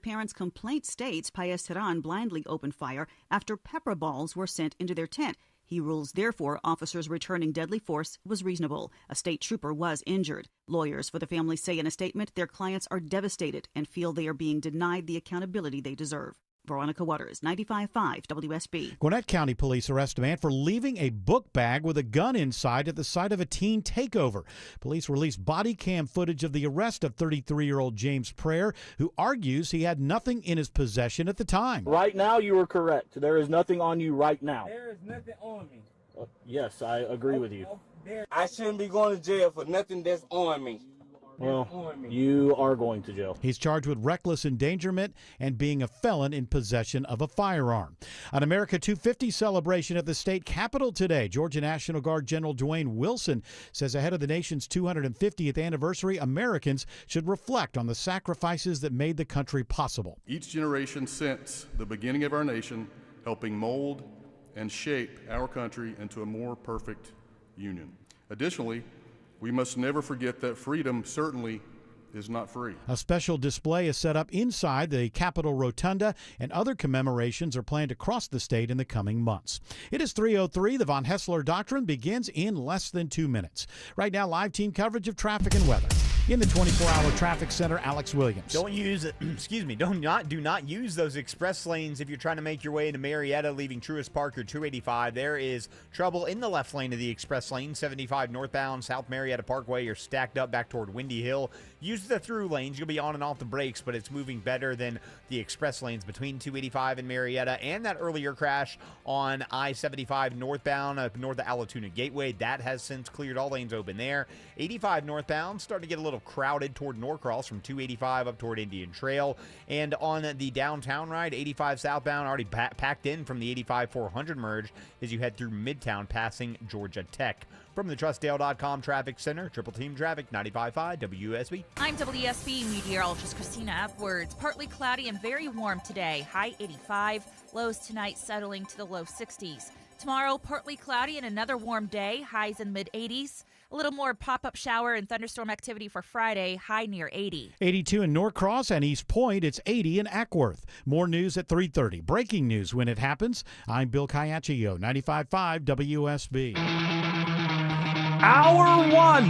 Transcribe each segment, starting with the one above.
parent's complaint states Paez Teran blindly opened fire after pepper balls were sent into their tent. He rules, therefore, officers returning deadly force was reasonable. A state trooper was injured. Lawyers for the family say in a statement their clients are devastated and feel they are being denied the accountability they deserve. Veronica Waters, 95.5 WSB. Gwinnett County Police arrest a man for leaving a book bag with a gun inside at the site of a teen takeover. Police released body cam footage of the arrest of 33-year-old James Prayer, who argues he had nothing in his possession at the time. Right now, you are correct. There is nothing on you right now. There is nothing on me. Yes, I agree with you. I shouldn't be going to jail for nothing that's on me. Well, you are going to jail. He's charged with reckless endangerment and being a felon in possession of a firearm. An America 250 celebration at the state capitol today. Georgia National Guard General Dwayne Wilson says ahead of the nation's 250th anniversary, Americans should reflect on the sacrifices that made the country possible. Each generation since the beginning of our nation helping mold and shape our country into a more perfect union. Additionally, we must never forget that freedom certainly is not free. A special display is set up inside the Capitol Rotunda, and other commemorations are planned across the state in the coming months. It is 3:03. The Von Hessler Doctrine begins in less than 2 minutes. Right now, live team coverage of traffic and weather. In the 24-hour traffic center, Alex Williams. Don't use it. Do not use those express lanes if you're trying to make your way into Marietta, leaving Truist Park or 285. There is trouble in the left lane of the express lane. 75 northbound, South Marietta Parkway. You're stacked up back toward Windy Hill. Use the through lanes. You'll be on and off the brakes, but it's moving better than the express lanes between 285 and Marietta. And that earlier crash on I-75 northbound, north of Allatoona Gateway, that has since cleared. All lanes open there. 85 northbound, starting to get a little crowded toward Norcross from 285 up toward Indian Trail. And on the downtown ride, 85 southbound already packed in from the 85-400 merge as you head through Midtown passing Georgia Tech. From the TrustDale.com Traffic Center, Triple Team Traffic, 95.5 WSB. I'm WSB meteorologist Christina Edwards. Partly cloudy and very warm today. High 85. Lows tonight settling to the low 60s. Tomorrow, partly cloudy and another warm day. Highs in mid-80s. A little more pop-up shower and thunderstorm activity for Friday. High near 80. 82 in Norcross and East Point. It's 80 in Ackworth. More news at 3:30. Breaking news when it happens. I'm Bill Caiaccio, 95.5 WSB. Hour one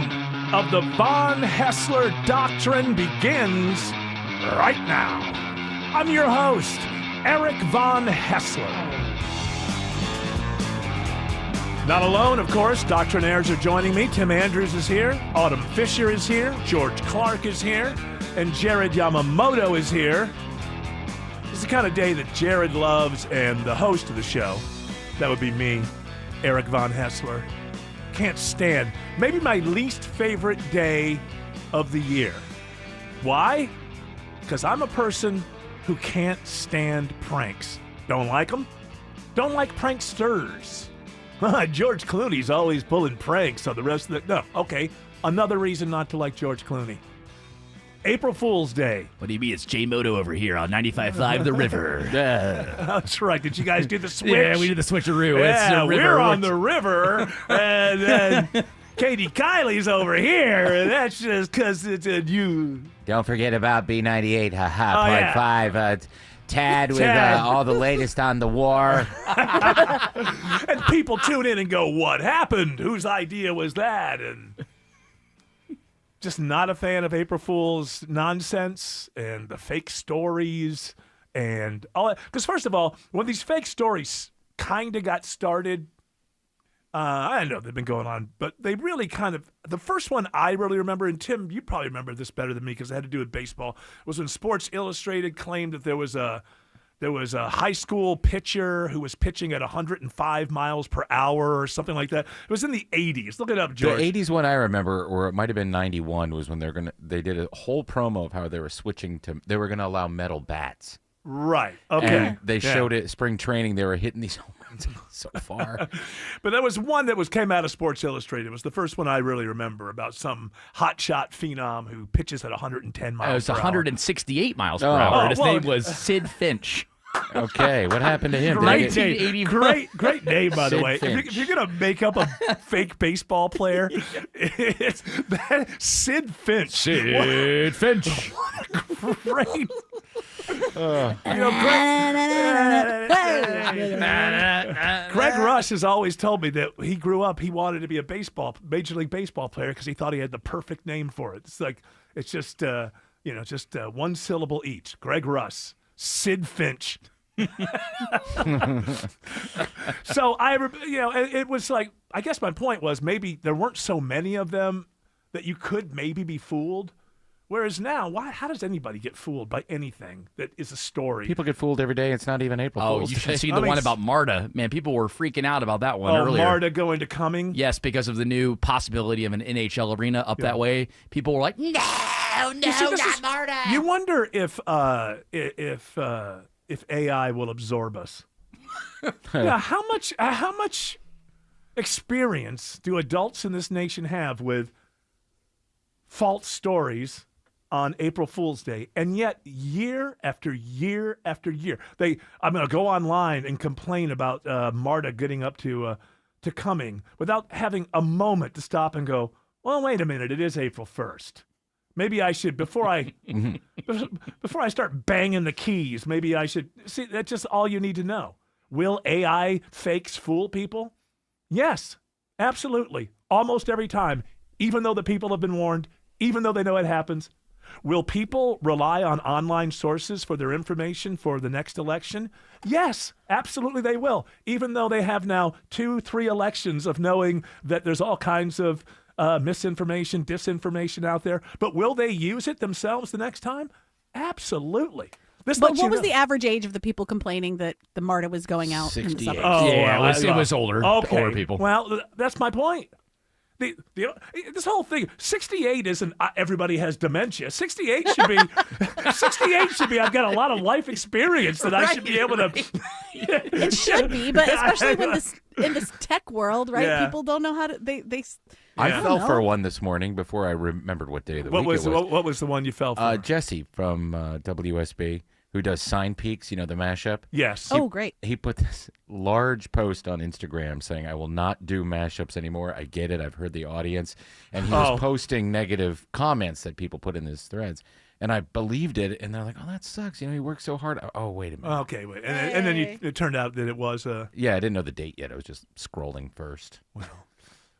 of the Von Hessler Doctrine begins right now. I'm your host, Eric Von Hessler. Not alone, of course. Doctrinaires are joining me. Tim Andrews is here. Autumn Fisher is here. George Clark is here. And Jared Yamamoto is here. It's the kind of day that Jared loves, and the host of the show, that would be me, Eric Von Hessler, can't stand. Maybe my least favorite day of the year. Why? Because I'm a person who can't stand pranks. Don't like them. Don't like pranksters. George Clooney's always pulling pranks on the rest of the... No, okay. Another reason not to like George Clooney. April Fool's Day. What do you mean? It's Jay Moto over here on 95.5 The River. That's right. Did you guys do the switch? Yeah, we did the switcheroo. Yeah, it's we're on the river, and Katie Kiley's over here, and that's just because it's you. Don't forget about B98, haha, yeah. part 5. Tad with all the latest on the war. And people tune in and go, what happened? Whose idea was that? And just not a fan of April Fool's nonsense and the fake stories and all that. Because first of all, when these fake stories kind of got started, I know they've been going on, but they really kind of, the first one I really remember, and Tim, you probably remember this better than me because it had to do with baseball, was when Sports Illustrated claimed that there was a high school pitcher who was pitching at 105 miles per hour or something like that. It was in the 80s. Look it up, George. The 80s one I remember, or it might have been 91, was when they did a whole promo of how they were they were going to allow metal bats. Right. Okay. And they showed it spring training. They were hitting these home runs so far. But there was one that came out of Sports Illustrated. It was the first one I really remember about some hotshot phenom who pitches at 110 miles per hour. It was 168 miles per hour. His name was Sid Finch. Okay, what happened to him? Great name, by the way. Finch. If you're going to make up a fake baseball player, it's Sid Finch. Sid Finch. What a great... Greg Rush has always told me that he grew up, he wanted to be a Major League Baseball player because he thought he had the perfect name for it. It's just one syllable each. Greg Rush, Sid Finch. So it was like, I guess my point was maybe there weren't so many of them that you could maybe be fooled. Whereas now, how does anybody get fooled by anything that is a story? People get fooled every day. It's not even April Fool's. You should have seen the one about MARTA. Man, people were freaking out about that one earlier. MARTA going to Cumming? Yes, because of the new possibility of an NHL arena up that way. People were like, no, not MARTA. You wonder if AI will absorb us. How much experience do adults in this nation have with false stories on April Fool's Day, and yet year after year after year, I'm going to go online and complain about MARTA getting up to Cumming without having a moment to stop and go, well, wait a minute, it is April 1st. Maybe I should, before I start banging the keys, maybe I should see. That's just all you need to know. Will AI fakes fool people? Yes, absolutely. Almost every time, even though the people have been warned, even though they know it happens. Will people rely on online sources for their information for the next election? Yes, absolutely they will, even though they have now 2-3 elections of knowing that there's all kinds of misinformation, disinformation out there. But will they use it themselves the next time? Absolutely. But what was the average age of the people complaining that the MARTA was going out? 68. In the suburbs? It was older. Okay. Older people. Well, that's my point. This whole thing, 68 isn't everybody has dementia. 68 should be, I've got a lot of life experience that I should be able to. It should be, but especially in this tech world, right? Yeah. People don't know how to. I fell for one this morning before I remembered what day of the week it was. What was the one you fell for? Jesse from WSB, who does Sign Peaks, the mashup. Yes. Great. He put this large post on Instagram saying, I will not do mashups anymore. I get it. I've heard the audience. And he was posting negative comments that people put in his threads. And I believed it, and they're like, "Oh, that sucks. He worked so hard." Oh, wait a minute. Okay, wait, and then it turned out that it was. Yeah, I didn't know the date yet. I was just scrolling first.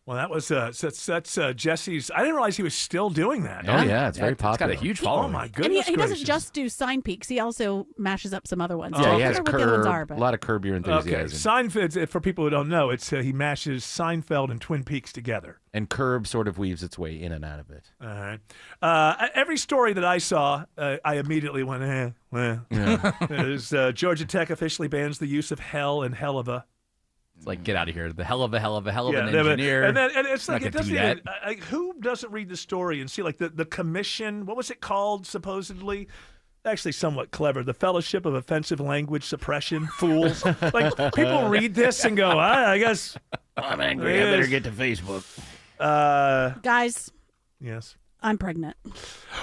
Well, that was that's Jesse's. I didn't realize he was still doing that. Oh yeah, it's very popular. It's got a huge following. Oh my goodness! And he doesn't just do Sign Peaks; he also mashes up some other ones. Yeah, he has what the other ones are, a lot of Curb Your Enthusiasm. Okay, Seinfeld. For people who don't know, it's he mashes Seinfeld and Twin Peaks together. And Curb sort of weaves its way in and out of it. All right. Every story that I saw, I immediately went, Yeah. Georgia Tech officially bans the use of hell and hell of a. It's like, get out of here. The hell of an engineer. And it's like, it doesn't even, who doesn't read the story and see, like, the commission, what was it called, supposedly? Actually, somewhat clever. The Fellowship of Offensive Language Suppression Fools. Like, people read this and go, I guess. I'm angry. I better get to Facebook. Guys. Yes. I'm pregnant.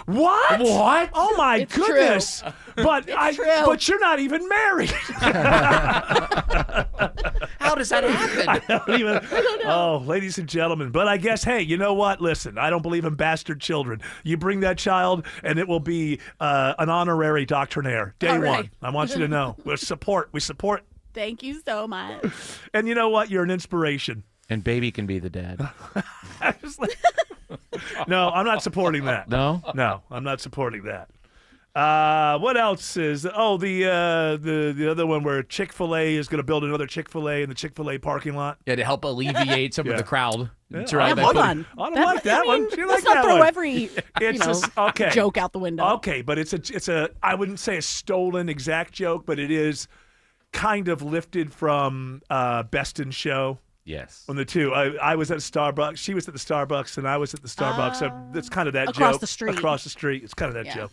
What? Oh my it's goodness! True. But but you're not even married. How does that happen? I don't know. Oh, ladies and gentlemen. But I guess, hey, you know what? Listen, I don't believe in bastard children. You bring that child, and it will be an honorary doctrinaire. Day one. I want you to know. We support. Thank you so much. And you know what? You're an inspiration. And baby can be the dad. No, I'm not supporting that. No, I'm not supporting that. What else is? Oh, the other one where Chick-fil-A is going to build another Chick-fil-A in the Chick-fil-A parking lot. Yeah, to help alleviate some of the crowd. Yeah. Hold on. I don't like that one. Let's not throw every joke out the window. Okay, but it's a I wouldn't say a stolen exact joke, but it is kind of lifted from Best in Show. Yes. On the two, I was at Starbucks. She was at the Starbucks, and I was at the Starbucks. So it's kind of that joke. Across the street. Across the street. It's kind of that joke.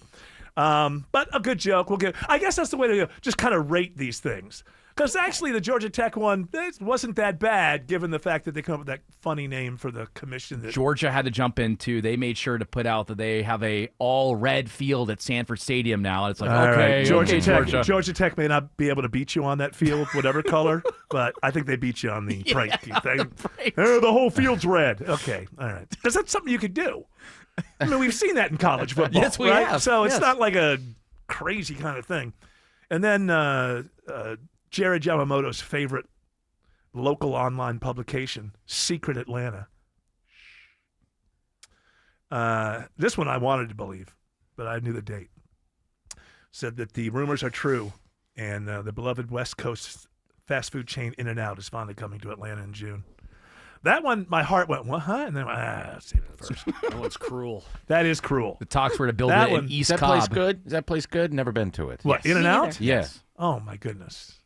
But a good joke. I guess that's the way to just kind of rate these things. Because actually, the Georgia Tech one wasn't that bad, given the fact that they come up with that funny name for the commission. Georgia had to jump in too. They made sure to put out that they have a all red field at Sanford Stadium now. And it's like, okay, right. Georgia Tech may not be able to beat you on that field, whatever color, but I think they beat you on the prank thing. The whole field's red. Okay, all right. Because that's something you could do. I mean, we've seen that in college football. Yes, we right? have. So it's not like a crazy kind of thing. And then Jared Yamamoto's favorite local online publication, Secret Atlanta. This one I wanted to believe, but I knew the date. Said that the rumors are true, and the beloved West Coast fast food chain In-N-Out is finally coming to Atlanta in June. That one, my heart went, what, huh? And then save it first. That one's cruel. That is cruel. The talks were to build That it one- in East Is that Cobb. place good? Is that place good? Never been to it. What, Yes. In-N-Out? Yeah. Oh, my goodness.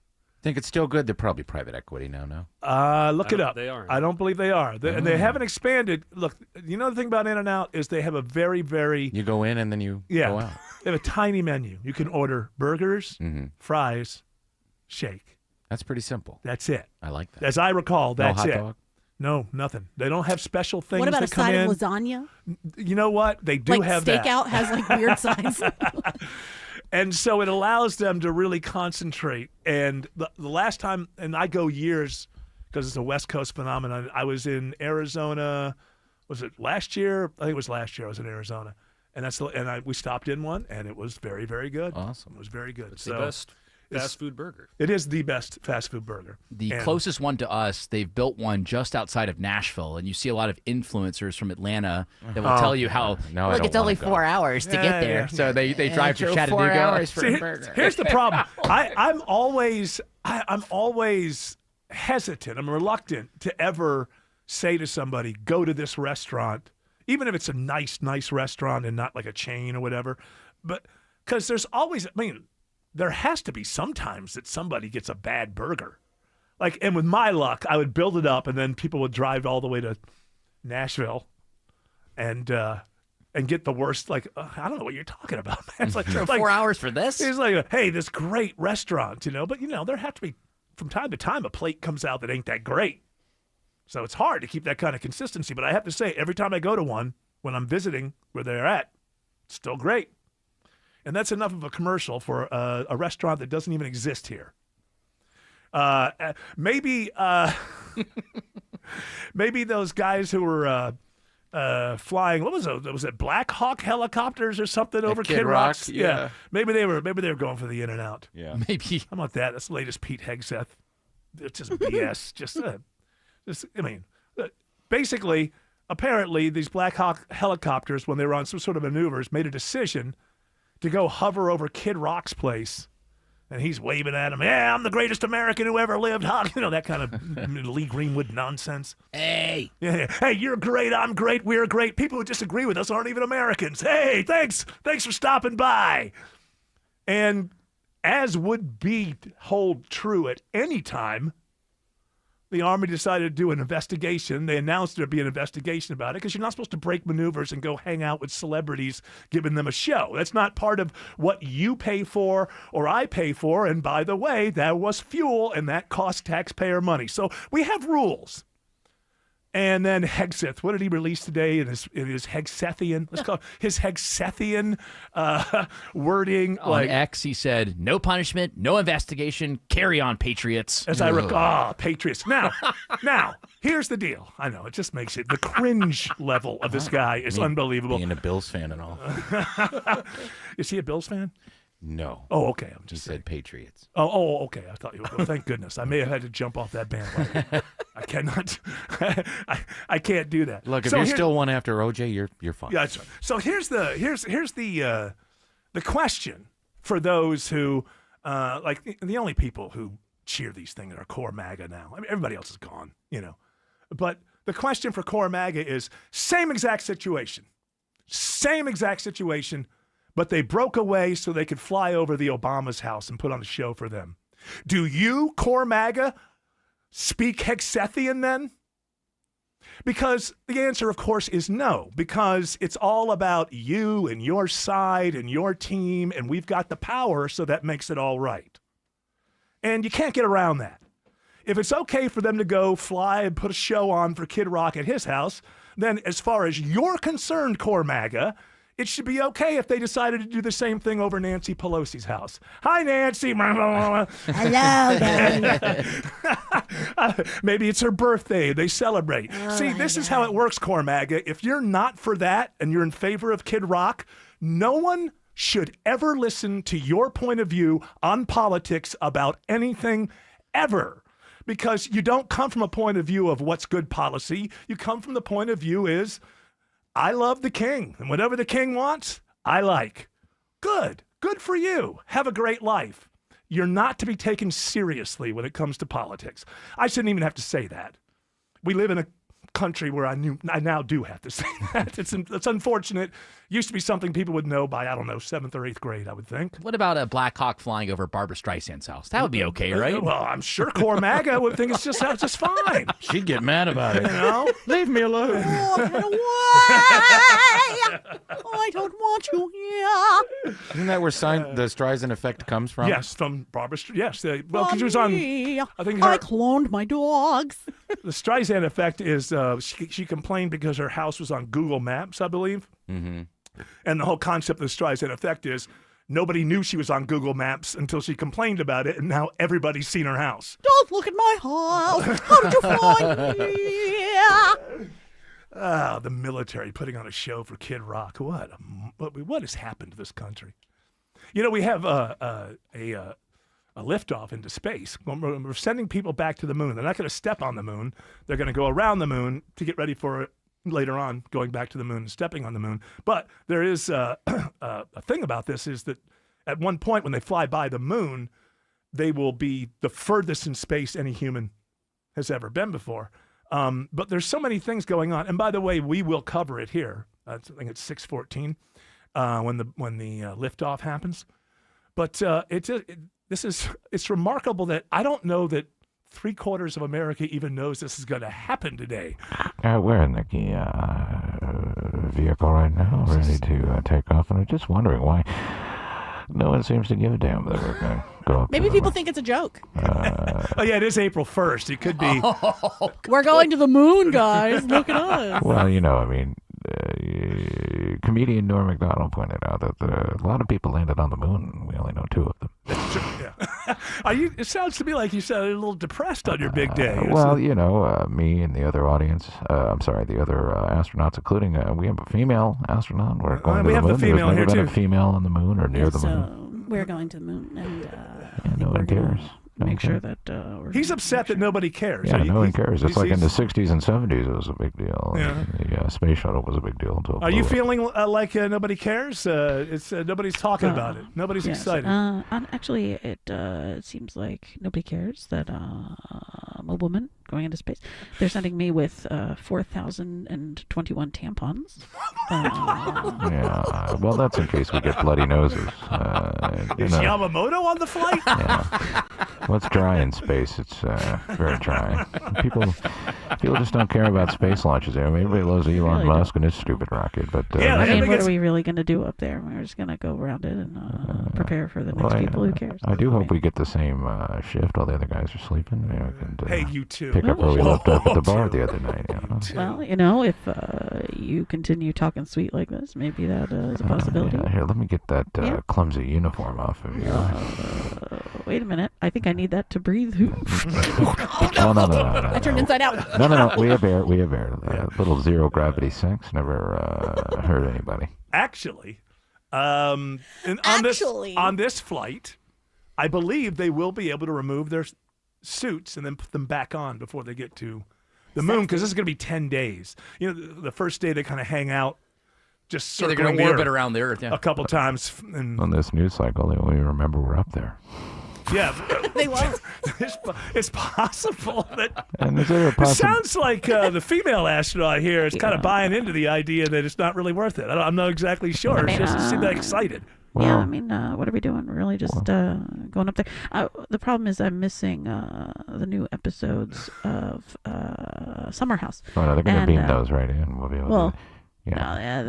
Think it's still good? They're probably private equity now, no? Look it up. They aren't. I don't believe they are. They haven't expanded. Look, you know the thing about In-N-Out is they have a very, very... You go in and then you go out. They have a tiny menu. You can order burgers, fries, shake. That's pretty simple. That's it. I like that. As I recall, that's no hot it. dog? No, nothing. They don't have special things What about a that come side in. of lasagna? You know what? They do Like have that. Stakeout has like weird signs. And so it allows them to really concentrate. And the last time, and I go years because it's a West Coast phenomenon, I was in Arizona. Was it last year? I think it was last year I was in Arizona. And we stopped in one, and it was very, very good. Awesome. It was very good. It's the best fast food burger. It is the best fast food burger. The closest one to us, they've built one just outside of Nashville, and you see a lot of influencers from Atlanta that will tell you how, No, I look, don't it's only wanna go. 4 hours to get there. yeah. So they drive to drove Chattanooga. 4 hours for See, a burger. here's the problem. I'm always hesitant. I'm reluctant to ever say to somebody, go to this restaurant, even if it's a nice restaurant and not like a chain or whatever. But because there's always, there has to be sometimes that somebody gets a bad burger. Like, and with my luck, I would build it up, and then people would drive all the way to Nashville and get the worst. Like, I don't know what you're talking about, man. It's like 4 hours for this? It's like, hey, this great restaurant, But there have to be, from time to time, a plate comes out that ain't that great. So it's hard to keep that kind of consistency. But I have to say, every time I go to one, when I'm visiting where they're at, it's still great. And that's enough of a commercial for a restaurant that doesn't even exist here. Maybe those guys who were flying, what was it? Was it Black Hawk helicopters or something over Kid Kid Rock? Rock's? Yeah. Maybe they were going for the In-N-Out. Yeah. Maybe. How about that? That's the latest Pete Hegseth. It's just BS. Basically, apparently, these Black Hawk helicopters, when they were on some sort of maneuvers, made a decision to go hover over Kid Rock's place. And he's waving at him, yeah, I'm the greatest American who ever lived. That kind of Lee Greenwood nonsense. Hey. Yeah. Hey, you're great, I'm great, we're great. People who disagree with us aren't even Americans. Hey, thanks for stopping by. And as would hold true at any time, the Army decided to do an investigation. They announced there'd be an investigation about it because you're not supposed to break maneuvers and go hang out with celebrities giving them a show. That's not part of what you pay for or I pay for. And by the way, that was fuel and that cost taxpayer money. So we have rules. And then Hegseth, what did he release today in his Hegsethian? Let's call it his Hegsethian wording. On X, he said, no punishment, no investigation, carry on, Patriots. As I recall, Patriots. Now, here's the deal. I know, it just makes it, the cringe level of this guy is unbelievable. Being a Bills fan and all. Is he a Bills fan? No. Oh, okay. I'm He just said Patriots. Oh, okay. I thought you were. Thank goodness. I may have had to jump off that bandwagon. I cannot. I can't do that. Look, if you're still one after OJ, you're fine. Yeah, that's right. So here's the question for those who like the only people who cheer these things are core MAGA now. I mean, everybody else is gone, But the question for core MAGA is same exact situation, but they broke away so they could fly over the Obama's house and put on a show for them. Do you, core MAGA, speak Hegsethian then? Because the answer, of course, is no, because it's all about you and your side and your team, and we've got the power, so that makes it all right. And you can't get around that. If it's okay for them to go fly and put a show on for Kid Rock at his house, then as far as you're concerned, core MAGA, it should be okay if they decided to do the same thing over Nancy Pelosi's house. Hi, Nancy. Hello, Daddy. Maybe it's her birthday. They celebrate. See, this is how it works, core MAGA. If you're not for that and you're in favor of Kid Rock, no one should ever listen to your point of view on politics about anything ever. Because you don't come from a point of view of what's good policy. You come from the point of view is, I love the king, and whatever the king wants, I like. Good for you. Have a great life. You're not to be taken seriously when it comes to politics. I shouldn't even have to say that. We live in a country where I now do have to say that. It's unfortunate. Used to be something people would know by, I don't know, 7th or 8th grade, I would think. What about a Black Hawk flying over Barbara Streisand's house? That would be okay, right? Well, I'm sure Core MAGA would think it's just fine. She'd get mad about it. You know? Leave me alone. Oh, get away! I don't want you here. Isn't that where the Streisand effect comes from? Yes, from Barbara Streisand. Yes. Well, because she was on, I think I cloned my dogs. The Streisand effect is she complained because her house was on Google Maps, I believe. Mm-hmm. And the whole concept of the Streisand effect is nobody knew she was on Google Maps until she complained about it, and now everybody's seen her house. Don't look at my house. How did you find me? The military putting on a show for Kid Rock. What has happened to this country? You know, we have a liftoff into space. We're sending people back to the moon. They're not going to step on the moon. They're going to go around the moon to get ready for later on going back to the moon and stepping on the moon. But there is a thing about this is that at one point when they fly by the moon, they will be the furthest in space any human has ever been before. But there's so many things going on. And by the way, we will cover it here. I think it's 6:14 when the liftoff happens. But it's remarkable that I don't know that 3/4 of America even knows this is going to happen today. We're in the vehicle right now, ready to take off, and I'm just wondering why no one seems to give a damn that we're going to go up. Maybe people think it's a joke. Oh, yeah, it is April 1st. It could be. We're going to the moon, guys. Look at us. Well, you know, I mean, comedian Norm Macdonald pointed out that a lot of people landed on the moon. We only know 2 of them. Yeah. It sounds to me like you sounded a little depressed on your big day. Well, you know, me and the other audience, the other astronauts, including we have a female astronaut. We're going to the moon. We have the female There's here, never too. been a female on the moon or near the moon. We're going to the moon, and No one cares. Make sure that he's upset that nobody cares. Yeah, no one cares. It's like in the 60s and 70s, it was a big deal. Yeah. The space shuttle was a big deal until. Are you feeling like nobody cares? It's nobody's talking about it. Nobody's excited. Actually, it seems like nobody cares that I'm a woman going into space. They're sending me with 4,021 tampons. Yeah, well, that's in case we get bloody noses. Is Yamamoto on the flight? Yeah. Well, it's dry in space. It's very dry. People just don't care about space launches. I mean, everybody loves Elon Musk and his stupid rocket, but I mean, what are we really going to do up there? We're just going to go around it and prepare for the next people. Who cares? I do hope we get the same shift. All the other guys are sleeping. You know, hey, you too. Pick up where we left off at the bar the other night. You know? Well, you know, if you continue talking sweet like this, maybe that is a possibility. Yeah. Here, let me get that clumsy uniform off of you. Wait a minute. I think I need that to breathe. No. I turned inside out. No. We have air. Little zero gravity sex never hurt anybody. Actually, on this flight, I believe they will be able to remove their suits and then put them back on before they get to the moon, because this is going to be 10 days. You know, the first day they kind of hang out, just circling they're going to orbit around the Earth a couple times. And on this news cycle, they only remember we're up there. Yeah, they won't. It's possible that. And is there a it sounds like the female astronaut here is kind of buying into the idea that it's not really worth it. I'm not exactly sure. She doesn't seem that excited. Well, yeah, I mean, what are we doing? We're really just going up there. The problem is I'm missing the new episodes of Summer House. Oh, no, they're going to beam those right in. We'll be able to. Yeah.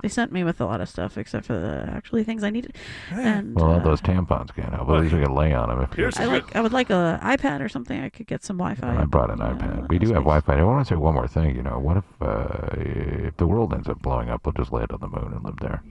They sent me with a lot of stuff except for the actually things I needed. And all those tampons can't help. At least we can lay on them. I would like an iPad or something. I could get some Wi-Fi. I brought an iPad. We do have Wi-Fi. I want to say one more thing. You know, what if the world ends up blowing up? We'll just land on the moon and live there.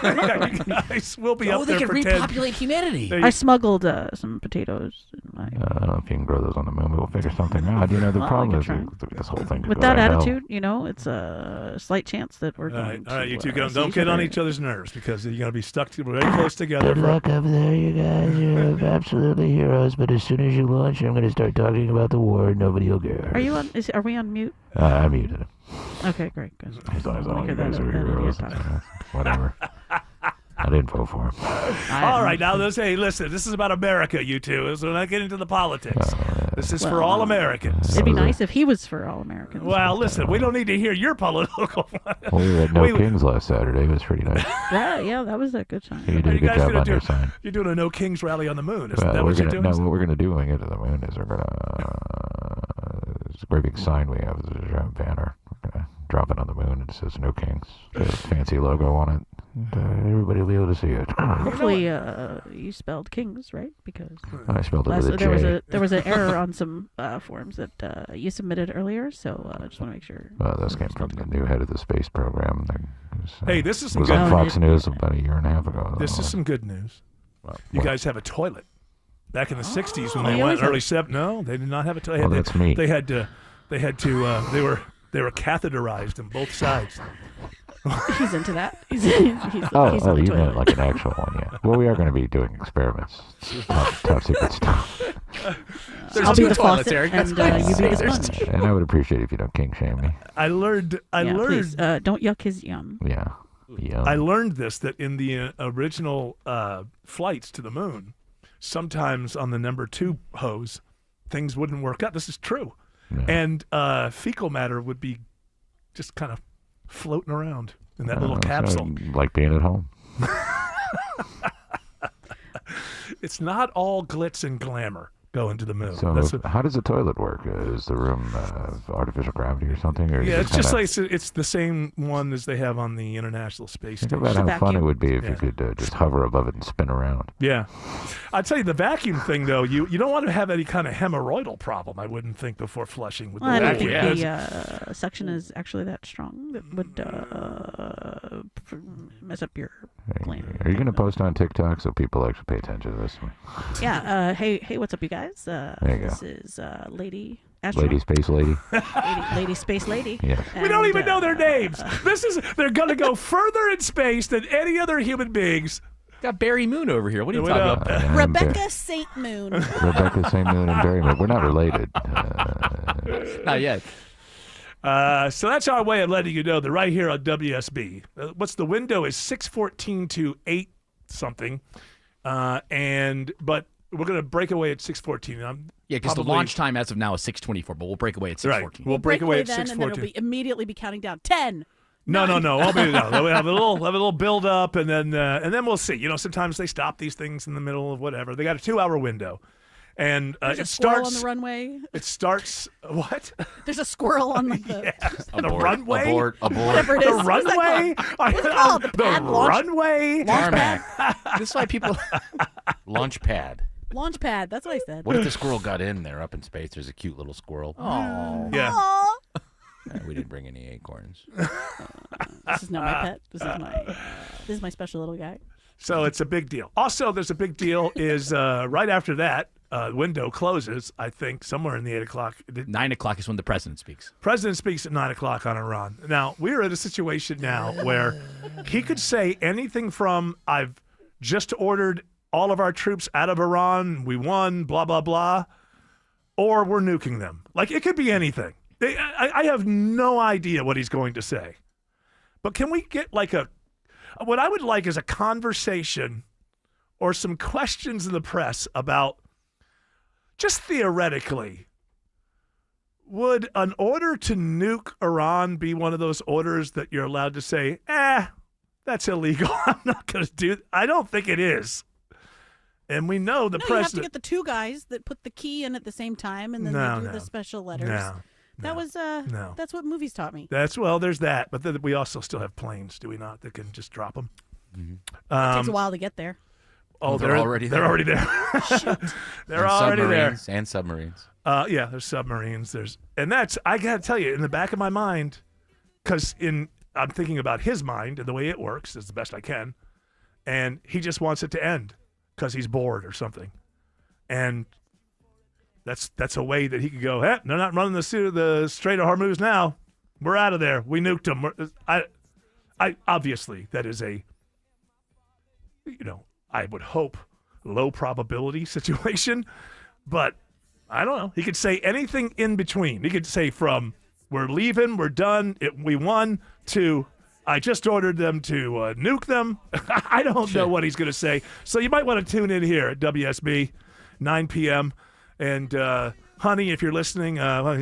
You guys will be up there they for can 10. repopulate humanity. I smuggled some potatoes. I don't know if you can grow those on the moon, but we'll figure something out. You know, the problem is this whole thing. With that attitude, you know, it's a slight chance that we're going All right, you two don't get on each other's nerves because you're going to be stuck very close together. Good luck up there, you guys. You're absolutely heroes. But as soon as you launch, I'm going to start talking about the war. Nobody will care. Are you on? Are we on mute? I muted him. Okay, great. Good. As long as you guys are heroes. Whatever. I didn't vote for him. All right, now hey, listen, this is about America, you two. So we're not getting into the politics. This is for all Americans. It'd be nice if he was for all Americans. Well, listen, we don't need to hear your political. Well, we were at No Kings last Saturday. It was pretty nice. Yeah, that was a good time. You did a good job on your sign. You're doing a No Kings rally on the moon. Isn't that what you're doing? No, what we're going to do when we get to the moon is we're going to... it's a great big sign we have. There's a banner. We're going to drop it on the moon. It says No Kings. Got a fancy logo on it. And, everybody will be able to see it. Hopefully, you spelled Kings right, because I spelled it with a J. There was an error on some forms that you submitted earlier, so I just want to make sure. This came from the new head of the space program. Hey, this is some was good on Fox News about a year and a half ago. This is some good news. You guys have a toilet. Back in the '60s when they Oh, went early '70s, no, they did not have a toilet. Well, that's me. They had to. They were catheterized on both sides. He's into that. He's you toilet. meant like an actual one, yeah. Well, we are going to be doing experiments. Top secret stuff. I'll be the faucet, and you be the sponge. And I would appreciate it if you don't king shame me. I learned. Please, don't yuck his yum. Yeah. Yum. I learned this, that in the original flights to the moon, sometimes on the number 2 hose, things wouldn't work out. This is true. Yeah. And fecal matter would be just kind of floating around in that little capsule. Like being at home. It's not all glitz and glamour going to the moon. So how does the toilet work? Is the room artificial gravity or something? Or yeah, it's just like it's the same one as they have on the International Space Station. Think about how fun it would be if you could just hover above it and spin around. Yeah. I'd tell you the vacuum thing, though, you don't want to have any kind of hemorrhoidal problem, I wouldn't think, before flushing with the I don't vacuum. think the suction is actually that strong that would mess up your gland. Are you going to post on TikTok so people actually pay attention to this? Yeah. Hey, what's up, you guys? There you This go. is Lady Astronaut. Lady Space Lady. Lady Space Lady. Yeah. We don't even know their names. They're going to go further in space than any other human beings. Got Barry Moon over here. What are you talking about? Rebecca St. Moon. Rebecca St. Moon and Barry Moon. We're not related. Not yet. So that's our way of letting you know that right here on WSB. What's the window is 6:14 to 8 something, but we're going to break away at 6:14. Yeah, because the launch time as of now is 6:24, but we'll break away at 6:14. Right. We'll break away at 6:14. And then it'll immediately be counting down 10. No. We'll have a little build up, and then we'll see. You know, sometimes they stop these things in the middle of whatever. They got a 2-hour window, and There's a it squirrel starts on the runway. It starts what? There's a squirrel on the The runway. Abort. Whatever it is. The runway. What's it called? The pad launch? Runway. Tarmac. This is why people. Launch pad. Launch pad. That's what I said. What if the squirrel got in there up in space? There's a cute little squirrel. Oh. Yeah. Aw. We didn't bring any acorns. This is not my pet. This is my special little guy. So it's a big deal. Also, there's a big deal is right after that window closes, I think, somewhere in the 8 o'clock. 9 o'clock is when the president speaks. President speaks at 9 o'clock on Iran. Now, we're in a situation now where he could say anything from, I've just ordered all of our troops out of Iran, we won, blah, blah, blah, or we're nuking them. Like, it could be anything. I have no idea what he's going to say. But can we get what I would like is a conversation or some questions in the press about, just theoretically, would an order to nuke Iran be one of those orders that you're allowed to say, that's illegal. I'm not going to do it. I don't think it is. And we know the No, president. you have to get the 2 guys that put the key in at the same time, and then they do the special letters. That's what movies taught me. There's that. But then we also still have planes, do we not, that can just drop them? Mm-hmm. It takes a while to get there. Oh, they're already there. They're already there. They're already there. And submarines. Yeah, there's submarines. And that's, I got to tell you, in the back of my mind, because I'm thinking about his mind and the way it works as the best I can, and he just wants it to end because he's bored or something. And that's a way that he could go, they're not running the Strait of Hormuz now. We're out of there. We nuked them. Obviously, that is a, I would hope, low probability situation. But I don't know. He could say anything in between. He could say from we're leaving, we're done, we won, to I just ordered them to nuke them. I don't know what he's going to say. So you might want to tune in here at WSB, 9 p.m. And, honey, if you're listening,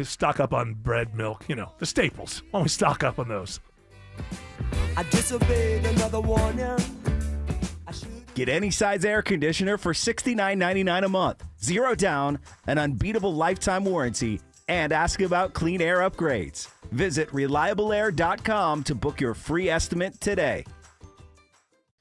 stock up on bread, milk, the staples. Why don't we stock up on those? I disobeyed another warning. Get any size air conditioner for $69.99 a month, 0 down, an unbeatable lifetime warranty, and ask about clean air upgrades. Visit reliableair.com to book your free estimate today.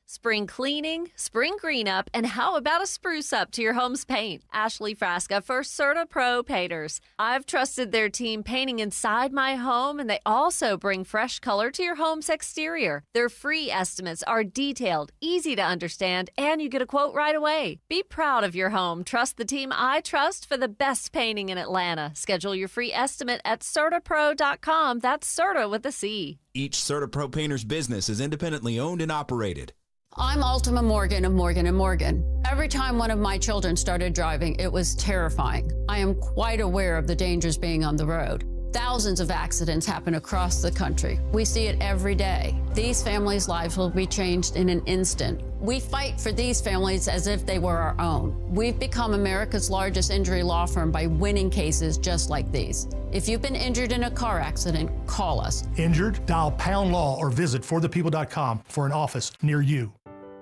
Spring cleaning, spring green up, and how about a spruce up to your home's paint? Ashley Frasca for Serta Pro Painters. I've trusted their team painting inside my home, and they also bring fresh color to your home's exterior. Their free estimates are detailed, easy to understand, and you get a quote right away. Be proud of your home. Trust the team I trust for the best painting in Atlanta. Schedule your free estimate at CertaPro.com. That's Serta with a C. Each Serta Pro Painters business is independently owned and operated. I'm Ultima Morgan of Morgan & Morgan. Every time one of my children started driving, it was terrifying. I am quite aware of the dangers being on the road. Thousands of accidents happen across the country. We see it every day. These families' lives will be changed in an instant. We fight for these families as if they were our own. We've become America's largest injury law firm by winning cases just like these. If you've been injured in a car accident, call us. Injured? Dial pound law or visit forthepeople.com for an office near you.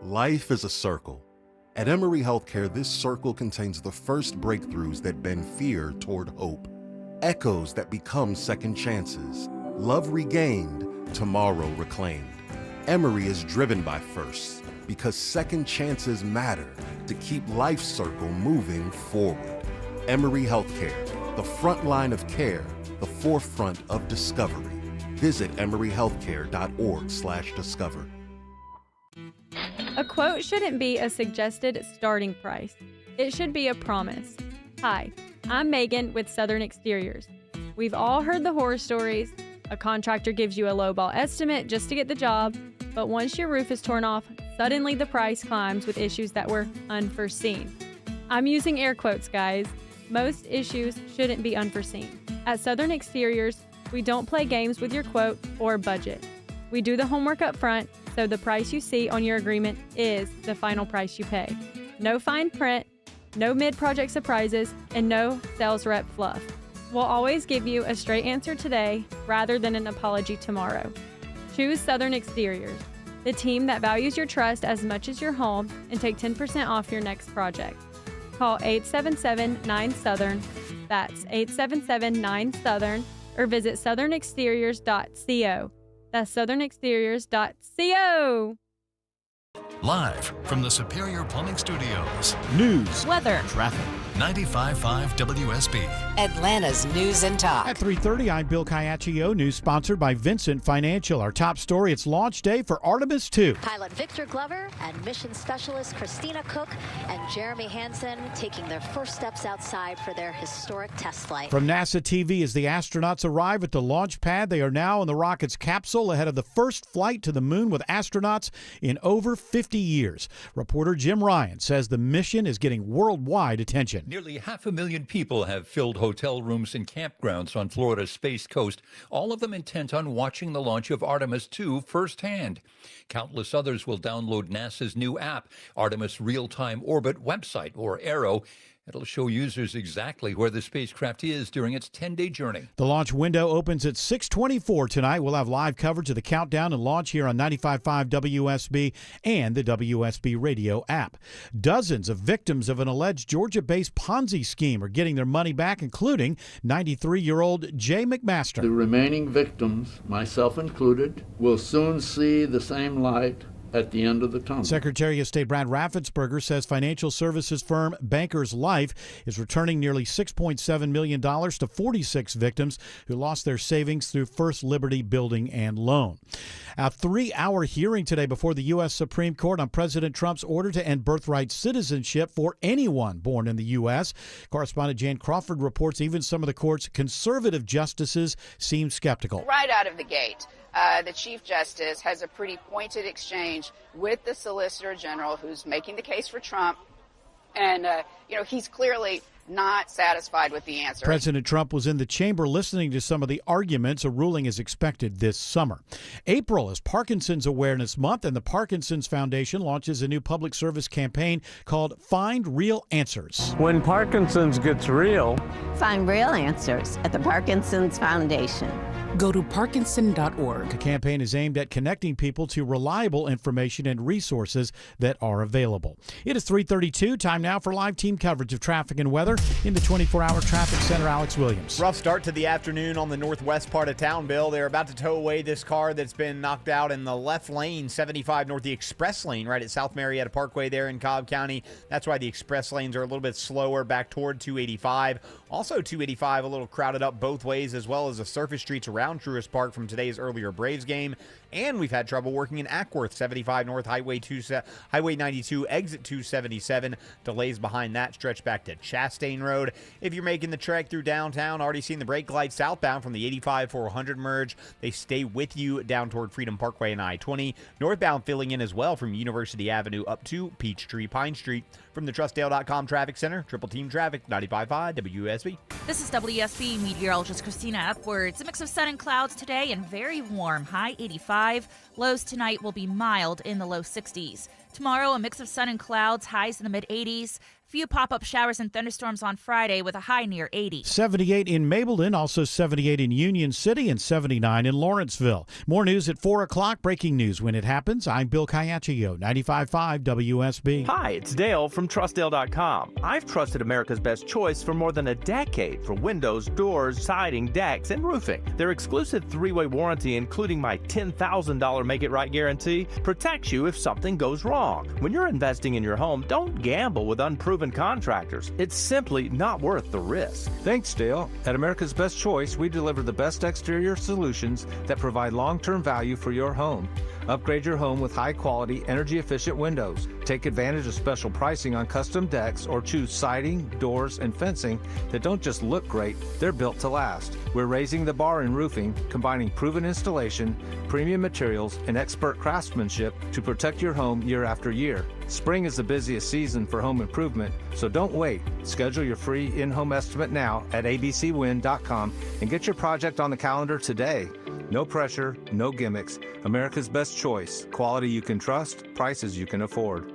Life is a circle. At Emory Healthcare, this circle contains the first breakthroughs that bend fear toward hope. Echoes that become second chances. Love regained, tomorrow reclaimed. Emory is driven by firsts because second chances matter to keep life's circle moving forward. Emory Healthcare, the front line of care, the forefront of discovery. Visit emoryhealthcare.org/discover. A quote shouldn't be a suggested starting price. It should be a promise. Hi, I'm Megan with Southern Exteriors. We've all heard the horror stories. A contractor gives you a lowball estimate just to get the job, but once your roof is torn off, suddenly the price climbs with issues that were unforeseen. I'm using air quotes, guys. Most issues shouldn't be unforeseen. At Southern Exteriors, we don't play games with your quote or budget. We do the homework up front, so the price you see on your agreement is the final price you pay. No fine print, no mid-project surprises, and no sales rep fluff. We'll always give you a straight answer today rather than an apology tomorrow. Choose Southern Exteriors, the team that values your trust as much as your home, and take 10% off your next project. Call 877-9-SOUTHERN, that's 877-9-SOUTHERN, or visit southernexteriors.co. That's southernexteriors.co. Live from the Superior Plumbing Studios. News, weather, traffic. 95.5 WSB. Atlanta's News and Talk. At 3:30, I'm Bill Caiaccio. News sponsored by Vincent Financial. Our top story, it's launch day for Artemis II. Pilot Victor Glover and mission specialist Christina Cook and Jeremy Hansen taking their first steps outside for their historic test flight. From NASA TV, as the astronauts arrive at the launch pad, they are now in the rocket's capsule ahead of the first flight to the moon with astronauts in over 50 years. Reporter Jim Ryan says the mission is getting worldwide attention. Nearly 500,000 people have filled hotel rooms and campgrounds on Florida's Space Coast, all of them intent on watching the launch of Artemis II firsthand. Countless others will download NASA's new app, Artemis Real-Time Orbit website, or ARROW. It'll show users exactly where the spacecraft is during its 10-day journey. The launch window opens at 6:24 tonight. We'll have live coverage of the countdown and launch here on 95.5 WSB and the WSB radio app. Dozens of victims of an alleged Georgia-based Ponzi scheme are getting their money back, including 93-year-old Jay McMaster. The remaining victims, myself included, will soon see the same light at the end of the tunnel. Secretary of State Brad Raffensperger says financial services firm Bankers Life is returning nearly $6.7 million to 46 victims who lost their savings through First Liberty Building and Loan. A 3-hour hearing today before the U.S. Supreme Court on President Trump's order to end birthright citizenship for anyone born in the U.S. Correspondent Jan Crawford reports even some of the court's conservative justices seem skeptical. Right out of the gate, the Chief Justice has a pretty pointed exchange with the Solicitor General, who's making the case for Trump. And, he's clearly not satisfied with the answer. President Trump was in the chamber listening to some of the arguments. A ruling is expected this summer. April is Parkinson's Awareness Month, and the Parkinson's Foundation launches a new public service campaign called Find Real Answers. When Parkinson's gets real, find real answers at the Parkinson's Foundation. Go to Parkinson.org. The campaign is aimed at connecting people to reliable information and resources that are available. It is 3:32. Time now for live team coverage of traffic and weather in the 24-hour traffic center. Alex Williams. Rough start to the afternoon on the northwest part of town, Bill. They're about to tow away this car that's been knocked out in the left lane, 75 north, the express lane right at South Marietta Parkway there in Cobb County. That's why the express lanes are a little bit slower back toward 285. Also 285 a little crowded up both ways, as well as the surface streets around Truist Park from today's earlier Braves game. And we've had trouble working in Ackworth, 75 north, Highway 92, exit 277. Delays behind that stretch back to Chastain Road. If you're making the trek through downtown, already seen the brake lights southbound from the 85-400 merge. They stay with you down toward Freedom Parkway and I-20. Northbound filling in as well from University Avenue up to Peachtree Pine Street. From the TrustDale.com Traffic Center, Triple Team Traffic, 95.5 WSB. This is WSB meteorologist Christina Upwards. A mix of sun and clouds today and very warm, high 85. Lows tonight will be mild in the low 60s. Tomorrow, a mix of sun and clouds, highs in the mid-80s. Few pop-up showers and thunderstorms on Friday with a high near 80. 78 in Mableton, also 78 in Union City, and 79 in Lawrenceville. More news at 4 o'clock. Breaking news when it happens. I'm Bill Caiaccio, 95.5 WSB. Hi, it's Dale from TrustDale.com. I've trusted America's Best Choice for more than a decade for windows, doors, siding, decks, and roofing. Their exclusive 3-way warranty, including my $10,000 Make It Right guarantee, protects you if something goes wrong. When you're investing in your home, don't gamble with unproven contractors. It's simply not worth the risk. Thanks, Dale. At America's Best Choice, we deliver the best exterior solutions that provide long-term value for your home. Upgrade your home with high-quality, energy-efficient windows. Take advantage of special pricing on custom decks or choose siding, doors, and fencing that don't just look great, they're built to last. We're raising the bar in roofing, combining proven installation, premium materials, and expert craftsmanship to protect your home year after year. Spring is the busiest season for home improvement, so don't wait. Schedule your free in-home estimate now at abcwin.com and get your project on the calendar today. No pressure, no gimmicks. America's Best Choice. Quality you can trust, prices you can afford.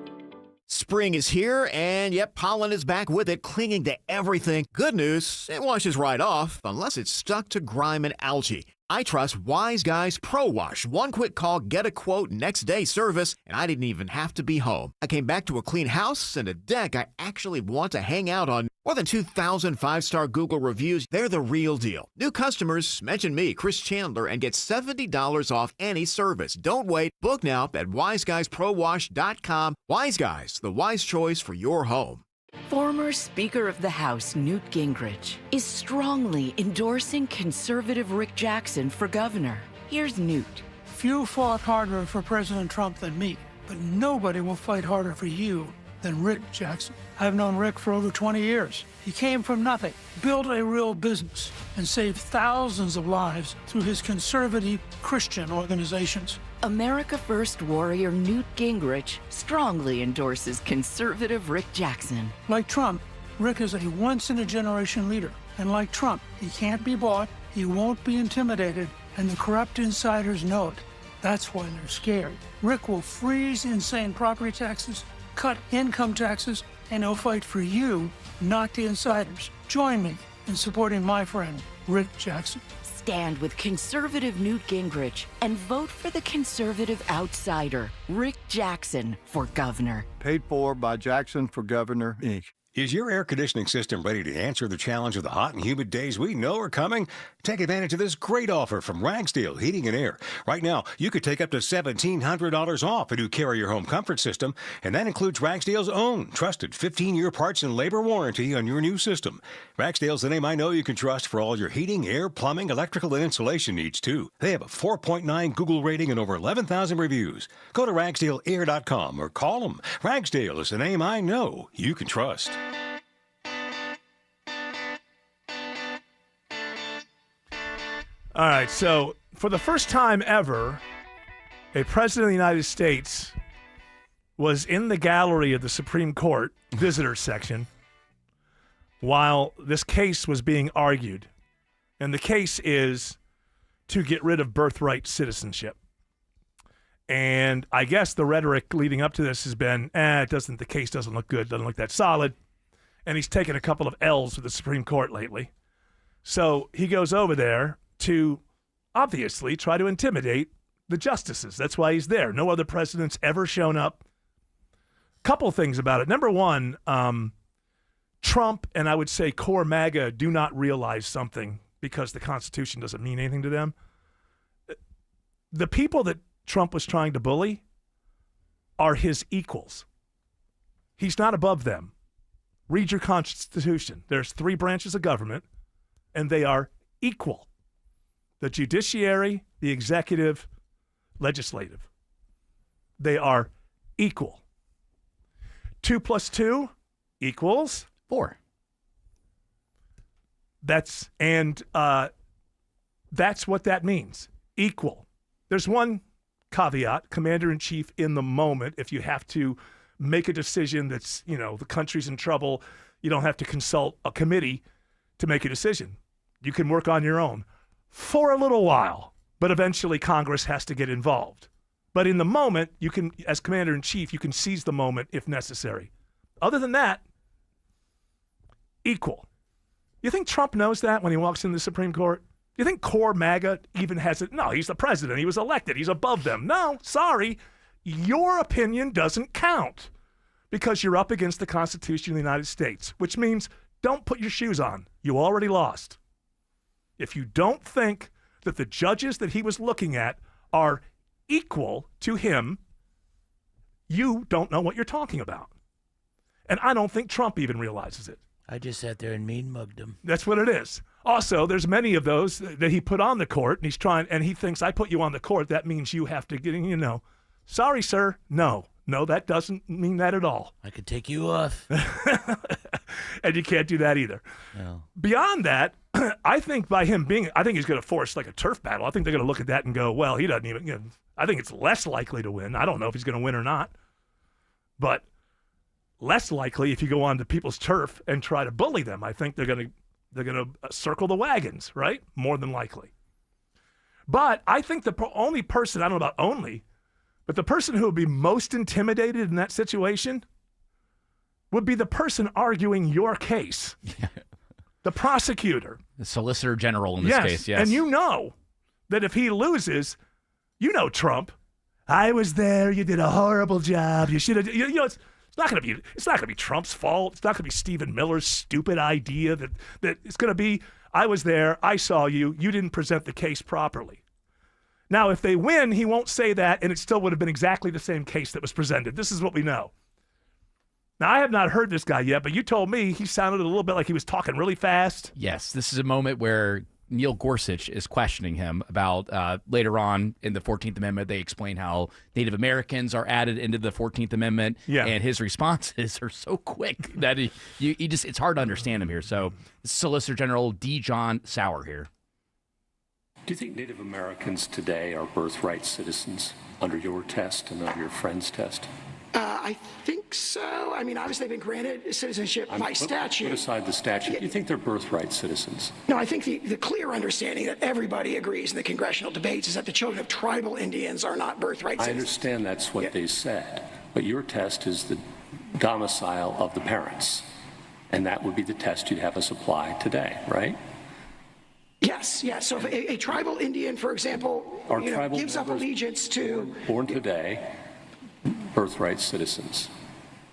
Spring is here, and yep, pollen is back with it, clinging to everything. Good news, it washes right off, unless it's stuck to grime and algae. I trust Wise Guys Pro Wash. One quick call, get a quote, next day service, and I didn't even have to be home. I came back to a clean house and a deck I actually want to hang out on. More than 2,000 5-star Google reviews. They're the real deal. New customers, mention me, Chris Chandler, and get $70 off any service. Don't wait. Book now at wiseguysprowash.com. Wise Guys, the wise choice for your home. Former Speaker of the House Newt Gingrich is strongly endorsing conservative Rick Jackson for governor. Here's Newt. Few fought harder for President Trump than me, but nobody will fight harder for you than Rick Jackson. I've known Rick for over 20 years. He came from nothing, built a real business, and saved thousands of lives through his conservative Christian organizations. America First warrior Newt Gingrich strongly endorses conservative Rick Jackson. Like Trump, Rick is a once-in-a-generation leader. And like Trump, he can't be bought, he won't be intimidated, and the corrupt insiders know it. That's why they're scared. Rick will freeze insane property taxes, cut income taxes, and he'll fight for you, not the insiders. Join me in supporting my friend, Rick Jackson. Stand with conservative Newt Gingrich and vote for the conservative outsider, Rick Jackson, for governor. Paid for by Jackson for Governor, Inc. Is your air conditioning system ready to answer the challenge of the hot and humid days we know are coming? Take advantage of this great offer from Ragsdale Heating and Air. Right now, you could take up to $1,700 off a new Carrier home comfort system, and that includes Ragsdale's own trusted 15-year parts and labor warranty on your new system. Ragsdale's the name I know you can trust for all your heating, air, plumbing, electrical, and insulation needs, too. They have a 4.9 Google rating and over 11,000 reviews. Go to RagsdaleAir.com or call them. Ragsdale is the name I know you can trust. All right, so for the first time ever, a president of the United States was in the gallery of the Supreme Court visitor section while this case was being argued. And the case is to get rid of birthright citizenship. And I guess the rhetoric leading up to this has been, the case doesn't look good, doesn't look that solid. And he's taken a couple of L's with the Supreme Court lately. So he goes over there to obviously try to intimidate the justices. That's why he's there. No other president's ever shown up. Couple things about it. Number one, Trump and I would say core MAGA do not realize something because the Constitution doesn't mean anything to them. The people that Trump was trying to bully are his equals. He's not above them. Read your Constitution. There's 3 branches of government, and they are equal. The judiciary, the executive, legislative. They are equal. 2 + 2 equals 4. That's what that means. Equal. There's one caveat, commander-in-chief in the moment, if you have to make a decision that's, the country's in trouble, you don't have to consult a committee to make a decision. You can work on your own for a little while, but eventually Congress has to get involved. But in the moment, you can, as commander-in-chief, you can seize the moment if necessary. Other than that, equal. You think Trump knows that when he walks into the Supreme Court? You think core MAGA even has it? No, he's the president. He was elected. He's above them. No, sorry. Your opinion doesn't count because you're up against the Constitution of the United States, which means don't put your shoes on. You already lost. If you don't think that the judges that he was looking at are equal to him, you don't know what you're talking about. And I don't think Trump even realizes it. I just sat there and mean mugged him. That's what it is. Also, there's many of those that he put on the court, and he thinks, I put you on the court, that means you have to get, Sorry, sir. No, that doesn't mean that at all. I could take you off. And you can't do that either. No. Beyond that, I think by him I think he's going to force like a turf battle. I think they're going to look at that and go, well, he doesn't even, I think it's less likely to win. I don't know if he's going to win or not. But less likely if you go on to people's turf and try to bully them. I think they're going to circle the wagons, right? More than likely. But I think the only person, I don't know about only, but the person who would be most intimidated in that situation would be the person arguing your case. The prosecutor. The Solicitor General in this case, yes. And you know that if he loses, Trump, I was there, you did a horrible job, you should have, it's not going to be Trump's fault. It's not going to be Stephen Miller's stupid idea that it's going to be, I was there, I saw you, you didn't present the case properly. Now, if they win, he won't say that, and it still would have been exactly the same case that was presented. This is what we know. Now, I have not heard this guy yet, but you told me he sounded a little bit like he was talking really fast. Yes, this is a moment where Neil Gorsuch is questioning him about later on in the 14th Amendment. They explain how Native Americans are added into the 14th Amendment, and his responses are so quick that he just it's hard to understand him here. So, Solicitor General D. John Sauer here. Do you think Native Americans today are birthright citizens under your test and under your friend's test? I think so. I mean, obviously they've been granted citizenship by statute. Put aside the statute. Do you think they're birthright citizens? No, I think the clear understanding that everybody agrees in the congressional debates is that the children of tribal Indians are not birthright citizens. I understand that's what they said, but your test is the domicile of the parents, and that would be the test you'd have us apply today, right? Yes. So if a tribal Indian, for example, gives up allegiance to... Born today, birthright citizens.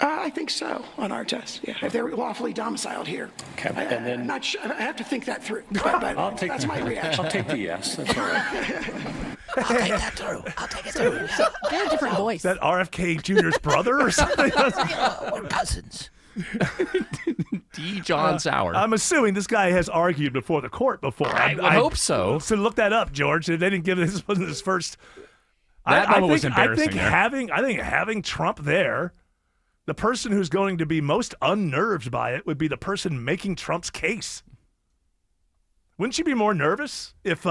I think so on our test, if they're lawfully domiciled here. Okay. I'm not sure. I have to think that through, but that's my reaction. I'll take the yes. That's all right. I'll take that through. I'll take it through. They're a different voice. Is that RFK Jr.'s brother or something? We're cousins. D. John Sauer. I'm assuming this guy has argued before the court before. I would hope so. So look that up, George. They didn't give this wasn't his first. That moment was embarrassing. I think having Trump there, the person who's going to be most unnerved by it would be the person making Trump's case. Wouldn't you be more nervous if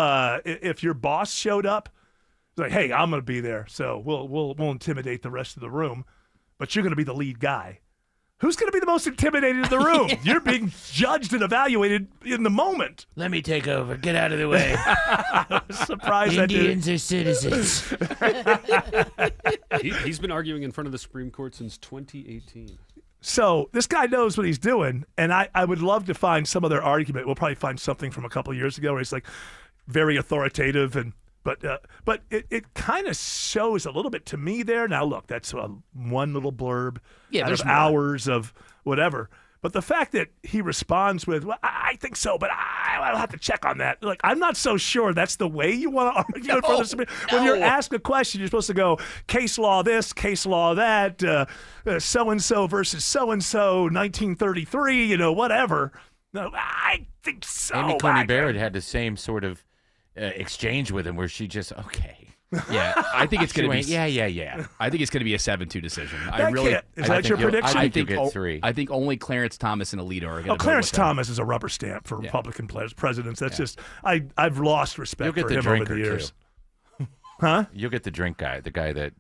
your boss showed up? Like, hey, I'm going to be there, so we'll intimidate the rest of the room, but you're going to be the lead guy. Who's going to be the most intimidated in the room? You're being judged and evaluated in the moment. Let me take over. Get out of the way. Surprise! Indians are citizens. He's been arguing in front of the Supreme Court since 2018. So this guy knows what he's doing, and I would love to find some other argument. We'll probably find something from a couple of years ago where he's like very authoritative, but it kind of shows a little bit to me there. Now look, that's one little blurb out of hours of whatever. But the fact that he responds with, well, I think so, but I'll have to check on that. Like, I'm not so sure that's the way you want to argue it for the Supreme. When you're asked a question, you're supposed to go, case law this, case law that, so-and-so versus so-and-so, 1933, whatever. No, I think so. Amy Coney Barrett had the same sort of exchange with him where she just, okay. Yeah, I think it's going to be. Yeah. I think it's going to be a 7-2 decision. Is that your prediction? I think you'll get 3. I think only Clarence Thomas and Alito are going to. Clarence Thomas is a rubber stamp for Republican presidents. That's just I've lost respect for him over the years. Huh? You'll get the drink guy, the guy that.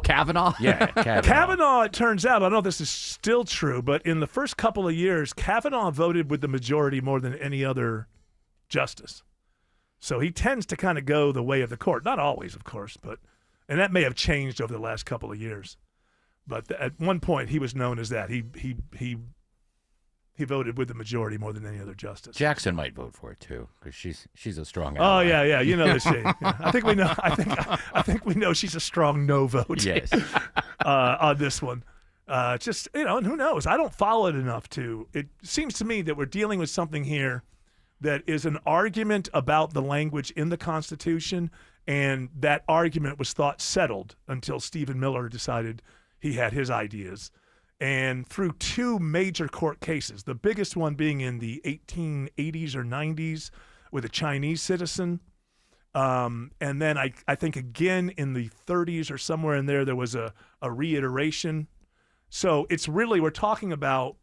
Kavanaugh? Yeah, Kavanaugh. Kavanaugh, it turns out, I don't know if this is still true, but in the first couple of years, Kavanaugh voted with the majority more than any other justice. So he tends to kind of go the way of the court. Not always, of course, and that may have changed over the last couple of years. But at one point, he was known as that. He voted with the majority more than any other justice. Jackson might vote for it too, because she's a strong ally. Oh yeah, you know this. Yeah. I think we know. I think we know she's a strong no vote. Yes. On this one, just and who knows? I don't follow it enough to. It seems to me that we're dealing with something here that is an argument about the language in the Constitution, and that argument was thought settled until Stephen Miller decided he had his ideas. And through 2 major court cases, the biggest one being in the 1880s or 90s with a Chinese citizen, and then I think again in the 30s or somewhere in there was a reiteration. So it's really, we're talking about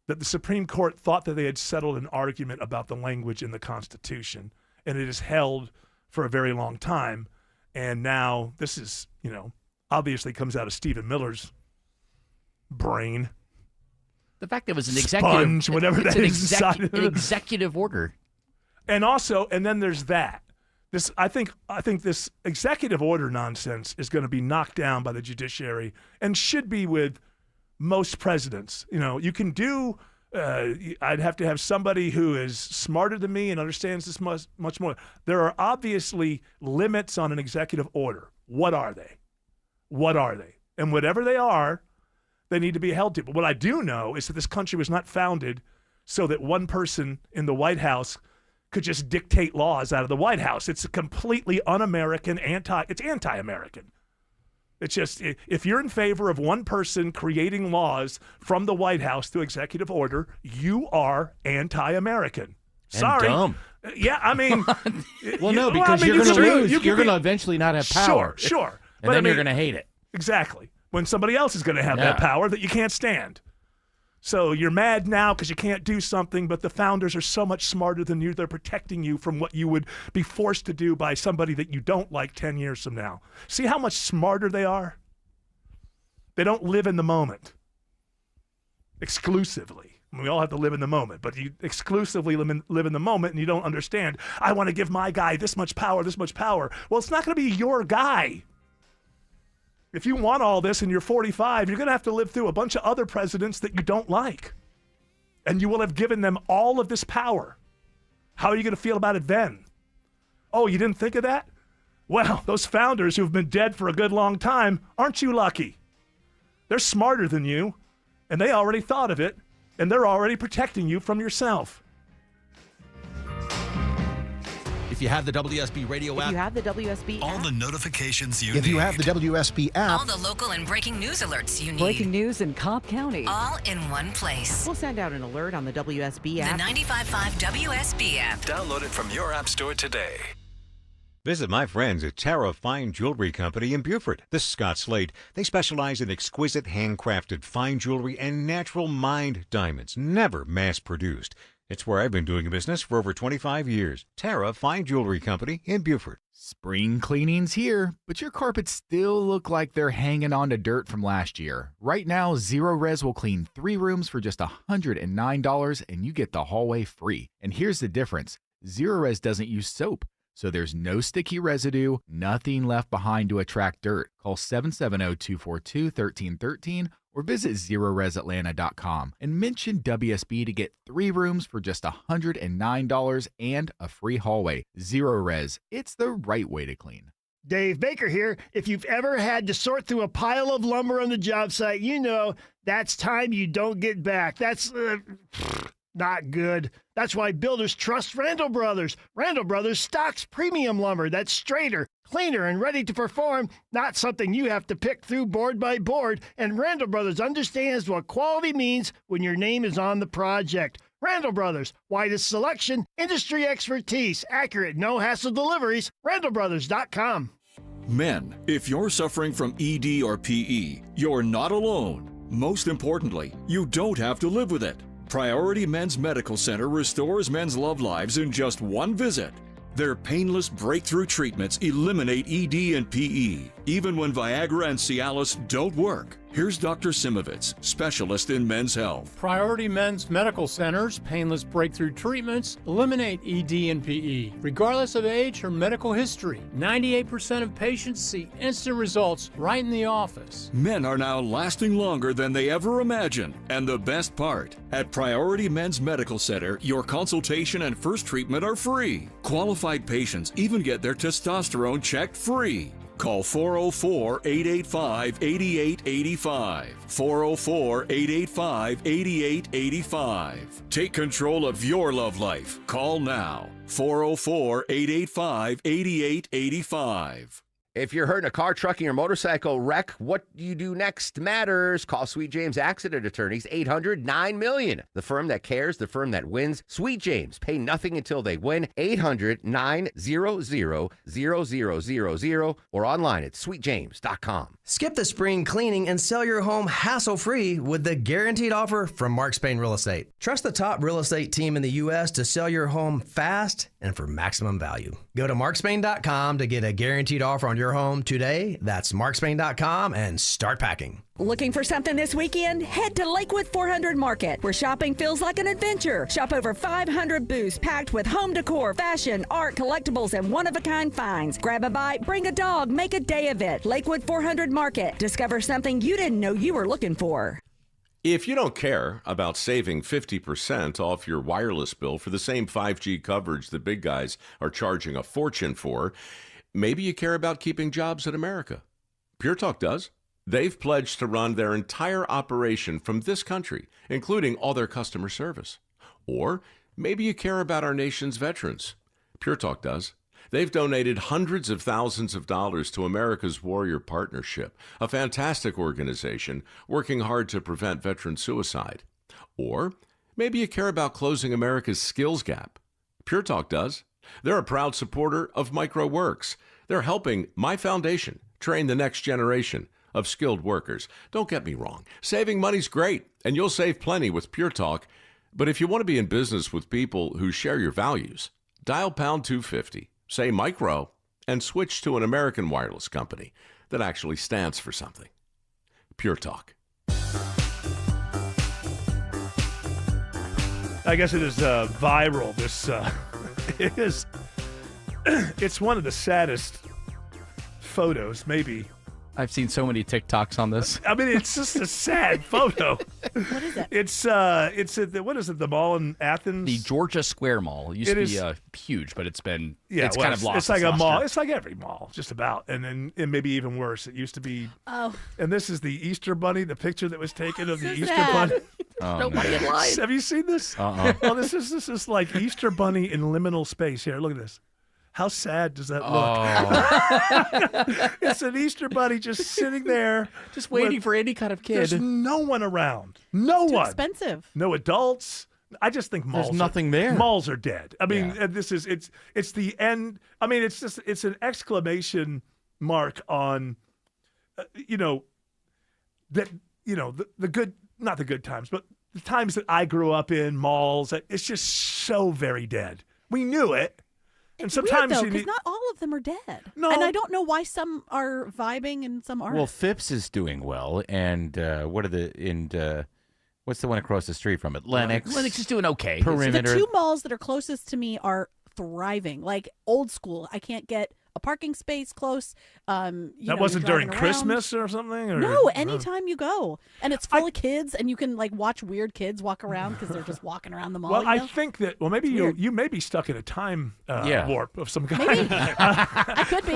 that the Supreme Court thought that they had settled an argument about the language in the Constitution, and it is held for a very long time. And now this is, obviously comes out of Stephen Miller's brain. The fact that it was an executive, whatever that is, an executive order. And then there's that. This, I think this executive order nonsense is going to be knocked down by the judiciary, and should be with most presidents. You can do, I'd have to have somebody who is smarter than me and understands this much more. There are obviously limits on an executive order. What are they? And whatever they are, they need to be held to. But what I do know is that this country was not founded so that one person in the White House could just dictate laws out of the White House. It's a completely un-American, it's anti-American. It's just, if you're in favor of one person creating laws from the White House through executive order, you are anti-American. Sorry. And dumb. Yeah, I mean. Well, no, because you're going to lose. You're going to eventually not have power. Sure. And then you're going to hate it. Exactly. When somebody else is going to have that power that you can't stand. So you're mad now because you can't do something, but the founders are so much smarter than you. They're protecting you from what you would be forced to do by somebody that you don't like 10 years from now. See how much smarter they are? They don't live in the moment exclusively. We all have to live in the moment, but you exclusively live in the moment, and you don't understand, I want to give my guy this much power. Well, it's not going to be your guy. If you want all this and you're 45, you're going to have to live through a bunch of other presidents that you don't like. And you will have given them all of this power. How are you going to feel about it then? Oh, you didn't think of that? Well, those founders who've been dead for a good long time, aren't you lucky? They're smarter than you, and they already thought of it, and they're already protecting you from yourself. If you have the WSB radio app, all the notifications you need. If you have the WSB app, all the local and breaking news alerts you need. Breaking news in Cobb County. All in one place. We'll send out an alert on the WSB app. The 95.5 WSB app. Download it from your app store today. Visit my friends at Tara Fine Jewelry Company in Beaufort. This is Scott Slade. They specialize in exquisite handcrafted fine jewelry and natural mined diamonds, never mass-produced. It's where I've been doing business for over 25 years. Tara Fine Jewelry Company in Beaufort. Spring cleaning's here, but your carpets still look like they're hanging on to dirt from last year. Right now, Zero Res will clean 3 rooms for just $109, and you get the hallway free. And here's the difference. Zero Res doesn't use soap, so there's no sticky residue, nothing left behind to attract dirt. Call 770-242-1313 or visit ZeroResAtlanta.com and mention WSB to get 3 rooms for just $109 and a free hallway. Zero Res, it's the right way to clean. Dave Baker here. If you've ever had to sort through a pile of lumber on the job site, you know that's time you don't get back. That's not good. That's why builders trust Randall Brothers. Randall Brothers stocks premium lumber that's straighter, cleaner, and ready to perform, not something you have to pick through board by board. And Randall Brothers understands what quality means when your name is on the project. Randall Brothers, widest selection, industry expertise, accurate, no-hassle deliveries, randallbrothers.com. Men, if you're suffering from ED or PE, you're not alone. Most importantly, you don't have to live with it. Priority Men's Medical Center restores men's love lives in just one visit. Their painless breakthrough treatments eliminate ED and PE, even when Viagra and Cialis don't work. Here's Dr. Simovitz, specialist in men's health. Priority Men's Medical Center's painless breakthrough treatments eliminate ED and PE, regardless of age or medical history. 98% of patients see instant results right in the office. Men are now lasting longer than they ever imagined. And the best part, at Priority Men's Medical Center, your consultation and first treatment are free. Qualified patients even get their testosterone checked free. Call 404-885-8885. 404-885-8885. Take control of your love life. Call now. 404-885-8885. If you're hurt in a car, trucking, or motorcycle wreck, what you do next matters. Call Sweet James Accident Attorneys, 800-9-MILLION. The firm that cares, the firm that wins. Sweet James. Pay nothing until they win. 800-900-0000 or online at sweetjames.com. Skip the spring cleaning and sell your home hassle-free with the guaranteed offer from Mark Spain Real Estate. Trust the top real estate team in the U.S. to sell your home fast and for maximum value. Go to markspain.com to get a guaranteed offer on your home today. That's markspain.com and start packing. Looking for something this weekend? Head to Lakewood 400 Market, where shopping feels like an adventure. Shop over 500 booths packed with home decor, fashion, art, collectibles, and one-of-a-kind finds. Grab a bite, bring a dog, make a day of it. Lakewood 400 Market. Discover something you didn't know you were looking for. If you don't care about saving 50% off your wireless bill for the same 5G coverage the big guys are charging a fortune for, maybe you care about keeping jobs in America. Pure Talk does. They've pledged to run their entire operation from this country, including all their customer service. Or maybe you care about our nation's veterans. Pure Talk does. They've donated hundreds of thousands of dollars to America's Warrior Partnership, a fantastic organization working hard to prevent veteran suicide. Or maybe you care about closing America's skills gap. Pure Talk does. They're a proud supporter of MicroWorks. They're helping my foundation train the next generation of skilled workers. Don't get me wrong. Saving money's great, and you'll save plenty with Pure Talk. But if you want to be in business with people who share your values, dial pound 250, say micro, and switch to an American wireless company that actually stands for something. Pure Talk. I guess it is viral. It's one of the saddest photos, maybe. I've seen so many TikToks on this. I mean, it's just a sad photo. What is it? It's at what is it? The mall in Athens. The Georgia Square Mall. It used to be huge, but it's been it's kind of lost. It's like a mall. Year. It's like every mall, just about, and maybe even worse. It used to be. Oh. And this is the Easter Bunny. The picture that was taken of the Easter sad. Bunny. Oh, nobody in line. Have you seen this? Well, this is like Easter Bunny in liminal space. Here, look at this. How sad does that look? It's an Easter Bunny just sitting there. Just waiting for any kind of kid. There's no one around. No one. Expensive. No adults. I just think malls. There's nothing there. Malls are dead. I mean, it's the end. I mean, it's an exclamation mark on, the good, not the good times, but the times that I grew up in malls, it's just so very dead. We knew it. And sometimes weird, though, because not all of them are dead. No. And I don't know why some are vibing and some aren't. Well, Phipps is doing well, and what's the one across the street from it? Lennox. Lennox is doing okay. The Perimeter. two malls that are closest to me are thriving, like old school. I can't get a parking space close. That wasn't during Christmas or something? Or, no, anytime you go. And it's full of kids, and you can like watch weird kids walk around because they're just walking around the mall. Well, you know? I think that, maybe you may be stuck in a time warp of some kind. Maybe. I could be.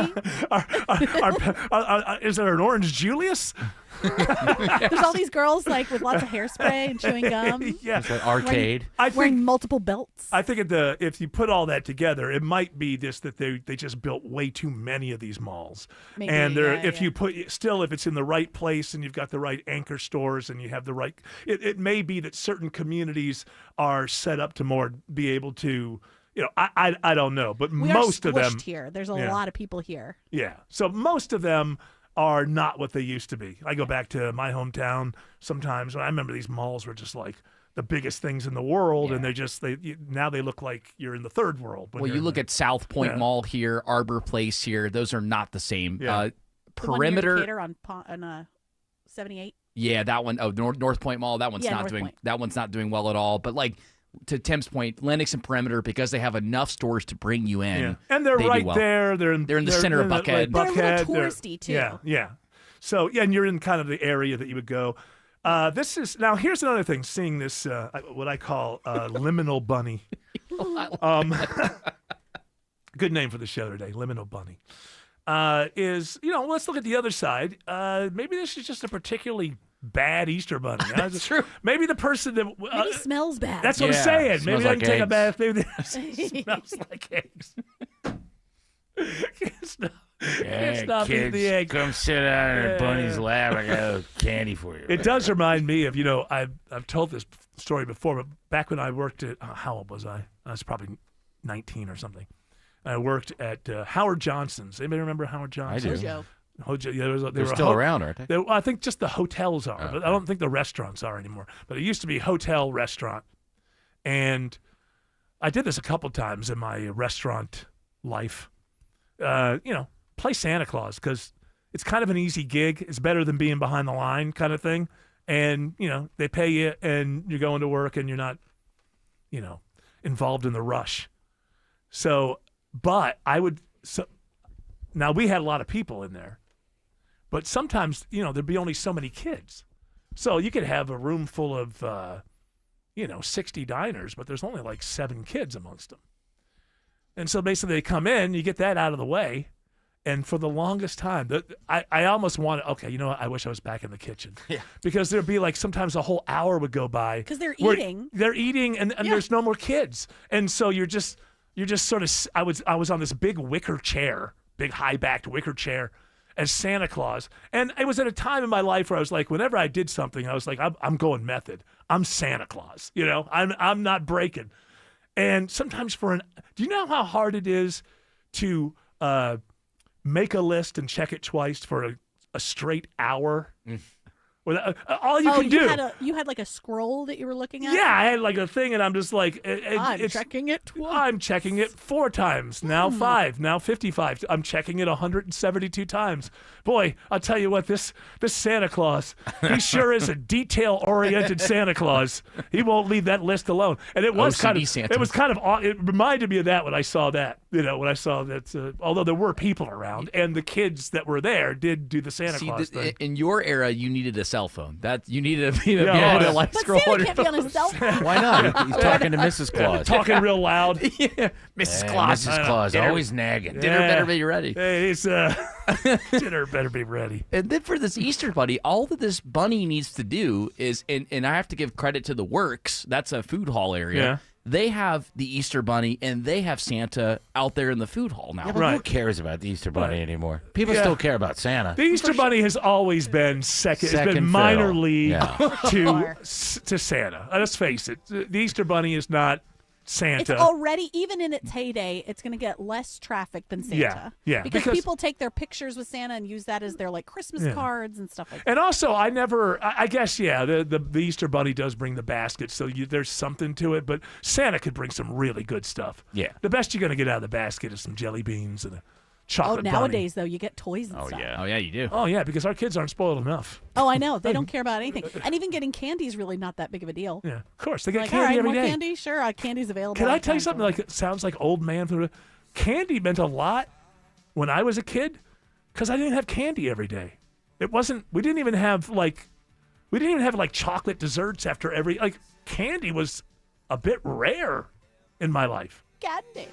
Is there an Orange Julius? There's all these girls like with lots of hairspray and chewing gum. Yeah. It's an arcade. Wearing multiple belts. I think if you put all that together, it might be this that they just built way too many of these malls. Maybe, and if yeah. you put if it's in the right place and you've got the right anchor stores and you have the right, it may be that certain communities are set up to be able to. I don't know, but We most are of them squished here. There's a lot of people here. Yeah, so most of them are not what they used to be. I go back to my hometown sometimes, and I remember these malls were just like the biggest things in the world, and now they look like you're in the third world. Well, you look at South Point Mall here, Arbor Place here; those are not the same. Yeah. Perimeter the one on 78. Yeah, that one. Oh, North Point Mall. That one's North Point. That one's not doing well at all. But like to Tim's point, Lennox and Perimeter, because they have enough stores to bring you in, and they're they right do well. there. They're in the center of Buckhead. They're a little touristy too. Yeah. So and you're in kind of the area that you would go. This is now. Here's another thing. Seeing this, what I call liminal bunny. Good name for the show today, liminal bunny. Is let's look at the other side. Maybe this is just a particularly bad Easter bunny. That's true. Maybe the person that maybe smells bad. That's what I'm saying. Maybe they like can take a eggs. bath. Maybe it smells like eggs. Can't stop eating the egg. Come sit down in a bunny's lap. I got a little candy for you. It does remind me of, I've told this story before, but back when I worked at, how old was I? I was probably 19 or something. I worked at Howard Johnson's. Anybody remember Howard Johnson's? I do. Hojo, yeah, They're still around, aren't they? I think just the hotels are, but I don't think the restaurants are anymore. But it used to be hotel, restaurant. And I did this a couple times in my restaurant life. Play Santa Claus because it's kind of an easy gig. It's better than being behind the line kind of thing. And, they pay you and you're going to work and you're not, involved in the rush. So, but now we had a lot of people in there. But sometimes, there'd be only so many kids. So you could have a room full of, 60 diners, but there's only like 7 kids amongst them. And so basically they come in, you get that out of the way. And for the longest time, I almost wanted, I wish I was back in the kitchen. Yeah. Because there'd be like sometimes a whole hour would go by. Because they're eating. They're eating and there's no more kids. And so you're just sort of, I was on this big wicker chair, big high-backed wicker chair as Santa Claus. And it was at a time in my life where I was like, whenever I did something, I was like, I'm going method. I'm Santa Claus. I'm not breaking. And sometimes do you know how hard it is to make a list and check it twice for a straight hour? All you can do. You had like a scroll that you were looking at? Yeah, I had like a thing, and I'm just like, I'm checking it twice. I'm checking it 4 times, now 5, now 55. I'm checking it 172 times. Boy, I'll tell you what, this Santa Claus, he sure is a detail-oriented Santa Claus. He won't leave that list alone. And it was OCD it reminded me of that when I saw that. When I saw that, although there were people around, and the kids that were there did do the Santa Claus thing. In your era, you needed a cell phone. That you needed to be able to like scroll on your Santa can't be on his cell phone. Why not? He's talking to Mrs. Claus. Talking real loud. Yeah, Mrs. Claus. Mrs. Claus, always nagging. Dinner better be ready. Hey, dinner better be ready. And then for this Easter bunny, all that this bunny needs to do is, and I have to give credit to the Works. That's a food hall area. Yeah. They have the Easter bunny and they have Santa out there in the food hall now. Yeah, but who cares about the Easter bunny anymore? People still care about Santa. The Easter bunny has always been second. It's been fiddle. minor league Yeah. to Santa. Let's face it. The Easter bunny is not Santa. It's already, even in its heyday, it's going to get less traffic than Santa. Yeah, because people take their pictures with Santa and use that as their like Christmas cards and stuff like that. And also, I guess, the Easter Bunny does bring the basket, so there's something to it, but Santa could bring some really good stuff. Yeah. The best you're going to get out of the basket is some jelly beans and a chocolate bunny. Nowadays, though, you get toys and stuff. Oh, yeah, you do. Oh, yeah, because our kids aren't spoiled enough. Oh, I know. They don't care about anything. And even getting candy is really not that big of a deal. Yeah, of course. They get like, candy all right, every more day. candy? Sure, candy's available. Can I tell you something like it sounds like old man food? Candy meant a lot when I was a kid because I didn't have candy every day. We didn't even have chocolate desserts after every, candy was a bit rare in my life. Candy.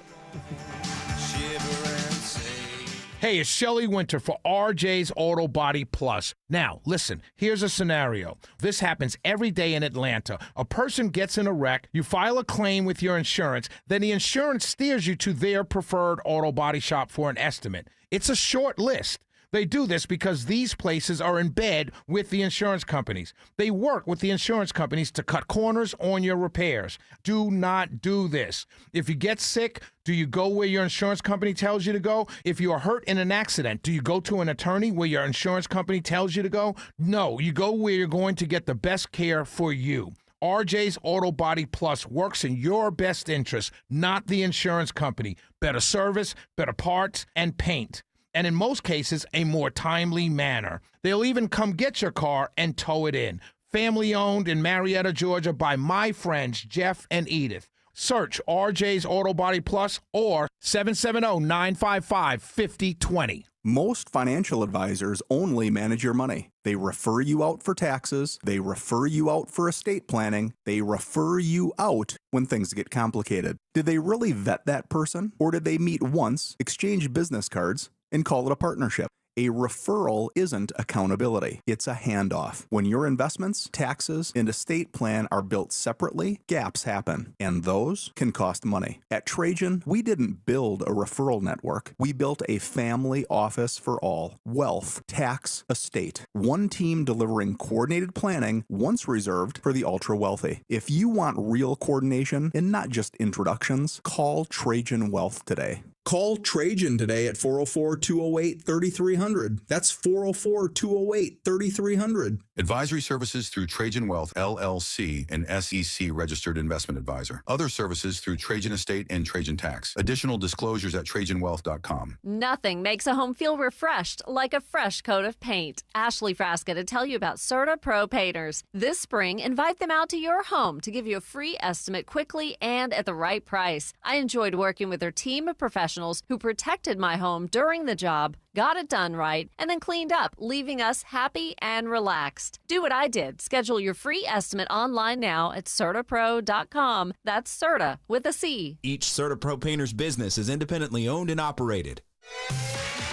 Hey, it's Shelley Winter for RJ's Auto Body Plus. Now, listen, here's a scenario. This happens every day in Atlanta. A person gets in a wreck, you file a claim with your insurance, then the insurance steers you to their preferred auto body shop for an estimate. It's a short list. They do this because these places are in bed with the insurance companies. They work with the insurance companies to cut corners on your repairs. Do not do this. If you get sick, do you go where your insurance company tells you to go? If you are hurt in an accident, do you go to an attorney where your insurance company tells you to go? No, you go where you're going to get the best care for you. RJ's Auto Body Plus works in your best interest, not the insurance company. Better service, better parts, and paint. And in most cases, a more timely manner. They'll even come get your car and tow it in. Family owned in Marietta, Georgia by my friends Jeff and Edith. Search RJ's Auto Body Plus or 770-955-5020. Most financial advisors only manage your money. They refer you out for taxes. They refer you out for estate planning. They refer you out when things get complicated. Did they really vet that person? Or did they meet once, exchange business cards, and call it a partnership? A referral isn't accountability. It's a handoff. When your investments, taxes, and estate plan are built separately, gaps happen, and those can cost money. At Trajan, we didn't build a referral network. We built a family office for all. Wealth, tax, estate. One team delivering coordinated planning, once reserved for the ultra-wealthy. If you want real coordination and not just introductions, call Trajan Wealth today. Call Trajan today at 404-208-3300. That's 404-208-3300. Advisory services through Trajan Wealth, LLC, an SEC registered investment advisor. Other services through Trajan Estate and Trajan Tax. Additional disclosures at TrajanWealth.com. Nothing makes a home feel refreshed like a fresh coat of paint. Ashley Frasca to tell you about Serta Pro Painters. This spring, invite them out to your home to give you a free estimate quickly and at the right price. I enjoyed working with their team of professionals who protected my home during the job, got it done right, and then cleaned up, leaving us happy and relaxed. Do what I did. Schedule your free estimate online now at CertaPro.com. That's Serta with a C. Each Serta Pro Painter's business is independently owned and operated.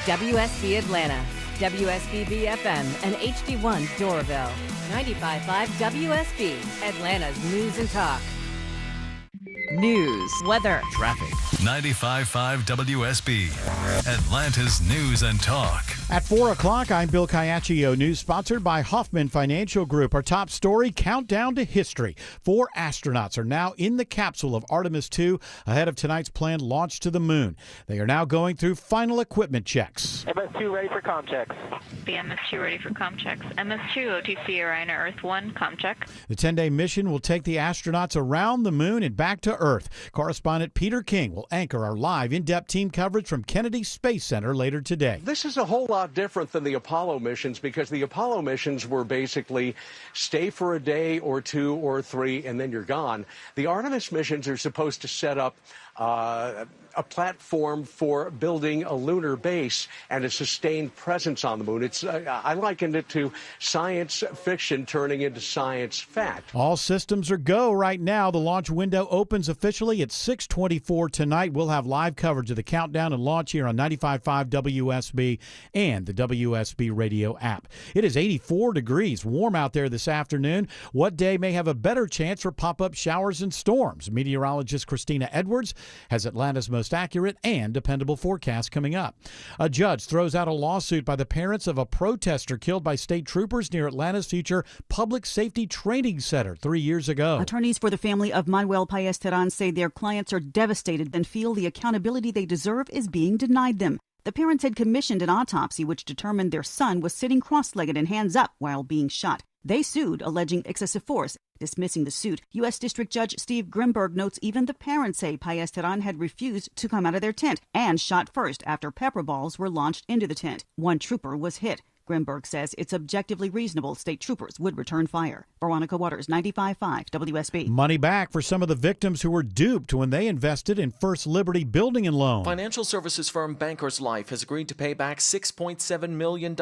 WSB Atlanta, WSB BFM, and HD1 Doraville. 95.5 WSB, Atlanta's news and talk. News, weather, traffic. 95.5 WSB, Atlanta's news and talk. At 4 o'clock, I'm Bill Caiaccio. News sponsored by Hoffman Financial Group. Our top story, countdown to history. 4 astronauts are now in the capsule of Artemis 2 ahead of tonight's planned launch to the moon. They are now going through final equipment checks. MS2 ready for comm checks. The MS2 ready for comm checks. MS2 OTC Orion Earth 1 comm check. The 10-day mission will take the astronauts around the moon and back to Earth. Correspondent Peter King will anchor our live in-depth team coverage from Kennedy Space Center later today. This is a whole lot different than the Apollo missions because the Apollo missions were basically stay for a day or 2 or 3 and then you're gone. The Artemis missions are supposed to set up a platform for building a lunar base and a sustained presence on the moon. I likened it to science fiction turning into science fact. All systems are go right now. The launch window opens officially at 6:24 tonight. We'll have live coverage of the countdown and launch here on 95.5 WSB and the WSB radio app. It is 84 degrees, warm out there this afternoon. What day may have a better chance for pop-up showers and storms? Meteorologist Christina Edwards has Atlanta's most most accurate and dependable forecast coming up. A judge throws out a lawsuit by the parents of a protester killed by state troopers near Atlanta's future Public Safety Training Center 3 years ago. Attorneys for the family of Manuel Paez-Terán say their clients are devastated and feel the accountability they deserve is being denied them. The parents had commissioned an autopsy which determined their son was sitting cross-legged and hands up while being shot. They sued, alleging excessive force. Dismissing the suit, U.S. District Judge Steve Grimberg notes even the parents say Paez-Terán had refused to come out of their tent and shot first after pepper balls were launched into the tent. One trooper was hit. Grimberg says it's objectively reasonable state troopers would return fire. Veronica Waters, 95.5 WSB. Money back for some of the victims who were duped when they invested in First Liberty Building and Loan. Financial services firm Bankers Life has agreed to pay back $6.7 million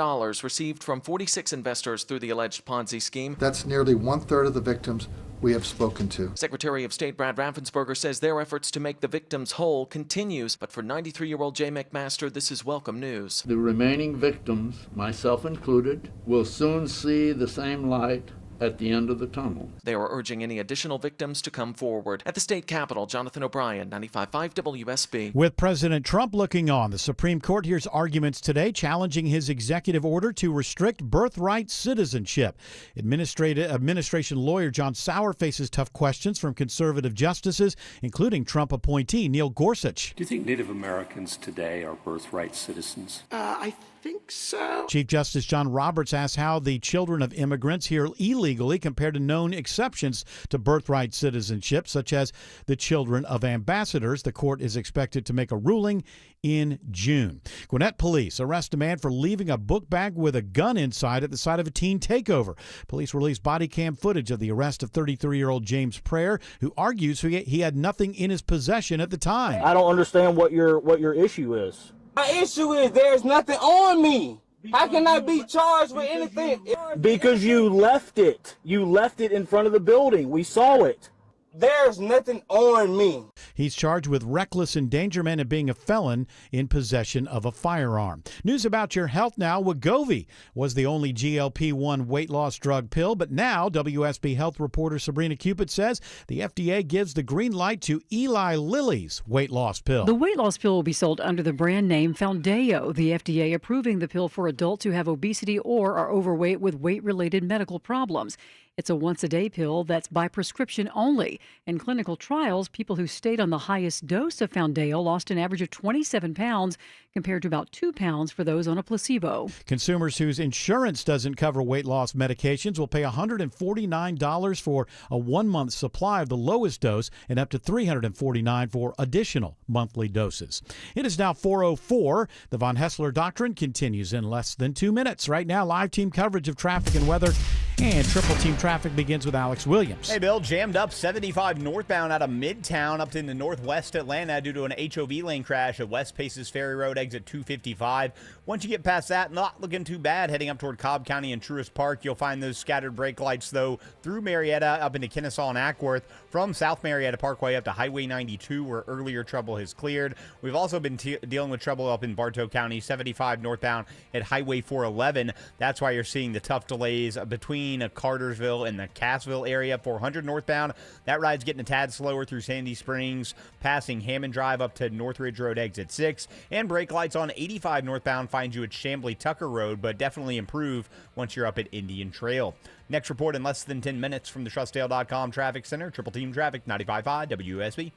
received from 46 investors through the alleged Ponzi scheme. That's nearly 1/3 of the victims we have spoken to. Secretary of State Brad Raffensperger says their efforts to make the victims whole continues, but for 93-year-old Jay McMaster, this is welcome news. The remaining victims, myself included, will soon see the same light at the end of the tunnel. They are urging any additional victims to come forward. At the state capitol, Jonathan O'Brien, 95.5 WSB. With President Trump looking on, the Supreme Court hears arguments today challenging his executive order to restrict birthright citizenship. Administration lawyer John Sauer faces tough questions from conservative justices, including Trump appointee Neil Gorsuch. Do you think Native Americans today are birthright citizens? I think so. Chief Justice John Roberts asked how the children of immigrants here illegally compared to known exceptions to birthright citizenship, such as the children of ambassadors. The court is expected to make a ruling in June. Gwinnett police arrest a man for leaving a book bag with a gun inside at the site of a teen takeover. Police released body cam footage of the arrest of 33-year-old James Prayer, who argues he had nothing in his possession at the time. I don't understand what your issue is. My issue is there's nothing on me. How can I be charged with anything? Because you left it. You left it in front of the building. We saw it. There's nothing on me. He's charged with reckless endangerment and being a felon in possession of a firearm. News about your health now. Wegovy was the only GLP-1 weight loss drug pill, but now WSB health reporter Sabrina Cupid says the FDA gives the green light to Eli Lilly's weight loss pill. The weight loss pill will be sold under the brand name Foundeo, the FDA approving the pill for adults who have obesity or are overweight with weight-related medical problems. It's a once-a-day pill that's by prescription only. In clinical trials, people who stayed on the highest dose of Foundeo lost an average of 27 pounds compared to about 2 pounds for those on a placebo. Consumers whose insurance doesn't cover weight loss medications will pay $149 for a 1-month supply of the lowest dose and up to $349 for additional monthly doses. It is now 4:04. The Von Hessler Doctrine continues in less than 2 minutes. Right now, live team coverage of traffic and weather, and triple team traffic begins with Alex Williams. Hey, Bill, jammed up 75 northbound out of Midtown up into northwest Atlanta due to an HOV lane crash at West Paces Ferry Road, exit 255. Once you get past that, not looking too bad. Heading up toward Cobb County and Truist Park, you'll find those scattered brake lights, though, through Marietta up into Kennesaw and Ackworth, from South Marietta Parkway up to Highway 92, where earlier trouble has cleared. We've also been dealing with trouble up in Bartow County, 75 northbound at Highway 411. That's why you're seeing the tough delays between Cartersville and the Cassville area. 400 northbound, that ride's getting a tad slower through Sandy Springs, passing Hammond Drive up to Northridge Road exit 6, and brake lights on 85 northbound find you at Chamblee Tucker Road, but definitely improve once you're up at Indian Trail. Next report in less than 10 minutes from the TrustDale.com Traffic Center. Triple Team Traffic, 95.5 WSB.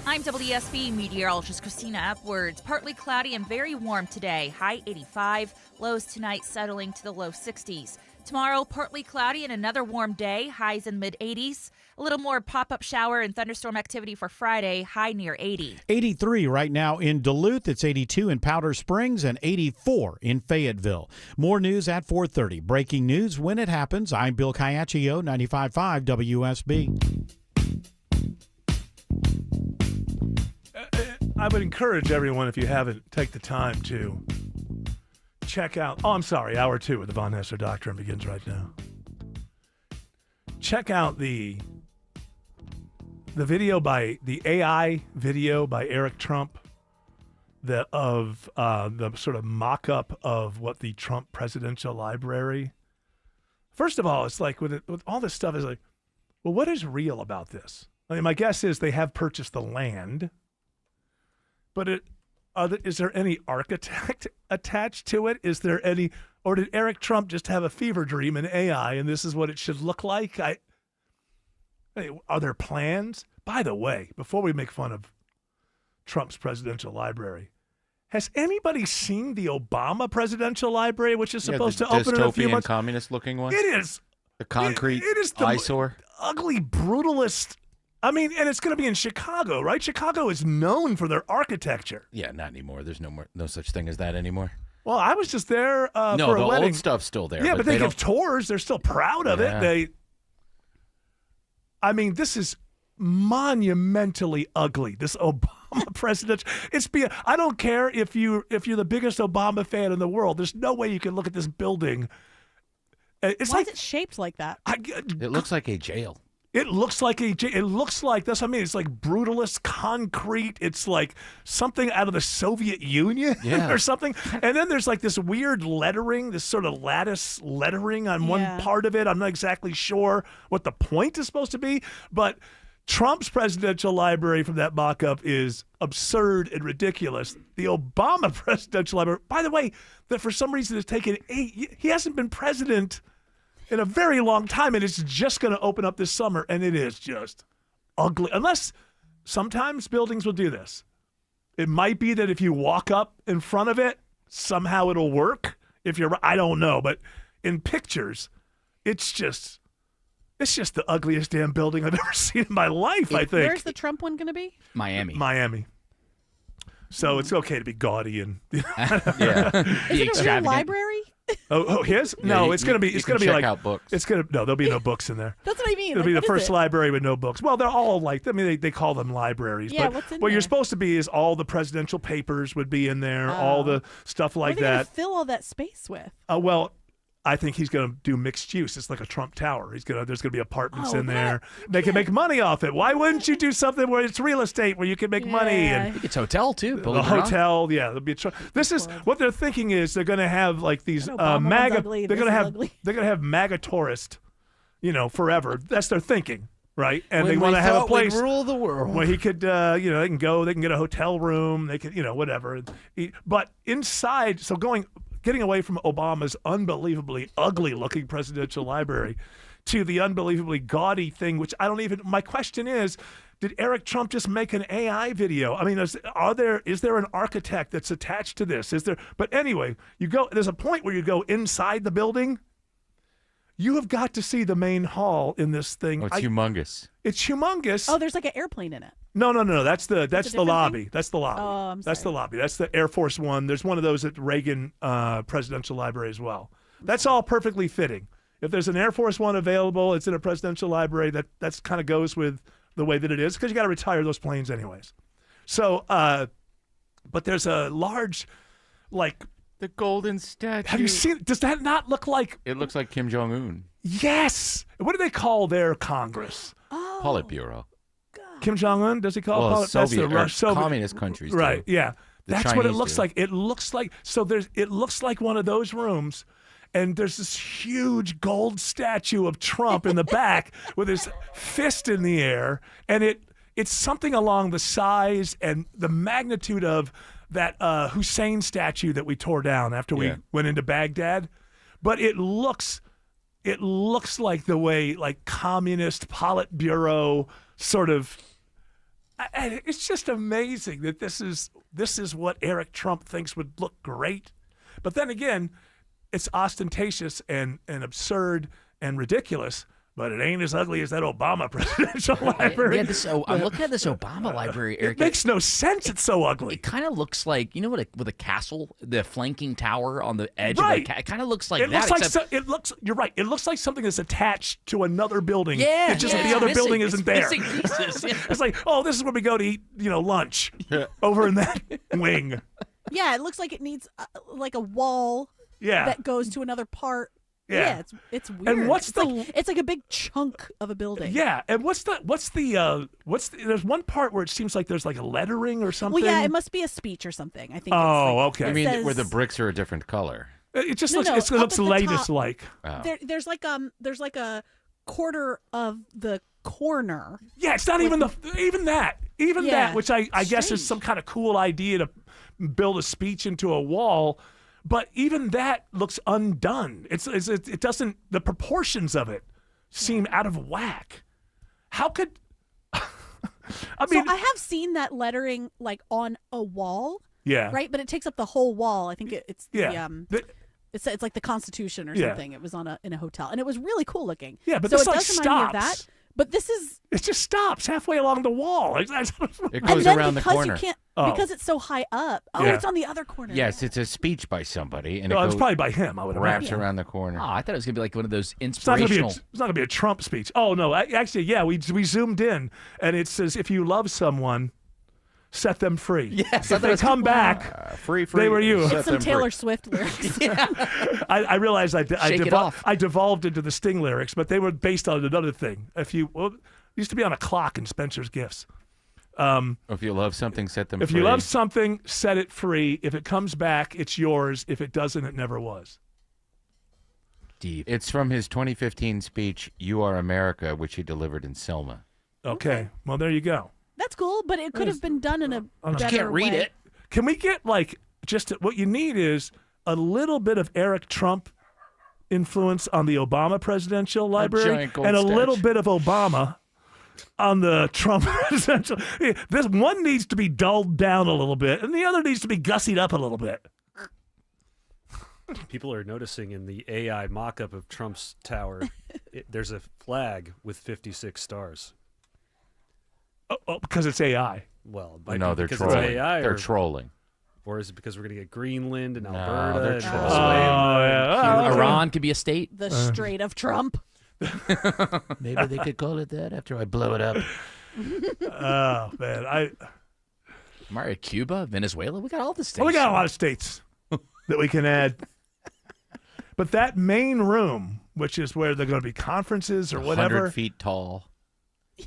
I'm WSB meteorologist Christina Upwards. Partly cloudy and very warm today. High 85. Lows tonight settling to the low 60s. Tomorrow, partly cloudy and another warm day. Highs in mid-80s. A little more pop-up shower and thunderstorm activity for Friday. High near 80. 83 right now in Duluth. It's 82 in Powder Springs and 84 in Fayetteville. More news at 4:30. Breaking news when it happens. I'm Bill Caiaccio, 95.5 WSB. I would encourage everyone, if you haven't, take the time to check out. Oh, I'm sorry. Hour 2 of the Von Hessler Doctrine begins right now. Check out the video by the AI video by Eric Trump of the sort of mock-up of what the Trump Presidential Library. First of all, it's like with all this stuff is like, well, what is real about this? I mean, my guess is they have purchased the land. But is there any architect attached to it? Is there any, or did Eric Trump just have a fever dream in AI and this is what it should look like? Are there plans? By the way, before we make fun of Trump's presidential library, has anybody seen the Obama presidential library, which is supposed to open in a few months? Communist-looking one? It is. The concrete it is the eyesore? Ugly, brutalist. I mean, and it's going to be in Chicago, right? Chicago is known for their architecture. Yeah, not anymore. There's no such thing as that anymore. Well, I was just there for a the wedding. Old stuff's still there. Yeah, but they give tours. They're still proud of it. I mean, this is monumentally ugly. This Obama presidential. I don't care if you're the biggest Obama fan in the world. There's no way you can look at this building. Why is it shaped like that? It looks like a jail. It looks like that's what I mean. It's like brutalist concrete. It's like something out of the Soviet Union or something. And then there's like this weird lettering, this sort of lattice lettering on one part of it. I'm not exactly sure what the point is supposed to be, but Trump's presidential library from that mock-up is absurd and ridiculous. The Obama presidential library, by the way, that for some reason has taken he hasn't been president in a very long time, and it's just going to open up this summer, and it is just ugly. Unless sometimes buildings will do this. It might be that if you walk up in front of it, somehow it'll work. I don't know, but in pictures, it's just the ugliest damn building I've ever seen in my life, I think. Where's the Trump one going to be? Miami. So it's okay to be gaudy and Is it a real library? Oh, his? No, it's gonna be like out books. There'll be no books in there. That's what I mean. It'll be the first library with no books. Well, they're all like, they call them libraries. Yeah, but what's in what there? you're supposed to be is all the presidential papers would be in there, all the stuff like what are they that. gonna fill all that space with? Well, I think he's going to do mixed use. It's like a Trump Tower. There's going to be apartments in there. They can make money off it. Why wouldn't you do something where it's real estate where you can make money? And it's hotel too. The hotel, there'll be this is what they're thinking is they're going to have like these MAGA. They're going to have MAGA tourist, forever. That's their thinking. Right, and they want to have a place rule the world where he could, they can go, they can get a hotel room, they could, whatever. But inside, getting away from Obama's unbelievably ugly-looking presidential library to the unbelievably gaudy thing, which my question is, did Eric Trump just make an AI video? I mean, is there an architect that's attached to this? But anyway, there's a point where you go inside the building. You have got to see the main hall in this thing. Oh, it's humongous. It's humongous. Oh, there's like an airplane in it. No. That's the lobby. Thing? That's the lobby. Oh, I'm sorry. That's the lobby. That's the Air Force One. There's one of those at the Reagan Presidential Library as well. That's all perfectly fitting. If there's an Air Force One available, it's in a presidential library. That's kind of goes with the way that it is because you got to retire those planes anyways. So, but there's a large, like. The golden statue. Have you seen? Does that not look like? It looks like Kim Jong-un. Yes. What do they call their Congress? Oh. Politburo. Kim Jong-un? Does he call it? Soviet, That's the communist countries. Right. Do. Yeah. That's Chinese what it looks do. like. It looks like It looks like one of those rooms, and there's this huge gold statue of Trump in the back with his fist in the air, and it's something along the size and the magnitude of that Hussein statue that we tore down after we went into Baghdad. But it looks like the way like communist Politburo sort of. And it's just amazing that this is what Eric Trump thinks would look great. But then again, it's ostentatious and absurd and ridiculous. But it ain't as ugly as that Obama presidential library. Yeah, I'm looking at this Obama library, Eric. It makes no sense. It's so ugly. It kind of looks like, with a castle, the flanking tower on the edge right. of it kind of looks like it that. You're right. It looks like something that's attached to another building. Yeah. It's just that the other building isn't there. Missing pieces. Yeah. It's like, this is where we go to eat, lunch over in that wing. Yeah, it looks like it needs like a wall that goes to another part. Yeah, it's weird. And it's like a big chunk of a building. Yeah, and what's the there's one part where it seems like there's like a lettering or something. Well, yeah, it must be a speech or something. I think. Okay. I mean, where the bricks are a different color. It just looks latest like. Oh. There's like a quarter of the corner. Yeah, it's not even that. Even that, which I guess is some kind of cool idea to build a speech into a wall, but even that looks undone. It doesn't. The proportions of it seem out of whack. How could? I mean, so I have seen that lettering like on a wall. Yeah. Right, but it takes up the whole wall. I think it's it's like the Constitution or Yeah. something. It was in a hotel, and it was really cool looking. Yeah, but so this it like does remind me of stops. that. But this is It just stops halfway along the wall. It and goes then around the because corner. you can't Oh. because it's so high up. Oh, Yeah. it's on the other corner. Yes, it's a speech by somebody, and No, it it's goes, probably by him. I would wraps imagine. around the corner. Oh, I thought it was gonna be like one of those It's not inspirational. gonna be a Trump speech. Oh no, actually, yeah, we zoomed in, and it says, "If you love someone, set them free. Yes, if they come back, free, they were you." It's some Taylor Swift lyrics. I realized Shake it off. I devolved into the Sting lyrics, but they were based on another thing. It used to be on a clock in Spencer's Gifts. If you love something, set them If free. you love something, set it free. If it comes back, it's yours. If it doesn't, it never was. Deep. It's from his 2015 speech, "You Are America," which he delivered in Selma. Okay. Well, there you go. That's cool, but it could have been done in a better You can't read way. it. Can we get what you need is a little bit of Eric Trump influence on the Obama presidential library giant gold and a little statue. bit of Obama on the Trump presidential. This one needs to be dulled down a little bit, and the other needs to be gussied up a little bit. People are noticing in the AI mock-up of Trump's tower, there's a flag with 56 stars. Oh, because it's AI. Well, No, they're because trolling. It's AI, They're or, trolling. Or is it because we're going to get Greenland and No, Alberta? they're and trolling. Venezuela and Cuba? Iran could be a state. The Strait of Trump. Maybe they could call it that after I blow it up. Oh man, Mario, Cuba, Venezuela. We got all the states. we got a lot of states that we can add. But that main room, which is where they're going to be conferences or 100 whatever, feet tall.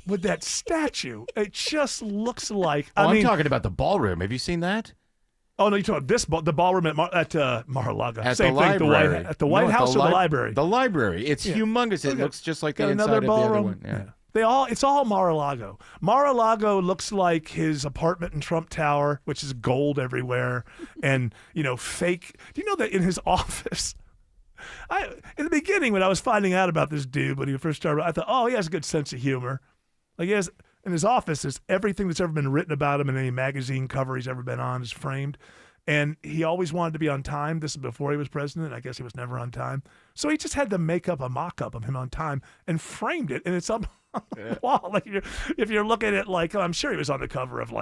with that statue, it just looks like. Oh, I mean, I'm talking about the ballroom. Have you seen that? Oh no, you're talking about the ballroom at Mar-a-Lago. At Same the thing. library. At the White House or the library? The library. It's Yeah. humongous. It Okay. looks just like the Got inside another of the ballroom. other one. Yeah. It's all Mar-a-Lago. Mar-a-Lago looks like his apartment in Trump Tower, which is gold everywhere, and fake. Do you know that in his office? In the beginning, when I was finding out about this dude when he first started, I thought, oh, he has a good sense of humor. Like he has in his office, is everything that's ever been written about him in any magazine cover he's ever been on is framed. And he always wanted to be on time. This is before he was president. I guess he was never on time. So he just had to make up a mock-up of him on time and framed it. And it's up on the wall. Like if you're looking at I'm sure he was on the cover of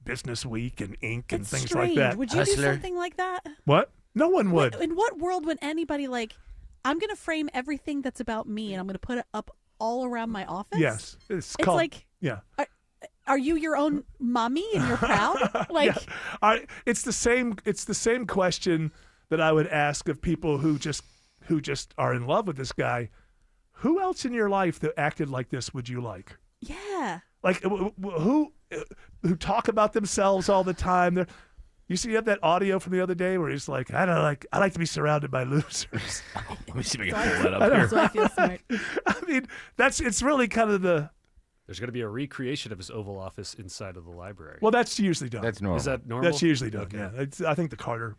Business Week and Inc. and It's things strange. like that. Would you do something like that? What? No one would. In what world would anybody I'm going to frame everything that's about me and I'm going to put it up all around my office? Yes. It's It's called, like, yeah. Are you your own mommy and you're proud? Yeah. It's the same question that I would ask of people who just are in love with this guy. Who else in your life that acted like this would you like? Yeah. Like who talk about themselves all the time? You have that audio from the other day where he's like, I like to be surrounded by losers. Let me see if I can pull that up here. So I feel smart. I mean, it's really kind of the. There's going to be a recreation of his Oval Office inside of the library. Well, that's usually done. That's normal. Is that normal? That's usually done. Okay. Yeah, I think the Carter.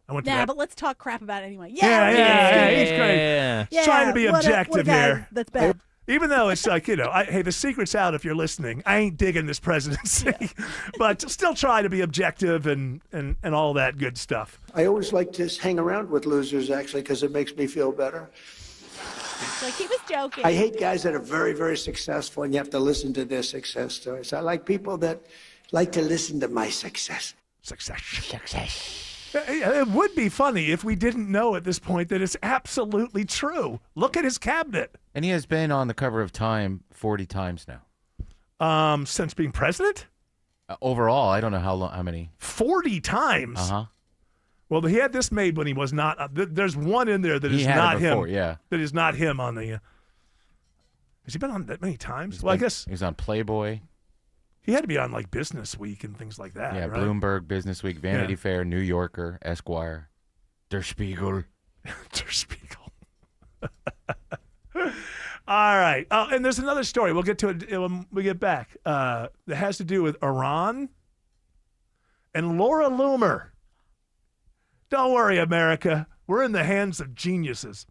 I went to Nah, that. but let's talk crap about it anyway. He's great. Yeah, Trying to be what a objective guy here. That's bad. Even though it's hey, the secret's out if you're listening. I ain't digging this presidency, but still try to be objective and all that good stuff. I always like to hang around with losers, actually, because it makes me feel better. Like he was joking. I hate guys that are very, very successful, and you have to listen to their success stories. I like people that like to listen to my success. Success. It would be funny if we didn't know at this point that it's absolutely true. Look at his cabinet. And he has been on the cover of Time 40 times now. Since being president? Overall, I don't know how many. 40 times? Uh-huh. Well, he had this made when he was not. There's one in there that He is had not it before, him. yeah. That is not him on the. Has he been on that many times? I guess he was on Playboy. He had to be on Business Week and things like that. Yeah, right? Bloomberg, Business Week, Vanity Fair, New Yorker, Esquire, Der Spiegel. Der Spiegel. All right. And there's another story. We'll get to it when we get back. That has to do with Iran and Laura Loomer. Don't worry, America. We're in the hands of geniuses.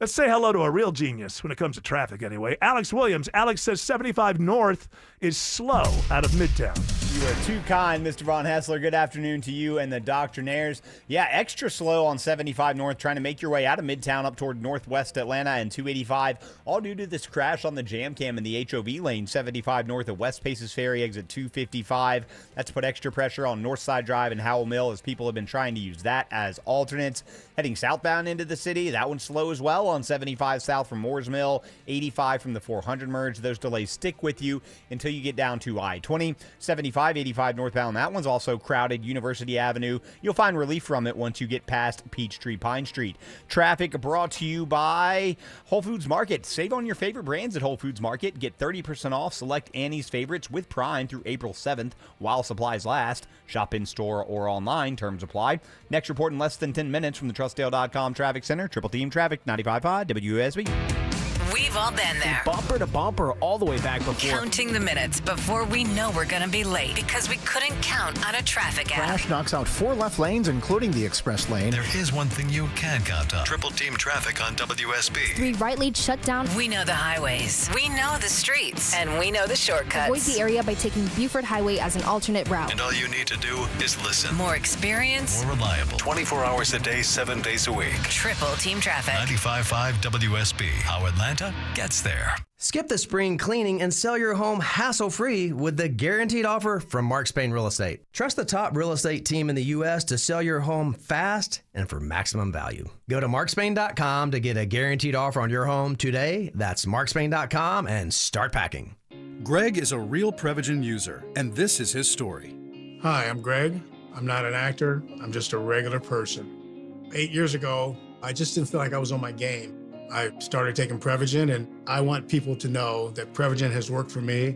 Let's say hello to a real genius when it comes to traffic, anyway. Alex Williams. Alex says 75 North is slow out of Midtown. You are too kind, Mr. Von Hessler. Good afternoon to you and the Doctrinaires. Yeah, extra slow on 75 North, trying to make your way out of Midtown up toward Northwest Atlanta and 285, all due to this crash on the jam cam in the HOV lane, 75 North at West Paces Ferry, exit 255. That's put extra pressure on Northside Drive and Howell Mill as people have been trying to use that as alternates. Heading southbound into the city, that one's slow as well on 75 south from Moores Mill, 85 from the 400 merge. Those delays stick with you until you get down to I-20. 75, 85 northbound, that one's also crowded. University Avenue, you'll find relief from it once you get past Peachtree Pine Street. Traffic brought to you by Whole Foods Market. Save on your favorite brands at Whole Foods Market. Get 30% off select Annie's favorites with Prime through April 7th while supplies last. Shop in store or online. Terms apply. Next report in less than 10 minutes from the Trustdale.com Traffic Center. Triple Team Traffic, 95.5 WSB. We've all been there. Bumper to bumper all the way back before. Counting the minutes before we know we're going to be late because we couldn't count on a traffic app. Crash knocks out 4 left lanes, including the express lane. There is one thing you can count on. Triple Team Traffic on WSB. 3 right lanes shut down. We know the highways. We know the streets. And we know the shortcuts. Avoid the area by taking Buford Highway as an alternate route. And all you need to do is listen. More experience. More reliable. 24 hours a day, 7 days a week. Triple Team Traffic. 95.5 WSB. How Atlanta gets there. Skip the spring cleaning and sell your home hassle-free with the guaranteed offer from Mark Spain Real Estate. Trust the top real estate team in the U.S. to sell your home fast and for maximum value. Go to markspain.com to get a guaranteed offer on your home today. That's markspain.com and start packing. Greg is a real Prevagen user, and this is his story. Hi, I'm Greg. I'm not an actor. I'm just a regular person. 8 years ago, I just didn't feel like I was on my game. I started taking Prevagen, and I want people to know that Prevagen has worked for me.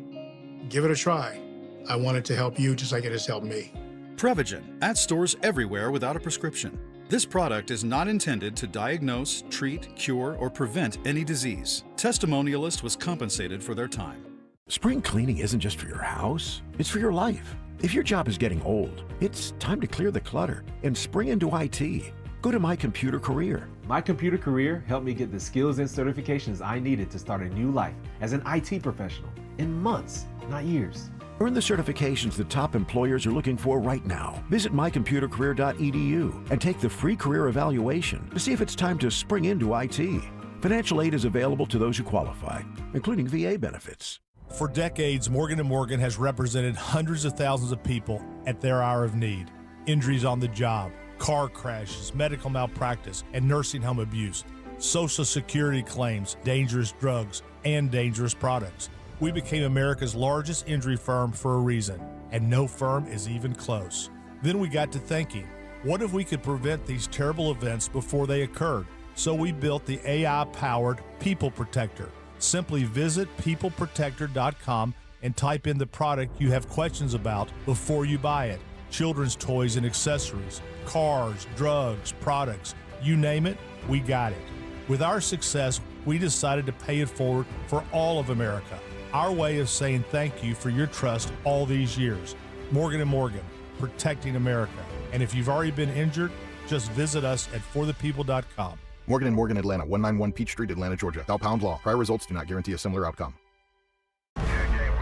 Give it a try. I want it to help you just like it has helped me. Prevagen, at stores everywhere without a prescription. This product is not intended to diagnose, treat, cure, or prevent any disease. Testimonialist was compensated for their time. Spring cleaning isn't just for your house, it's for your life. If your job is getting old, it's time to clear the clutter and spring into IT. Go to My Computer Career. My Computer Career helped me get the skills and certifications I needed to start a new life as an IT professional in months, not years. Earn the certifications that top employers are looking for right now. Visit mycomputercareer.edu and take the free career evaluation to see if it's time to spring into IT. Financial aid is available to those who qualify, including VA benefits. For decades, Morgan & Morgan has represented hundreds of thousands of people at their hour of need. Injuries on the job, car crashes, medical malpractice, and nursing home abuse, Social Security claims, dangerous drugs, and dangerous products. We became America's largest injury firm for a reason, and no firm is even close. Then we got to thinking, what if we could prevent these terrible events before they occurred? So we built the AI-powered People Protector. Simply visit peopleprotector.com and type in the product you have questions about before you buy it. Children's toys and accessories, cars, drugs, products, you name it, we got it. With our success, we decided to pay it forward for all of America. Our way of saying thank you for your trust all these years. Morgan & Morgan, protecting America. And if you've already been injured, just visit us at forthepeople.com. Morgan & Morgan, Atlanta, 191 Peach Street, Atlanta, Georgia. Thou pound law. Prior results do not guarantee a similar outcome.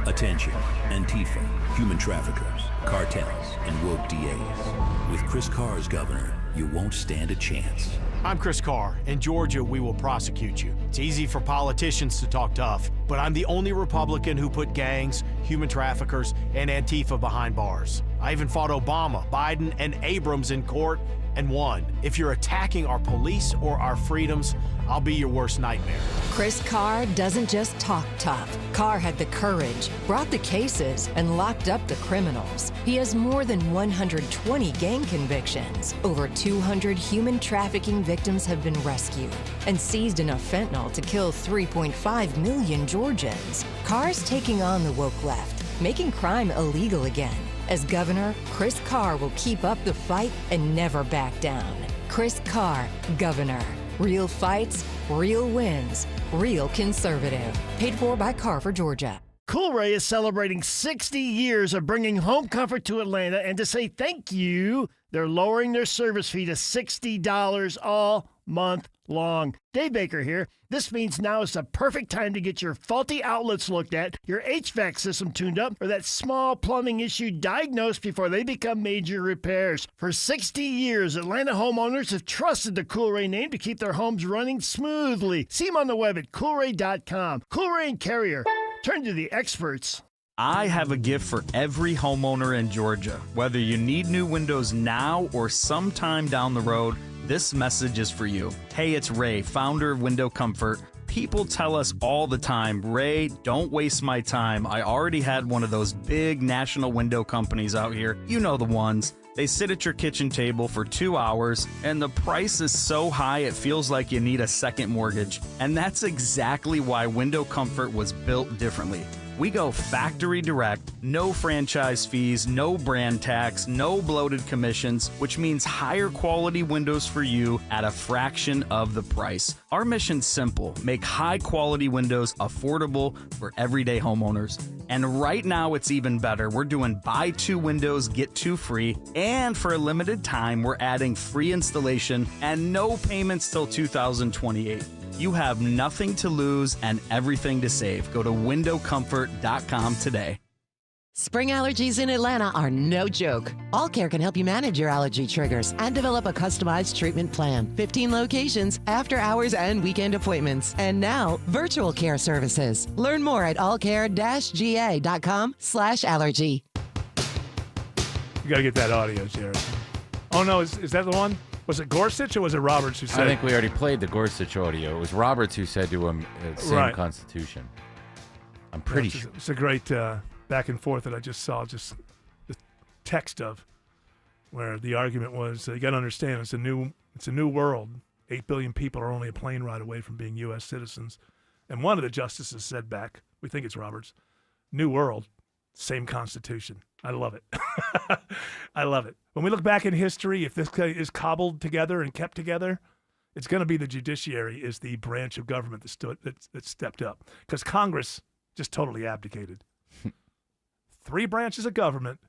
Attention, Antifa, human traffickers, cartels, and woke DAs. With Chris Carr as governor, you won't stand a chance. I'm Chris Carr. In Georgia, we will prosecute you. It's easy for politicians to talk tough, but I'm the only Republican who put gangs, human traffickers, and Antifa behind bars. I even fought Obama, Biden, and Abrams in court and won. If you're attacking our police or our freedoms, I'll be your worst nightmare. Chris Carr doesn't just talk tough. Carr had the courage, brought the cases, and locked up the criminals. He has more than 120 gang convictions. Over 200 human trafficking victims have been rescued and seized enough fentanyl to kill 3.5 million Georgians. Carr's taking on the woke left, making crime illegal again. As governor, Chris Carr will keep up the fight and never back down. Chris Carr, governor. Real fights, real wins, real conservative. Paid for by Carver, Georgia. Coolray is celebrating 60 years of bringing home comfort to Atlanta, and to say thank you, they're lowering their service fee to $60 all month long. Dave Baker here. This means now is the perfect time to get your faulty outlets looked at, your HVAC system tuned up, or that small plumbing issue diagnosed before they become major repairs. For 60 years, Atlanta homeowners have trusted the Coolray name to keep their homes running smoothly. See them on the web at Coolray.com. Coolray and Carrier. Turn to the experts. I have a gift for every homeowner in Georgia. Whether you need new windows now or sometime down the road, this message is for you. Hey, it's Ray, founder of Window Comfort. People tell us all the time, Ray, don't waste my time. I already had one of those big national window companies out here. You know the ones. They sit at your kitchen table for 2 hours, and the price is so high it feels like you need a second mortgage. And that's exactly why Window Comfort was built differently. We go factory direct, no franchise fees, no brand tax, no bloated commissions, which means higher quality windows for you at a fraction of the price. Our mission's simple: make high quality windows affordable for everyday homeowners. And right now it's even better. We're doing buy 2 windows, get 2 free. And for a limited time, we're adding free installation and no payments till 2028. You have nothing to lose and everything to save. Go to windowcomfort.com today. Spring allergies in Atlanta are no joke. All Care can help you manage your allergy triggers and develop a customized treatment plan. 15 locations, after hours and weekend appointments. And now, virtual care services. Learn more at allcare-ga.com/allergy. You got to get that audio, Jared. Oh, no, is that the one? Was it Gorsuch or was it Roberts who said? I think we already played the Gorsuch audio. It was Roberts who said to him, same Constitution. I'm pretty sure. It's a great back and forth that I just saw, just the text of, where the argument was, you got to understand, it's a new world. 8 billion people are only a plane ride away from being U.S. citizens. And one of the justices said back, we think it's Roberts, new world, same Constitution. I love it. I love it. When we look back in history, if this is cobbled together and kept together, it's going to be the judiciary is the branch of government that stepped up. Because Congress just totally abdicated. 3 branches of government,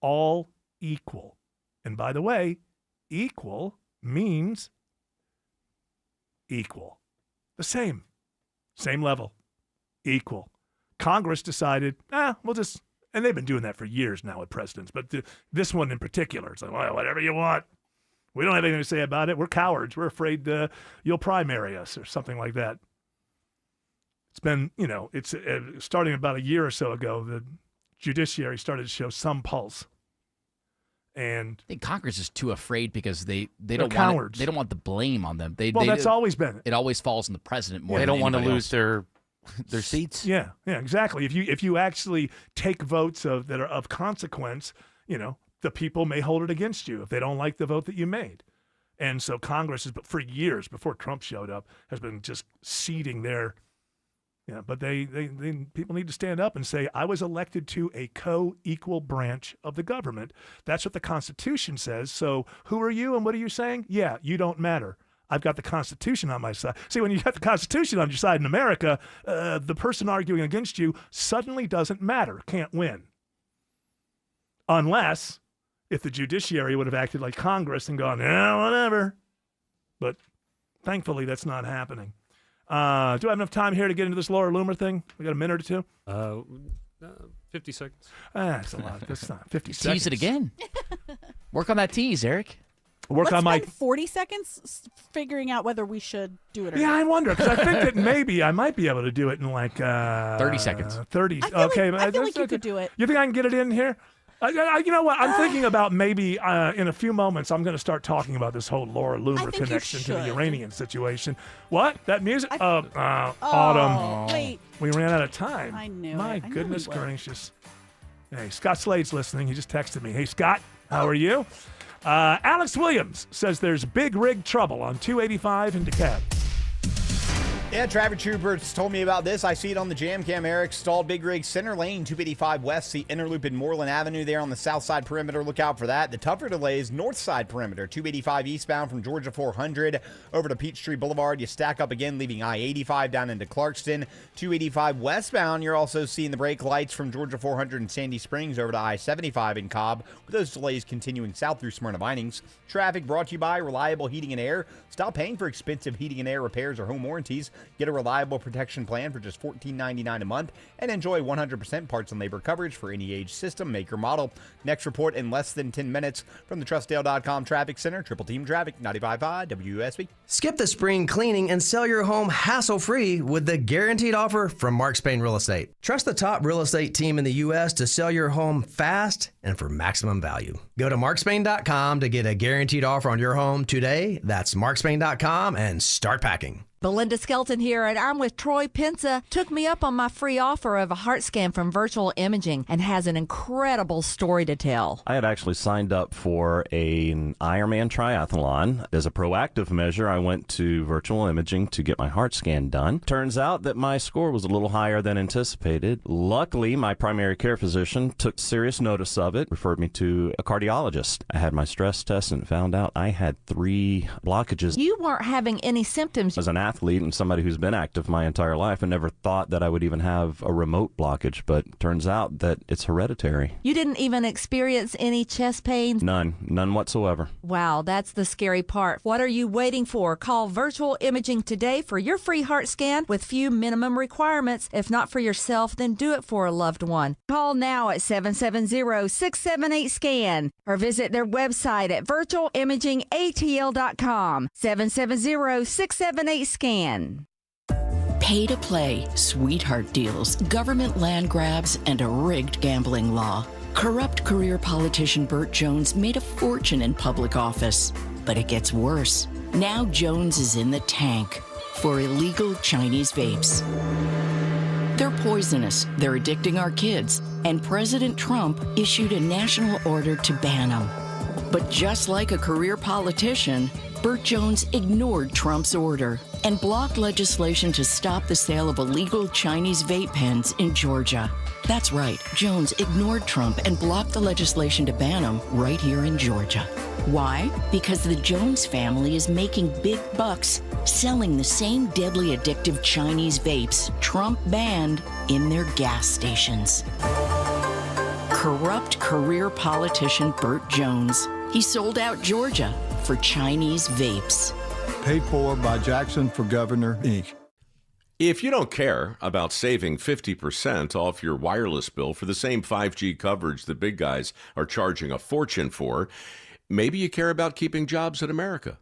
all equal. And by the way, equal means equal. The same level, equal. Congress decided, we'll just... And they've been doing that for years now with presidents. But this one in particular, it's like, well, whatever you want. We don't have anything to say about it. We're cowards. We're afraid you'll primary us or something like that. It's been, it's starting about a year or so ago, the judiciary started to show some pulse. And I think Congress is too afraid because they don't cowards. They don't want the blame on them. That's always been it. It always falls on the president more. They than don't want to anybody lose else. their seats. Yeah, exactly. If you actually take votes that are of consequence, the people may hold it against you if they don't like the vote that you made. And so Congress has, for years before Trump showed up, has been just ceding their. Yeah, but they people need to stand up and say, I was elected to a co-equal branch of the government. That's what the Constitution says. So who are you and what are you saying? Yeah, you don't matter. I've got the Constitution on my side. See, when you got the Constitution on your side in America, the person arguing against you suddenly doesn't matter, can't win. Unless if the judiciary would have acted like Congress and gone, whatever. But thankfully, that's not happening. Do I have enough time here to get into this Laura Loomer thing? We got a minute or two? 50 seconds. That's a lot. That's not 50 seconds. Tease it again. Work on that tease, Eric. Let's spend 40 seconds figuring out whether we should do it or not. I wonder, because I think that maybe I might be able to do it in like 30 seconds. 30. I feel like you could do it. You think I can get it in here? You know what? I'm thinking about maybe in a few moments I'm going to start talking about this whole Laura Loomer connection to the Iranian situation. What? That music? Autumn. Wait. We ran out of time. I knew My it. goodness gracious. Hey, Scott Slade's listening. He just texted me. Hey, Scott, how are you? Alex Williams says there's big rig trouble on 285 in DeKalb. Yeah, traffic troopers told me about this. I see it on the jam cam, Eric. Stalled Big Rig Center Lane, 285 West, the inner loop in Moreland Avenue there on the south side perimeter. Look out for that. The tougher delays, north side perimeter, 285 eastbound from Georgia 400 over to Peachtree Boulevard. You stack up again, leaving I-85 down into Clarkston. 285 westbound, you're also seeing the brake lights from Georgia 400 and Sandy Springs over to I-75 in Cobb, with those delays continuing south through Smyrna Vinings. Traffic brought to you by Reliable Heating and Air. Stop paying for expensive heating and air repairs or home warranties. Get a reliable protection plan for just $14.99 a month and enjoy 100% parts and labor coverage for any age, system, make, or model. Next report in less than 10 minutes from the TrustDale.com Traffic Center. Triple Team Traffic, 95.5 WSB. Skip the spring cleaning and sell your home hassle-free with the guaranteed offer from Mark Spain Real Estate. Trust the top real estate team in the U.S. to sell your home fast and for maximum value. Go to markspain.com to get a guaranteed offer on your home today. That's markspain.com and start packing. Belinda Skelton here, and I'm with Troy Pensa. Took me up on my free offer of a heart scan from Virtual Imaging and has an incredible story to tell. I had actually signed up for an Ironman triathlon. As a proactive measure, I went to Virtual Imaging to get my heart scan done. Turns out that my score was a little higher than anticipated. Luckily, my primary care physician took serious notice of it, referred me to a cardiologist. I had my stress test and found out I had 3 blockages. You weren't having any symptoms. As an athlete and somebody who's been active my entire life, I never thought that I would even have a remote blockage, but turns out that it's hereditary. You didn't even experience any chest pains? None whatsoever. Wow, that's the scary part. What are you waiting for? Call Virtual Imaging today for your free heart scan with few minimum requirements. If not for yourself, then do it for a loved one. Call now at 770-678-SCAN or visit their website at virtualimagingatl.com. 770-678-SCAN. Pay to play, sweetheart deals, government land grabs, and a rigged gambling law. Corrupt career politician Burt Jones made a fortune in public office. But it gets worse. Now Jones is in the tank for illegal Chinese vapes. They're poisonous, they're addicting our kids, and President Trump issued a national order to ban them. But just like a career politician, Burt Jones ignored Trump's order and blocked legislation to stop the sale of illegal Chinese vape pens in Georgia. That's right, Jones ignored Trump and blocked the legislation to ban them right here in Georgia. Why? Because the Jones family is making big bucks selling the same deadly addictive Chinese vapes Trump banned in their gas stations. Corrupt career politician Burt Jones. He sold out Georgia for Chinese vapes. Paid for by Jackson for Governor, Inc. If you don't care about saving 50% off your wireless bill for the same 5G coverage the big guys are charging a fortune for, maybe you care about keeping jobs in America.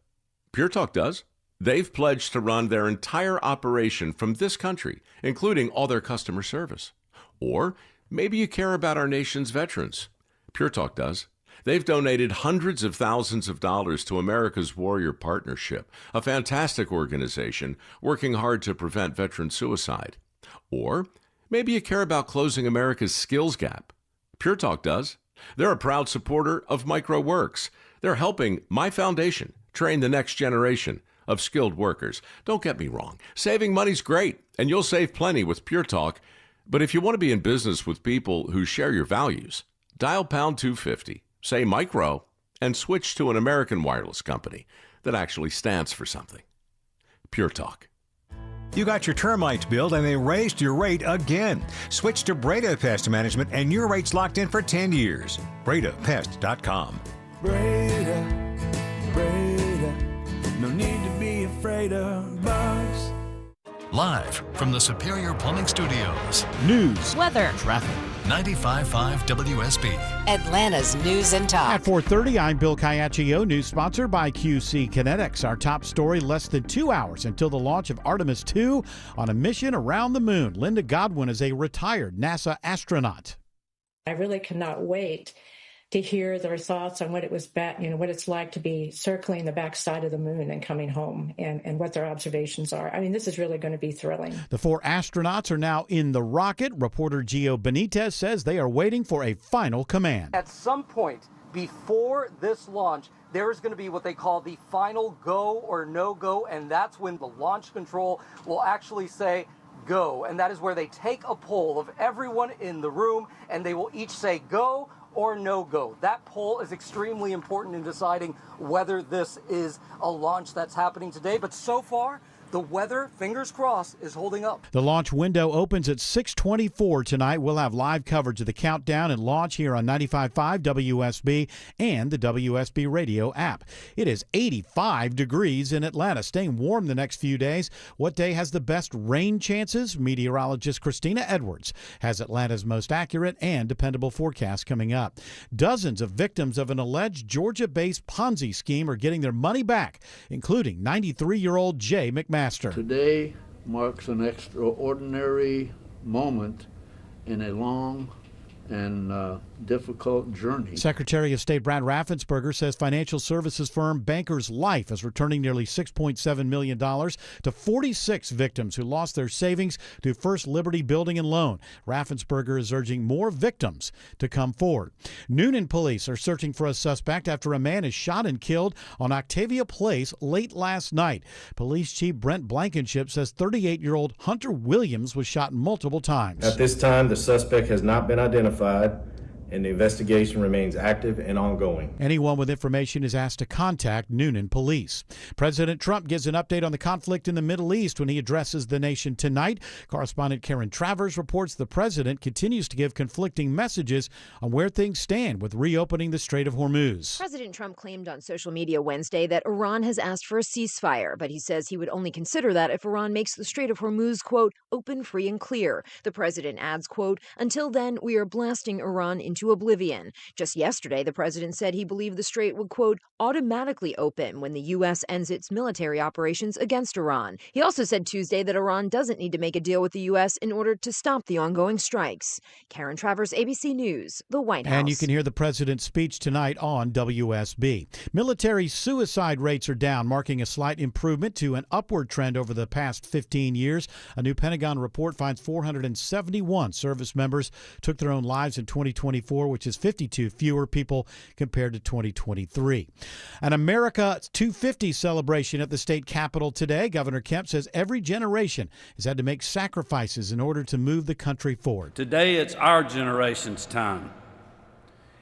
Pure Talk does. They've pledged to run their entire operation from this country, including all their customer service. Or maybe you care about our nation's veterans. Pure Talk does. They've donated hundreds of thousands of dollars to America's Warrior Partnership, a fantastic organization working hard to prevent veteran suicide. Or maybe you care about closing America's skills gap. Pure Talk does. They're a proud supporter of MicroWorks. They're helping my foundation train the next generation of skilled workers. Don't get me wrong. Saving money's great, and you'll save plenty with Pure Talk. But if you want to be in business with people who share your values, dial pound 250. Say micro, and switch to an American wireless company that actually stands for something. Pure Talk. You got your termites billed and they raised your rate again. Switch to Breda Pest Management and your rate's locked in for 10 years. BredaPest.com. Breda, no need to be afraid of bugs. Live from the Superior Plumbing Studios. News, weather, traffic. 95.5 WSB. Atlanta's News and Talk. At 4:30, I'm Bill Caiaccio, news sponsored by QC Kinetics. Our top story, less than 2 hours until the launch of Artemis 2 on a mission around the moon. Linda Godwin is a retired NASA astronaut. I really cannot wait to hear their thoughts on what it was what it's like to be circling the backside of the moon and coming home and what their observations are. I mean, this is really going to be thrilling. The 4 astronauts are now in the rocket. Reporter Gio Benitez says they are waiting for a final command. At some point before this launch, there is going to be what they call the final go or no go, and that's when the launch control will actually say go. And that is where they take a poll of everyone in the room, and they will each say go or no go. That poll is extremely important in deciding whether this is a launch that's happening today. But so far, the weather, fingers crossed, is holding up. The launch window opens at 6:24 tonight. We'll have live coverage of the countdown and launch here on 95.5 WSB and the WSB radio app. It is 85 degrees in Atlanta, staying warm the next few days. What day has the best rain chances? Meteorologist Christina Edwards has Atlanta's most accurate and dependable forecast coming up. Dozens of victims of an alleged Georgia-based Ponzi scheme are getting their money back, including 93-year-old Jay McMaster. Today marks an extraordinary moment in a long and difficult journey. Secretary of State Brad Raffensperger says financial services firm Bankers Life is returning nearly $6.7 million to 46 victims who lost their savings through First Liberty Building and Loan. Raffensperger is urging more victims to come forward. Noonan police are searching for a suspect after a man is shot and killed on Octavia Place late last night. Police Chief Brent Blankenship says 38-year-old Hunter Williams was shot multiple times. At this time, the suspect has not been identified, and the investigation remains active and ongoing. Anyone with information is asked to contact Noonan Police. President Trump gives an update on the conflict in the Middle East when he addresses the nation tonight. Correspondent Karen Travers reports the president continues to give conflicting messages on where things stand with reopening the Strait of Hormuz. President Trump claimed on social media Wednesday that Iran has asked for a ceasefire, but he says he would only consider that if Iran makes the Strait of Hormuz, quote, open, free, and clear. The president adds, quote, until then, we are blasting Iran into oblivion. Just yesterday, the president said he believed the strait would, quote, automatically open when the U.S. ends its military operations against Iran. He also said Tuesday that Iran doesn't need to make a deal with the U.S. in order to stop the ongoing strikes. Karen Travers, ABC News, the White House. And you can hear the president's speech tonight on WSB. Military suicide rates are down, marking a slight improvement to an upward trend over the past 15 years. A new Pentagon report finds 471 service members took their own lives in 2024, which is 52 fewer people compared to 2023. An America 250 celebration at the state capitol today. Governor Kemp says every generation has had to make sacrifices in order to move the country forward. Today it's our generation's time.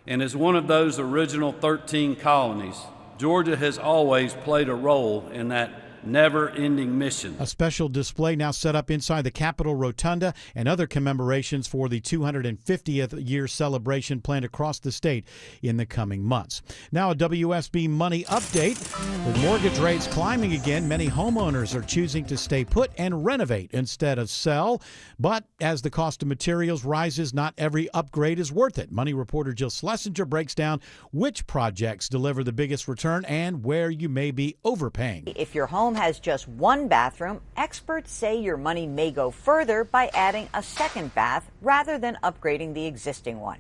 And as one of those original 13 colonies, Georgia has always played a role in that never-ending mission. A special display now set up inside the Capitol Rotunda and other commemorations for the 250th year celebration planned across the state in the coming months. Now a WSB money update. With mortgage rates climbing again, many homeowners are choosing to stay put and renovate instead of sell. But as the cost of materials rises, not every upgrade is worth it. Money reporter Jill Schlesinger breaks down which projects deliver the biggest return and where you may be overpaying. If your home has just one bathroom, experts say your money may go further by adding a second bath rather than upgrading the existing one.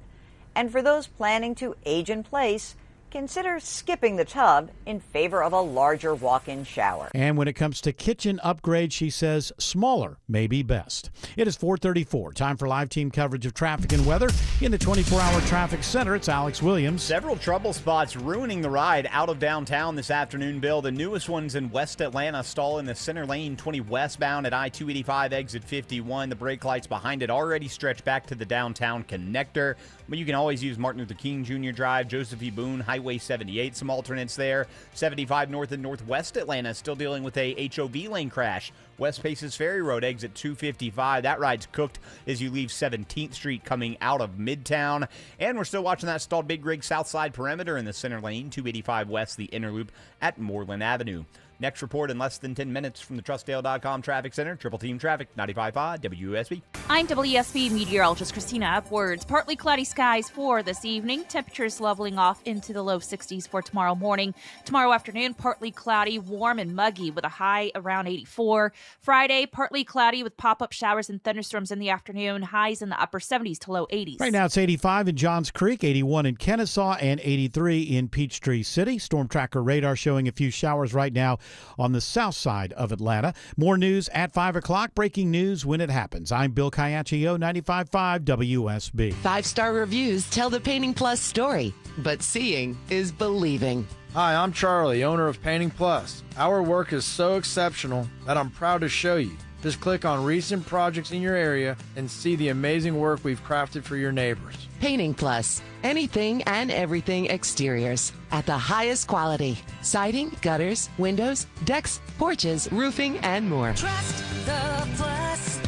And for those planning to age in place, consider skipping the tub in favor of a larger walk-in shower. And when it comes to kitchen upgrades, she says smaller may be best. It is 4:34. Time for live team coverage of traffic and weather. In the 24-hour traffic center, it's Alex Williams. Several trouble spots ruining the ride out of downtown this afternoon, Bill. The newest ones in West Atlanta stall in the center lane 20 westbound at I-285 exit 51. The brake lights behind it already stretch back to the downtown connector. But you can always use Martin Luther King Jr. Drive, Joseph E. Boone, Highway 78, some alternates there. 75 north and northwest Atlanta still dealing with a HOV lane crash. West Paces Ferry Road exit 255. That ride's cooked as you leave 17th Street coming out of Midtown. And we're still watching that stalled Big Rig south side perimeter in the center lane, 285 west, the inner loop at Moreland Avenue. Next report in less than 10 minutes from the TrustDale.com Traffic Center. Triple Team Traffic, 95.5 WSB. I'm WSB meteorologist Christina Upwards. Partly cloudy skies for this evening. Temperatures leveling off into the low 60s for tomorrow morning. Tomorrow afternoon, partly cloudy, warm and muggy with a high around 84. Friday, partly cloudy with pop-up showers and thunderstorms in the afternoon. Highs in the upper 70s to low 80s. Right now it's 85 in Johns Creek, 81 in Kennesaw, and 83 in Peachtree City. Storm Tracker radar showing a few showers right now on the south side of Atlanta. More news at 5 o'clock. Breaking news when it happens. I'm Bill Caiaccio, 95.5 WSB. 5-star reviews tell the Painting Plus story, but seeing is believing. Hi, I'm Charlie, owner of Painting Plus. Our work is so exceptional that I'm proud to show you. Just click on recent projects in your area and see the amazing work we've crafted for your neighbors. Painting Plus. Anything and everything exteriors at the highest quality. Siding, gutters, windows, decks, porches, roofing, and more. Trust the Plus.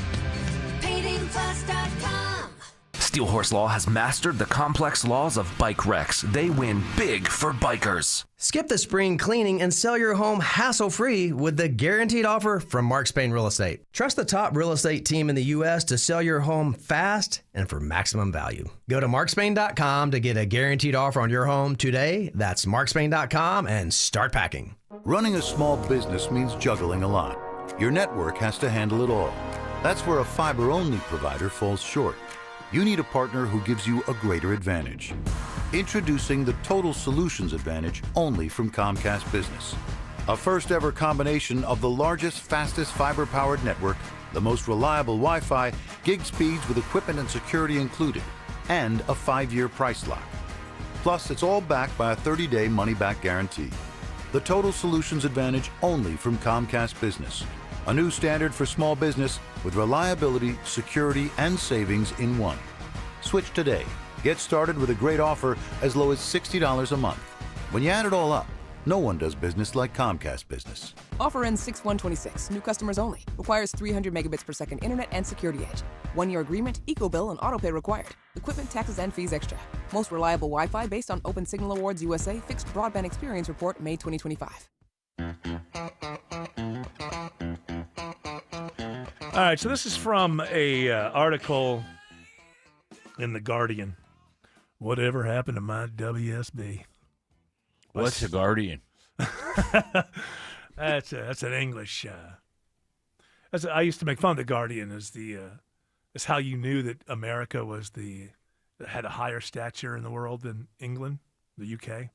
PaintingPlus.com. Steel Horse Law has mastered the complex laws of bike wrecks. They win big for bikers. Skip the spring cleaning and sell your home hassle-free with the guaranteed offer from Mark Spain Real Estate. Trust the top real estate team in the U.S. to sell your home fast and for maximum value. Go to markspain.com to get a guaranteed offer on your home today. That's markspain.com and start packing. Running a small business means juggling a lot. Your network has to handle it all. That's where a fiber-only provider falls short. You need a partner who gives you a greater advantage. Introducing the Total Solutions Advantage only from Comcast Business. A first-ever combination of the largest, fastest fiber-powered network, the most reliable Wi-Fi, gig speeds with equipment and security included, and a 5-year price lock. Plus, it's all backed by a 30-day money-back guarantee. The Total Solutions Advantage only from Comcast Business. A new standard for small business with reliability, security, and savings in one. Switch today. Get started with a great offer as low as $60 a month. When you add it all up, no one does business like Comcast Business. Offer ends 6/1/26. New customers only. Requires 300 megabits per second internet and security edge. 1-year agreement, eco-bill, and autopay required. Equipment, taxes, and fees extra. Most reliable Wi-Fi based on Open Signal Awards USA Fixed Broadband Experience Report, May 2025. All right, so this is from a article in The Guardian. Whatever happened to my WSB? What's The Guardian? That's an English. I used to make fun of The Guardian as how you knew that America had a higher stature in the world than England, the UK,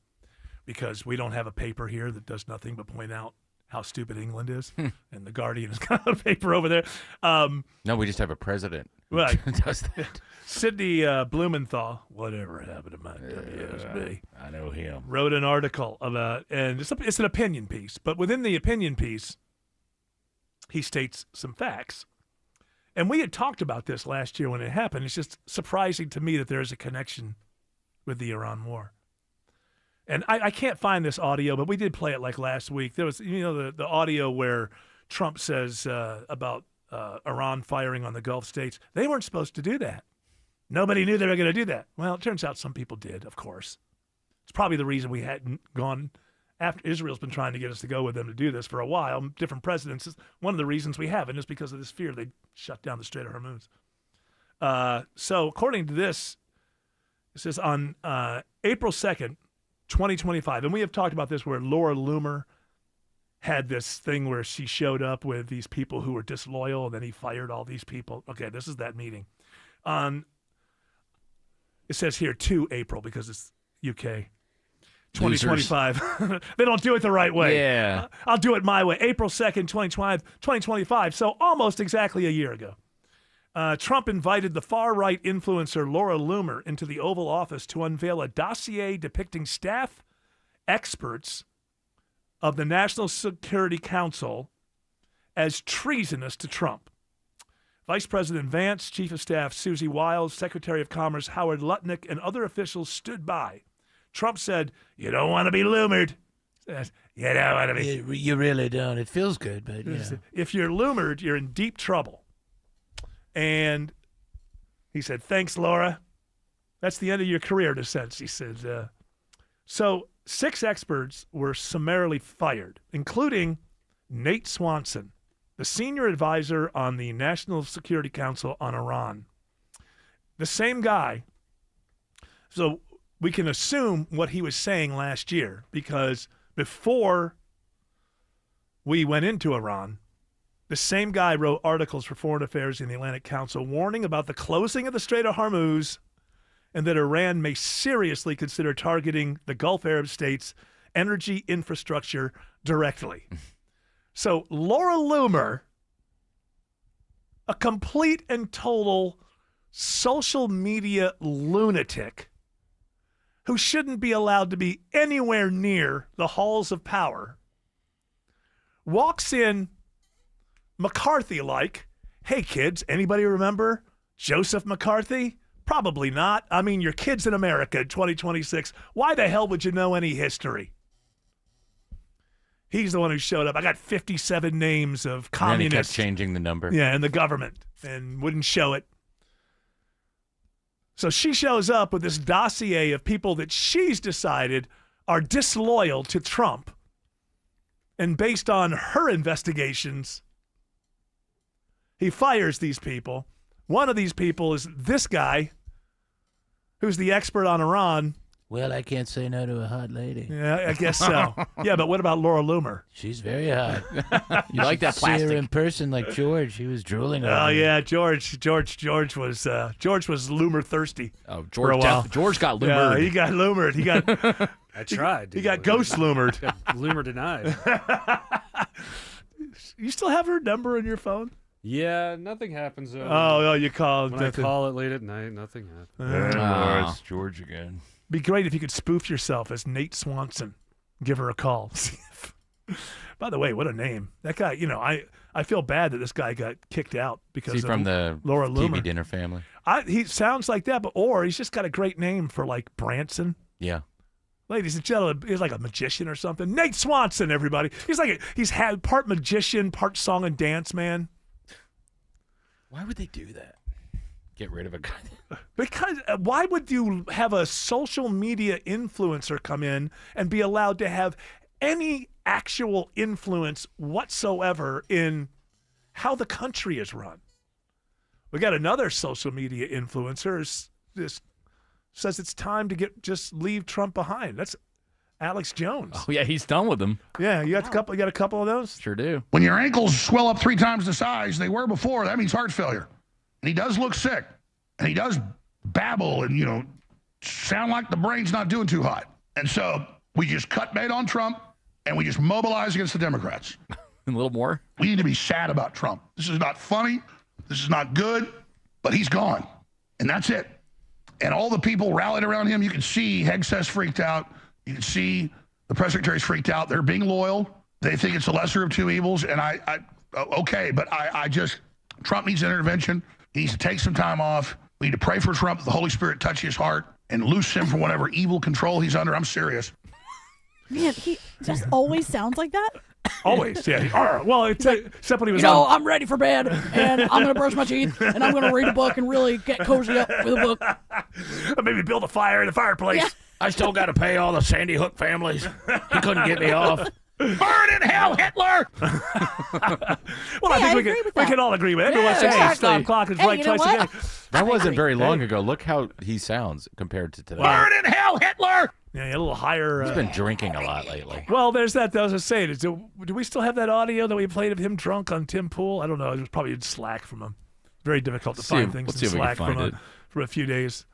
because we don't have a paper here that does nothing but point out how stupid England is, and The Guardian has got a paper over there. No, we just have a president who right. does that. Sidney Blumenthal, whatever happened to my WSB? I know him. Wrote an article about, and it's an opinion piece, but within the opinion piece, he states some facts. And we had talked about this last year when it happened. It's just surprising to me that there is a connection with the Iran war. And I can't find this audio, but we did play it like last week. There was, the audio where Trump says about Iran firing on the Gulf states. They weren't supposed to do that. Nobody knew they were going to do that. Well, it turns out some people did, of course. It's probably the reason we hadn't gone after. Israel's been trying to get us to go with them to do this for a while. Different presidents. One of the reasons we haven't is because of this fear they shut down the Strait of Hormuz. So according to this, it says on April 2nd, 2025, and we have talked about this where Laura Loomer had this thing where she showed up with these people who were disloyal, and then he fired all these people. Okay, this is that meeting. It says here 2 April because it's UK. 2025. They don't do it the right way. Yeah. I'll do it my way. April 2nd, 2025. So almost exactly a year ago. Trump invited the far-right influencer Laura Loomer into the Oval Office to unveil a dossier depicting staff experts of the National Security Council as treasonous to Trump. Vice President Vance, Chief of Staff Susie Wiles, Secretary of Commerce Howard Lutnick, and other officials stood by. Trump said, "You don't want to be Loomered." You don't want to be. You really don't. It feels good, but yeah. If you're Loomered, you're in deep trouble. And he said, "Thanks, Laura. That's the end of your career, in a sense," he said. So 6 experts were summarily fired, including Nate Swanson, the senior advisor on the National Security Council on Iran. The same guy. So we can assume what he was saying last year, because before we went into Iran, the same guy wrote articles for Foreign Affairs in the Atlantic Council warning about the closing of the Strait of Hormuz and that Iran may seriously consider targeting the Gulf Arab states' energy infrastructure directly. So Laura Loomer, a complete and total social media lunatic who shouldn't be allowed to be anywhere near the halls of power, walks in McCarthy-like. Hey, kids, anybody remember Joseph McCarthy? Probably not. I mean, your kids in America in 2026. Why the hell would you know any history? He's the one who showed up. I got 57 names of communists. And then he kept changing the number. Yeah, in the government, and wouldn't show it. So she shows up with this dossier of people that she's decided are disloyal to Trump. And based on her investigations, he fires these people. One of these people is this guy, who's the expert on Iran. Well, I can't say no to a hot lady. Yeah, I guess so. Yeah, but what about Laura Loomer? She's very hot. You like that plastic? See her in person like George. He was drooling over Oh her. yeah, George was Loomer thirsty. Oh, for a while. George got loomered. Yeah, he got loomered. He got. I tried. He got ghost loomered. Loomer denied. You still have her number in your phone? Yeah, nothing happens. Oh, you call. When I call it late at night, nothing happens. It's George again. Be great if you could spoof yourself as Nate Swanson. Give her a call. By the way, what a name. That guy, I feel bad that this guy got kicked out because Is he from the Laura TV Loomer. dinner family? He sounds like that, or he's just got a great name for like Branson. Yeah. Ladies and gentlemen, he's like a magician or something. Nate Swanson, everybody. He's had part magician, part song and dance man. Why would they do that? Get rid of a guy. Because why would you have a social media influencer come in and be allowed to have any actual influence whatsoever in how the country is run? We got another social media influencer this says it's time to just leave Trump behind. That's Alex Jones. Oh yeah, he's done with them. Yeah, you got a couple of those? Sure do. When your ankles swell up 3 times the size they were before, that means heart failure. And he does look sick. And he does babble and, sound like the brain's not doing too hot. And so we just cut bait on Trump and we just mobilize against the Democrats. A little more? We need to be sad about Trump. This is not funny. This is not good. But he's gone. And that's it. And all the people rallied around him. You can see Hegseth's freaked out. You can see the press secretary's freaked out. They're being loyal. They think it's the lesser of two evils. And okay, but I just, Trump needs intervention. He needs to take some time off. We need to pray for Trump, the Holy Spirit touch his heart and loose him from whatever evil control he's under. I'm serious. Man, he just always sounds like that. Always, yeah. Well, except when he was I'm ready for bed, and I'm going to brush my teeth, and I'm going to read a book and really get cozy up with a book. Maybe build a fire in the fireplace. Yeah. I still got to pay all the Sandy Hook families. He couldn't get me off. Burn in hell, Hitler! Well, I think we can all agree with it. Everyone says stop clock is right twice a day. That wasn't very long ago. Look how he sounds compared to today. Burn in hell, Hitler! Yeah, a little higher. He's been drinking a lot lately. Well, there's that. I was just saying, do we still have that audio that we played of him drunk on Tim Pool? I don't know. It was probably in Slack from him. Very difficult to find things in Slack from a few days.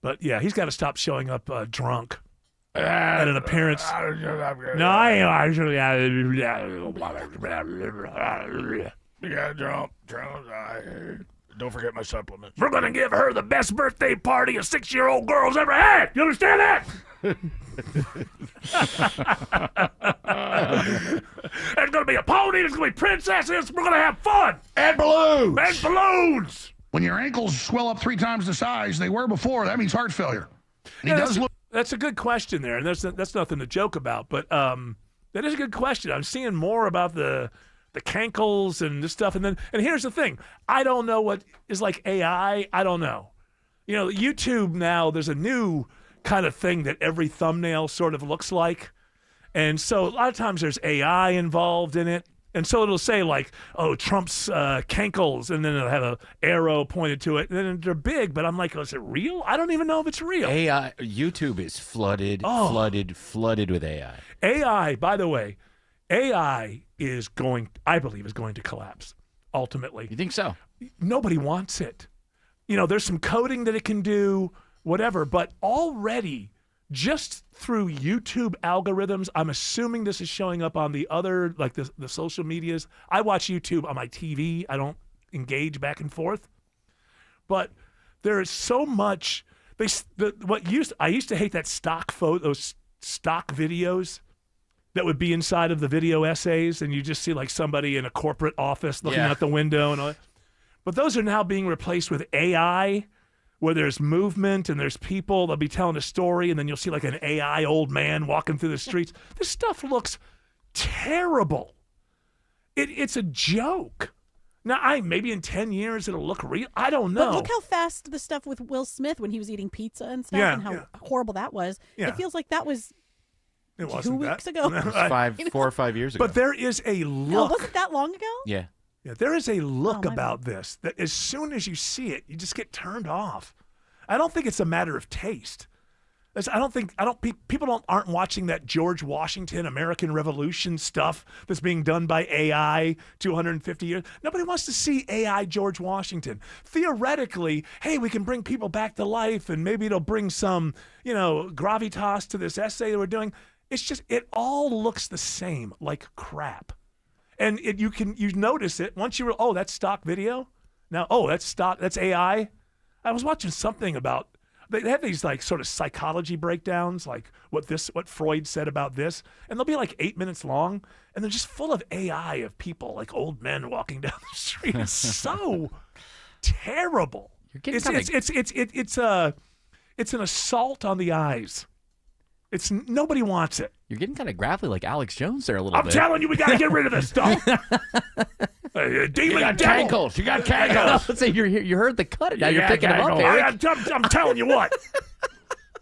But yeah, he's got to stop showing up drunk. At an appearance. No, I ain't actually. Yeah, drunk. Don't forget my supplements. We're going to give her the best birthday party a 6-year-old girl's ever had. You understand that? There's going to be a pony. There's going to be princesses. We're going to have fun. And balloons. And balloons. When your ankles swell up 3 times the size they were before, that means heart failure. And he does look. That's a good question there, and that's nothing to joke about. But that is a good question. I'm seeing more about the cankles and this stuff, and here's the thing: I don't know what is like AI. I don't know. YouTube now. There's a new kind of thing that every thumbnail sort of looks like, and so a lot of times there's AI involved in it. And so it'll say like, oh, Trump's cankles, and then it'll have an arrow pointed to it. And then they're big, but I'm like, oh, is it real? I don't even know if it's real. AI, YouTube is flooded with AI. AI, by the way, AI I believe is going to collapse, ultimately. You think so? Nobody wants it. There's some coding that it can do, whatever, but already just through YouTube algorithms, I'm assuming this is showing up on the other, like the social medias. I watch YouTube on my TV. I don't engage back and forth. But there is so much I used to hate that stock those stock videos that would be inside of the video essays, and you just see like somebody in a corporate office looking out the window and all that. But those are now being replaced with AI, where there's movement and there's people. They'll be telling a story, and then you'll see like an AI old man walking through the streets. This stuff looks terrible. It's a joke. Now, maybe in 10 years it'll look real. I don't know. But look how fast the stuff with Will Smith when he was eating pizza and stuff, and how horrible that was. Yeah. It feels like that was It 2 weeks ago. No, It was 4 or 5 years ago. But there is a look. No, was it that long ago? Yeah. Yeah, there is a look about this that as soon as you see it, you just get turned off. I don't think it's a matter of taste. People aren't watching that George Washington American Revolution stuff that's being done by AI 250 years. Nobody wants to see AI George Washington. Theoretically, hey, we can bring people back to life, and maybe it'll bring some, gravitas to this essay that we're doing. It's just, it all looks the same, like crap. And you notice it once that's stock video. Now, that's AI. I was watching something about, they have these like sort of psychology breakdowns, like what Freud said about this, and they'll be like 8 minutes long, and they're just full of AI of people, like old men walking down the street. It's so terrible. It's an assault on the eyes. Nobody wants it. You're getting kind of gravelly like Alex Jones there a little bit. I'm telling you, we got to get rid of this stuff. You got tangles. You got tangles. So you heard the cut. Now you're picking them up, Eric. I'm telling you what.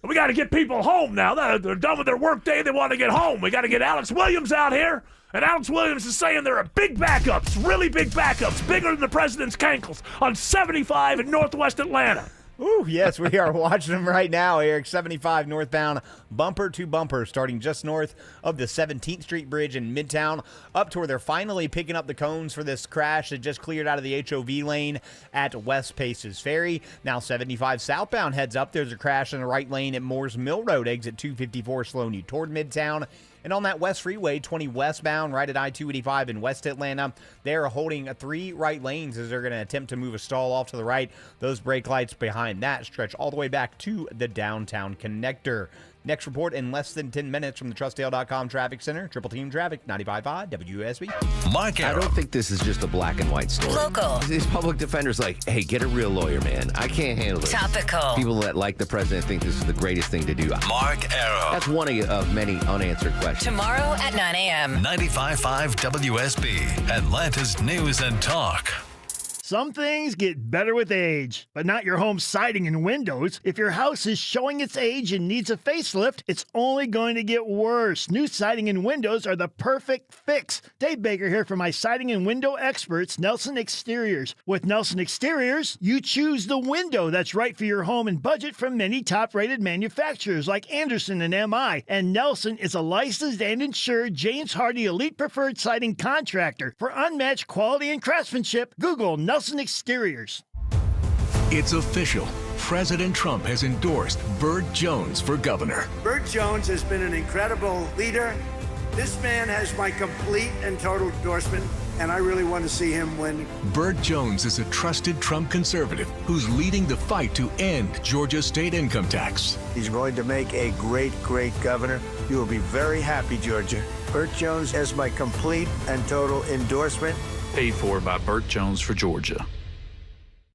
We got to get people home now. They're done with their work day. They want to get home. We got to get Alex Williams out here. And Alex Williams is saying there are big backups, really big backups, bigger than the president's cankles on 75 in northwest Atlanta. Ooh, yes, we are watching them right now, Eric. 75 northbound, bumper to bumper, starting just north of the 17th Street Bridge in Midtown, up to where they're finally picking up the cones for this crash that just cleared out of the HOV lane at West Paces Ferry. Now 75 southbound heads up. There's a crash in the right lane at Moores Mill Road, exit 254, slowing you toward Midtown. And on that West Freeway, 20 westbound, right at I-285 in West Atlanta, they're holding 3 right lanes as they're going to attempt to move a stall off to the right. Those brake lights behind that stretch all the way back to the downtown connector. Next report in less than 10 minutes from the TrustDale.com Traffic Center. Triple Team Traffic, 95.5 WSB. Mark Arrow. I don't think this is just a black and white story. Local. These public defenders like, hey, get a real lawyer, man. I can't handle this. Topical. People that like the president think this is the greatest thing to do. Mark Arrow. That's one of many unanswered questions. Tomorrow at 9 a.m. 95.5 WSB, Atlanta's News and Talk. Some things get better with age, but not your home siding and windows. If your house is showing its age and needs a facelift, it's only going to get worse. New siding and windows are the perfect fix. Dave Baker here for my siding and window experts, Nelson Exteriors. With Nelson Exteriors, you choose the window that's right for your home and budget from many top-rated manufacturers like Andersen and MI. And Nelson is a licensed and insured James Hardie Elite Preferred Siding contractor. For unmatched quality and craftsmanship, Google Nelson Exteriors. It's official. President Trump has endorsed Burt Jones for governor. Burt Jones has been an incredible leader. This man has my complete and total endorsement, and I really want to see him win. Burt Jones is a trusted Trump conservative who's leading the fight to end Georgia's state income tax. He's going to make a great, great governor. You will be very happy, Georgia. Burt Jones has my complete and total endorsement. Paid for by Burt Jones for Georgia.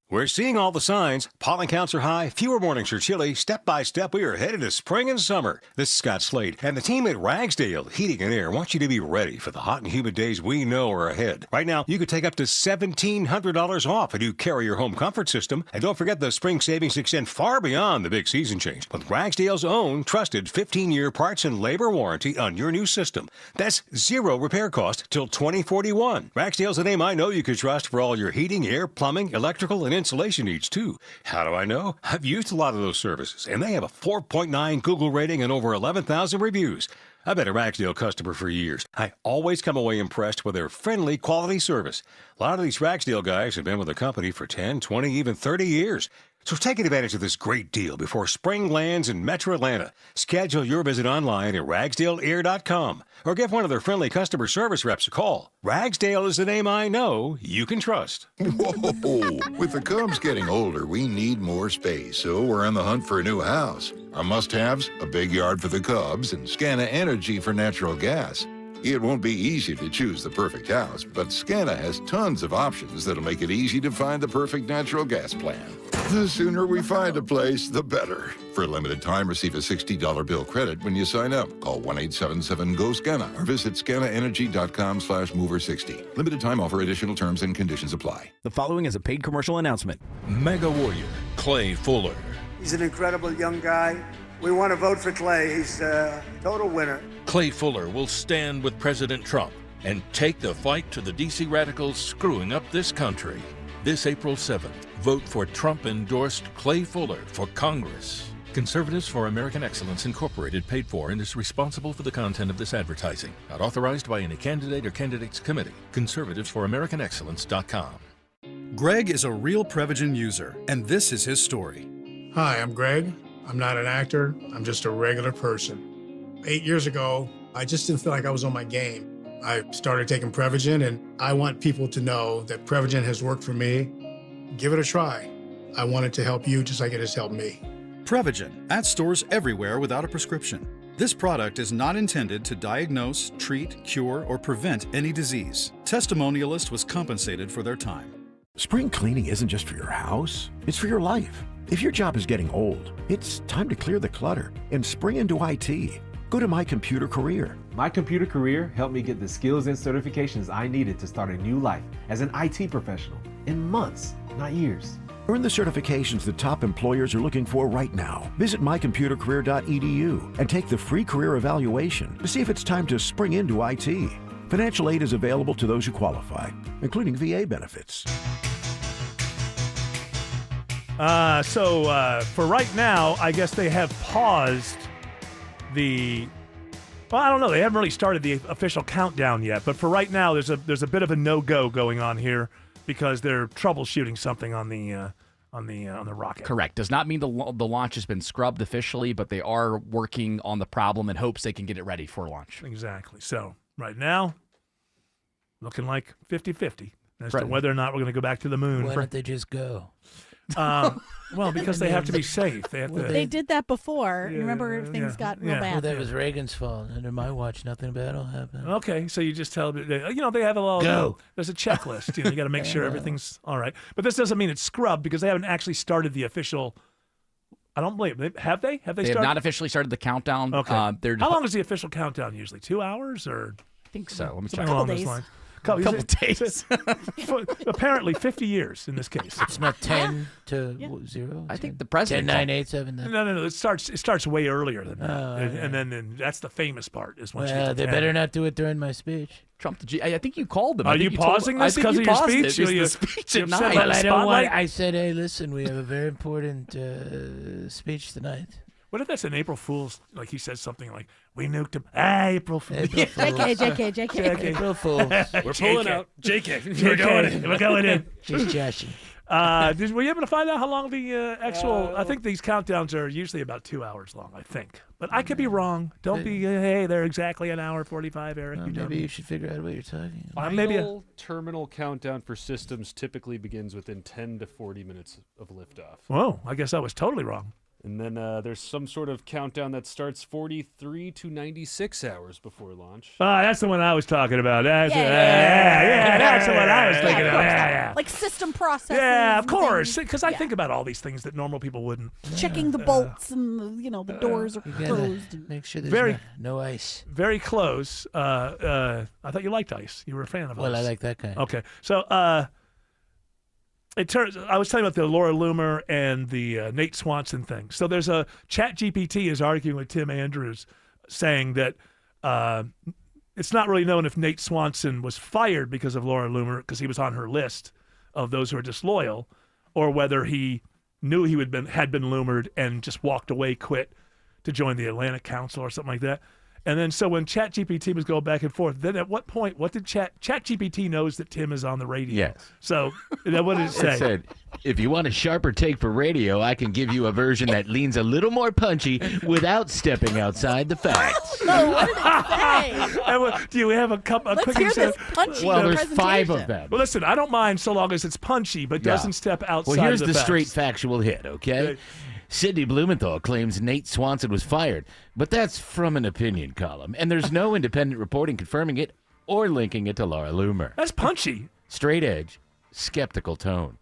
We're seeing all the signs. Pollen counts are high, fewer mornings are chilly. Step by step, we are headed to spring and summer. This is Scott Slade, and the team at Ragsdale Heating and Air wants you to be ready for the hot and humid days we know are ahead. Right now, you could take up to $1,700 off a new Carrier home comfort system. And don't forget the spring savings extend far beyond the big season change with Ragsdale's own trusted 15-year parts and labor warranty on your new system. That's zero repair cost till 2041. Ragsdale's a name I know you could trust for all your heating, air, plumbing, electrical, and insulation needs, too. How do I know? I've used a lot of those services, and they have a 4.9 Google rating and over 11,000 reviews. I've been a Ragsdale customer for years. I always come away impressed with their friendly, quality service. A lot of these Ragsdale guys have been with the company for 10, 20, even 30 years. So take advantage of this great deal before spring lands in Metro Atlanta. Schedule your visit online at ragsdaleair.com or give one of their friendly customer service reps a call. Ragsdale is the name I know you can trust. Whoa! With the Cubs getting older, we need more space, so we're on the hunt for a new house. Our must-haves, a big yard for the Cubs and Scana Energy for natural gas. It won't be easy to choose the perfect house, but Scana has tons of options that'll make it easy to find the perfect natural gas plan. The sooner we find a place, the better. For a limited time, receive a $60 bill credit when you sign up. Call 1-877-GO-SCANA or visit scanaenergy.com/mover60. Limited time offer. Additional terms and conditions apply. The following is a paid commercial announcement. Mega Warrior, Clay Fuller. He's an incredible young guy. We want to vote for Clay. He's a total winner. Clay Fuller will stand with President Trump and take the fight to the D.C. radicals screwing up this country. This April 7th, vote for Trump-endorsed Clay Fuller for Congress. Conservatives for American Excellence Incorporated paid for and is responsible for the content of this advertising. Not authorized by any candidate or candidates committee. ConservativeForAmericanExcellence.com. Greg is a real Prevagen user, and this is his story. Hi, I'm Greg. I'm not an actor. I'm just a regular person. 8 years ago, I just didn't feel like I was on my game. I started taking Prevagen, and I want people to know that Prevagen has worked for me. Give it a try. I want it to help you just like it has helped me. Prevagen, at stores everywhere without a prescription. This product is not intended to diagnose, treat, cure, or prevent any disease. Testimonialist was compensated for their time. Spring cleaning isn't just for your house, it's for your life. If your job is getting old, it's time to clear the clutter and spring into IT. Go to My Computer Career. My Computer Career helped me get the skills and certifications I needed to start a new life as an IT professional in months, not years. Earn the certifications that top employers are looking for right now. Visit mycomputercareer.edu and take the free career evaluation to see if it's time to spring into IT. Financial aid is available to those who qualify, including VA benefits. For right now, I guess they have paused well, I don't know. They haven't really started the official countdown yet. But for right now, there's a bit of a no-go going on here because they're troubleshooting something on the rocket. Correct. Does not mean the launch has been scrubbed officially, but they are working on the problem in hopes they can get it ready for launch. Exactly. So right now, looking like 50-50 as to whether or not we're going to go back to the moon. Why don't they just go? Well, because they have to be safe. They did that before. You remember things got real bad. Well, that was Reagan's fault. Under my watch, nothing bad will happen. Okay, so you just tell them, they have a little. Go. There's a checklist. You got to make sure everything's all right. But this doesn't mean it's scrubbed because they haven't actually started the official. I don't believe have they? Have they started? Have not officially started the countdown. Okay. How long is the official countdown usually? 2 hours or? I think so. Let me check. Something along those lines. Couple days. Apparently 50 years in this case. It's not 10 to 0? I think the president. 10, 9, 8, 7. No. It starts way earlier than that. And then that's the famous part is once you get to they 10. better not do it during my speech. Trump I think you called them. Are you pausing this because of your speech? The speech at 9. Well, I don't want. I said, hey, listen, we have a very important speech tonight. What if that's an April Fool's? Like he says something like, "We nuked him." April Fool's. JK. April Fool's. We're pulling out. JK. We're going in. She's joshing. Were you able to find out how long the actual? I think these countdowns are usually about 2 hours long. I think, but I could be wrong. Don't be. Hey, they're exactly an hour 45, Eric. Maybe you should figure out what you're talking about. Final terminal countdown for systems typically begins within 10 to 40 minutes of liftoff. Whoa, I guess I was totally wrong. And then there's some sort of countdown that starts 43 to 96 hours before launch. That's the one I was talking about. That's that's the one I was thinking of. Yeah. Like system processing. Yeah, of course. Because I think about all these things that normal people wouldn't. Checking the bolts and the doors are closed. Make sure there's no ice. Very close. I thought you liked ice. You were a fan of ice. Well, I like that kind. Okay, so I was telling you about the Laura Loomer and the Nate Swanson thing. So there's a ChatGPT is arguing with Tim Andrews, saying that it's not really known if Nate Swanson was fired because of Laura Loomer because he was on her list of those who are disloyal, or whether he knew he had been loomered and just walked away, quit to join the Atlantic Council or something like that. And then so when ChatGPT was going back and forth, then at what point, what did ChatGPT knows that Tim is on the radio? Yes. So what did it say? It said, if you want a sharper take for radio, I can give you a version that leans a little more punchy without stepping outside the facts. No, what did it say? And do you have a Let's quick hear example? this punchy Well, there's presentation. 5 of them. Well, listen, I don't mind so long as it's punchy, but doesn't step outside Well, here's the the facts. straight factual hit, okay? Sidney Blumenthal claims Nate Swanson was fired, but that's from an opinion column, and there's no independent reporting confirming it or linking it to Laura Loomer. That's punchy. Straight edge, skeptical tone.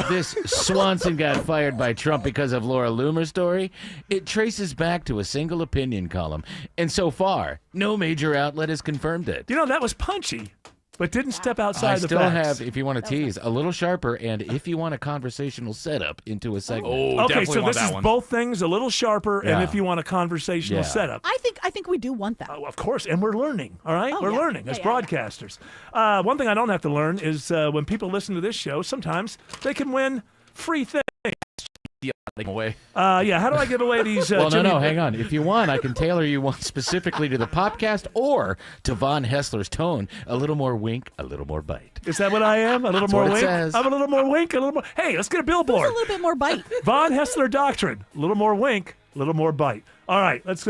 This Swanson got fired by Trump because of Laura Loomer story, it traces back to a single opinion column, and so far, no major outlet has confirmed it. You know, that was punchy, but didn't step outside I the still facts. have, if you want to tease, a little sharper, and if you want a conversational setup into a segment. Okay, so this is both things, a little sharper, and Yeah. if you want a conversational setup. I think we do want that. Of course, and we're learning, all right? Oh, we're yeah. learning Yeah, as yeah, broadcasters. One thing I don't have to learn is when people listen to this show, sometimes they can win free things. Away. Yeah, how do I give away these? Well, Jimmy- no, hang on. If you want, I can tailor you one specifically to the podcast or to Von Hessler's tone. A little more wink, a little more bite. Is that what I am? A little That's more what it wink? says. I'm a little more wink, a little more. Hey, let's get a billboard. There's a little bit more bite. Von Hessler Doctrine. A little more wink, a little more bite. All right, let's.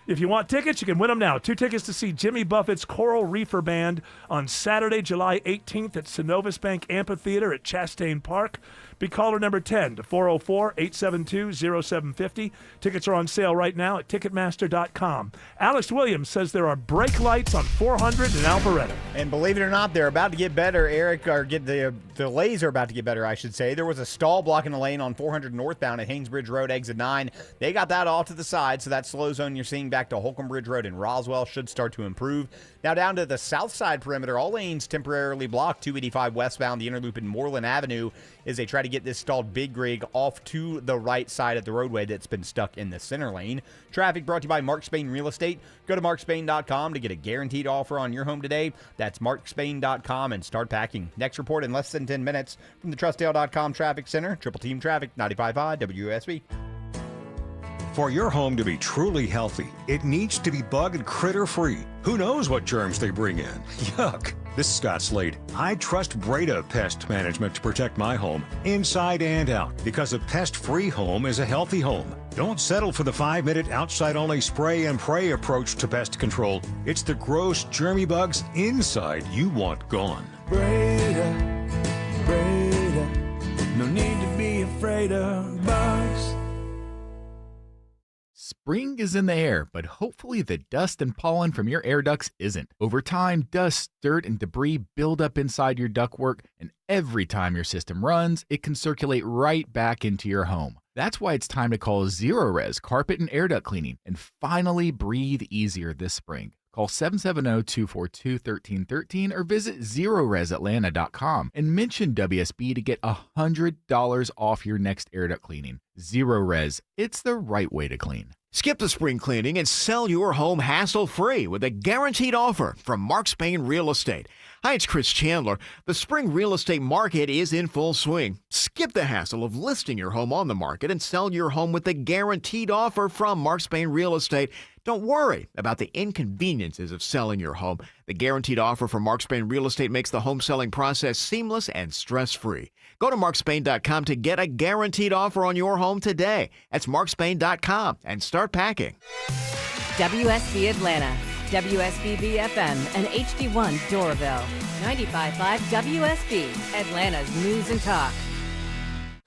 If you want tickets, you can win them now. 2 tickets to see Jimmy Buffett's Coral Reefer Band on Saturday, July 18th at Synovus Bank Amphitheater at Chastain Park. Be caller number 10 to 404-872-0750. Tickets are on sale right now at Ticketmaster.com. Alex Williams says there are brake lights on 400 in Alpharetta. And believe it or not, they're about to get better, Eric, or the delays are about to get better, I should say. There was a stall blocking the lane on 400 northbound at Haynesbridge Road, exit 9. They got that off to the side, so that slow zone you're seeing back to Holcomb Bridge Road in Roswell should start to improve. Now down to the south side perimeter, all lanes temporarily blocked. 285 westbound, the inner loop in Moreland Avenue as they try to get this stalled big rig off to the right side of the roadway that's been stuck in the center lane. Traffic brought to you by Mark Spain Real Estate. Go to markspain.com to get a guaranteed offer on your home today. That's markspain.com and start packing. Next report in less than 10 minutes from the Trustdale.com Traffic Center. Triple Team Traffic, 95.5 WSB. For your home to be truly healthy, it needs to be bug and critter free. Who knows what germs they bring in? Yuck. This is Scott Slade. I trust Breda Pest Management to protect my home, inside and out, because a pest-free home is a healthy home. Don't settle for the 5-minute outside-only spray and pray approach to pest control. It's the gross, germy bugs inside you want gone. Breda, no need to be afraid of bugs. Spring is in the air, but hopefully the dust and pollen from your air ducts isn't. Over time, dust, dirt, and debris build up inside your ductwork, and every time your system runs, it can circulate right back into your home. That's why it's time to call Zero Res Carpet and Air Duct Cleaning and finally breathe easier this spring. Call 770-242-1313 or visit ZeroResAtlanta.com and mention WSB to get $100 off your next air duct cleaning. Zero Res, it's the right way to clean. Skip the spring cleaning and sell your home hassle-free with a guaranteed offer from Mark Spain Real Estate. Hi, it's Chris Chandler. The spring real estate market is in full swing. Skip the hassle of listing your home on the market and sell your home with a guaranteed offer from Mark Spain Real Estate. Don't worry about the inconveniences of selling your home. The guaranteed offer from Mark Spain Real Estate makes the home selling process seamless and stress-free. Go to markspain.com to get a guaranteed offer on your home today. That's markspain.com and start packing. WSB Atlanta, WSB BFM, and HD1 Doraville. 95.5 WSB, Atlanta's news and talk.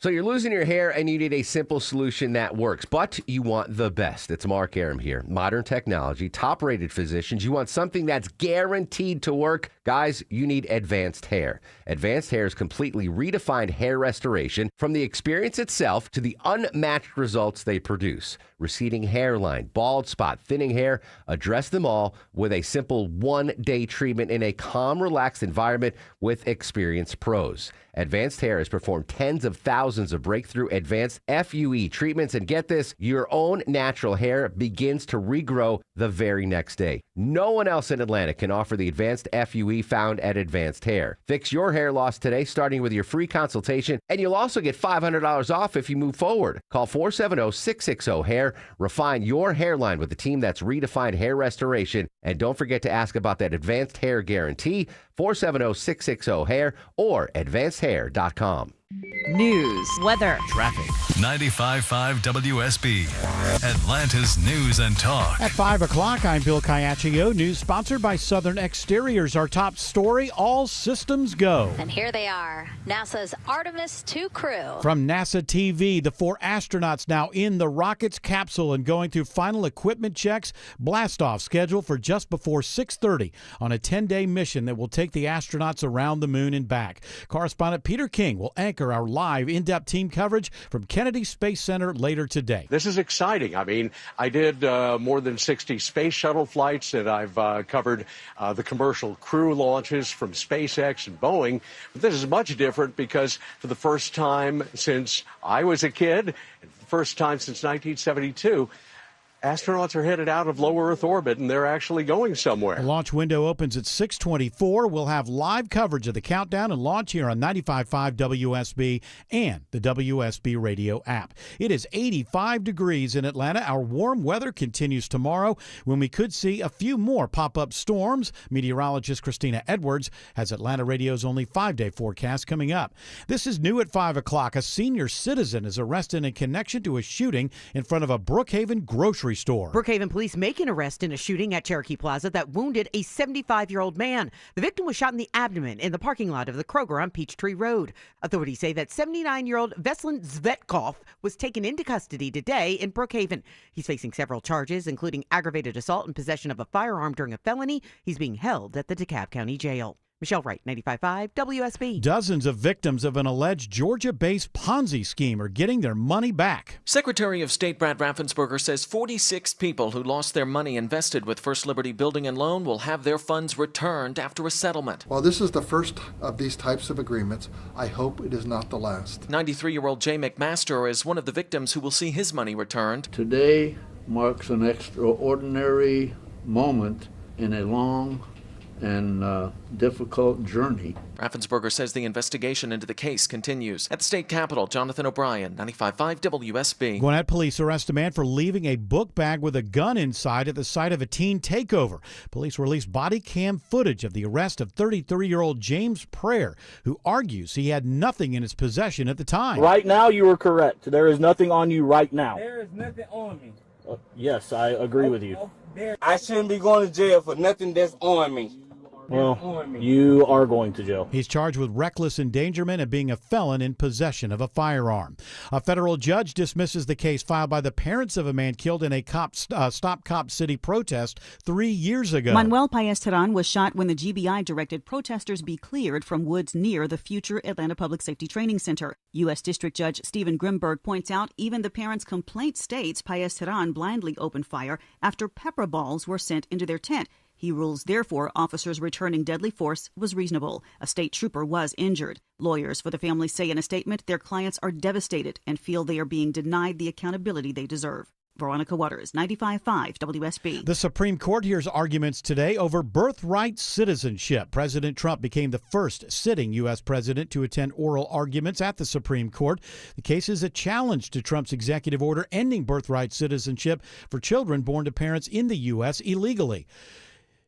So you're losing your hair and you need a simple solution that works, but you want the best. It's Mark Aram here. Modern technology, top-rated physicians. You want something that's guaranteed to work. Guys, you need Advanced Hair. Advanced Hair's completely redefined hair restoration, from the experience itself to the unmatched results they produce. Receding hairline, bald spot, thinning hair, address them all with a simple one-day treatment in a calm, relaxed environment with experienced pros. Advanced Hair has performed tens of thousands of breakthrough advanced FUE treatments, and get this, your own natural hair begins to regrow the very next day. No one else in Atlanta can offer the advanced FUE found at Advanced Hair. Fix your hair loss today, starting with your free consultation, and you'll also get $500 off if you move forward. Call 470-660-HAIR. Refine your hairline with the team that's redefined hair restoration. And don't forget to ask about that advanced hair guarantee, 470-660-HAIR or advancedhair.com. News, weather, traffic. 95.5 WSB, Atlanta's News and Talk. At 5 o'clock, I'm Bill Caiaccio. News sponsored by Southern Exteriors. Our top story, all systems go. And here they are, NASA's Artemis II crew. From NASA TV, the 4 astronauts now in the rocket's capsule and going through final equipment checks. Blastoff scheduled for just before 6:30 on a 10-day mission that will take the astronauts around the moon and back. Correspondent Peter King will anchor our live in-depth team coverage from Kennedy Space Center later today. This is exciting. I mean, I did more than 60 space shuttle flights, and I've covered the commercial crew launches from SpaceX and Boeing. But this is much different because for the first time since I was a kid, and for the first time since 1972, astronauts are headed out of low Earth orbit, and they're actually going somewhere. The launch window opens at 6:24. We'll have live coverage of the countdown and launch here on 95.5 WSB and the WSB radio app. It is 85 degrees in Atlanta. Our warm weather continues tomorrow when we could see a few more pop-up storms. Meteorologist Christina Edwards has Atlanta Radio's only 5-day forecast coming up. This is new at 5 o'clock. A senior citizen is arrested in connection to a shooting in front of a Brookhaven grocery store. Brookhaven police make an arrest in a shooting at Cherokee Plaza that wounded a 75-year-old man. The victim was shot in the abdomen in the parking lot of the Kroger on Peachtree Road. Authorities say that 79-year-old Veselin Zvetkov was taken into custody today in Brookhaven. He's facing several charges, including aggravated assault and possession of a firearm during a felony. He's being held at the DeKalb County Jail. Michelle Wright, 95.5 WSB. Dozens of victims of an alleged Georgia-based Ponzi scheme are getting their money back. Secretary of State Brad Raffensperger says 46 people who lost their money invested with First Liberty Building and Loan will have their funds returned after a settlement. While this is the first of these types of agreements, I hope it is not the last. 93-year-old Jay McMaster is one of the victims who will see his money returned. Today marks an extraordinary moment in a long and difficult journey. Raffensperger says the investigation into the case continues. At the state capitol, Jonathan O'Brien, 95.5 WSB. Gwinnett police arrest a man for leaving a book bag with a gun inside at the site of a teen takeover. Police released body cam footage of the arrest of 33-year-old James Prayer, who argues he had nothing in his possession at the time. Right now, you are correct. There is nothing on you right now. There is nothing on me. Yes, I agree with you. I shouldn't be going to jail for nothing that's on me. Well, you are going to jail. He's charged with reckless endangerment and being a felon in possession of a firearm. A federal judge dismisses the case filed by the parents of a man killed in a Stop Cop City protest 3 years ago. Manuel Paez-Terán was shot when the GBI directed protesters be cleared from woods near the future Atlanta Public Safety Training Center. U.S. District Judge Stephen Grimberg points out even the parents' complaint states Paez-Terán blindly opened fire after pepper balls were sent into their tent. He rules, therefore, officers returning deadly force was reasonable. A state trooper was injured. Lawyers for the family say in a statement their clients are devastated and feel they are being denied the accountability they deserve. Veronica Waters, 95.5 WSB. The Supreme Court hears arguments today over birthright citizenship. President Trump became the first sitting U.S. president to attend oral arguments at the Supreme Court. The case is a challenge to Trump's executive order ending birthright citizenship for children born to parents in the U.S. illegally.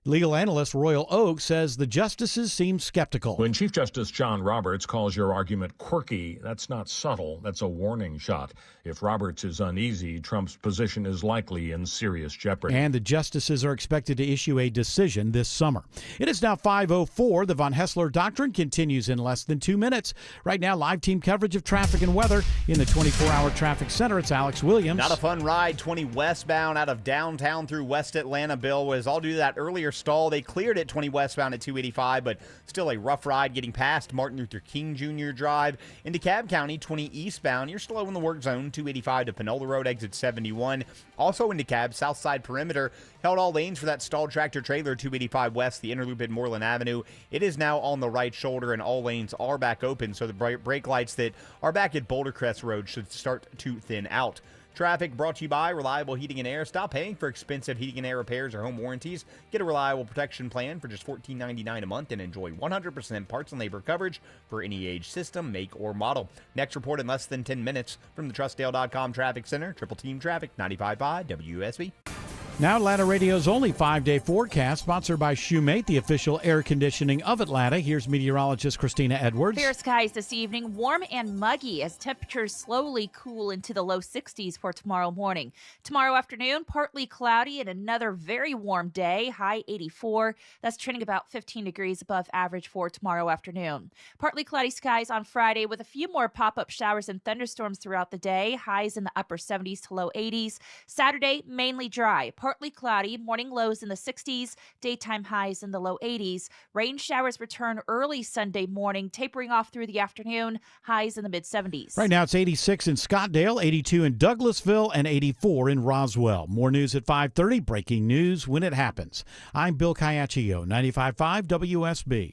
Legal analyst Royal Oak says the justices seem skeptical. When Chief Justice John Roberts calls your argument quirky, that's not subtle, that's a warning shot. If Roberts is uneasy, Trump's position is likely in serious jeopardy. And the justices are expected to issue a decision this summer. It is now 5:04. The Von Hessler Doctrine continues in less than 2 minutes. Right now, live team coverage of traffic and weather in the 24-hour traffic center. It's Alex Williams. Not a fun ride. 20 westbound out of downtown through West Atlanta. Bill was all due to that earlier stall. They cleared it 20 westbound at 285, but still a rough ride getting past Martin Luther King Jr. Drive. In DeKalb County, 20 eastbound. You're slow in the work zone. 285 to Panola Road, exit 71. Also in DeKalb, south side perimeter. Held all lanes for that stalled tractor trailer 285 west, the inner loop at Moreland Avenue. It is now on the right shoulder, and all lanes are back open, so the brake lights that are back at Boulder Crest Road should start to thin out. Traffic brought to you by Reliable Heating and Air. Stop paying for expensive heating and air repairs or home warranties. Get a reliable protection plan for just $14.99 a month and enjoy 100% parts and labor coverage for any age, system, make, or model. Next report in less than 10 minutes from the TrustDale.com Traffic Center. Triple Team Traffic, 95.5 WSB. Now Atlanta Radio's only 5-day forecast, sponsored by Shoemate, the official air conditioning of Atlanta. Here's meteorologist Christina Edwards. Fair skies this evening, warm and muggy as temperatures slowly cool into the low 60s for tomorrow morning. Tomorrow afternoon, partly cloudy and another very warm day, high 84. That's trending about 15 degrees above average for tomorrow afternoon. Partly cloudy skies on Friday with a few more pop-up showers and thunderstorms throughout the day, highs in the upper 70s to low 80s. Saturday, mainly dry. Partly cloudy, morning lows in the 60s, daytime highs in the low 80s. Rain showers return early Sunday morning, tapering off through the afternoon, highs in the mid-70s. Right now it's 86 in Scottdale, 82 in Douglasville, and 84 in Roswell. More news at 5:30, breaking news when it happens. I'm Bill Caiaccio, 95.5 WSB.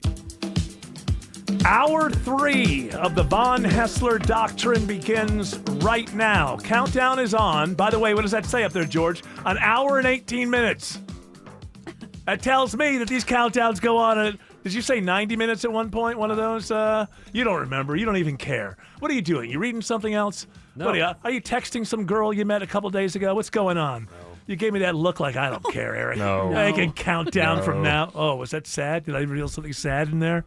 Hour 3 of the Von Hessler Doctrine begins right now. Countdown is on. By the way, what does that say up there, George? An hour and 18 minutes. That tells me that these countdowns go on at, did you say 90 minutes at one point? One of those? You don't remember. You don't even care. What are you doing? You reading something else? No. What are you texting some girl you met a couple days ago? What's going on? No. You gave me that look like I don't care, Eric. No. I can count down from No. now. Oh, was that sad? Did I reveal something sad in there?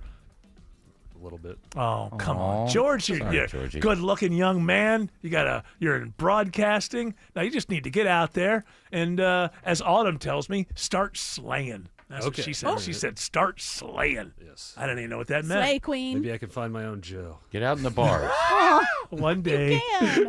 A little bit. Oh, come on. George, you're Georgie. a good-looking young man. You're in broadcasting. Now you just need to get out there and, as Autumn tells me, start slaying. That's what she said. She said, start slaying. Yes. I don't even know what that meant. Slay queen. Maybe I can find my own Joe. Get out in the bars. One day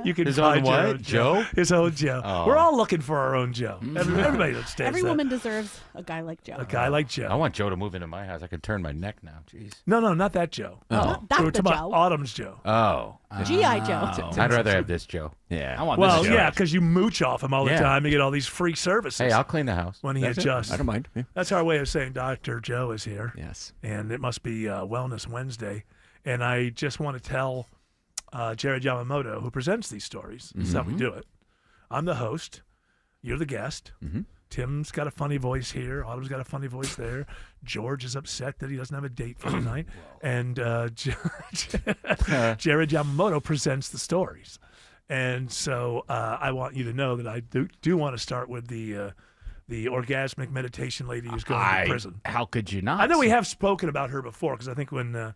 you can His find own your what? own Joe. His own Joe. Oh. We're all looking for our own Joe. Everybody understands Every that. woman deserves a guy like Joe. A guy like Joe. I want Joe to move into my house. I could turn my neck now. Jeez. No, not that Joe. Oh. Not We're the talking about Joe. Autumn's Joe. Oh. G.I. Joe. I'd rather have this Joe. Yeah. I want Well, this Joe. yeah, because you mooch off him all the Yeah. time. You get all these free services. Hey, I'll clean the house. When he That's it. adjusts. I don't mind. Yeah. That's our way of saying Dr. Joe is here. Yes. And it must be Wellness Wednesday. And I just want to tell Jared Yamamoto, who presents these stories, this is how we do it. I'm the host. You're the guest. Mm-hmm. Tim's got a funny voice here. Autumn's got a funny voice there. George is upset that he doesn't have a date for tonight. And Jared Yamamoto presents the stories. And so I want you to know that I do want to start with the orgasmic meditation lady who's going to prison. How could you not? I know we have spoken about her before because I think when the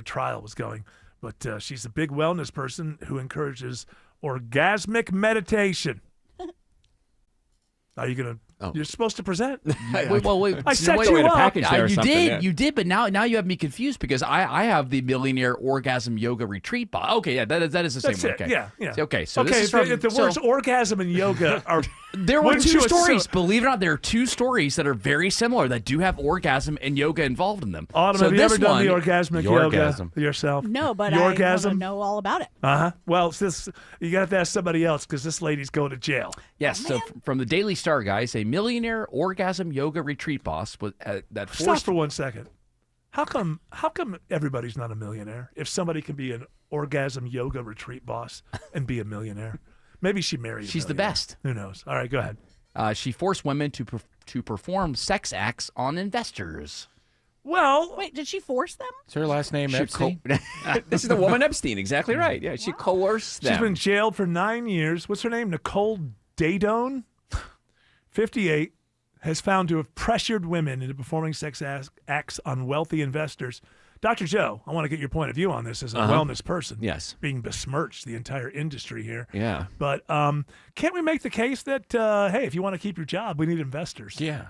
trial was going, but she's a big wellness person who encourages orgasmic meditation. Are you gonna? Oh. You're supposed to present. Wait. I set you up. You did, but now you have me confused because I have the Millionaire Orgasm Yoga Retreat box. Okay, yeah, that is the same That's one. it. Okay, Yeah. Okay, so this is if from, if the words orgasm and yoga are there were wouldn't two you stories. assume- Believe it or not, there are two stories that are very similar that do have orgasm and yoga involved in them. Autumn, so have you this ever done the one- orgasmic Yorgasm. yoga yourself? No, but Your I want to orgasm? know all about it. Well, you got to ask somebody else because this lady's going to jail. Yes, so from the Daily Star, guys, a Millionaire Orgasm Yoga Retreat boss was that Stop forced. for 1 second. How come everybody's not a millionaire? If somebody can be an orgasm yoga retreat boss and be a millionaire, maybe she married. She's the best. Who knows? All right, go ahead. She forced women to perform sex acts on investors. Well, wait, did she force them? Is her last name Epstein? This is the woman Epstein. Exactly right. Yeah, she coerced them. She's been jailed for 9 years. What's her name? Nicole Dadone, 58, has found to have pressured women into performing sex acts on wealthy investors. Dr. Joe, I want to get your point of view on this as a wellness person. Yes. Being besmirched, the entire industry here. Yeah. But can't we make the case that, hey, if you want to keep your job, we need investors? Yeah.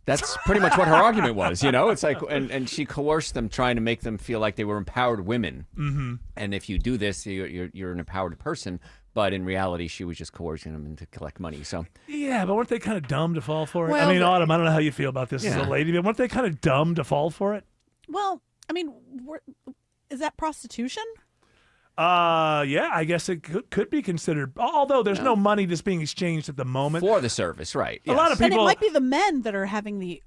That's pretty much what her argument was, It's like, and she coerced them, trying to make them feel like they were empowered women. Mm-hmm. And if you do this, you're an empowered person. But in reality, she was just coercing them to collect money. So Yeah, but weren't they kind of dumb to fall for it? Well, I mean, Autumn, I don't know how you feel about this as a lady, but weren't they kind of dumb to fall for it? Well, I mean, is that prostitution? Yeah, I guess it could be considered. Although there's no money that's being exchanged at the moment for the service, right? A lot of And people. it might be the men that are having the.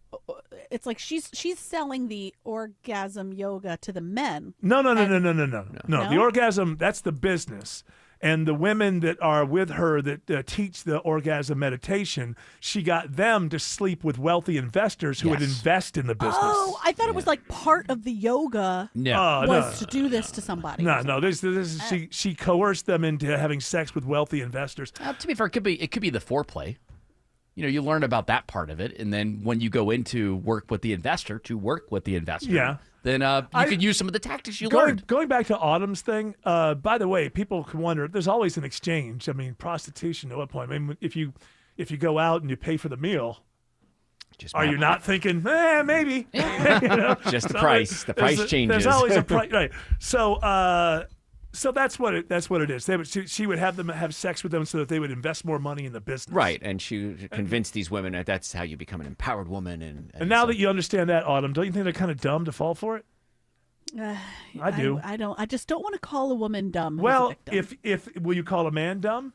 It's like she's selling the orgasm yoga to the men. No. The No? orgasm, that's the business. And the women that are with her that teach the orgasm meditation, she got them to sleep with wealthy investors who would invest in the business. Oh, I thought it was like part of the yoga was to do this to somebody. No. This is she coerced them into having sex with wealthy investors. To be fair, it could be the foreplay. You learn about that part of it, and then when you go into work with the investor, then you could use some of the tactics you learned. Going back to Autumn's thing, by the way, people can wonder, there's always an exchange. I mean, prostitution at what point? I mean, if you go out and you pay for the meal, are you not thinking, maybe? Just the price. The price changes. There's always a price, right? So that's what it is. She would have them have sex with them so that they would invest more money in the business. Right, and she convinced these women that that's how you become an empowered woman. And now that you understand that, Autumn, don't you think they're kind of dumb to fall for it? I do. I don't. I just don't want to call a woman dumb. Well, if will you call a man dumb?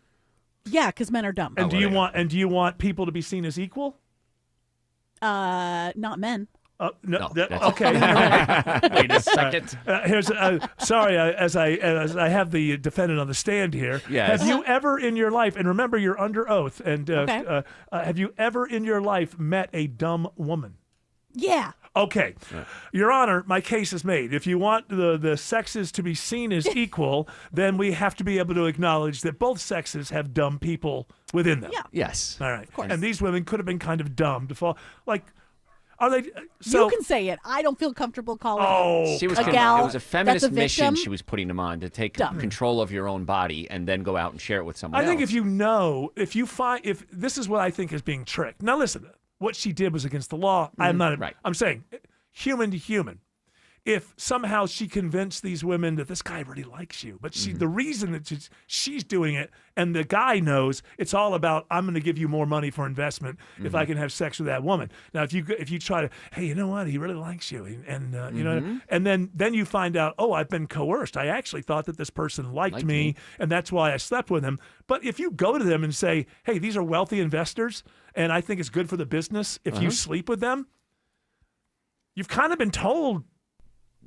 Yeah, because men are dumb. And do you want people to be seen as equal? Not men. No. Okay. Wait a second. Here's sorry. As I have the defendant on the stand here. Yes. Have you ever in your life, and remember you're under oath, and have you ever in your life met a dumb woman? Yeah. Okay. Your Honor, my case is made. If you want the sexes to be seen as equal, then we have to be able to acknowledge that both sexes have dumb people within them. Yeah. Yes. All right. Of course. And these women could have been kind of dumb to fall. Like, are they? So you can say it. I don't feel comfortable calling she was a gal. It was a feminist mission victim. she was putting them on to take control of your own body and then go out and share it with someone I think else. if this is what I think is being tricked. Now listen, what she did was against the law. I'm not. Right. I'm saying human to human. If somehow she convinced these women that this guy really likes you, but the reason that she's doing it, and the guy knows it's all about, I'm going to give you more money for investment if I can have sex with that woman. Now, if you try to, hey, you know what, he really likes you, and you know, and then you find out, oh, I've been coerced. I actually thought that this person liked me, and that's why I slept with him. But if you go to them and say, hey, these are wealthy investors, and I think it's good for the business if you sleep with them, you've kind of been told.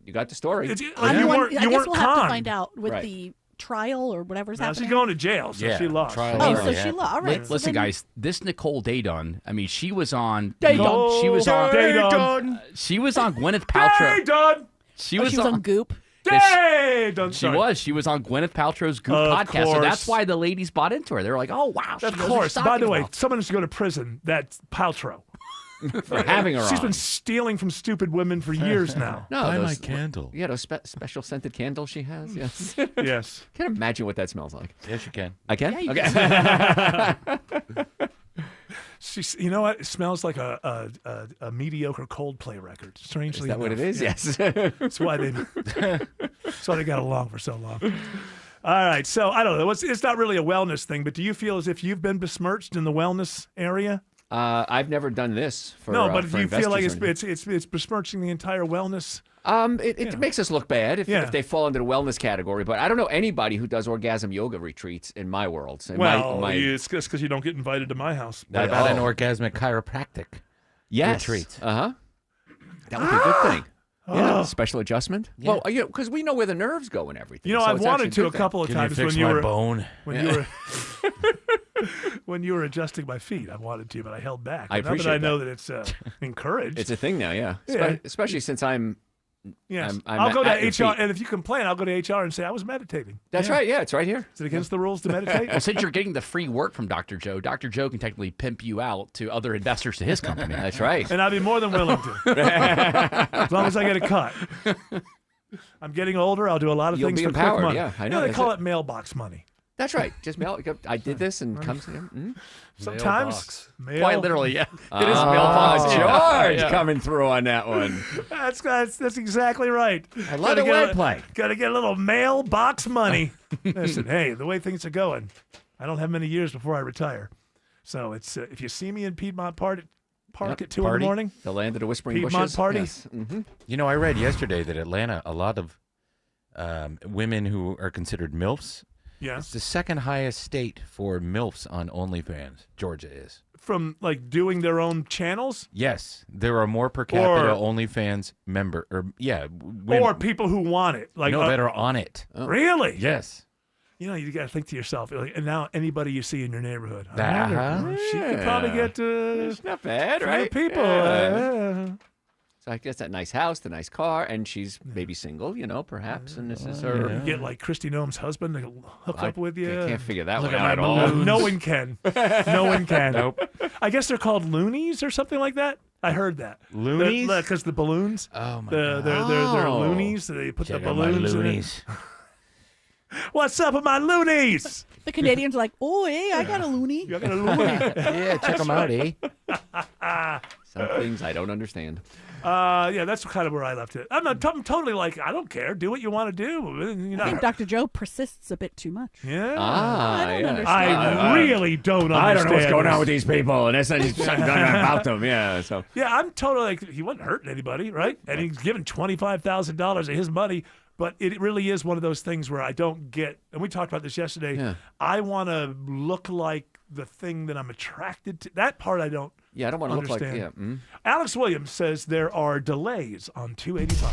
You got the story. I guess we'll have to find out with Right. the trial or whatever's happening. She's going to jail, so she lost. So she lost. All right. Listen, guys, this Nicole Daydon. I mean, she was on. Daydon. She was on. Daydon. She was on Gwyneth Paltrow. Daydon. She was on Goop. Daydon. She was on Gwyneth Paltrow's Goop podcast. So that's why the ladies bought into her. They were like, "Oh wow!" Of course. By the way, someone has to go to prison. That's Paltrow. For having her She's on. been stealing from stupid women for years now. No, Buy those, my candle. Yeah, those special scented candles she has. Yes. Yes. Can't imagine what that smells like. Yes, you can. I can? Yeah, Okay. You know what? It smells like a mediocre Coldplay record. Strangely Is that what it enough. is? Yeah. Yes. That's why they got along for so long. All right. So I don't know. It's not really a wellness thing, but do you feel as if you've been besmirched in the wellness area? I've never done this for No, but for do you feel like investors it's besmirching the entire wellness? It makes us look bad if they fall into the wellness category. But I don't know anybody who does orgasm yoga retreats in my world. In it's just because you don't get invited to my house. What about an orgasmic chiropractic retreat? That would be a good thing. Yeah, special adjustment. Yeah. Well, because we know where the nerves go and everything. You know, so I've it's wanted actually to a couple of Can times you fix when you my were bone? when you were when you were adjusting my feet. I wanted to, but I held back. I appreciate Now that I know that it's encouraged. It's a thing now, yeah. Yeah. Especially since I'm. Yes, I'm I'll go at to your HR, feet. and if you complain, I'll go to HR and say I was meditating. That's right. Yeah, it's right here. Is it against the rules to meditate? Well, since you're getting the free work from Dr. Joe can technically pimp you out to other investors to his company. That's right. And I'd be more than willing to, as long as I get a cut. I'm getting older. I'll do a lot of You'll things be for empowered, quick money. yeah, I know, They that's call it. it mailbox money. That's right. Just mail. I did this and comes. Sometimes mail. Quite literally, yeah. It is mailbox. George Yeah. coming through on that one. That's exactly right. I love the wordplay. Got to get a little mailbox money. Listen, hey, the way things are going, I don't have many years before I retire. So it's if you see me in Piedmont Park at 2 in the morning, The land of the whispering Piedmont bushes. party. Yes. Mhm. You know, I read yesterday that Atlanta, a lot of women who are considered MILFs. Yeah. It's the second highest state for MILFs on OnlyFans. Georgia is. From like doing their own channels, Yes, there are more per capita OnlyFans women. or people who want it, like no, that are on it. Really? Yes. You got to think to yourself, and now anybody you see in your neighborhood, she could Yeah. probably get It's not bad, three right? people. Yeah. So I guess that nice house, the nice car, and she's maybe single, perhaps, and this is her. You get like Christy Noem's husband to hook up with you. I can't figure that Look one at out my at all. balloons. No one can. No one can. Nope. I guess they're called loonies or something like that. I heard that. Loonies? Because the balloons. Oh my God. They're Oh. loonies. They put Check the out my balloons in it. loonies. What's up with my loonies? The Canadians are like, oh, hey, I got a loony. You got a loony. Yeah, check them out, eh? Some things I don't understand. Yeah, that's kind of where I left it. I'm totally like, I don't care. Do what you want to do. I think Dr. Joe persists a bit too much. Yeah. I don't understand. I really don't understand. I don't know what's going on this. with these people, and that's not something about them. Yeah, so Yeah, I'm totally like, he wasn't hurting anybody, right? And he's given $25,000 of his money. But it really is one of those things where I don't get, and we talked about this yesterday, Yeah. I want to look like the thing that I'm attracted to. That part I don't I don't want to look like understand. Alex Williams says there are delays on 285.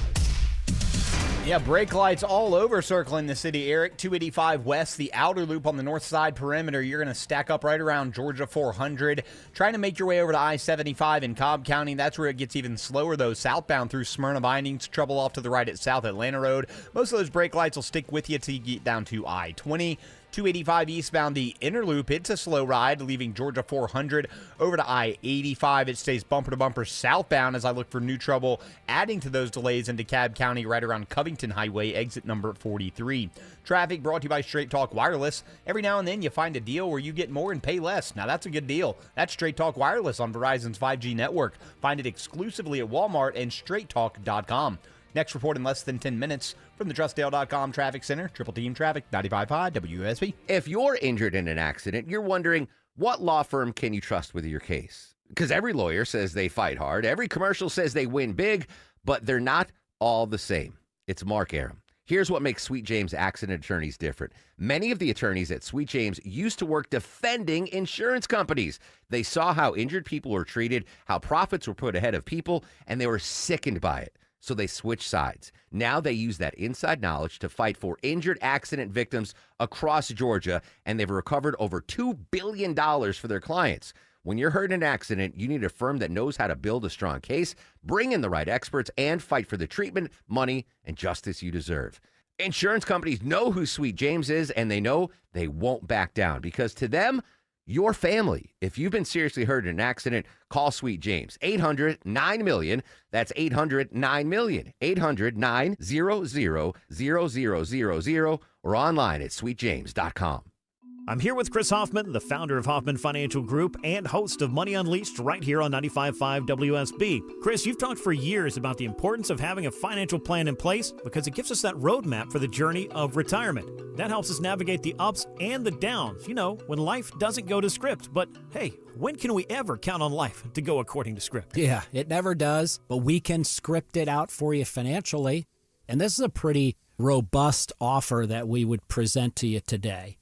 Yeah, brake lights all over circling the city, Eric. 285 west, the outer loop on the north side perimeter. You're going to stack up right around Georgia 400. Trying to make your way over to I-75 in Cobb County. That's where it gets even slower, though. Southbound through Smyrna Bindings. Trouble off to the right at South Atlanta Road. Most of those brake lights will stick with you till you get down to I-20. 285 eastbound, the inner loop. It's a slow ride, leaving Georgia 400 over to I-85. It stays bumper to bumper southbound as I look for new trouble, adding to those delays into Cobb County right around Covington Highway, exit number 43. Traffic brought to you by Straight Talk Wireless. Every now and then you find a deal where you get more and pay less. Now that's a good deal. That's Straight Talk Wireless on Verizon's 5G network. Find it exclusively at Walmart and straighttalk.com. Next report in less than 10 minutes from the TrustDale.com Traffic Center. Triple Team Traffic, 95.5 WSB. If you're injured in an accident, you're wondering, what law firm can you trust with your case? Because every lawyer says they fight hard. Every commercial says they win big, but they're not all the same. It's Mark Aram. Here's what makes Sweet James accident attorneys different. Many of the attorneys at Sweet James used to work defending insurance companies. They saw how injured people were treated, how profits were put ahead of people, and they were sickened by it. So they switched sides. Now they use that inside knowledge to fight for injured accident victims across Georgia, and they've recovered over $2 billion for their clients. When you're hurt in an accident, you need a firm that knows how to build a strong case, bring in the right experts, and fight for the treatment, money, and justice you deserve. Insurance companies know who Sweet James is, and they know they won't back down because to them, your family. If you've been seriously hurt in an accident, call Sweet James. 800-9-MILLION. That's 800-9-MILLION. 800-900-0000 or online at sweetjames.com. I'm here with Chris Hoffman, the founder of Hoffman Financial Group and host of Money Unleashed right here on 95.5 WSB. Chris, you've talked for years about the importance of having a financial plan in place because it gives us that roadmap for the journey of retirement. That helps us navigate the ups and the downs, when life doesn't go to script. But hey, when can we ever count on life to go according to script? Yeah, it never does, but we can script it out for you financially. And this is a pretty robust offer that we would present to you today.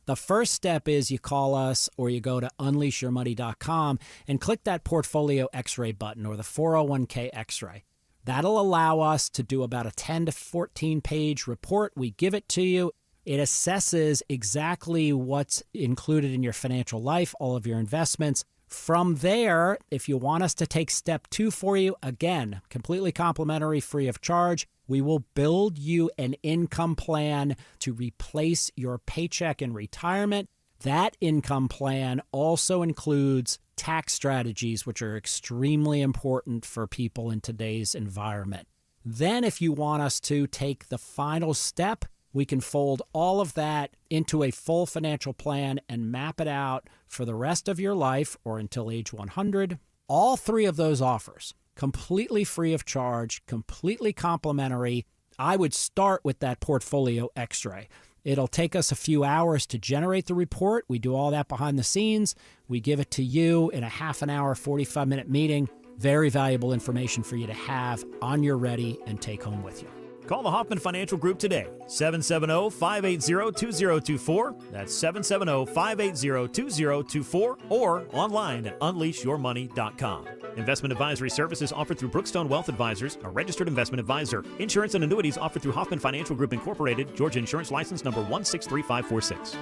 The first step is you call us or you go to unleashyourmoney.com and click that portfolio x-ray button or the 401k x-ray. That'll allow us to do about a 10 to 14 page report. We give it to you. It assesses exactly what's included in your financial life, all of your investments. From there, if you want us to take step 2 for you, again, completely complimentary, free of charge, we will build you an income plan to replace your paycheck in retirement. That income plan also includes tax strategies, which are extremely important for people in today's environment. Then if you want us to take the final step, we can fold all of that into a full financial plan and map it out for the rest of your life or until age 100. All 3 of those offers, completely free of charge, completely complimentary. I would start with that portfolio x-ray. It'll take us a few hours to generate the report. We do all that behind the scenes. We give it to you in a half an hour, 45-minute meeting. Very valuable information for you to have on your ready and take home with you. Call the Hoffman Financial Group today, 770-580-2024. That's 770-580-2024 or online at unleashyourmoney.com. Investment advisory services offered through Brookstone Wealth Advisors, a registered investment advisor. Insurance and annuities offered through Hoffman Financial Group Incorporated, Georgia Insurance License number 163546.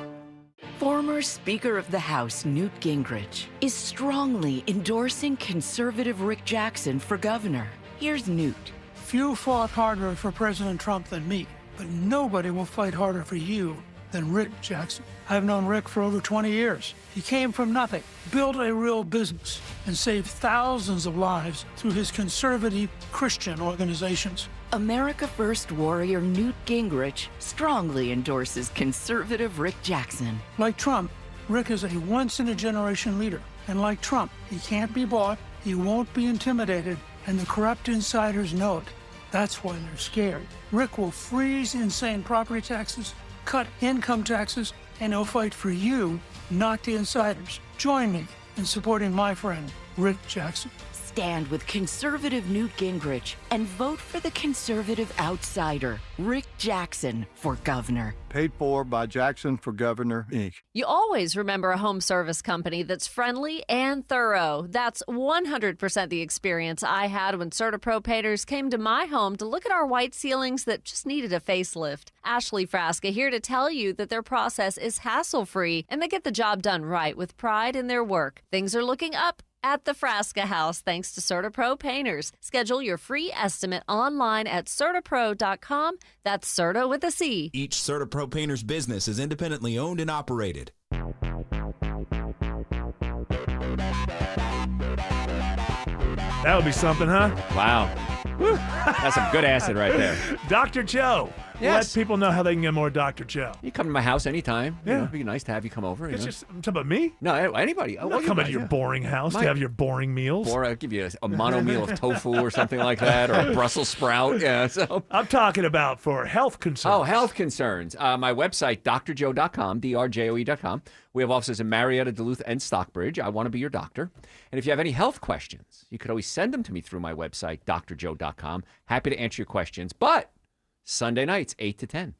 Former Speaker of the House Newt Gingrich is strongly endorsing conservative Rick Jackson for governor. Here's Newt. Few fought harder for President Trump than me, but nobody will fight harder for you than Rick Jackson. I've known Rick for over 20 years. He came from nothing, built a real business, and saved thousands of lives through his conservative Christian organizations. America First warrior Newt Gingrich strongly endorses conservative Rick Jackson. Like Trump, Rick is a once-in-a-generation leader. And like Trump, he can't be bought, he won't be intimidated, and the corrupt insiders know it. That's why they're scared. Rick will freeze insane property taxes, cut income taxes, and he'll fight for you, not the insiders. Join me in supporting my friend, Rick Jackson. Stand with conservative Newt Gingrich and vote for the conservative outsider, Rick Jackson, for governor. Paid for by Jackson for Governor, Inc. You always remember a home service company that's friendly and thorough. That's 100% the experience I had when CertaPro painters came to my home to look at our white ceilings that just needed a facelift. Ashley Frasca here to tell you that their process is hassle-free and they get the job done right with pride in their work. Things are looking up at the Frasca House, thanks to CertaPro Painters. Schedule your free estimate online at CertaPro.com. That's Certa with a C. Each CertaPro Painters business is independently owned and operated. That would be something, huh? Wow. Woo. That's some good acid right there. Dr. Joe. Yes. Let people know how they can get more Dr. Joe. You come to my house anytime. Yeah. You know, it'd be nice to have you come over. It's You know? just, I'm talking about me? No, anybody. I'm not coming to your boring house to have your boring meals. I'll give you a mono meal of tofu or something like that, or a Brussels sprout. Yeah, so I'm talking about for health concerns. Oh, health concerns. My website, drjoe.com, drjoe.com. We have offices in Marietta, Duluth, and Stockbridge. I want to be your doctor. And if you have any health questions, you could always send them to me through my website, drjoe.com. Happy to answer your questions. But Sunday nights, 8 to 10.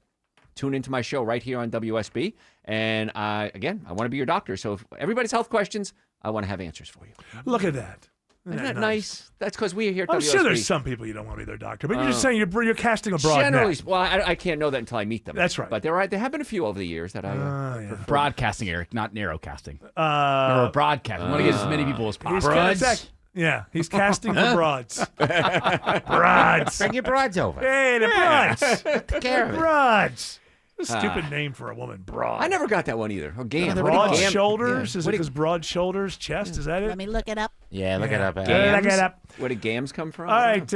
Tune into my show right here on WSB. And again, I want to be your doctor. So if everybody's health questions, I want to have answers for you. Look at that. Isn't that nice? That's because we are here at I'm WSB. sure there's some people you don't want to be their doctor, but you're just saying you're casting a broad Generally, net. well, I can't know that until I meet them. That's right. But there have been a few over the years that I broadcasting, Eric, not narrowcasting. Or broadcasting. I want to get as many people as possible. Yeah, he's casting for broads. Broads. Bring your broads over. Hey, the broads. Take care of it. Broads. A stupid name for a woman, broad. I never got that one either. Oh, gam. Broad shoulders? Is it because broad shoulders, chest? Is that it? Let me look it up. Yeah, look it up. Look it up. Where did gams come from? All right,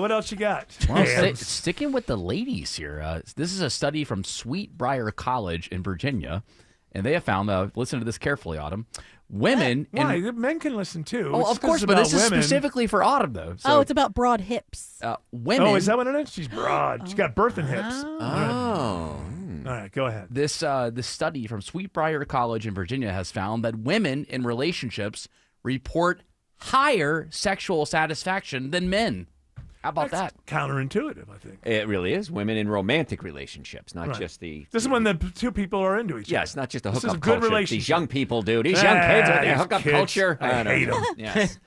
what else you got? Well, sticking with the ladies here, this is a study from Sweetbriar College in Virginia, and they have found, listen to this carefully, Autumn, women... Why? Men can listen too. Oh, of course, but this is specifically for Autumn, though. So, it's about broad hips. Women... Oh, is that what it is? She's broad. She's got birthing hips. Oh. All right, go ahead. This study from Sweetbriar College in Virginia has found that women in relationships report higher sexual satisfaction than men. How about That's that? Counterintuitive, I think. It really is. Women in romantic relationships, not just the... This is when the two people are into each other. Yes, not just a This hookup is a good culture. relationship. These young people, dude. These young kids with their these hookup kids. culture. I hate them. Yes.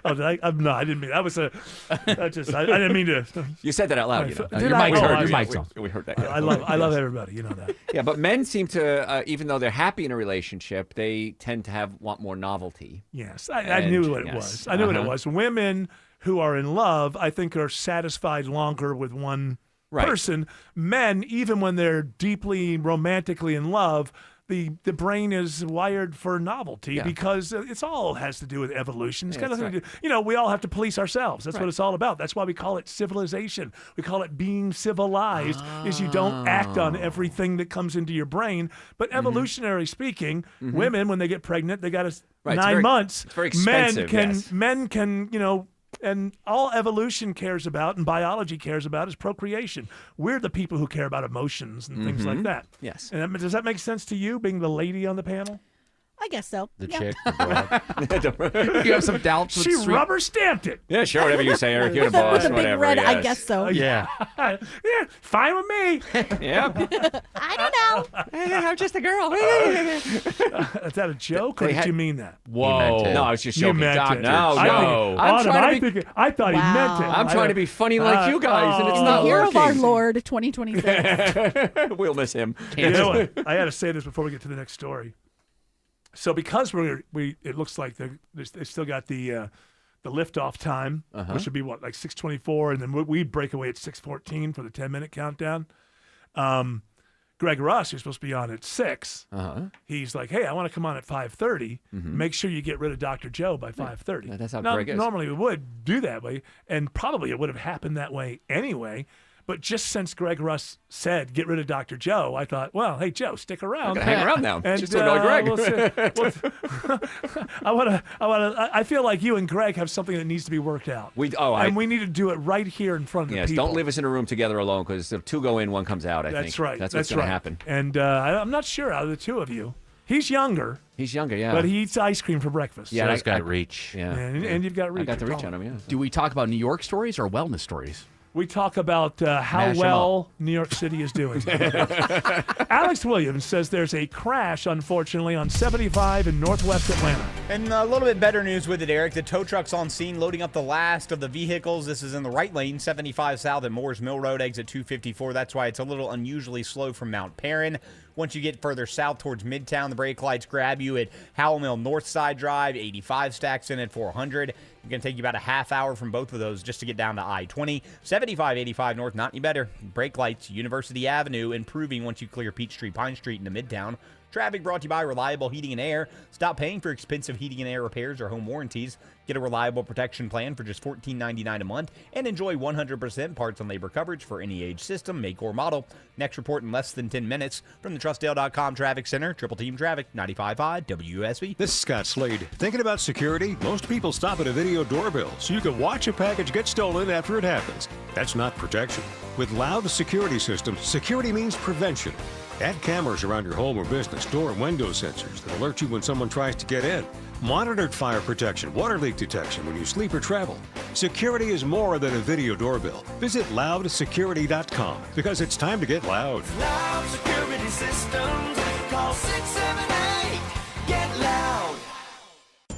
No, I didn't mean that. I didn't mean to. You said that out loud. You know. Did Your I? mic's Oh, on. I- Your yeah, mic's on. We heard that. Yeah. I love everybody. You know that. Yeah, but men seem to, even though they're happy in a relationship, they tend to want more novelty. Yes, I knew what it was. I knew what it was. Women who are in love, I think, are satisfied longer with one person. Men, even when they're deeply romantically in love, the brain is wired for novelty because it's all has to do with evolution. It's got nothing to do. We all have to police ourselves. That's what it's all about. That's why we call it civilization. We call it being civilized. Is you don't act on everything that comes into your brain. But evolutionary speaking, women when they get pregnant, they got 9 months. It's very expensive. Men can and all evolution cares about and biology cares about is procreation. We're the people who care about emotions and things like that. Yes. And does that make sense to you, being the lady on the panel? I guess so. The Yeah. chick, the broad. You have some doubts with She Sweet- rubber stamped it. Yeah, sure, whatever you say, Eric. You're the With boss, the big whatever. red, I yes. guess so. Yeah. Yeah, fine with me. Yeah. I don't know. I'm just a girl. Is that a joke, or They did had- you mean that? Whoa. No, I was just You joking. meant Doc, it. no, I no. think- I'm Autumn, trying to be. I thought he meant it. I'm trying to be funny like you guys, and it's In not the year working. of our Lord, 2026. We'll miss him. You know what? I had to say this before we get to the next story. So because it looks like they still got the liftoff time, which would be what, like 6:24, and then we break away at 6:14 for the 10-minute countdown. Greg Russ, who's supposed to be on at 6, he's like, hey, I want to come on at 5:30. Make sure you get rid of Dr. Joe by 5:30. That's how now, Greg is. normally we would do that way, and probably it would have happened that way anyway. But just since Greg Russ said get rid of Dr. Joe, I thought, well, hey Joe, stick around. I'm gonna hang around now, And, just to annoy Greg. I feel like you and Greg have something that needs to be worked out. And we need to do it right here in front of the Yes, people. don't leave us in a room together alone, because if two go in, one comes out, I think. That's right. That's what's going to happen. And I'm not sure out of the two of you. He's younger. He's younger, yeah. But he eats ice cream for breakfast. Yeah, He's got reach. Yeah. And you've got reach. I got the You're reach tall. on him, yeah. Do we talk about New York stories or wellness stories? We talk about how Mash 'em well New York City is doing. Alex Williams says there's a crash, unfortunately, on 75 in northwest Atlanta. And a little bit better news with it, Eric. The tow truck's on scene loading up the last of the vehicles. This is in the right lane, 75 south at Moores Mill Road, exit 254. That's why it's a little unusually slow from Mount Perrin. Once you get further south towards Midtown, the brake lights grab you at Howell Mill North Side Drive. 85 stacks in at 400. It's going to take you about a half hour from both of those just to get down to I-20. 75, 85 north, not any better. Brake lights, University Avenue, improving once you clear Peachtree, Pine Street into Midtown. Traffic brought to you by Reliable Heating and Air. Stop paying for expensive heating and air repairs or home warranties. Get a reliable protection plan for just $14.99 a month and enjoy 100% parts and labor coverage for any age, system, make, or model. Next report in less than 10 minutes from the TrustDale.com Traffic Center. Triple Team Traffic, 95.5 WSB. This is Scott Slade. Thinking about security? Most people stop at a video doorbell so you can watch a package get stolen after it happens. That's not protection. With Loud Security Systems, security means prevention. Add cameras around your home or business, door and window sensors that alert you when someone tries to get in. Monitored fire protection, water leak detection when you sleep or travel. Security is more than a video doorbell. Visit loudsecurity.com because it's time to get loud. Loud Security Systems. Call 678. Get loud.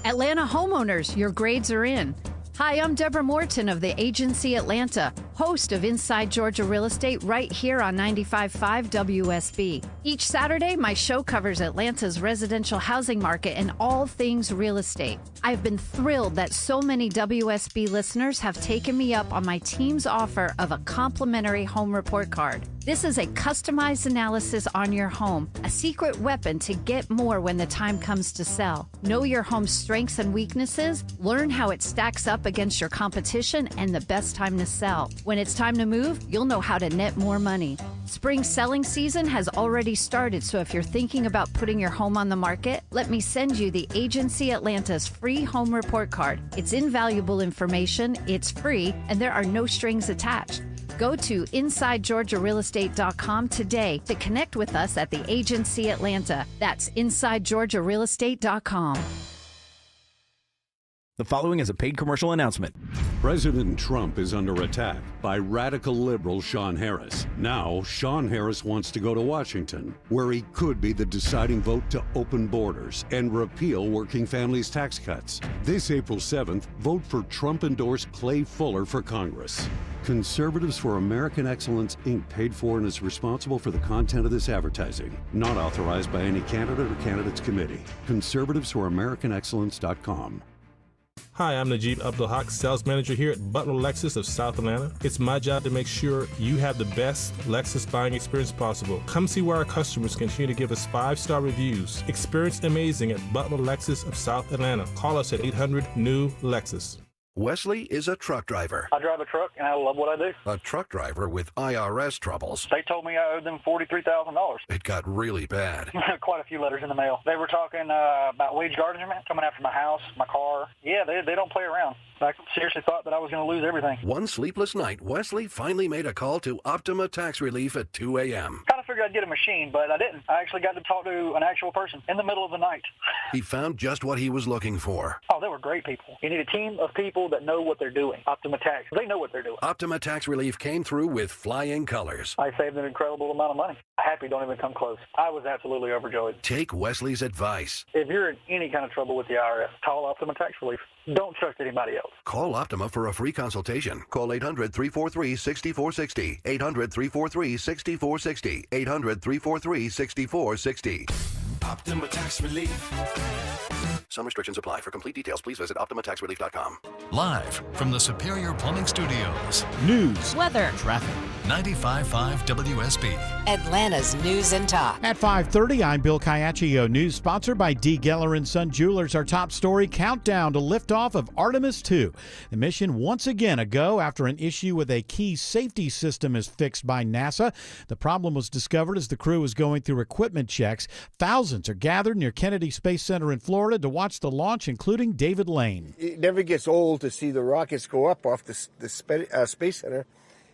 Atlanta homeowners, your grades are in. Hi, I'm Deborah Morton of the Agency Atlanta, host of Inside Georgia Real Estate right here on 95.5 WSB. Each Saturday, my show covers Atlanta's residential housing market and all things real estate. I've been thrilled that so many WSB listeners have taken me up on my team's offer of a complimentary home report card. This is a customized analysis on your home, a secret weapon to get more when the time comes to sell. Know your home's strengths and weaknesses, learn how it stacks up against your competition, and the best time to sell. When it's time to move, you'll know how to net more money. Spring selling season has already started, so if you're thinking about putting your home on the market, let me send you the Agency Atlanta's free home report card. It's invaluable information, it's free, and there are no strings attached. Go to InsideGeorgiaRealEstate.com today to connect with us at the Agency Atlanta. That's InsideGeorgiaRealEstate.com. The following is a paid commercial announcement. President Trump is under attack by radical liberal Sean Harris. Now, Sean Harris wants to go to Washington, where he could be the deciding vote to open borders and repeal working families' tax cuts. This April 7th, vote for Trump-endorsed Clay Fuller for Congress. Conservatives for American Excellence, Inc. paid for and is responsible for the content of this advertising. Not authorized by any candidate or candidates committee. Conservatives4AmericanExcellence.com. Hi, I'm Najib Abdul-Haq, sales manager here at Butler Lexus of South Atlanta. It's my job to make sure you have the best Lexus buying experience possible. Come see where our customers continue to give us 5-star reviews. Experience amazing at Butler Lexus of South Atlanta. Call us at 800-NEW-LEXUS. Wesley is a truck driver. I drive a truck, and I love what I do. A truck driver with IRS troubles. They told me I owed them $43,000. It got really bad. Quite a few letters in the mail. They were talking about wage garnishment, coming after my house, my car. Yeah, they don't play around. I seriously thought that I was going to lose everything. One sleepless night, Wesley finally made a call to Optima Tax Relief at 2 a.m. Kind of figured figured I'd get a machine, but I didn't. I actually got to talk to an actual person in the middle of the night. He found just what he was looking for. Oh, they were great people. You need a team of people that know what they're doing. Optima Tax, they know what they're doing. Optima Tax Relief came through with flying colors. I saved an incredible amount of money. Happy don't even come close. I was absolutely overjoyed. Take Wesley's advice. If you're in any kind of trouble with the IRS, call Optima Tax Relief. Don't trust anybody else. Call Optima for a free consultation. Call 800-343-6460. 800-343-6460. 800-343-6460. Optima Tax Relief. Some restrictions apply. For complete details, please visit OptimaTaxRelief.com. Live from the Superior Plumbing Studios. News, weather, traffic. 95.5 WSB. Atlanta's News and Talk. At 5:30, I'm Bill Caiaccio. News sponsored by D. Geller & Son Jewelers. Our top story, countdown to liftoff of Artemis II. The mission once again a go after an issue with a key safety system is fixed by NASA. The problem was discovered as the crew was going through equipment checks. Thousands are gathered near Kennedy Space Center in Florida to watch the launch, including David Lane. It never gets old to see the rockets go up off the Space Center.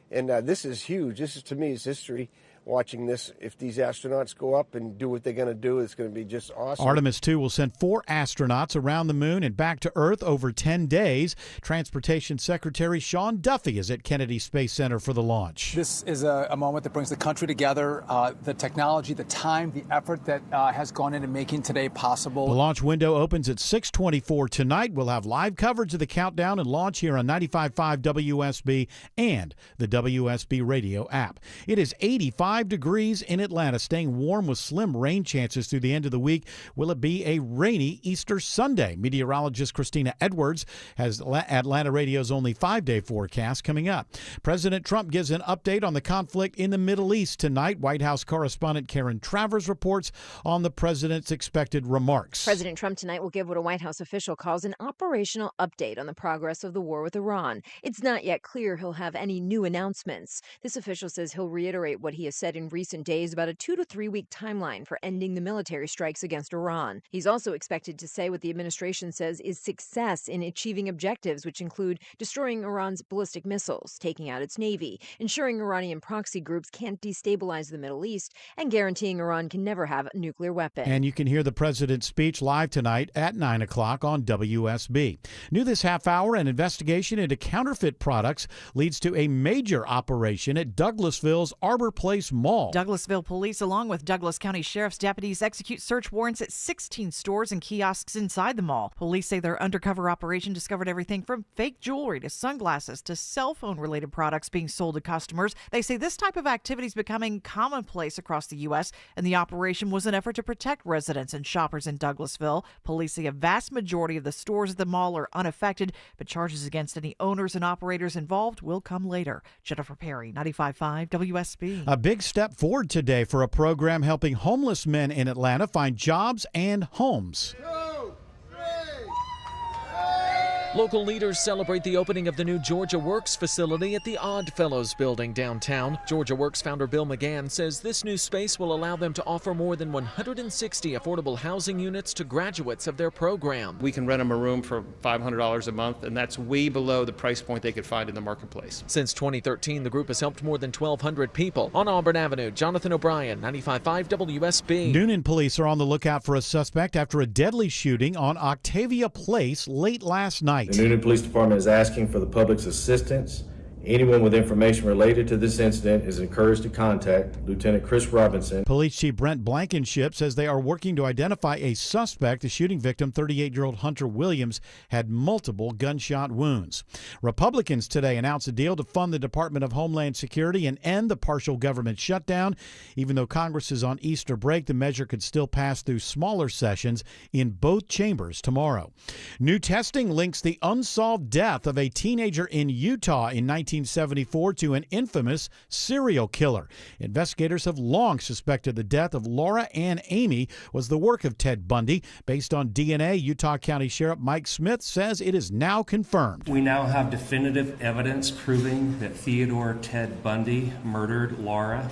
And this is huge. This is, to me, is history. Watching this, if these astronauts go up and do what they're going to do, it's going to be just awesome. Artemis II will send 4 astronauts around the moon and back to Earth over 10 days. Transportation Secretary Sean Duffy is at Kennedy Space Center for the launch. This is a moment that brings the country together. The technology, the time, the effort that has gone into making today possible. The launch window opens at 6:24 tonight. We'll have live coverage of the countdown and launch here on 95.5 WSB and the WSB radio app. It is 85 degrees in Atlanta, staying warm with slim rain chances through the end of the week. Will it be a rainy Easter Sunday? Meteorologist Christina Edwards has Atlanta radio's only 5-day forecast coming up. President Trump gives an update on the conflict in the Middle East tonight. White House correspondent Karen Travers reports on the president's expected remarks. President Trump tonight will give what a White House official calls an operational update on the progress of the war with Iran. It's not yet clear he'll have any new announcements. This official says he'll reiterate what he has said in recent days about a 2 to 3 week timeline for ending the military strikes against Iran. He's also expected to say what the administration says is success in achieving objectives, which include destroying Iran's ballistic missiles, taking out its navy, ensuring Iranian proxy groups can't destabilize the Middle East, and guaranteeing Iran can never have a nuclear weapon. And you can hear the president's speech live tonight at 9 o'clock on WSB. New this half hour, an investigation into counterfeit products leads to a major operation at Douglasville's Arbor Place Mall. Douglasville police, along with Douglas County Sheriff's deputies, execute search warrants at 16 stores and kiosks inside the mall. Police say their undercover operation discovered everything from fake jewelry to sunglasses to cell phone-related products being sold to customers. They say this type of activity is becoming commonplace across the U.S., and the operation was an effort to protect residents and shoppers in Douglasville. Police say a vast majority of the stores at the mall are unaffected, but charges against any owners and operators involved will come later. Jennifer Perry, 95.5 WSB. A big step forward today for a program helping homeless men in Atlanta find jobs and homes. Local leaders celebrate the opening of the new Georgia Works facility at the Oddfellows building downtown. Georgia Works founder Bill McGann says this new space will allow them to offer more than 160 affordable housing units to graduates of their program. We can rent them a room for $500 a month, and that's way below the price point they could find in the marketplace. Since 2013, the group has helped more than 1,200 people. On Auburn Avenue, Jonathan O'Brien, 95.5 WSB. Noonan police are on the lookout for a suspect after a deadly shooting on Octavia Place late last night. The Noonan Police Department is asking for the public's assistance. Anyone with information related to this incident is encouraged to contact Lieutenant Chris Robinson. Police Chief Brent Blankenship says they are working to identify a suspect. The shooting victim, 38-year-old Hunter Williams, had multiple gunshot wounds. Republicans today announced a deal to fund the Department of Homeland Security and end the partial government shutdown. Even though Congress is on Easter break, the measure could still pass through smaller sessions in both chambers tomorrow. New testing links the unsolved death of a teenager in Utah in 1974 to an infamous serial killer. Investigators have long suspected the death of Laura Ann Amy was the work of Ted Bundy. Based on DNA, Utah County Sheriff Mike Smith says it is now confirmed. We now have definitive evidence proving that Theodore Ted Bundy murdered Laura.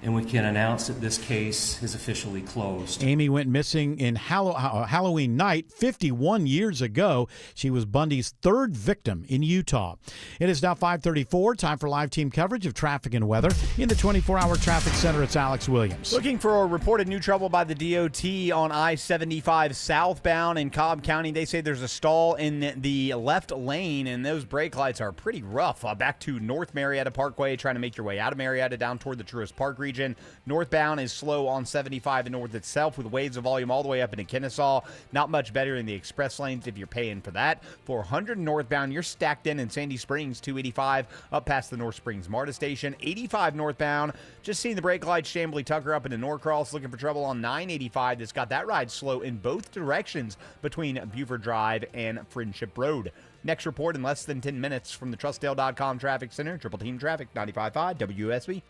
and we can announce that this case is officially closed. Amy went missing in Halloween night 51 years ago. She was Bundy's third victim in Utah. It is now 5:34. Time for live team coverage of traffic and weather. In the 24-hour traffic center, it's Alex Williams. Looking for a reported new trouble by the DOT on I-75 southbound in Cobb County. They say there's a stall in the left lane, and those brake lights are pretty rough. Back to North Marietta Parkway, trying to make your way out of Marietta down toward the Truist Park region. Northbound is slow on 75 and north itself, with waves of volume all the way up into Kennesaw. Not much better in the express lanes if you're paying for that. 400 northbound, you're stacked in Sandy Springs, 285 up past the North Springs MARTA station. 85 northbound, just seeing the brake lights Chamblee Tucker up into Norcross, looking for trouble on 985. That's got that ride slow in both directions between Buford Drive and Friendship Road. Next report in less than 10 minutes from the Trustdale.com Traffic Center. Triple Team Traffic, 95.5 WSB.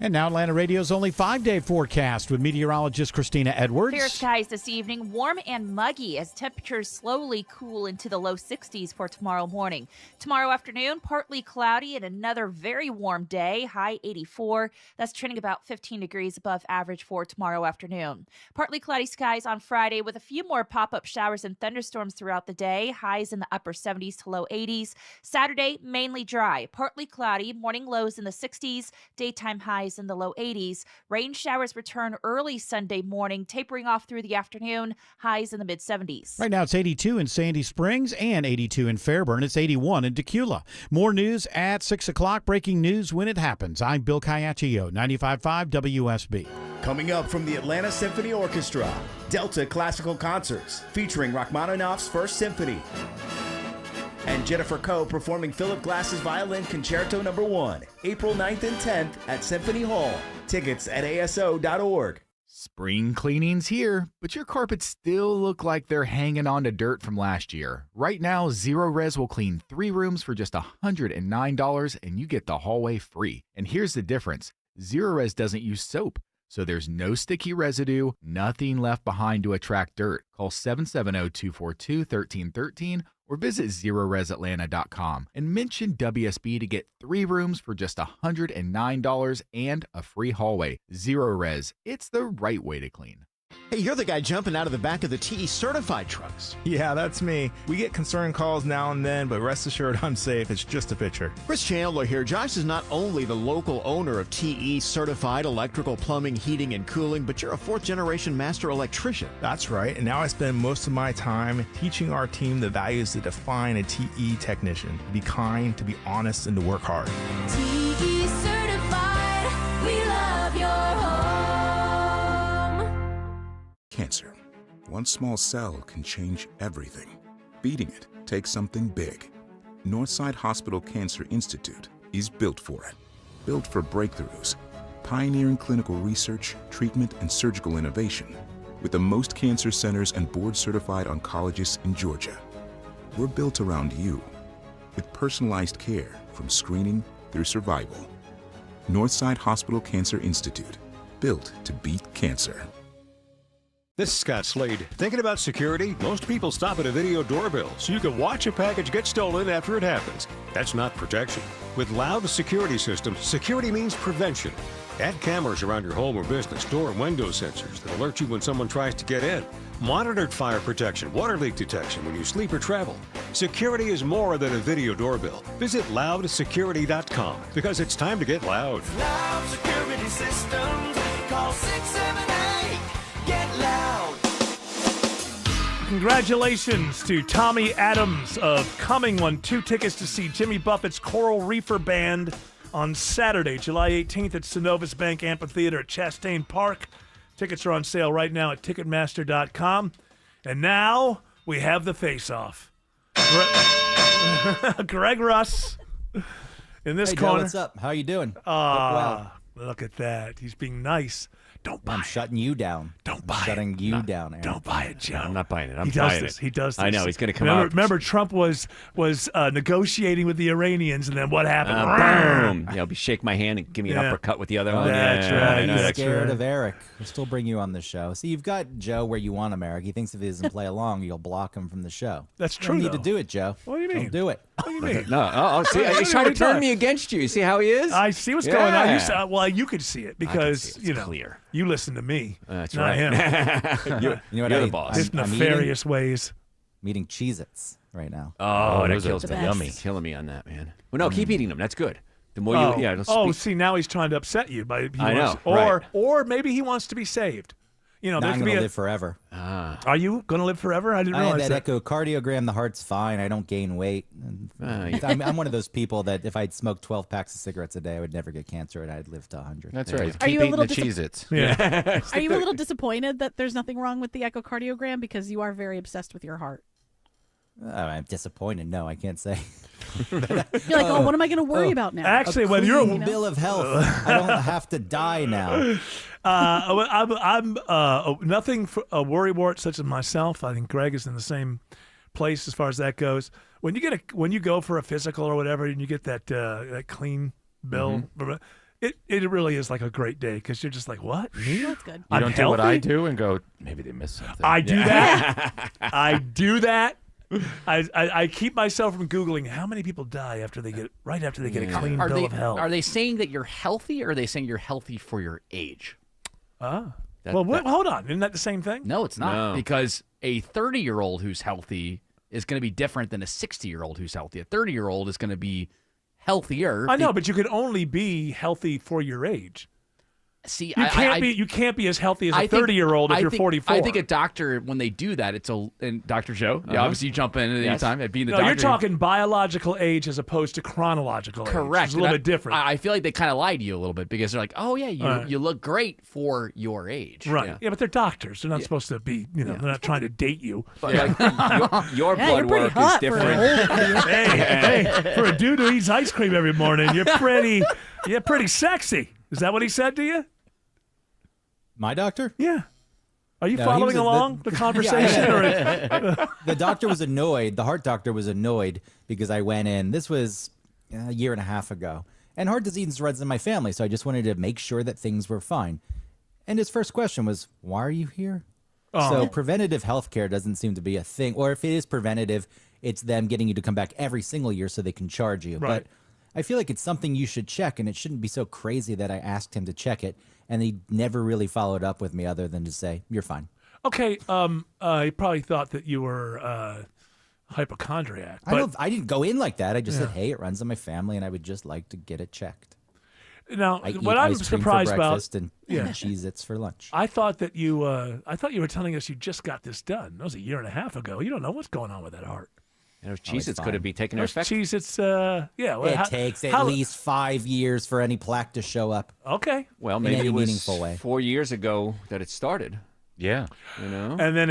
And now Atlanta Radio's only 5-day forecast with meteorologist Christina Edwards. Fair skies this evening, warm and muggy as temperatures slowly cool into the low 60s for tomorrow morning. Tomorrow afternoon, partly cloudy and another very warm day, high 84. That's trending about 15 degrees above average for tomorrow afternoon. Partly cloudy skies on Friday with a few more pop-up showers and thunderstorms throughout the day, highs in the upper 70s to low 80s. Saturday, mainly dry, partly cloudy, morning lows in the 60s, daytime highs in the low 80s. Rain showers return early Sunday morning, tapering off through the afternoon, highs in the mid-70s. Right now it's 82 in Sandy Springs and 82 in Fairburn. It's 81 in Decula. More news at 6 o'clock. Breaking news when it happens. I'm Bill Caiaccio, 95.5 WSB. Coming up from the Atlanta Symphony Orchestra, Delta Classical Concerts, featuring Rachmaninoff's First Symphony. And Jennifer Coe performing Philip Glass's Violin Concerto No. 1, April 9th and 10th at Symphony Hall. Tickets at aso.org. Spring cleaning's here, but your carpets still look like they're hanging on to dirt from last year. Right now, Zero Res will clean 3 rooms for just $109, and you get the hallway free. And here's the difference. Zero Res doesn't use soap, so there's no sticky residue, nothing left behind to attract dirt. Call 770-242-1313 or visit ZeroResAtlanta.com and mention WSB to get 3 rooms for just $109 and a free hallway. Zero Res, it's the right way to clean. Hey, you're the guy jumping out of the back of the TE certified trucks. Yeah, that's me. We get concerned calls now and then, but rest assured I'm safe. It's just a picture. Chris Chandler here. Josh is not only the local owner of TE certified electrical, plumbing, heating, and cooling, but you're a 4th-generation master electrician. That's right, and now I spend most of my time teaching our team the values that define a TE technician. To be kind, to be honest, and to work hard. TE certified, we love your home. Cancer. One small cell can change everything. Beating it takes something big. Northside Hospital Cancer Institute is built for it. Built for breakthroughs, pioneering clinical research, treatment, and surgical innovation, with the most cancer centers and board-certified oncologists in Georgia. We're built around you, with personalized care from screening through survival. Northside Hospital Cancer Institute, built to beat cancer. This is Scott Slade. Thinking about security? Most people stop at a video doorbell so you can watch a package get stolen after it happens. That's not protection. With Loud Security Systems, security means prevention. Add cameras around your home or business, door and window sensors that alert you when someone tries to get in. Monitored fire protection, water leak detection when you sleep or travel. Security is more than a video doorbell. Visit loudsecurity.com because it's time to get loud. Loud Security Systems. Call 678. Get loud. Congratulations to Tommy Adams of Coming won 2 tickets to see Jimmy Buffett's Coral Reefer Band on Saturday, July 18th at Synovus Bank Amphitheater at Chastain Park. Tickets are on sale right now at Ticketmaster.com. And now we have the face-off. Greg Russ in this corner. Joe, what's up? How you doing? Look at that. He's being nice. Don't buy it. I'm shutting you down. Don't buy it. Shutting you down, Aaron. Don't buy it, Joe. I'm not buying it. I'm He does buying this. it. He does this. I know. He's going to come remember, out. Remember, Trump was negotiating with the Iranians, and then what happened? Boom. Yeah, I'll shake my hand and give me an uppercut with the other one. That's right. He's That's scared right. of Eric. We'll still bring you on the show. See, you've got Joe where you want him, Eric. He thinks if he doesn't play along, you'll block him from the show. That's You true, don't need though. to do it, Joe. What do you mean? Don't do it. What do you mean? No. Oh, see, he's trying to turn me against you. You see how he is? I see what's going on. Well, you could see it because clear. You listen to me. That's not right. him. You know what? You're the boss. His nefarious ways. I'm eating Cheez-Its right now. Oh, that those kills are me. yummy. Killing me on that, man. Well, no, keep eating them. That's good. The more you, it'll speak. See, now he's trying to upset you by. I know, Or maybe he wants to be saved. You know, Now there I'm could going be to live forever. Are you going to live forever? I didn't I had realize that that. echocardiogram. The heart's fine. I don't gain weight. I'm one of those people that if I'd smoked 12 packs of cigarettes a day, I would never get cancer and I'd live to 100. That's right. Are you a little Cheez-Its. Yeah. Are you a little disappointed that there's nothing wrong with the echocardiogram because you are very obsessed with your heart? I'm disappointed. No, I can't say. You're like, oh, what am I going to worry about now? Actually, a when you're clean bill of health, I don't have to die now. I'm nothing for a worrywart such as myself. I think Greg is in the same place as far as that goes. When you go for a physical or whatever, and you get that clean bill, it really is like a great day because you're just like, what? Me? That's good. You don't do what I do and go, maybe they missed something. I do that. I do that. I keep myself from Googling how many people die after they get a clean bill of health. Are they saying that you're healthy, or are they saying you're healthy for your age? Hold on. Isn't that the same thing? No, it's not. No. Because a 30-year-old who's healthy is going to be different than a 60-year-old who's healthy. A 30-year-old is going to be healthier. I know, but you could only be healthy for your age. See, you can't be as healthy as a 30-year-old if you're 44. I think a doctor, when they do that, and Dr. Joe, obviously you jump in at any time at being the no, doctor. you're talking biological age as opposed to chronological age. Correct. It's a little bit different. I feel like they kind of lie to you a little bit because they're like, oh, yeah, you look great for your age. Right. Yeah, but they're doctors. They're not supposed to be, they're not trying to date you. But your blood work is different. hey, for a dude who eats ice cream every morning, you're pretty sexy. Is that what he said to you? My doctor? Yeah. Are you No, following along the conversation? The doctor was annoyed. The heart doctor was annoyed because I went in. This was a year and a half ago. And heart disease runs in my family, so I just wanted to make sure that things were fine. And his first question was, why are you here? Oh. So preventative health care doesn't seem to be a thing. Or if it is preventative, it's them getting you to come back every single year so they can charge you. Right. But I feel like it's something you should check, and it shouldn't be so crazy that I asked him to check it. And he never really followed up with me other than to say, you're fine. Okay. He probably thought that you were hypochondriac. But I didn't go in like that. I just said, hey, it runs in my family, and I would just like to get it checked. now, I eat what I'm ice cream surprised for about, breakfast and Cheez-Its for lunch. I thought that you were telling us you just got this done. That was a year and a half ago. You don't know what's going on with that heart. Those Cheez-Its could have been taking their Those effect. Cheez-Its, yeah. Well, It takes at least 5 years for any plaque to show up. Okay. Well, in maybe any it was meaningful way. 4 years ago that it started. Yeah. And then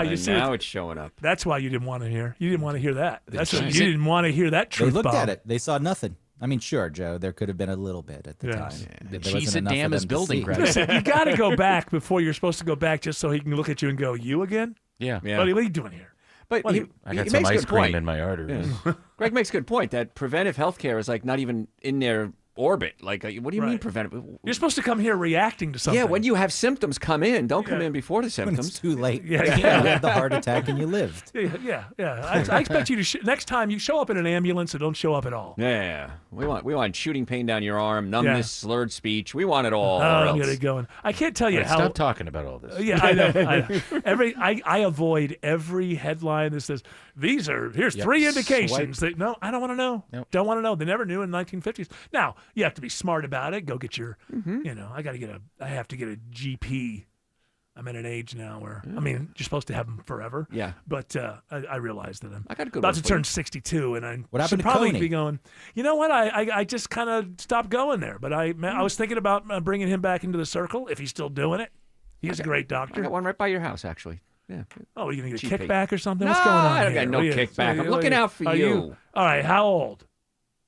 you see, now it's showing up. That's why you didn't want to hear. You didn't want to hear that. That's what, right. you didn't want to hear that They truth looked bomb. at it. They saw nothing. I mean, sure, Joe, there could have been a little bit at the time. The There wasn't Cheez-It enough Dam for is them to building, see. Greg. Listen, you got to go back before you're supposed to go back just so he can look at you and go, you again? Yeah. What are you doing here? But What, he I got he some makes a ice good cream point. in my arteries. Greg makes a good point that preventive health care is like not even in their orbit. Like, what do you mean preventive? You're supposed to come here reacting to something. Yeah, when you have symptoms, come in. Don't come in before the When symptoms. it's too late. Yeah, You yeah. had the heart attack and you lived. Yeah. I expect you to next time you show up in an ambulance or don't show up at all. Yeah. We want shooting pain down your arm, numbness, slurred speech. We want it all. or I'm else. gonna go. I can't tell you Right, how. stop talking about all this. Yeah, I know. I avoid every headline that says here's Yep. 3 indications. No, I don't want to know. Nope. Don't want to know. They never knew in the 1950s. Now you have to be smart about it. Go get your. I have to get a GP. I'm at an age now where you're supposed to have them forever. Yeah. But I realize that I'm I got a good about one to for turn you. 62, and I What happened should to probably Coney? be going. You know what? I just kind of stopped going there. But I was thinking about bringing him back into the circle if he's still doing it. He's a great I doctor. got one right by your house, actually. Yeah. Oh, are you going to get a Cheap kickback or something? What's No, going on? I don't here? got no What are you- kickback. I'm what are looking out for are you. All right, how old?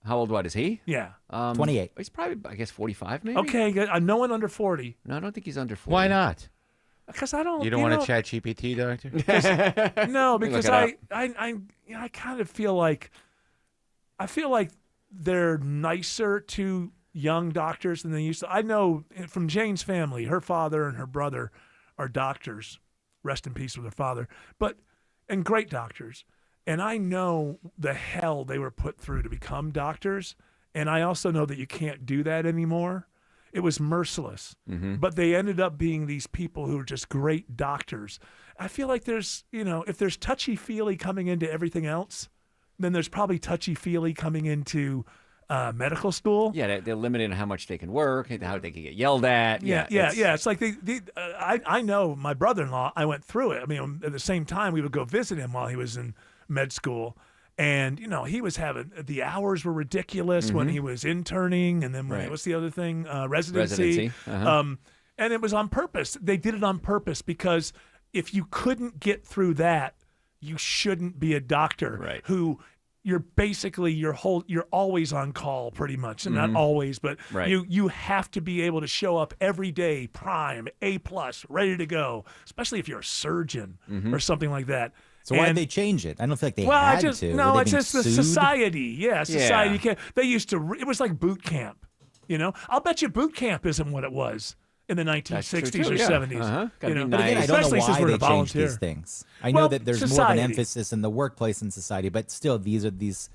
How old, what, is he? Yeah. 28. He's probably, I guess, 45 maybe? Okay, good. No one under 40. No, I don't think he's under 40. Why not? Because I don't. You don't want to chat GPT, doctor? No, Let me because look it I kind of feel like they're nicer to young doctors than they used to. I know from Jane's family, her father and her brother are doctors. Rest in peace with her father, and great doctors. And I know the hell they were put through to become doctors. And I also know that you can't do that anymore. It was merciless. But they ended up being these people who are just great doctors. I feel like there's, if there's touchy-feely coming into everything else, then there's probably touchy-feely coming into medical school. Yeah, they're limited on how much they can work, how they can get yelled at. Yeah. It's like I know my brother-in-law. I went through it. I mean, at the same time, we would go visit him while he was in med school, and he was having the hours were ridiculous when he was interning, and then what's the other thing? Residency. Uh-huh. And it was on purpose. They did it on purpose because if you couldn't get through that, you shouldn't be a doctor who. You're basically you're always on call pretty much, and not always, but you have to be able to show up every day, prime, A+, ready to go, especially if you're a surgeon or something like that. So why did they change it? I don't feel like they had to. No, Were they it's being just the sued? society. Yeah, society. Can't, they used to. It was like boot camp. I'll bet you boot camp isn't what it was in the 1960s or 70s. Uh-huh. But again, I don't know especially since why we're they a changed volunteer. these things. I know that there's more of society. an emphasis in the workplace and society, but still, these are these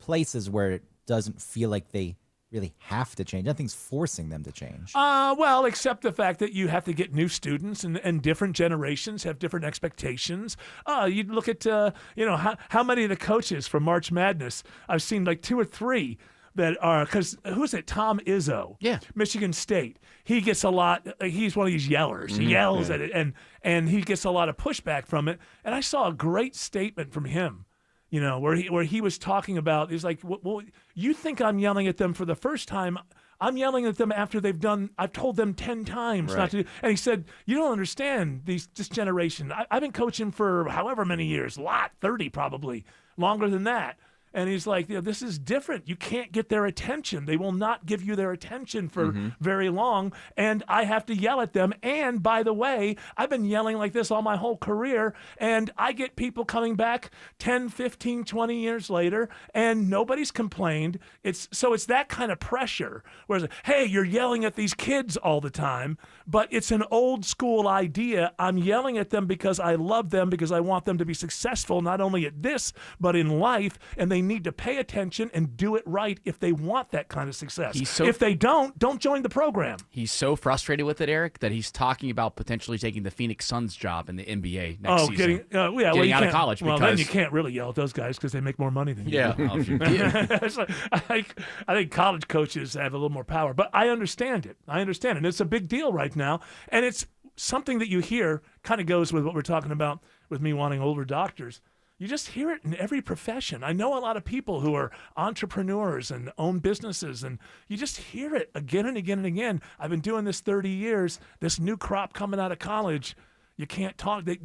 places where it doesn't feel like they really have to change. Nothing's forcing them to change. Well, except the fact that you have to get new students, and different generations have different expectations. You look at, how many of the coaches from March Madness, I've seen like 2 or 3 that are, because who's it? Tom Izzo. Yeah. Michigan State. He gets a lot, he's one of these yellers. He yells at it, and he gets a lot of pushback from it. And I saw a great statement from him. Where he was talking about, he's like, well, you think I'm yelling at them for the first time. I'm yelling at them after I've told them 10 times not to do. And he said, you don't understand this generation. I've been coaching for however many years, 30 probably, longer than that. And he's like, this is different. You can't get their attention. They will not give you their attention for very long. And I have to yell at them. And by the way, I've been yelling like this all my whole career. And I get people coming back 10, 15, 20 years later, and nobody's complained. It's that kind of pressure. Whereas, hey, you're yelling at these kids all the time, but it's an old school idea. I'm yelling at them because I love them, because I want them to be successful, not only at this, but in life. And they need to pay attention and do it right if they want that kind of success. If they don't join the program. He's so frustrated with it, Eric, that he's talking about potentially taking the Phoenix Suns job in the NBA next season. Getting out of college. Well, because then you can't really yell at those guys because they make more money than you. Yeah, do. well, if you did. I think college coaches have a little more power, but I understand it. And it's a big deal right now, and it's something that you hear kind of goes with what we're talking about with me wanting older doctors. You just hear it in every profession. I know a lot of people who are entrepreneurs and own businesses, and you just hear it again and again and again. I've been doing this 30 years. This new crop coming out of college, you can't talk. They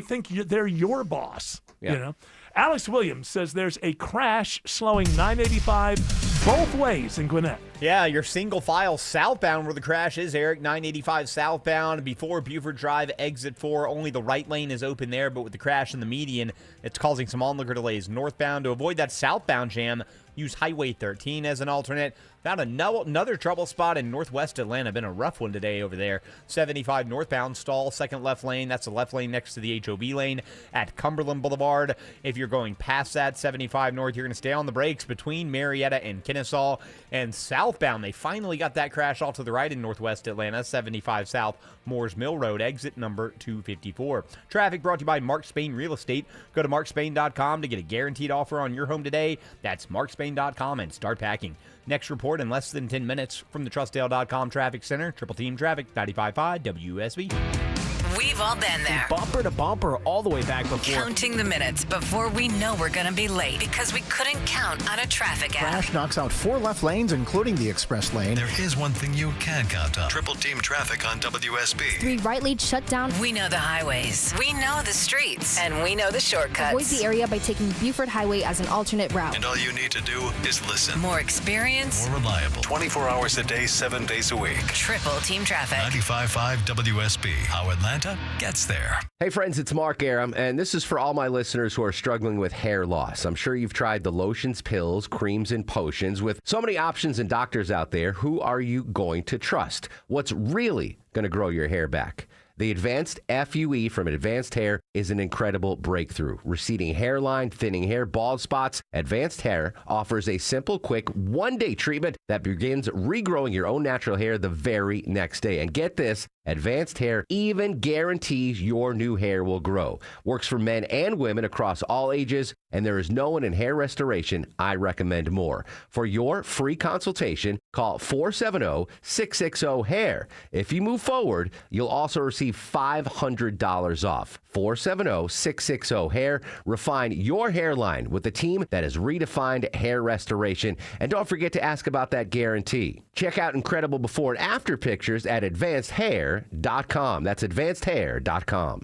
think they're your boss. Yeah. Alex Williams says there's a crash slowing 985 both ways in Gwinnett. Yeah, your single file southbound where the crash is, Eric. 985 southbound before Buford Drive, exit 4. Only the right lane is open there, but with the crash in the median, it's causing some onlooker delays northbound. To avoid that southbound jam, use Highway 13 as an alternate. Found another trouble spot in northwest Atlanta. Been a rough one today over there. 75 northbound stall, second left lane. That's the left lane next to the HOV lane at Cumberland Boulevard. If you're going past that 75 north, you're going to stay on the brakes between Marietta and Kennesaw. And southbound, they finally got that crash off to the right in northwest Atlanta. 75 south, Moores Mill Road, exit number 254. Traffic brought to you by Mark Spain Real Estate. Go to markspain.com to get a guaranteed offer on your home today. That's markspain.com and start packing. Next report in less than 10 minutes from the Trustdale.com Traffic Center. Triple Team Traffic, 95.5 WSB. We've all been there. Bumper to bumper all the way back before. Counting the minutes before we know we're going to be late because we couldn't count on a traffic app. Crash knocks out 4 left lanes, including the express lane. There is one thing you can count on. Triple team traffic on WSB. 3 right lanes shut down. We know the highways. We know the streets. And we know the shortcuts. Avoid the area by taking Buford Highway as an alternate route. And all you need to do is listen. More experience. More reliable. 24 hours a day, 7 days a week. Triple team traffic. 95.5 WSB. How Atlanta gets there. Hey friends, it's Mark Aram, and this is for all my listeners who are struggling with hair loss. I'm sure you've tried the lotions, pills, creams, and potions. With so many options and doctors out there, who are you going to trust? What's really going to grow your hair back? The Advanced FUE from Advanced Hair is an incredible breakthrough. Receding hairline, thinning hair, bald spots, Advanced Hair offers a simple, quick, one-day treatment that begins regrowing your own natural hair the very next day. And get this, Advanced Hair even guarantees your new hair will grow. Works for men and women across all ages, and there is no one in hair restoration I recommend more. For your free consultation, call 470-660-HAIR. If you move forward, you'll also receive $500 off. 470-660-HAIR. Refine your hairline with a team that has redefined hair restoration. And don't forget to ask about that guarantee. Check out incredible before and after pictures at advancedhair.com. That's advancedhair.com.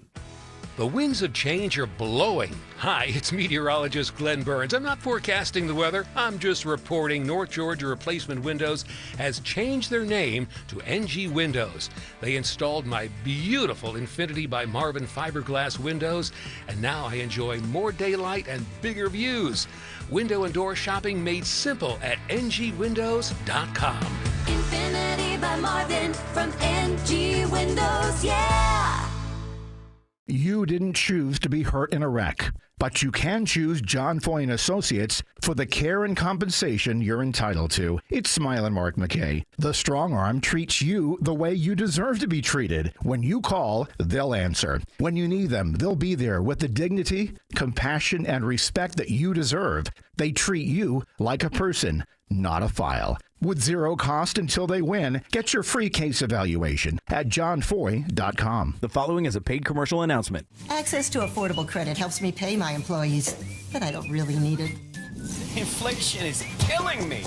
The winds of change are blowing. Hi, it's meteorologist Glenn Burns. I'm not forecasting the weather. I'm just reporting North Georgia Replacement Windows has changed their name to NG Windows. They installed my beautiful Infinity by Marvin fiberglass windows, and now I enjoy more daylight and bigger views. Window and door shopping made simple at ngwindows.com. Infinity by Marvin from NG Windows, yeah! You didn't choose to be hurt in a wreck, but you can choose John Foy & Associates for the care and compensation you're entitled to. It's Smile and Mark McKay. The Strong Arm treats you the way you deserve to be treated. When you call, they'll answer. When you need them, they'll be there with the dignity, compassion, and respect that you deserve. They treat you like a person, not a file. With zero cost until they win, get your free case evaluation at johnfoy.com. The following is a paid commercial announcement. Access to affordable credit helps me pay my employees, but I don't really need it. Inflation is killing me.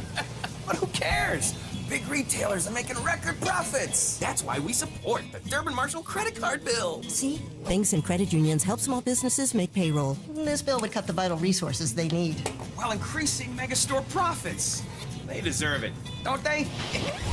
But who cares? Big retailers are making record profits. That's why we support the Durbin Marshall credit card bill. See? Banks and credit unions help small businesses make payroll. This bill would cut the vital resources they need, while increasing megastore profits. They deserve it, don't they?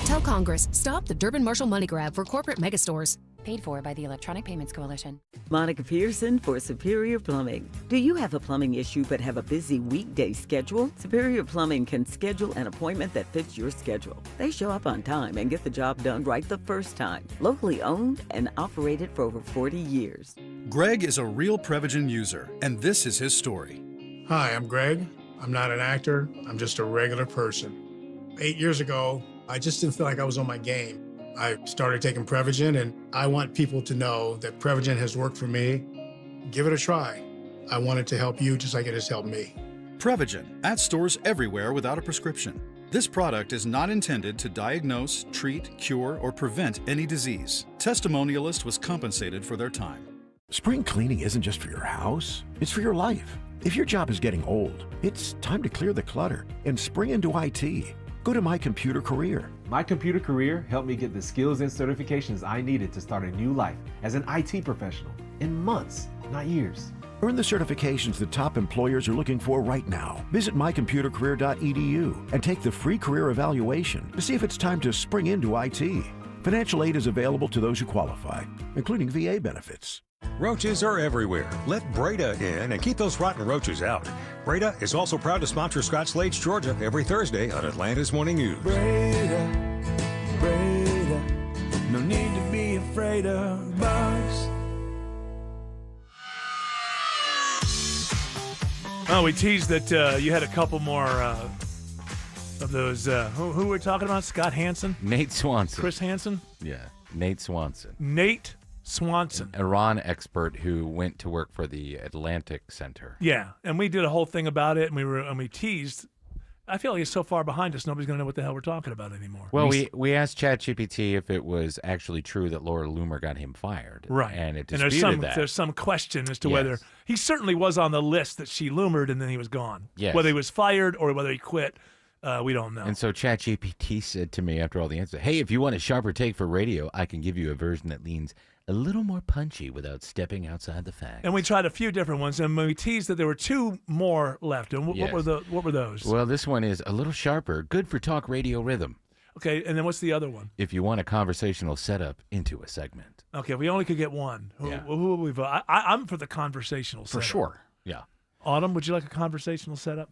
Tell Congress, stop the Durbin Marshall money grab for corporate megastores. Paid for by the Electronic Payments Coalition. Monica Pearson for Superior Plumbing. Do you have a plumbing issue but have a busy weekday schedule? Superior Plumbing can schedule an appointment that fits your schedule. They show up on time and get the job done right the first time. Locally owned and operated for over 40 years. Greg is a real Prevagen user, and this is his story. Hi, I'm Greg. I'm not an actor. I'm just a regular person. 8 years ago, I just didn't feel like I was on my game. I started taking Prevagen, and I want people to know that Prevagen has worked for me. Give it a try. I want it to help you just like it has helped me. Prevagen, at stores everywhere without a prescription. This product is not intended to diagnose, treat, cure, or prevent any disease. Testimonialist was compensated for their time. Spring cleaning isn't just for your house, it's for your life. If your job is getting old, it's time to clear the clutter and spring into IT. Go to My Computer Career. My Computer Career helped me get the skills and certifications I needed to start a new life as an IT professional in months, not years. Earn the certifications that top employers are looking for right now. Visit mycomputercareer.edu and take the free career evaluation to see if it's time to spring into IT. Financial aid is available to those who qualify, including VA benefits. Roaches are everywhere. Let Breda in and keep those rotten roaches out. Breda is also proud to sponsor Scotch Lakes, Georgia, every Thursday on Atlanta's Morning News. Breda, no need to be afraid of bugs. Oh, we teased that you had a couple more of those. Who we're talking about? Scott Hansen? Nate Swanson. Chris Hansen? Yeah, Nate Swanson. Nate Swanson. An Iran expert who went to work for the Atlantic Center. Yeah, and we did a whole thing about it, and we teased I feel like it's so far behind us, nobody's going to know what the hell we're talking about anymore. Well, we asked ChatGPT if it was actually true that Laura Loomer got him fired. Right. And it and disputed that. there's some question as to whether he certainly was on the list that she loomered and then he was gone. Yes. Whether he was fired or whether he quit, we don't know. And so ChatGPT said to me after all the answers, hey, if you want a sharper take for radio, I can give you a version that leans a little more punchy without stepping outside the facts. And we tried a few different ones, and we teased that there were 2 more left. And what were those? Well, this one is a little sharper, good for talk radio rhythm. Okay, and then what's the other one? If you want a conversational setup into a segment. Okay, if we only could get one. Who will we vote? I'm for the conversational setup. For sure. Yeah. Autumn, would you like a conversational setup?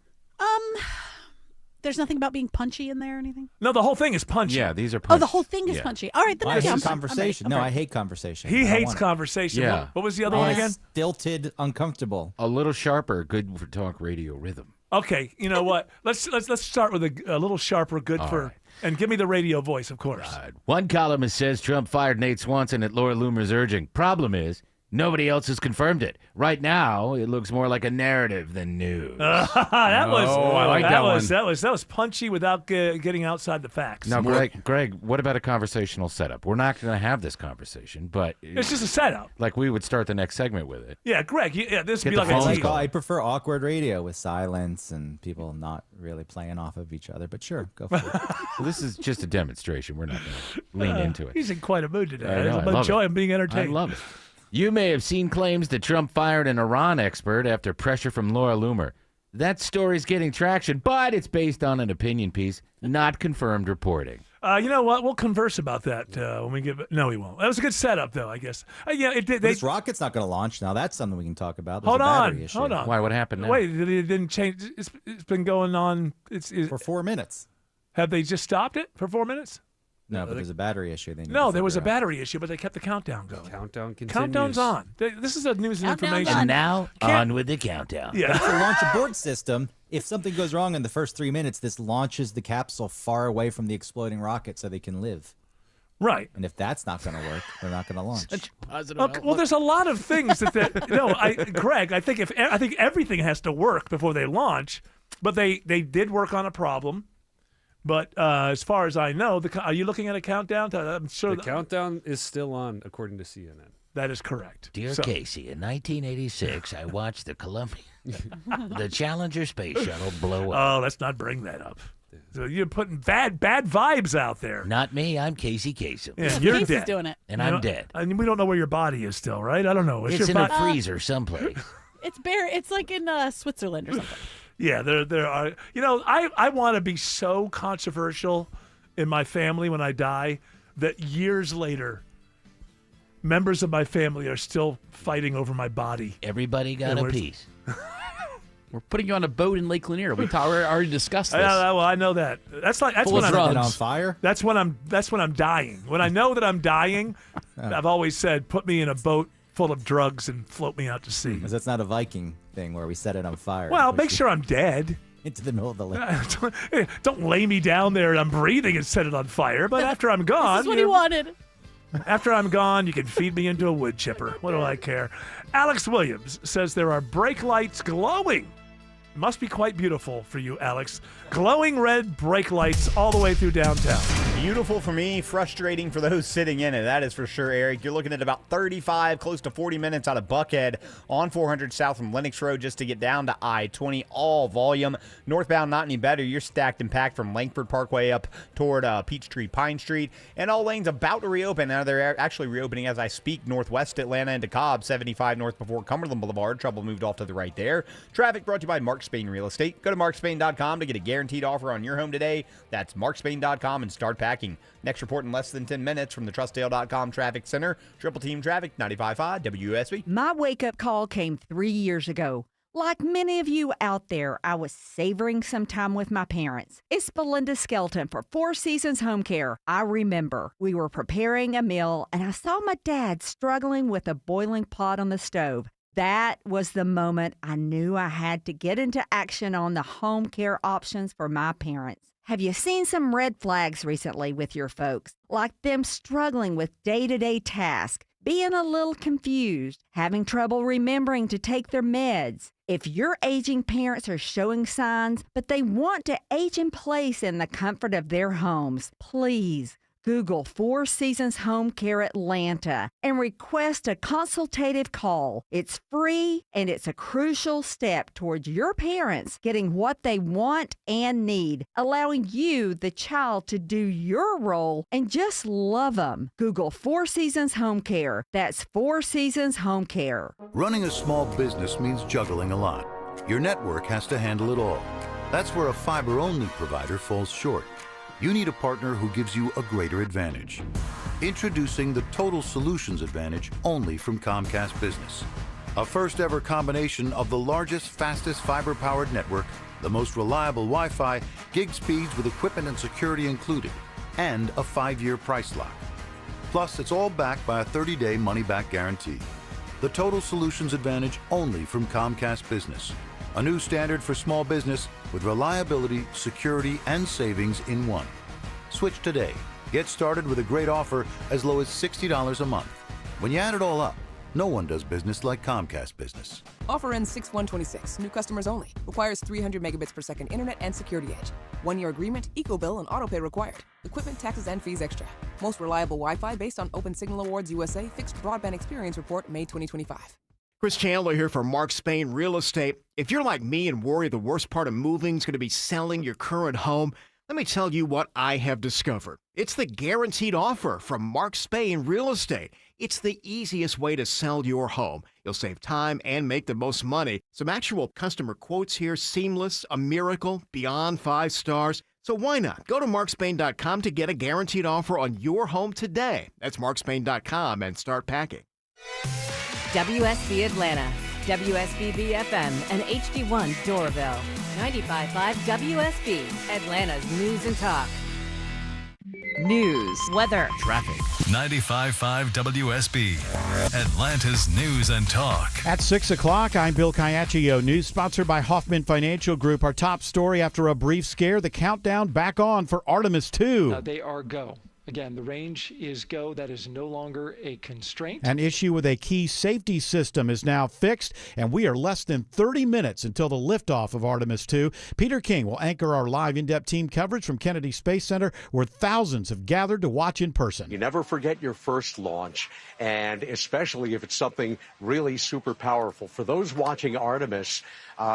There's nothing about being punchy in there or anything? No, the whole thing is punchy. Yeah, these are punchy. Oh, the whole thing is punchy. All right, then I hate I'm conversation. I'm ready. No, I hate conversation. He I don't hates want it. conversation. Yeah. What was the other one again? Stilted, uncomfortable. A little sharper, good for talk radio rhythm. Okay, you know what? Let's start with a little sharper, good All for, right. and give me the radio voice, of course. One columnist says Trump fired Nate Swanson at Laura Loomer's urging. Problem is, nobody else has confirmed it. Right now, it looks more like a narrative than news. I like that one. That was punchy without getting outside the facts. Now, Greg, what about a conversational setup? We're not going to have this conversation, but It's just a setup. like we would start the next segment with it. Yeah, Greg. This would Get be the like phone a tease. call. I prefer awkward radio with silence and people not really playing off of each other. But sure, go for it. Well, this is just a demonstration. We're not going to lean into it. He's in quite a mood today. I know, I love enjoy it. him being entertained. I love it. You may have seen claims that Trump fired an Iran expert after pressure from Laura Loomer. That story's getting traction, but it's based on an opinion piece, not confirmed reporting. You know what? We'll converse about that when we get. No, we won't. That was a good setup, though. I guess. Yeah, it did. But this rocket's not going to launch now. That's something we can talk about. There's Hold a battery on. issue. Hold on. Why? What happened now? Wait, it didn't change. It's been going on. For 4 minutes. Have they just stopped it for 4 minutes? No, but there's a battery issue. They need No, to there was a figure out. battery issue, but they kept the countdown going. Countdown continues. Countdown's on. This is a news and information. And now, on with the countdown. But it's a launch abort system. If something goes wrong in the first 3 minutes, this launches the capsule far away from the exploding rocket so they can live. Right. And if that's not going to work, they're not going to launch. Okay, well, there's a lot of things that Greg, I think everything has to work before they launch, but they did work on a problem. But as far as I know, are you looking at a countdown? I'm sure The countdown is still on, according to CNN. that is correct. Dear Casey, in 1986, I watched the the Challenger space shuttle blow up. Oh, let's not bring that up. So you're putting bad vibes out there. Not me. I'm Casey Kasem. Yeah, you're Casey's dead. doing it. And I'm dead. I mean, we don't know where your body is still, right? I don't know. It's your in a body? freezer someplace. It's It's like in Switzerland or something. Yeah, there are. I want to be so controversial in my family when I die that years later, members of my family are still fighting over my body. Everybody got a piece. We're putting you on a boat in Lake Lanier. We already discussed this. Well, I know that. That's when I'm on fire. That's when I'm dying. When I know that I'm dying, I've always said, put me in a boat full of drugs and float me out to sea. Because that's not a Viking thing where we set it on fire. Well, make sure I'm dead. Into the middle of the lake. Don't lay me down there and I'm breathing and set it on fire. But after I'm gone, This is what he wanted. After I'm gone, you can feed me into a wood chipper. What do I care? Alex Williams says there are brake lights glowing. Must be quite beautiful for you, Alex. Glowing red brake lights all the way through downtown. Beautiful for me, frustrating for those sitting in it. That is for sure, Eric. You're looking at about 35, close to 40 minutes out of Buckhead on 400 south from Lennox Road just to get down to I-20. All volume. Northbound, not any better. You're stacked and packed from Langford Parkway up toward Peachtree, Pine Street. And all lanes about to reopen. Now they're actually reopening as I speak. Northwest Atlanta into Cobb, 75 north before Cumberland Boulevard. Trouble moved off to the right there. Traffic brought to you by Mark Spain Real Estate. Go to markspain.com to get a guaranteed offer on your home today. That's markspain.com and start packing. Next report in less than 10 minutes from the Trustdale.com Traffic Center. Triple Team Traffic, 95.5 WSB. My wake-up call came 3 years ago. Like many of you out there, I was savoring some time with my parents. It's Belinda Skelton for Four Seasons Home Care. I remember we were preparing a meal, and I saw my dad struggling with a boiling pot on the stove. That was the moment I knew I had to get into action on the home care options for my parents. Have you seen some red flags recently with your folks? Like them struggling with day-to-day tasks, being a little confused, having trouble remembering to take their meds. If your aging parents are showing signs, but they want to age in place in the comfort of their homes, please Google Four Seasons Home Care Atlanta and request a consultative call. It's free and it's a crucial step towards your parents getting what they want and need, allowing you, the child, to do your role and just love them. Google Four Seasons Home Care. That's Four Seasons Home Care. Running a small business means juggling a lot. Your network has to handle it all. That's where a fiber-only provider falls short. You need a partner who gives you a greater advantage. Introducing the Total Solutions Advantage only from Comcast Business. A first-ever combination of the largest, fastest fiber-powered network, the most reliable Wi-Fi, gig speeds with equipment and security included, and a 5-year price lock. Plus, it's all backed by a 30-day money-back guarantee. The Total Solutions Advantage only from Comcast Business. A new standard for small business with reliability, security, and savings in one. Switch today. Get started with a great offer as low as $60 a month. When you add it all up, no one does business like Comcast Business. Offer ends 6/1/26. New customers only. Requires 300 megabits per second internet and security edge. 1-year agreement, eco-bill, and autopay required. Equipment, taxes, and fees extra. Most reliable Wi-Fi based on Open Signal Awards USA Fixed Broadband Experience Report, May 2025. Chris Chandler here for Mark Spain Real Estate. If you're like me and worry the worst part of moving is going to be selling your current home, let me tell you what I have discovered. It's the guaranteed offer from Mark Spain Real Estate. It's the easiest way to sell your home. You'll save time and make the most money. Some actual customer quotes here, seamless, a miracle, beyond 5 stars. So why not? Go to markspain.com to get a guaranteed offer on your home today. That's markspain.com and start packing. WSB Atlanta, WSB BFM, and HD1 Doraville. 95.5 WSB, Atlanta's news and talk. News, weather, traffic. 95.5 WSB, Atlanta's news and talk. At 6 o'clock, I'm Bill Caiaccio. News sponsored by Hoffman Financial Group. Our top story after a brief scare, the countdown back on for Artemis 2. They are go. Again, the range is go. That is no longer a constraint. An issue with a key safety system is now fixed, and we are less than 30 minutes until the liftoff of Artemis 2. Peter King will anchor our live in-depth team coverage from Kennedy Space Center, where thousands have gathered to watch in person. You never forget your first launch, and especially if it's something really super powerful. For those watching Artemis,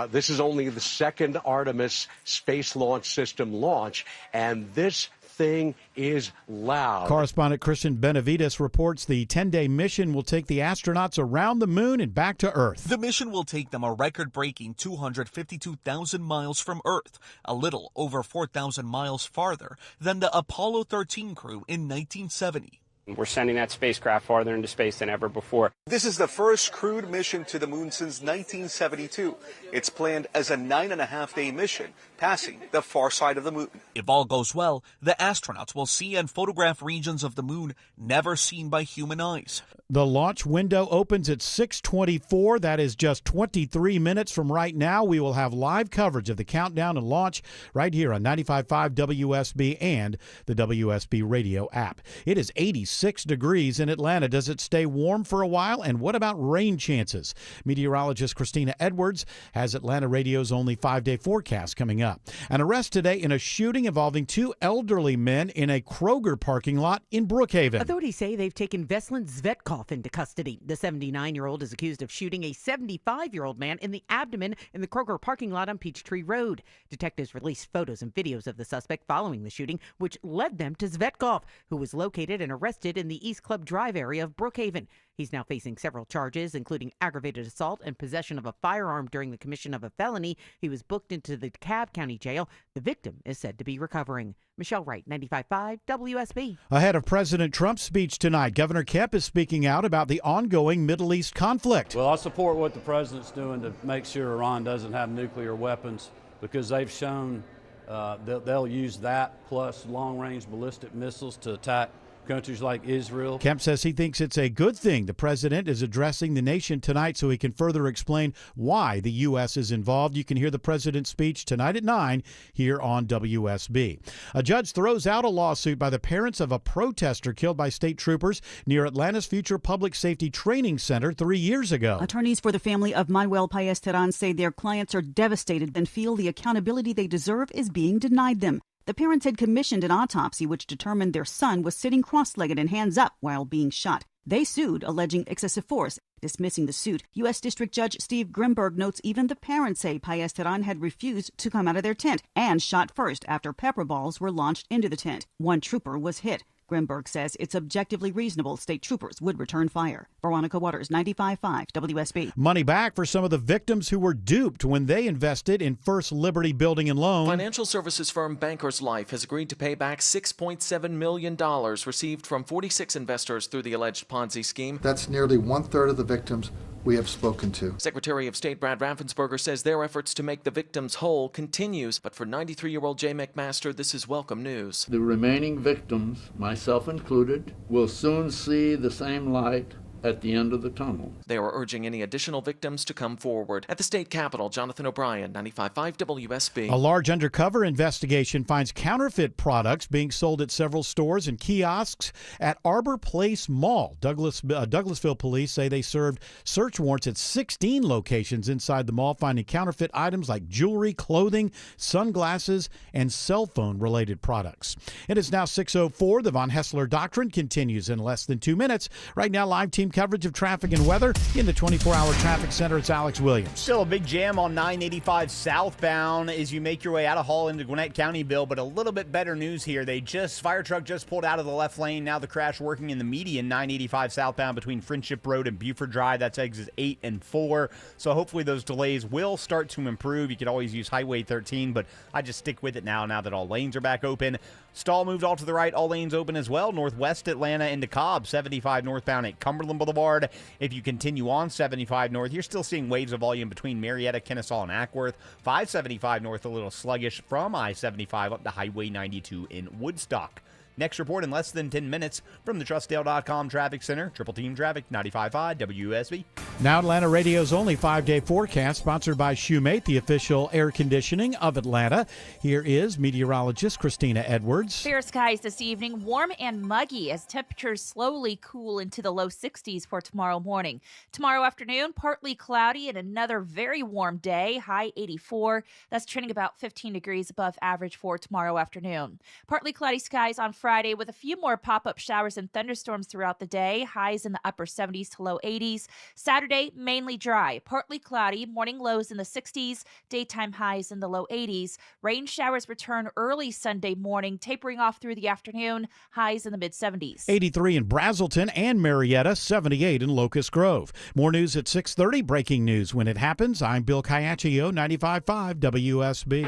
this is only the second Artemis space launch system launch, and this thing is loud. Correspondent Christian Benavides reports the 10-day mission will take the astronauts around the moon and back to Earth. The mission will take them a record-breaking 252,000 miles from Earth, a little over 4,000 miles farther than the Apollo 13 crew in 1970. We're sending that spacecraft farther into space than ever before. This is the first crewed mission to the moon since 1972. It's planned as a 9.5-day mission, passing the far side of the moon. If all goes well, the astronauts will see and photograph regions of the moon never seen by human eyes. The launch window opens at 6:24. That is just 23 minutes from right now. We will have live coverage of the countdown and launch right here on 95.5 WSB and the WSB radio app. It is 86 degrees in Atlanta. Does it stay warm for a while? And what about rain chances? Meteorologist Christina Edwards has Atlanta Radio's only 5-day forecast coming up. An arrest today in a shooting involving 2 elderly men in a Kroger parking lot in Brookhaven. Authorities say they've taken Veslin Zvetkov into custody. The 79-year-old is accused of shooting a 75-year-old man in the abdomen in the Kroger parking lot on Peachtree Road. Detectives released photos and videos of the suspect following the shooting, which led them to Zvetkov, who was located and arrested in the East Club Drive area of Brookhaven. He's now facing several charges, including aggravated assault and possession of a firearm during the commission of a felony. He was booked into the DeKalb County Jail. The victim is said to be recovering. Michelle Wright, 95.5 WSB. Ahead of President Trump's speech tonight, Governor Kemp is speaking out about the ongoing Middle East conflict. Well, I support what the president's doing to make sure Iran doesn't have nuclear weapons, because they've shown they'll use that plus long-range ballistic missiles to attack countries like Israel. Kemp says he thinks it's a good thing the president is addressing the nation tonight so he can further explain why the U.S. is involved. You can hear the president's speech tonight at 9 here on WSB. A judge throws out a lawsuit by the parents of a protester killed by state troopers near Atlanta's Future Public Safety Training Center 3 years ago. Attorneys for the family of Manuel Paez-Terán say their clients are devastated and feel the accountability they deserve is being denied them. The parents had commissioned an autopsy which determined their son was sitting cross-legged and hands up while being shot. They sued, alleging excessive force. Dismissing the suit, U.S. District Judge Steve Grimberg notes even the parents say Paez-Terán had refused to come out of their tent and shot first after pepper balls were launched into the tent. One trooper was hit. Grimberg says it's objectively reasonable state troopers would return fire. Veronica Waters, 95.5 WSB. Money back for some of the victims who were duped when they invested in First Liberty Building and Loan. Financial services firm Bankers Life has agreed to pay back $6.7 million received from 46 investors through the alleged Ponzi scheme. That's nearly one-third of the victims we have spoken to. Secretary of State Brad Raffensperger says their efforts to make the victims whole continues, but for 93-year-old Jay McMaster, this is welcome news. The remaining victims, myself included, will soon see the same light at the end of the tunnel. They are urging any additional victims to come forward. At the state capitol, Jonathan O'Brien, 95.5 WSB. A large undercover investigation finds counterfeit products being sold at several stores and kiosks at Arbor Place Mall. Douglasville police say they served search warrants at 16 locations inside the mall, finding counterfeit items like jewelry, clothing, sunglasses, and cell phone-related products. It is now 6:04. The Von Hessler Doctrine continues in less than 2 minutes. Right now, live team coverage of traffic and weather in the 24-hour traffic center. It's Alex Williams. Still a big jam on 985 southbound as you make your way out of Hall into Gwinnett County, Bill, but a little bit better news here. Fire truck just pulled out of the left lane. Now the crash working in the median 985 southbound between Friendship Road and Buford Drive. That's exits 8 and 4. So hopefully those delays will start to improve. You could always use Highway 13, but I just stick with it now that all lanes are back open. Stall moved all to the right, all lanes open as well. Northwest Atlanta into Cobb, 75 northbound at Cumberland Boulevard. If you continue on 75 north, you're still seeing waves of volume between Marietta, Kennesaw, and Ackworth. 575 north, a little sluggish from I-75 up to Highway 92 in Woodstock. Next report in less than 10 minutes from the TrustDale.com Traffic Center. Triple Team Traffic, 95.5 WSB. Now Atlanta Radio's only 5-day forecast, sponsored by Shoemate, the official air conditioning of Atlanta. Here is meteorologist Christina Edwards. Fair skies this evening, warm and muggy as temperatures slowly cool into the low 60s for tomorrow morning. Tomorrow afternoon, partly cloudy and another very warm day, high 84. That's trending about 15 degrees above average for tomorrow afternoon. Partly cloudy skies on Friday with a few more pop-up showers and thunderstorms throughout the day, highs in the upper 70s to low 80s. Saturday, mainly dry, partly cloudy, morning lows in the 60s, daytime highs in the low 80s. Rain showers return early Sunday morning, tapering off through the afternoon, highs in the mid-70s. 83 in Brazelton and Marietta, 78 in Locust Grove. More news at 6:30, breaking news when it happens. I'm Bill Caiaccio, 95.5 WSB.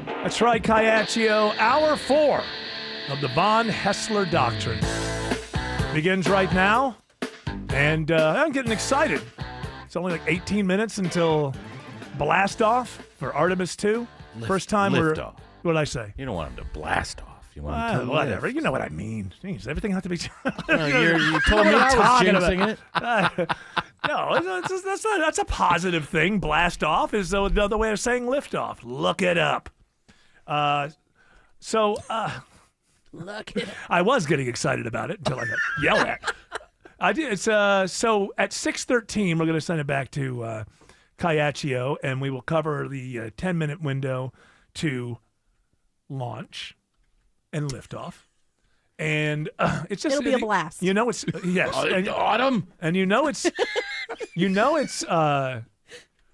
That's right, Caiaccio. Hour 4 of the Von Hessler Doctrine begins right now, and I'm getting excited. It's only like 18 minutes until blast off for Artemis 2. First time lift we're off. What did I say? You don't want him to blast off. You want him to whatever. lift. You know what I mean. Jeez, everything has to be. You told me I was jinxing it. No, that's a positive thing. Blast off is another way of saying lift off. Look it up. Look it up. I was getting excited about it until I got yelled at. I did. So at 6:13, we're going to send it back to Caiaccio, and we will cover the 10-minute window to launch and liftoff. And it's just it'll be a blast. You know it's yes. Autumn. And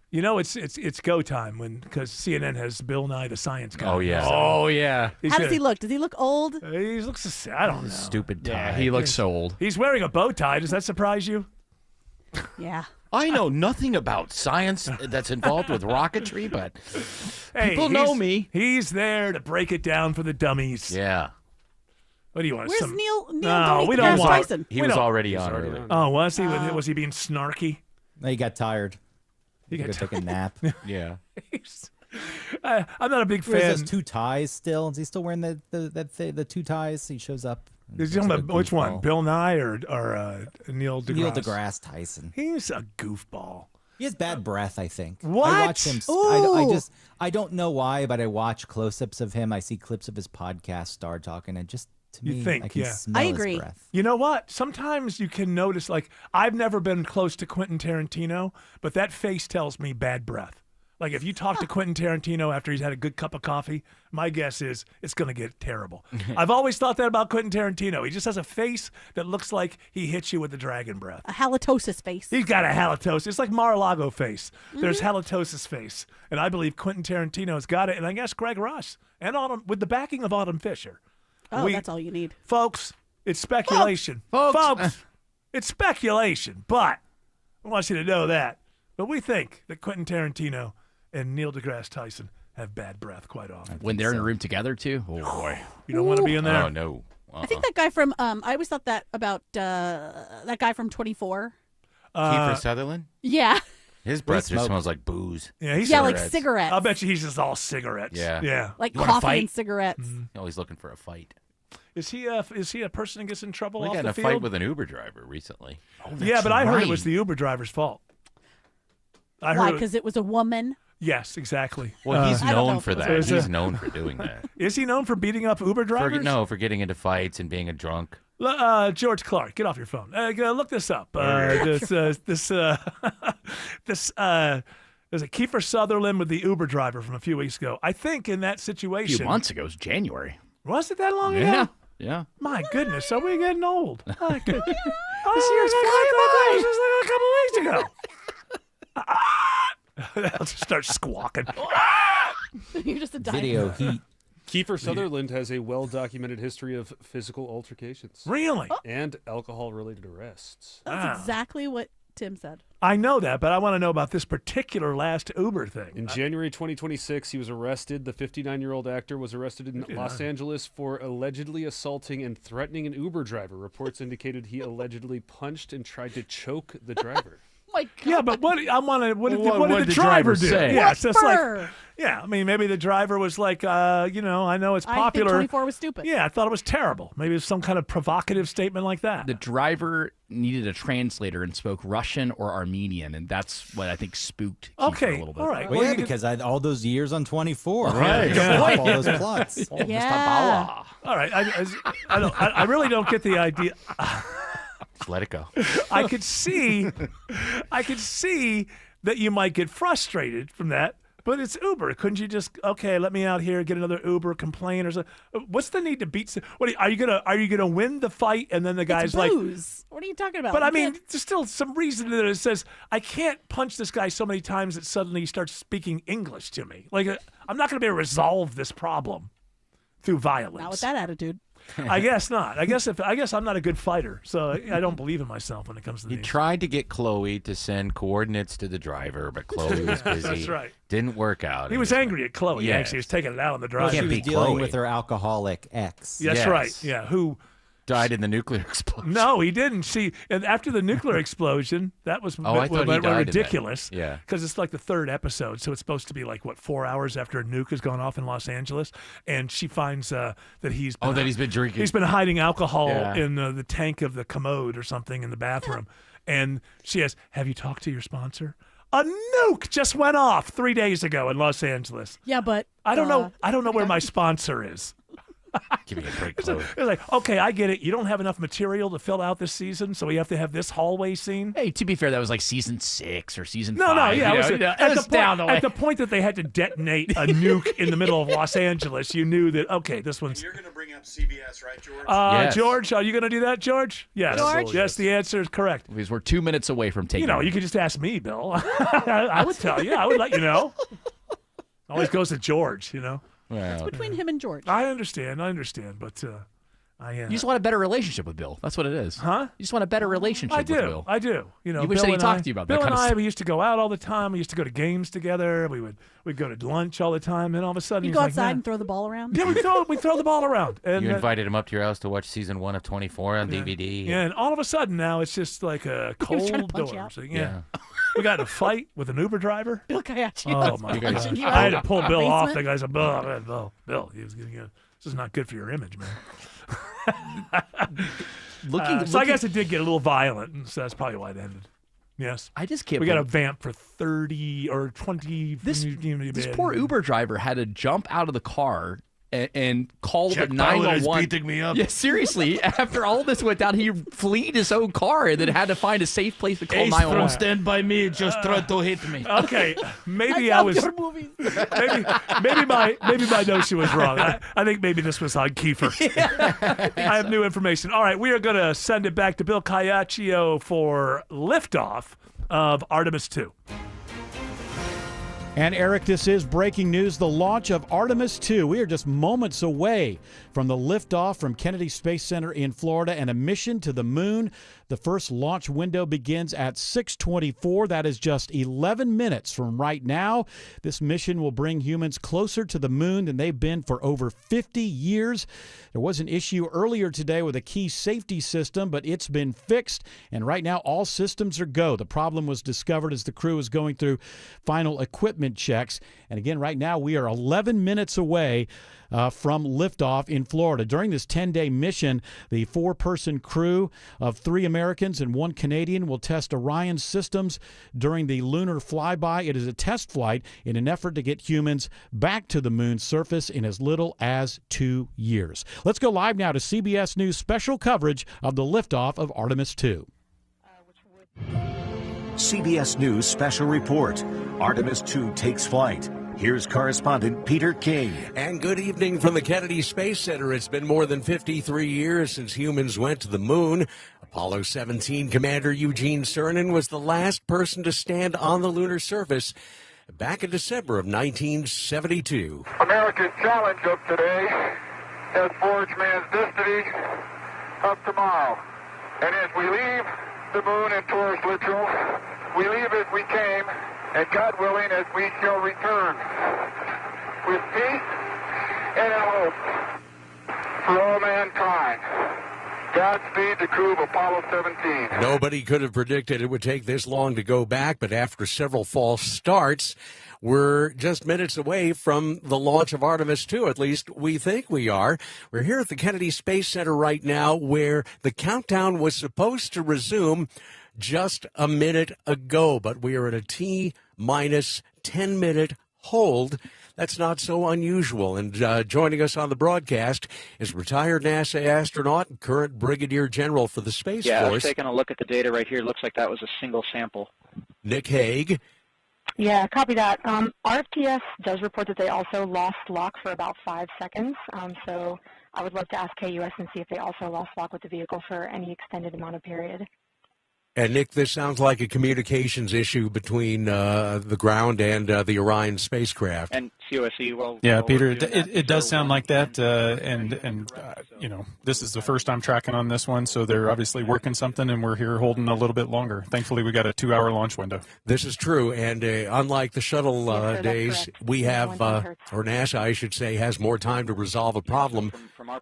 it's go time because CNN has Bill Nye the Science Guy. Oh yeah. So Oh yeah. How does he look? Does he look old? He looks. I don't know. Stupid tie. Yeah, he looks so old. He's wearing a bow tie. Does that surprise you? Yeah. I know nothing about science that's involved with rocketry, but people know me. He's there to break it down for the dummies. Yeah. What do you want? Where's Neil? No, we deGrasse don't want. Tyson? He was already on earlier. Oh, was he? Was he being snarky? No, he got tired. He got take a nap. Yeah. I'm not a big He wears fan. those two ties still. Is he still wearing the two ties? He shows up Is he talking about which one? Bill Nye or Neil deGrasse? Neil deGrasse Tyson. He's a goofball. He has bad breath, I think. What? I watch him. I don't know why, but I watch close-ups of him. I see clips of his podcast, Star Talk, and it just, to me, I can smell his breath. You know what? Sometimes you can notice, like, I've never been close to Quentin Tarantino, but that face tells me bad breath. Like, if you talk to Quentin Tarantino after he's had a good cup of coffee, my guess is it's going to get terrible. I've always thought that about Quentin Tarantino. He just has a face that looks like he hits you with the dragon breath. A halitosis face. He's got a halitosis. It's like Mar-a-Lago face. There's halitosis face. And I believe Quentin Tarantino's got it. And I guess Greg Russ, and with the backing of Autumn Fisher. Oh, that's all you need. Folks, it's speculation. Folks, it's speculation. But I want you to know that. But we think that Quentin Tarantino and Neil deGrasse Tyson have bad breath quite often. When they're in a room together, too? Oh, boy. You don't want to be in there? Oh, no. I think that guy from, I always thought that about that guy from 24. Kiefer Sutherland? Yeah. His breath just smells like booze. Yeah, like cigarettes. I'll bet you he's just all cigarettes. Yeah. Like You wanna coffee fight? and cigarettes. Always looking for a fight. Is he a person that gets in trouble We off got in the a field? fight with an Uber driver recently. Yeah, but I heard it was the Uber driver's fault. Why? Because it was a woman? Yes, exactly. Well, he's known for that. He's known for doing that. Is he known for beating up Uber drivers? For getting into fights and being a drunk. George Clark, get off your phone. Look this up. There's a Kiefer Sutherland with the Uber driver from a few weeks ago. I think in that A situation. few months ago. It was January. Was it that long ago? Yeah. My goodness, are we getting old? My goodness. This year's flying by. This was like a couple weeks ago. I'll just start squawking. You're just a Video heat. Kiefer Sutherland has a well-documented history of physical altercations. Really? And alcohol-related arrests. That's exactly what Tim said. I know that, but I want to know about this particular last Uber thing. In January 2026, he was arrested. The 59-year-old actor was arrested in Los Angeles for allegedly assaulting and threatening an Uber driver. Reports indicated he allegedly punched and tried to choke the driver. My God. Yeah, but what did the driver driver do? say? Yeah, it's just like, Whisper. I mean, maybe the driver was like, I know it's popular. I think 24 was stupid. Yeah, I thought it was terrible. Maybe it was some kind of provocative statement like that. The driver needed a translator and spoke Russian or Armenian, and that's what I think spooked Kiefer a little bit. all right. Well, yeah, because I had all those years on 24. Right. All those plots. Yeah. All right. I really don't get the idea. Just let it go. I could see that you might get frustrated from that, but it's Uber. Couldn't you just let me out here, get another Uber, complain or something? What's the need to beat? What are you gonna win the fight and then the guy's like, booze. What are you talking about? But I mean, there's still some reason that it says I can't punch this guy so many times that suddenly he starts speaking English to me. Like I'm not gonna be able to resolve this problem through violence. Not with that attitude. I guess not. I guess I'm not a good fighter, so I don't believe in myself when it comes to He these. tried to get Chloe to send coordinates to the driver, but Chloe was busy. That's right. Didn't work out. He was angry at Chloe. Yes. Actually, he was taking it out on the Well, driver. she Can't was be dealing Chloe. with her alcoholic ex. That's Yes. right. Yeah. Who died in the nuclear explosion. No, he didn't. See, and after the nuclear explosion, that was I thought he died in that. ridiculous. Yeah. Because it's like the third episode, so it's supposed to be like 4 hours after a nuke has gone off in Los Angeles, and she finds that he's been, that he's been drinking. He's been hiding alcohol Yeah. in the tank of the commode or something in the bathroom, and she asks, "Have you talked to your sponsor?" A nuke just went off 3 days ago in Los Angeles. Yeah, but I don't know. I don't know where my sponsor is. Give me a break, It's Chloe. like, okay, I get it. You don't have enough material to fill out this season, so we have to have this hallway scene. Hey, to be fair, that was like season 6 or season 5. No, yeah, you it was, know, at, was the down point, the way. at the point that they had to detonate a nuke in the middle of Los Angeles, you knew that, okay, this one's... You're going to bring up CBS, right, George? Yes. George, are you going to do that, George? Yes. George? Yes, the answer is correct. Because we're 2 minutes away from taking. You could just ask me, Bill. I would tell you. I would let you know. Always goes to George, Well, It's between him and George. I understand, but You just want a better relationship with Bill. That's what it is. Huh? You just want a better relationship I with Bill. I do. You wish Bill that he and talked I- to you about Bill that kind and of I, stuff. we used to go out all the time. We used to go to games together. We would go to lunch all the time. And all of a sudden, You he's go like, outside "Nah." and throw the ball around? Yeah, we throw the ball around. And you invited him up to your house to watch season 1 of 24 on DVD. Yeah, and all of a sudden now it's just like a was trying to cold punch you door. out. So, yeah. We got in a fight with an Uber driver. Bill Kayacci. Oh my punching God! you I had out to pull in the Bill off. basement. The guy said, Bill, he was getting this is not good for your image, man. So I guess it did get a little violent, so that's probably why it ended. Yes. I just can't. We got a vamp for 30 or 20. This poor Uber driver had to jump out of the car and call the 911. Beating me up. Yeah, seriously. After all this went down, he fled his own car and then had to find a safe place to call 911. Stand by me. Just tried to hit me. Okay, maybe I was. Maybe my notion was wrong. I think maybe this was on Kiefer. I have new information. All right, we are going to send it back to Bill Caiaccio for liftoff of Artemis 2. And Eric, this is breaking news. The launch of Artemis 2. We are just moments away from the liftoff from Kennedy Space Center in Florida and a mission to the moon. The first launch window begins at 6:24. That is just 11 minutes from right now. This mission will bring humans closer to the moon than they've been for over 50 years. There was an issue earlier today with a key safety system, but it's been fixed, and right now all systems are go. The problem was discovered as the crew was going through final equipment checks. And again, right now we are 11 minutes away from liftoff in Florida. During this 10-day mission, the 4-person crew of 3 Americans and 1 Canadian will test Orion systems during the lunar flyby. It is a test flight in an effort to get humans back to the moon's surface in as little as 2 years. Let's go live now to CBS News special coverage of the liftoff of Artemis 2. CBS News special report. Artemis 2 takes flight. Here's correspondent Peter King. And good evening from the Kennedy Space Center. It's been more than 53 years since humans went to the moon. Apollo 17 Commander Eugene Cernan was the last person to stand on the lunar surface back in December of 1972. America's challenge of today has forged man's destiny of tomorrow. And as we leave the moon in tourist literal, we leave as we came, and God willing, as we shall return with peace and hope for all mankind. Godspeed, the crew of Apollo 17. Nobody could have predicted it would take this long to go back, but after several false starts, we're just minutes away from the launch of Artemis 2. At least we think we are. We're here at the Kennedy Space Center right now, where the countdown was supposed to resume just a minute ago, but we are at a T-minus 10-minute hold. That's not so unusual. And joining us on the broadcast is retired NASA astronaut and current Brigadier General for the Space Force. Force. Taking a look at the data right here, looks like that was a single sample. Nick Hague. Yeah, copy that. RFTS does report that they also lost lock for about 5 seconds. So I would love to ask KUS and see if they also lost lock with the vehicle for any extended amount of period. And, Nick, this sounds like a communications issue between the ground and the Orion spacecraft. And COSE, well... Yeah, Peter, it does sound like that. And you know, this is the first I'm tracking on this one, so they're obviously working something, and we're here holding a little bit longer. Thankfully, we got a 2-hour launch window. This is true, and unlike the shuttle days, we have, or NASA, I should say, has more time to resolve a problem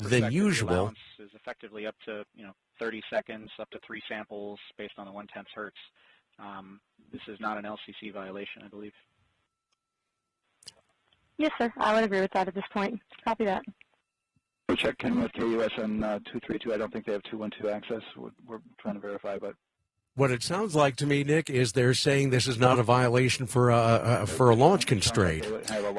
than usual. The allowance is effectively up to, 30 seconds, up to 3 samples based on the 1/10 hertz. This is not an LCC violation, I believe. Yes, sir. I would agree with that at this point. Copy that. We'll check in with KUS on 232. I don't think they have 212 access. We're trying to verify, but... What it sounds like to me, Nick, is they're saying this is not a violation for a launch constraint.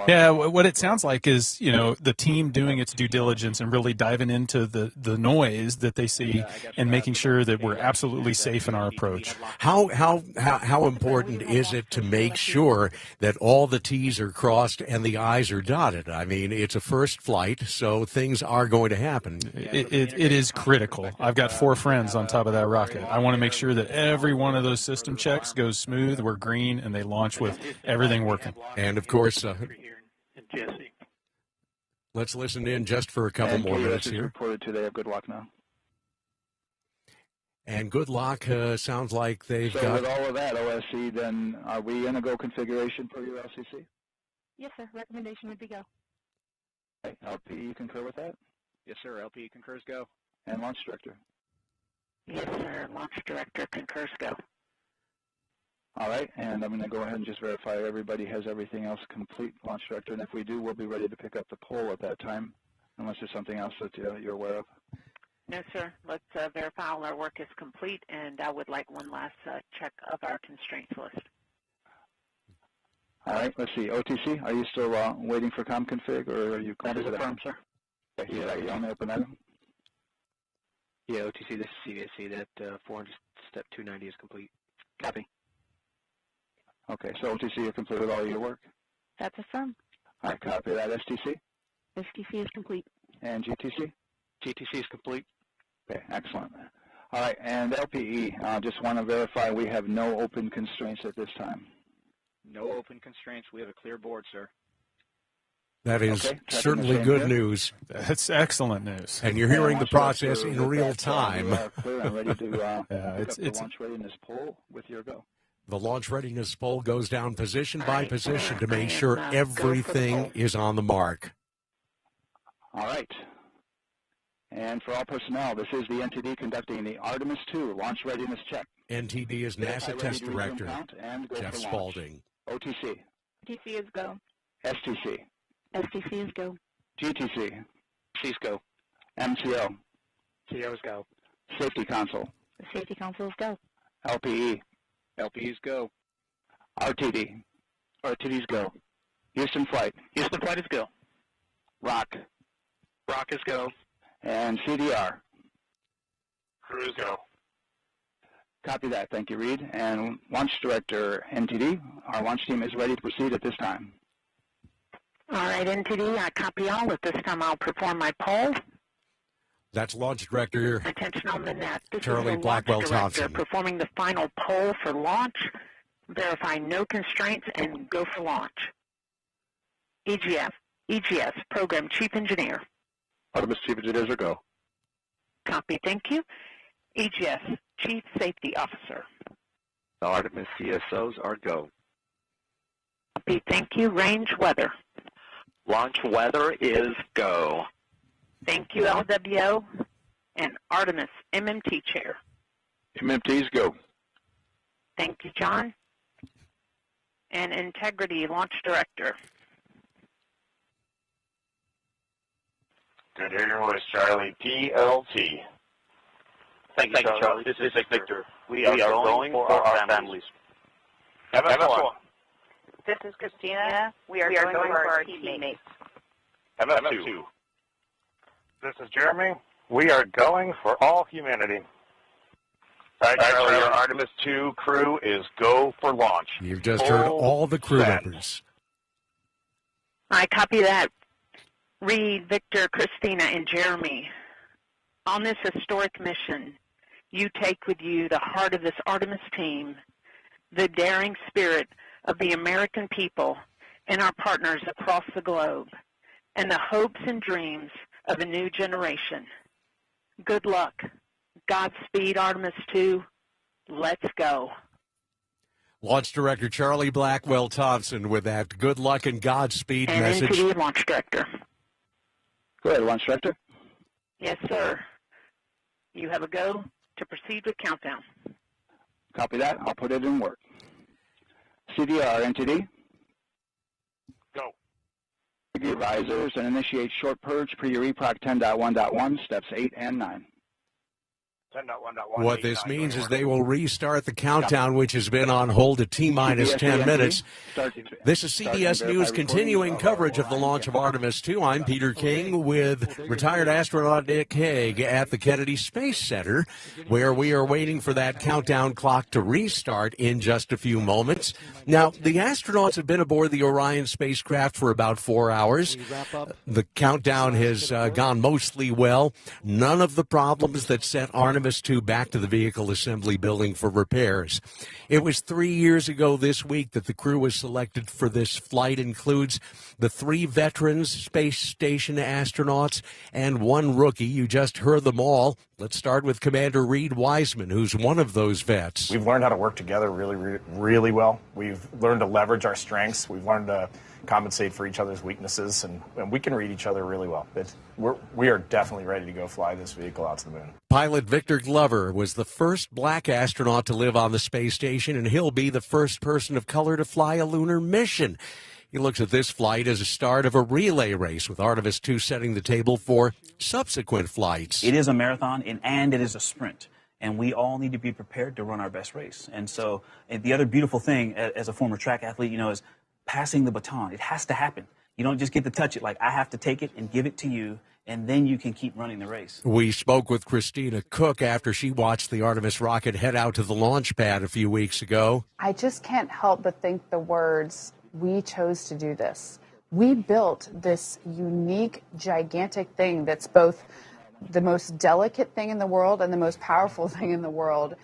Yeah, what it sounds like is, the team doing its due diligence and really diving into the noise that they see and making sure that we're absolutely safe in our approach. How important is it to make sure that all the T's are crossed and the I's are dotted? I mean, it's a first flight, so things are going to happen. It is critical. I've got 4 friends on top of that rocket. I want to make sure that every one of those system checks goes smooth, we're green, and they launch with everything working. And, of course, let's listen in just for a couple more minutes here. Reported to they have good luck now. And good luck sounds like they've got... So with all of that, OSC, then are we in a go configuration per your LCC? Yes, sir. Recommendation would be go. Okay. LPE concur with that? Yes, sir. LPE concurs go. And launch director? Yes, sir. Launch director concurs go. All right, and I'm going to go ahead and just verify everybody has everything else complete, launch director, and if we do, we'll be ready to pick up the poll at that time, unless there's something else that you're aware of. No, sir. Let's verify all our work is complete, and I would like one last check of our constraints list. All right, let's see. OTC, are you still waiting for ComConfig, or are you That is confident? affirmed, sir. Okay, you want me to open that? Yeah, OTC, this is CVSC. That 400 step 290 is complete. Copy. Okay, so OTC, you're complete with all your work? That's affirmed. All right, copy that. STC STC is complete. and GTC? GTC is complete. Okay, excellent. All right, and LPE, just want to verify we have no open constraints at this time. No open constraints. We have a clear board, sir. That is Okay, certainly good news. That's excellent news. And you're hearing the process in real time. You are clear and ready to pick up it's the launch readiness poll with your go. The launch readiness poll goes down position by position to make sure everything is on the mark. All right. And for all personnel, this is the NTD conducting the Artemis II launch readiness check. NTD is NASA Test Director Jeff Spaulding. OTC. OTC is go. STC. STC is go. GTC. C's go. MCO. CO's go. Safety Console. The Safety Council is go. LPE. LPE's go. RTD. RTD's go. Houston Flight. Houston Flight is go. ROC. ROC is go. And CDR. Crew's go. Copy that. Thank you, Reed. And Launch Director NTD, our launch team is ready to proceed at this time. All right, NTD, I copy all. At this time, I'll perform my poll. That's Launch Director Attention on the net. This Charlie is the Blackwell launch director Thompson. performing the final poll for launch. Verify no constraints and go for launch. EGS, Program Chief Engineer. Artemis Chief Engineers are go. Copy, thank you. EGS, Chief Safety Officer. The Artemis CSOs are go. Copy, thank you. Range Weather. Launch weather is go. Thank you, LWO. And Artemis MMT Chair. MMTs go. Thank you, John. And Integrity Launch Director. Good to hear your voice, Charlie. PLT. Thank you, Charlie. This is Victor. We are going for our families. FS1. This is Christina. We are going for our teammates. FS2. This is Jeremy. We are going for all humanity. All right, Charlie, our Artemis II crew is go for launch. You've just heard all the crew members. I copy that. Reed, Victor, Christina, and Jeremy. On this historic mission, you take with you the heart of this Artemis team, the daring spirit of the American people and our partners across the globe, and the hopes and dreams of a new generation. Good luck. Godspeed, Artemis II. Let's go. Launch Director Charlie Blackwell Thompson with that good luck and Godspeed and message. NTD Launch Director. Go ahead, Launch Director. Yes, sir. You have a go to proceed with countdown. Copy that. I'll put it in work. CDR NTD. Go. Advisors and initiate short purge per your EPROC 10.1.1, steps 8 and 9. 10.1.1. What this means is they will restart the countdown, which has been on hold at T-minus 10 minutes. This is CBS News continuing coverage of the launch of Artemis II. I'm Peter King with retired astronaut Nick Hague at the Kennedy Space Center, where we are waiting for that countdown clock to restart in just a few moments. Now, the astronauts have been aboard the Orion spacecraft for about 4 hours. The countdown has gone mostly well. None of the problems that set Artemis II back to the vehicle assembly building for repairs. It was 3 years ago this week that the crew was selected for this flight. Includes the 3 veterans space station astronauts and 1 rookie. You just heard them all. Let's start with Commander Reed Wiseman, who's one of those vets. We've learned how to work together really well. We've learned to leverage our strengths. We've learned to compensate for each other's weaknesses, and we can read each other really well. We are definitely ready to go fly this vehicle out to the moon. Pilot Victor Glover was the first black astronaut to live on the space station, and he'll be the first person of color to fly a lunar mission. He looks at this flight as a start of a relay race, with Artemis II setting the table for subsequent flights. It is a marathon and it is a sprint, and we all need to be prepared to run our best race. And so the other beautiful thing as a former track athlete, is passing the baton. It has to happen. You don't just get to touch it. Like, I have to take it and give it to you, and then you can keep running the race. We spoke with Christina Cook after she watched the Artemis rocket head out to the launch pad a few weeks ago. I just can't help but think the words, "We chose to do this." We built this unique, gigantic thing that's both the most delicate thing in the world and the most powerful thing in the world.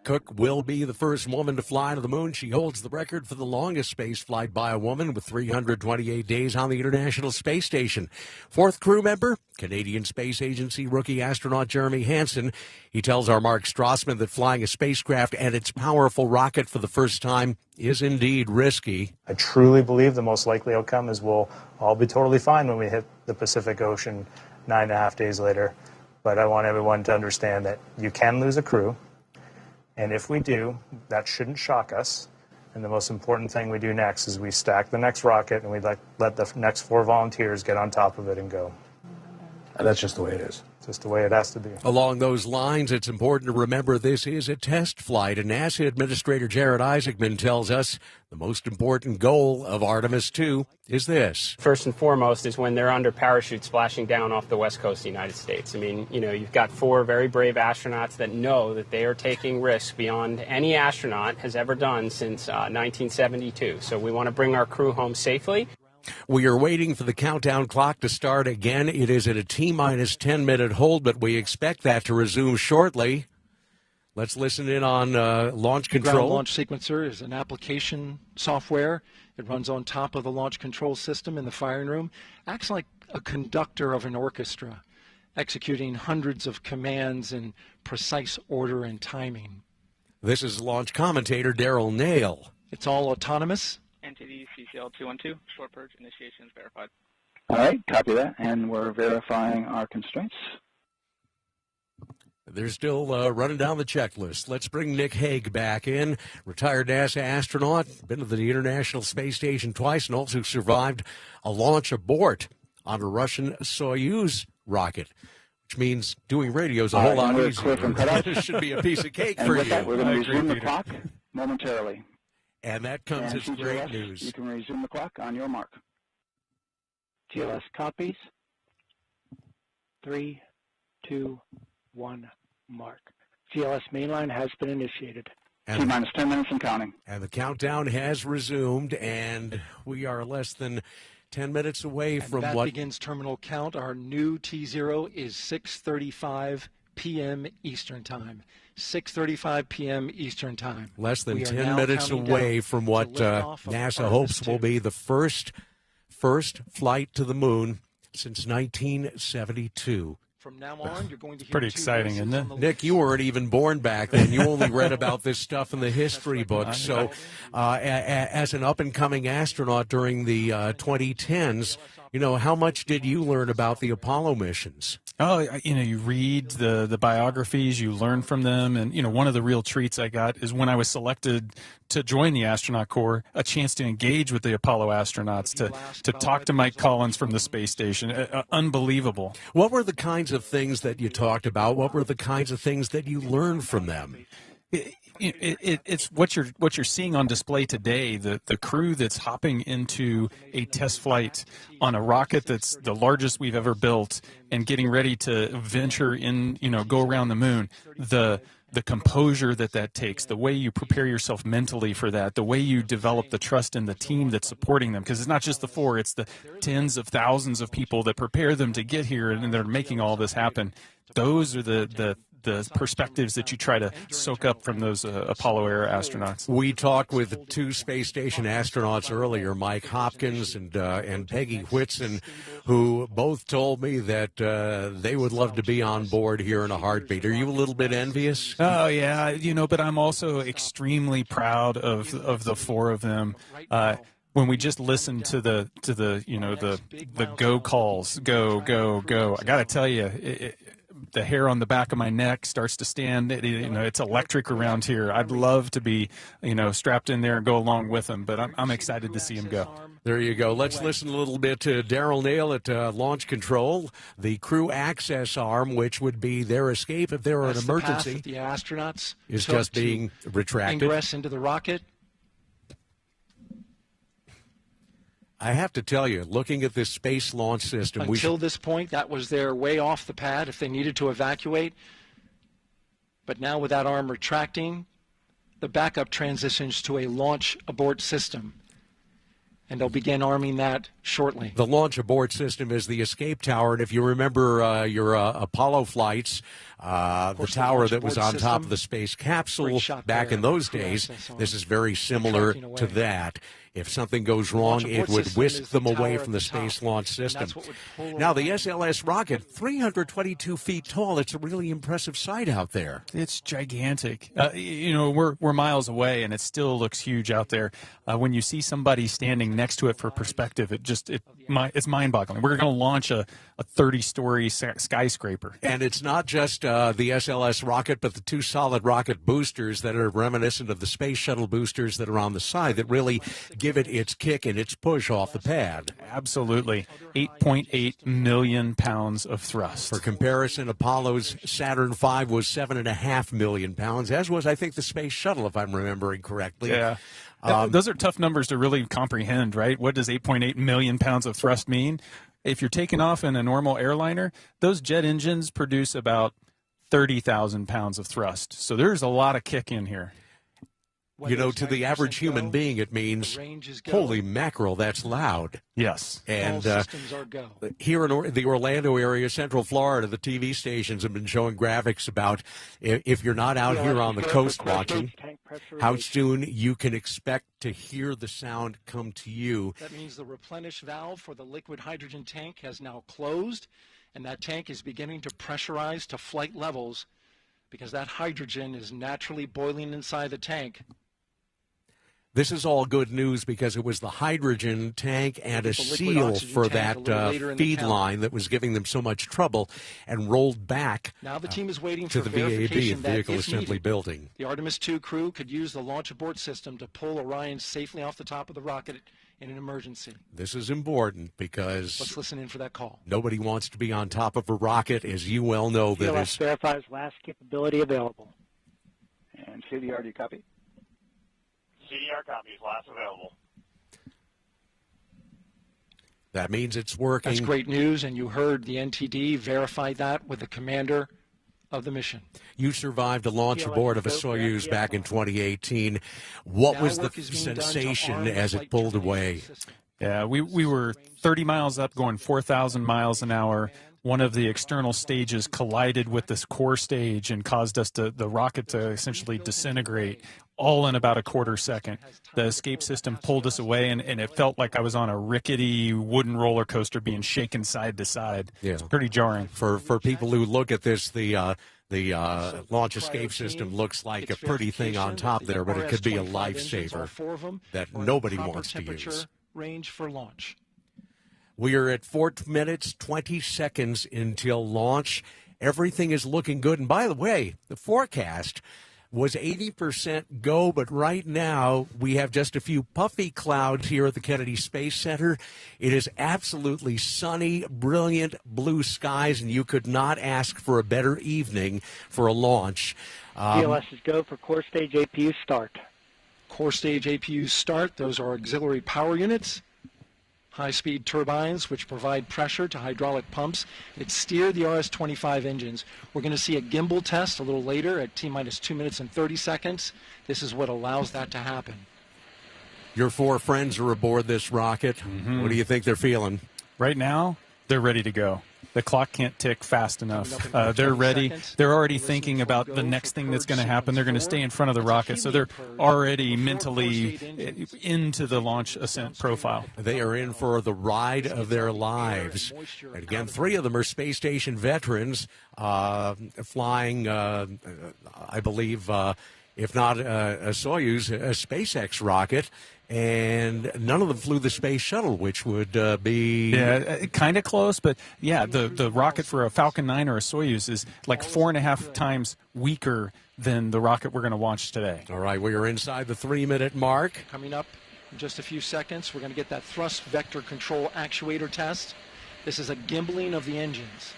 Cook will be the first woman to fly to the moon. She holds the record for the longest space flight by a woman, with 328 days on the International Space Station. Fourth crew member, Canadian Space Agency rookie astronaut Jeremy Hansen. He tells our Mark Strassman that flying a spacecraft and its powerful rocket for the first time is indeed risky. I truly believe the most likely outcome is we'll all be totally fine when we hit the Pacific Ocean 9.5 days later. But I want everyone to understand that you can lose a crew. And if we do, that shouldn't shock us. And the most important thing we do next is we stack the next rocket and we let the next 4 volunteers get on top of it and go. And that's just the way it is. Just the way it has to be. Along those lines, it's important to remember this is a test flight. And NASA Administrator Jared Isaacman tells us the most important goal of Artemis II is this. First and foremost is when they're under parachute splashing down off the west coast of the United States. I mean, you've got 4 very brave astronauts that know that they are taking risks beyond any astronaut has ever done since 1972. So we want to bring our crew home safely. We are waiting for the countdown clock to start again. It is at a T-minus 10-minute hold, but we expect that to resume shortly. Let's listen in on launch control. Ground Launch Sequencer is an application software. It runs on top of the launch control system in the firing room. Acts like a conductor of an orchestra, executing hundreds of commands in precise order and timing. This is launch commentator Daryl Nail. It's all autonomous. NTD CCL 212, short purge initiation is verified. All right, copy that, and we're verifying our constraints. They're still running down the checklist. Let's bring Nick Hague back in, retired NASA astronaut, been to the International Space Station twice, and also survived a launch abort on a Russian Soyuz rocket, which means doing radio is a whole lot easier. It should be a piece of cake for you. That, we're going to resume the clock momentarily. And that comes as great news. You can resume the clock on your mark. GLS copies. 3, 2, 1, mark. GLS mainline has been initiated. T-minus 10 minutes and counting. And the countdown has resumed, and we are less than 10 minutes away from that what begins terminal count. Our new T0 is 6:35 p.m. Eastern Time. 6:35 p.m. Eastern Time. Less than 10 minutes away from what NASA hopes will be the first flight to the moon since 1972. From now on, you're going to hear pretty exciting, isn't it? Nick, you weren't even born back then. You only read about this stuff in the history books. So as an up-and-coming astronaut during the 2010s, how much did you learn about the Apollo missions? Oh, you read the biographies, you learn from them, and one of the real treats I got is when I was selected to join the astronaut corps, a chance to engage with the Apollo astronauts, to talk to Mike Collins from the space station. Unbelievable. What were the kinds of things that you talked about? What were the kinds of things that you learned from them? It's what you're seeing on display today. The crew that's hopping into a test flight on a rocket that's the largest we've ever built and getting ready to venture in, go around the moon. The composure that takes, the way you prepare yourself mentally for that, the way you develop the trust in the team that's supporting them, because it's not just the 4, it's the tens of thousands of people that prepare them to get here and they're making all this happen. Those are the perspectives that you try to soak up from those Apollo-era astronauts. We talked with 2 space station astronauts earlier, Mike Hopkins and Peggy Whitson, who both told me that they would love to be on board here in a heartbeat. Are you a little bit envious? Oh, yeah, but I'm also extremely proud of the 4 of them. When we just listened to the go calls, go, I got to tell you, the hair on the back of my neck starts to stand. It's electric around here. I'd love to be, strapped in there and go along with him, but I'm excited to see him go. There you go. Let's listen a little bit to Daryl Nail at Launch Control, the crew access arm, which would be their escape if there were an emergency. The astronauts is just being retracted. Ingress into the rocket. I have to tell you, looking at this space launch system, until this point, that was their way off the pad if they needed to evacuate. But now with that arm retracting, the backup transitions to a launch abort system. And they'll begin arming that shortly. The launch abort system is the escape tower, and if you remember your Apollo flights, the tower that was on top of the space capsule back in those days, this is very similar to that. If something goes wrong, it would whisk them away from the Space Launch System. Now, the SLS rocket, 322 feet tall. It's a really impressive sight out there. It's gigantic. We're miles away, and it still looks huge out there. When you see somebody standing next to it for perspective, it's mind-boggling. We're going to launch a 30-story skyscraper. And it's not just the SLS rocket, but the two solid rocket boosters that are reminiscent of the space shuttle boosters that are on the side that really give it its kick and its push off the pad. Absolutely. 8.8 million pounds of thrust. For comparison, Apollo's Saturn V was 7.5 million pounds, as was, I think, the space shuttle, if I'm remembering correctly. Yeah. Those are tough numbers to really comprehend, right? What does 8.8 million pounds of thrust mean? If you're taking off in a normal airliner, those jet engines produce about 30,000 pounds of thrust. So there's a lot of kick in here. To the average human being, it means, holy mackerel, that's loud. Yes. And here in the Orlando area, Central Florida, the TV stations have been showing graphics about if you're not out here on the coast watching, how soon you can expect to hear the sound come to you. That means the replenish valve for the liquid hydrogen tank has now closed, and that tank is beginning to pressurize to flight levels because that hydrogen is naturally boiling inside the tank. This is all good news because it was the hydrogen tank and a seal for that feed line that was giving them so much trouble and rolled back now the team is waiting to for the VAB, the Vehicle Assembly needed, Building. The Artemis II crew could use the launch abort system to pull Orion safely off the top of the rocket in an emergency. This is important because let's listen in for that call. Nobody wants to be on top of a rocket, as you well know. PLS verifies last capability available. And CDR, do you copy? CDR copies, last available. That means it's working. That's great news, and you heard the NTD verify that with the commander of the mission. You survived a launch aboard of a Soyuz back in 2018. What was the sensation as it pulled away? Yeah, we were 30 miles up, going 4,000 miles an hour. One of the external stages collided with this core stage and caused the rocket to essentially disintegrate, all in about a quarter second. The escape system pulled us away, and it felt like I was on a rickety wooden roller coaster being shaken side to side. Yeah. It's pretty jarring. For people who look at this, the launch escape system looks like a pretty thing on top there, but it could be a lifesaver that nobody wants to use. Range for launch. We are at 4 minutes, 20 seconds until launch. Everything is looking good. And by the way, the forecast was 80% go, but right now we have just a few puffy clouds here at the Kennedy Space Center. It is absolutely sunny, brilliant blue skies, and you could not ask for a better evening for a launch. PLS is go for core stage APU start. Core stage APU start. Those are auxiliary power units. High-speed turbines, which provide pressure to hydraulic pumps that steer the RS-25 engines. We're going to see a gimbal test a little later at T-minus 2 minutes and 30 seconds. This is what allows that to happen. Your four friends are aboard this rocket. Mm-hmm. What do you think they're feeling? Right now, they're ready to go. The clock can't tick fast enough. They're ready. They're already thinking about the next thing that's going to happen. They're going to stay in front of the rocket, so they're already mentally into the launch ascent profile. They are in for the ride of their lives. And again, 3 of them are space station veterans flying, I believe, if not a Soyuz, a SpaceX rocket. And none of them flew the space shuttle, which would be... Yeah, kind of close, but yeah, the rocket for a Falcon 9 or a Soyuz is like 4.5 times weaker than the rocket we're going to launch today. All right, we are inside the 3-minute mark. Coming up in just a few seconds, we're going to get that thrust vector control actuator test. This is a gimbling of the engines.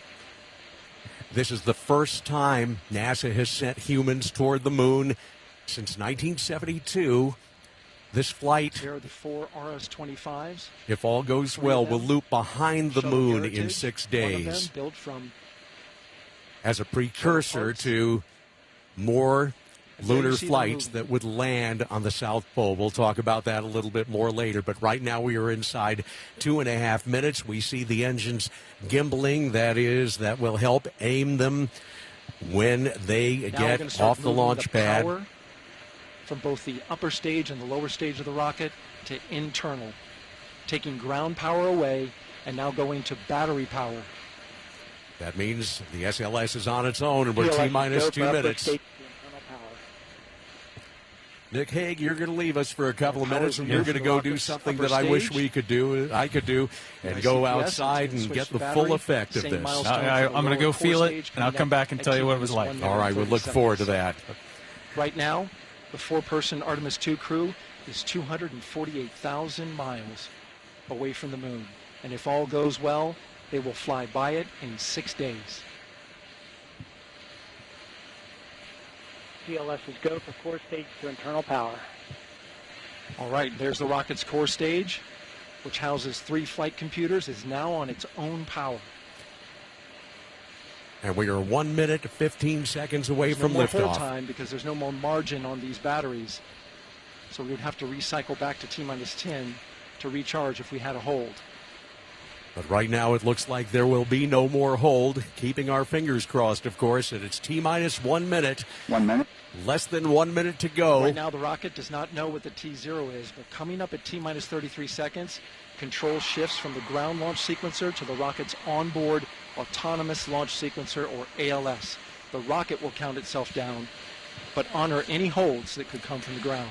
This is the first time NASA has sent humans toward the moon since 1972. This flight, Here are the 4 RS-25s. if all goes well, will loop behind the moon in 6 days. One of them built from as a precursor to more lunar flights that would land on the South Pole. We'll talk about that a little bit more later, but right now we are inside 2.5 minutes. We see the engines gimbling. That will help aim them when they get off the launch pad. Power from both the upper stage and the lower stage of the rocket to internal, taking ground power away and now going to battery power. That means the SLS is on its own, and we're T-minus 2 minutes. Nick Hague, you're going to leave us for a couple of minutes, and you're going to go do something that I wish I could do, and go outside and get the full effect of this. I'm going to go feel it, and I'll come back and tell you what it was like. All right, we'll look forward to that. Right now, the 4-person Artemis II crew is 248,000 miles away from the moon. And if all goes well, they will fly by it in 6 days. CLS is go for core stage to internal power. All right, there's the rocket's core stage, which houses 3 flight computers, is now on its own power. And we are 1 minute, 15 seconds away from liftoff. liftoff. Time because there's no more margin on these batteries. So we would have to recycle back to T-minus 10 to recharge if we had a hold. But right now it looks like there will be no more hold. Keeping our fingers crossed, of course, and it's T-minus 1 minute. 1 minute. Less than 1 minute to go. Right now the rocket does not know what the T0 is, but coming up at T-minus 33 seconds, control shifts from the ground launch sequencer to the rocket's onboard autonomous launch sequencer, or ALS. The rocket will count itself down, but honor any holds that could come from the ground.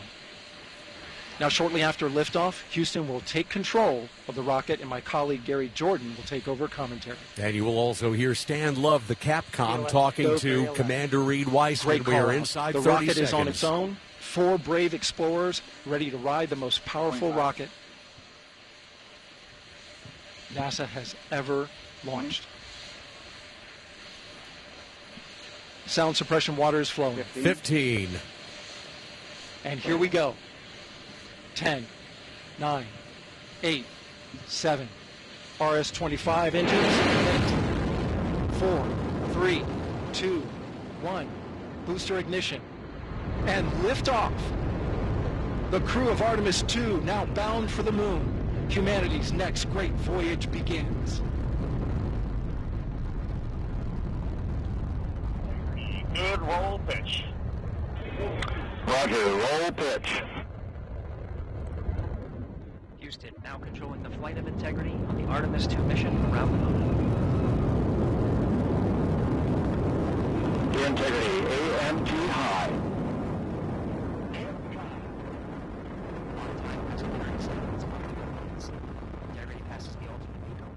Now, shortly after liftoff, Houston will take control of the rocket, and my colleague Gary Jordan will take over commentary. And you will also hear Stan Love, the Capcom, talking to Commander Reed Weissman. We are inside 30 seconds. The rocket is on its own. 4 brave explorers ready to ride the most powerful rocket NASA has ever launched. Sound suppression water is flowing. 15. And here we go. 10, 9, 8, 7. RS-25 engines. 4, 3, 2, 1. Booster ignition. And liftoff. The crew of Artemis II now bound for the moon. Humanity's next great voyage begins. Good roll pitch. Roger, roll pitch. Houston now controlling the flight of Integrity on the Artemis II mission around the moon. Integrity, AMG high. Integrity passes the ultimate vehicle.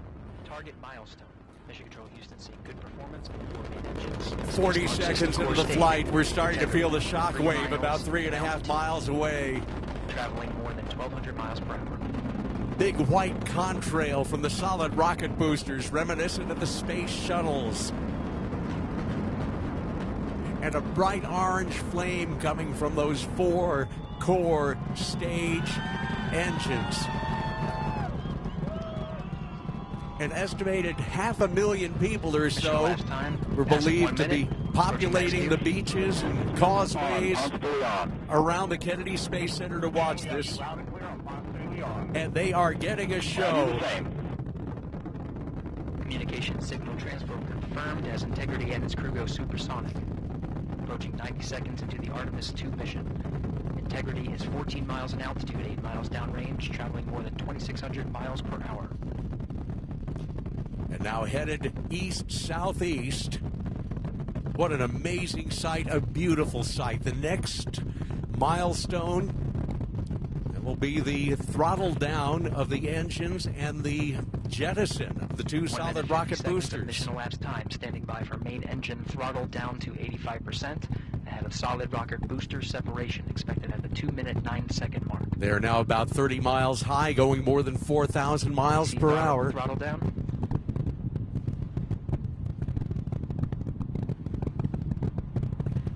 Target milestone. Mission Control Houston seeing good performance on the 4 main engines. 40 seconds into the flight, we're starting to feel the shock wave about 3.5 miles away. Traveling more than 1,200 miles per hour. Big white contrail from the solid rocket boosters, reminiscent of the space shuttles. And a bright orange flame coming from those 4 core stage engines. An estimated 500,000 people or so were believed to be populating the beaches and causeways around the Kennedy Space Center to watch this. And they are getting a show. Communication signal transfer confirmed as Integrity and its crew go supersonic. Approaching 90 seconds into the Artemis II mission. Integrity is 14 miles in altitude, 8 miles downrange, traveling more than 2,600 miles per hour. And now headed east-southeast. What an amazing sight, a beautiful sight. The next milestone will be the throttle down of the engines and the jettison of the two solid rocket boosters. Mission elapsed time standing by for main engine throttle down to 85%, ahead of solid rocket booster separation expected at the 2-minute 9-second mark. They are now about 30 miles high, going more than 4,000 miles per hour. Throttle down.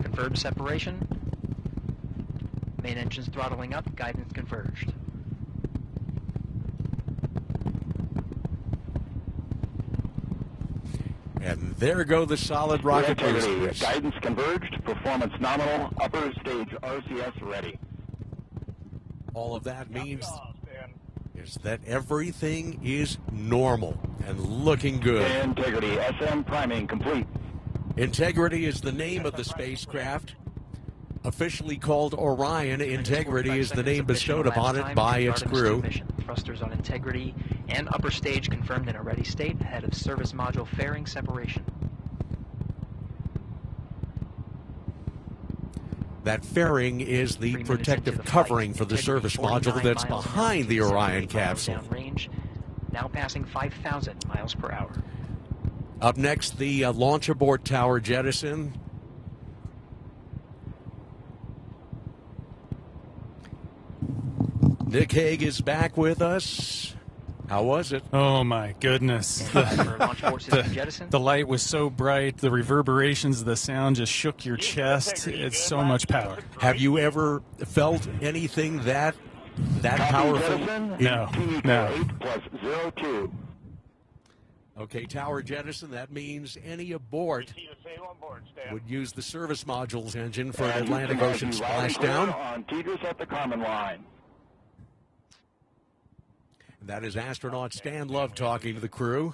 Confirmed separation. Main engines throttling up, guidance converged. And there go the solid rocket boosters. Guidance converged, performance nominal, upper stage RCS ready. All of that means is that everything is normal and looking good. Integrity, SM priming complete. Integrity is the name of the spacecraft. Officially called Orion, Integrity is the name bestowed upon it by its crew. Thrusters on Integrity and upper stage confirmed in a ready state ahead of service module fairing separation. That fairing is the protective covering for the service module that's behind the Orion capsule. Range, now passing 5,000 miles per hour. Up next, the launch abort tower jettison. Nick Hague is back with us. How was it? Oh, my goodness. The light was so bright. The reverberations of the sound just shook your chest. It's so much power. Have you ever felt anything that powerful? No. 8+02. Okay, tower jettison, that means any abort would use the service module's engine for an Atlantic Ocean splashdown. On Tigris at the common line. That is astronaut Stan Love talking to the crew.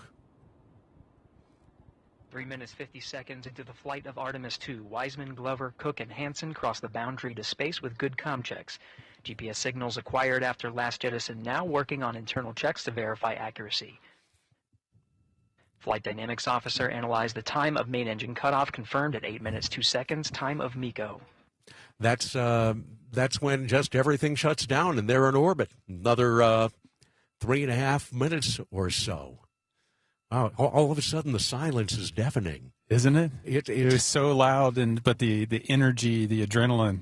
3 minutes 50 seconds into the flight of Artemis II, Wiseman, Glover, Cook, and Hansen cross the boundary to space with good comm checks. GPS signals acquired after last jettison now working on internal checks to verify accuracy. Flight Dynamics Officer analyzed the time of main engine cutoff, confirmed at 8 minutes 2 seconds, time of MECO. That's when just everything shuts down and they're in orbit. Another 3.5 minutes or so. Wow! All of a sudden, the silence is deafening, isn't it? It was so loud, but the energy, the adrenaline,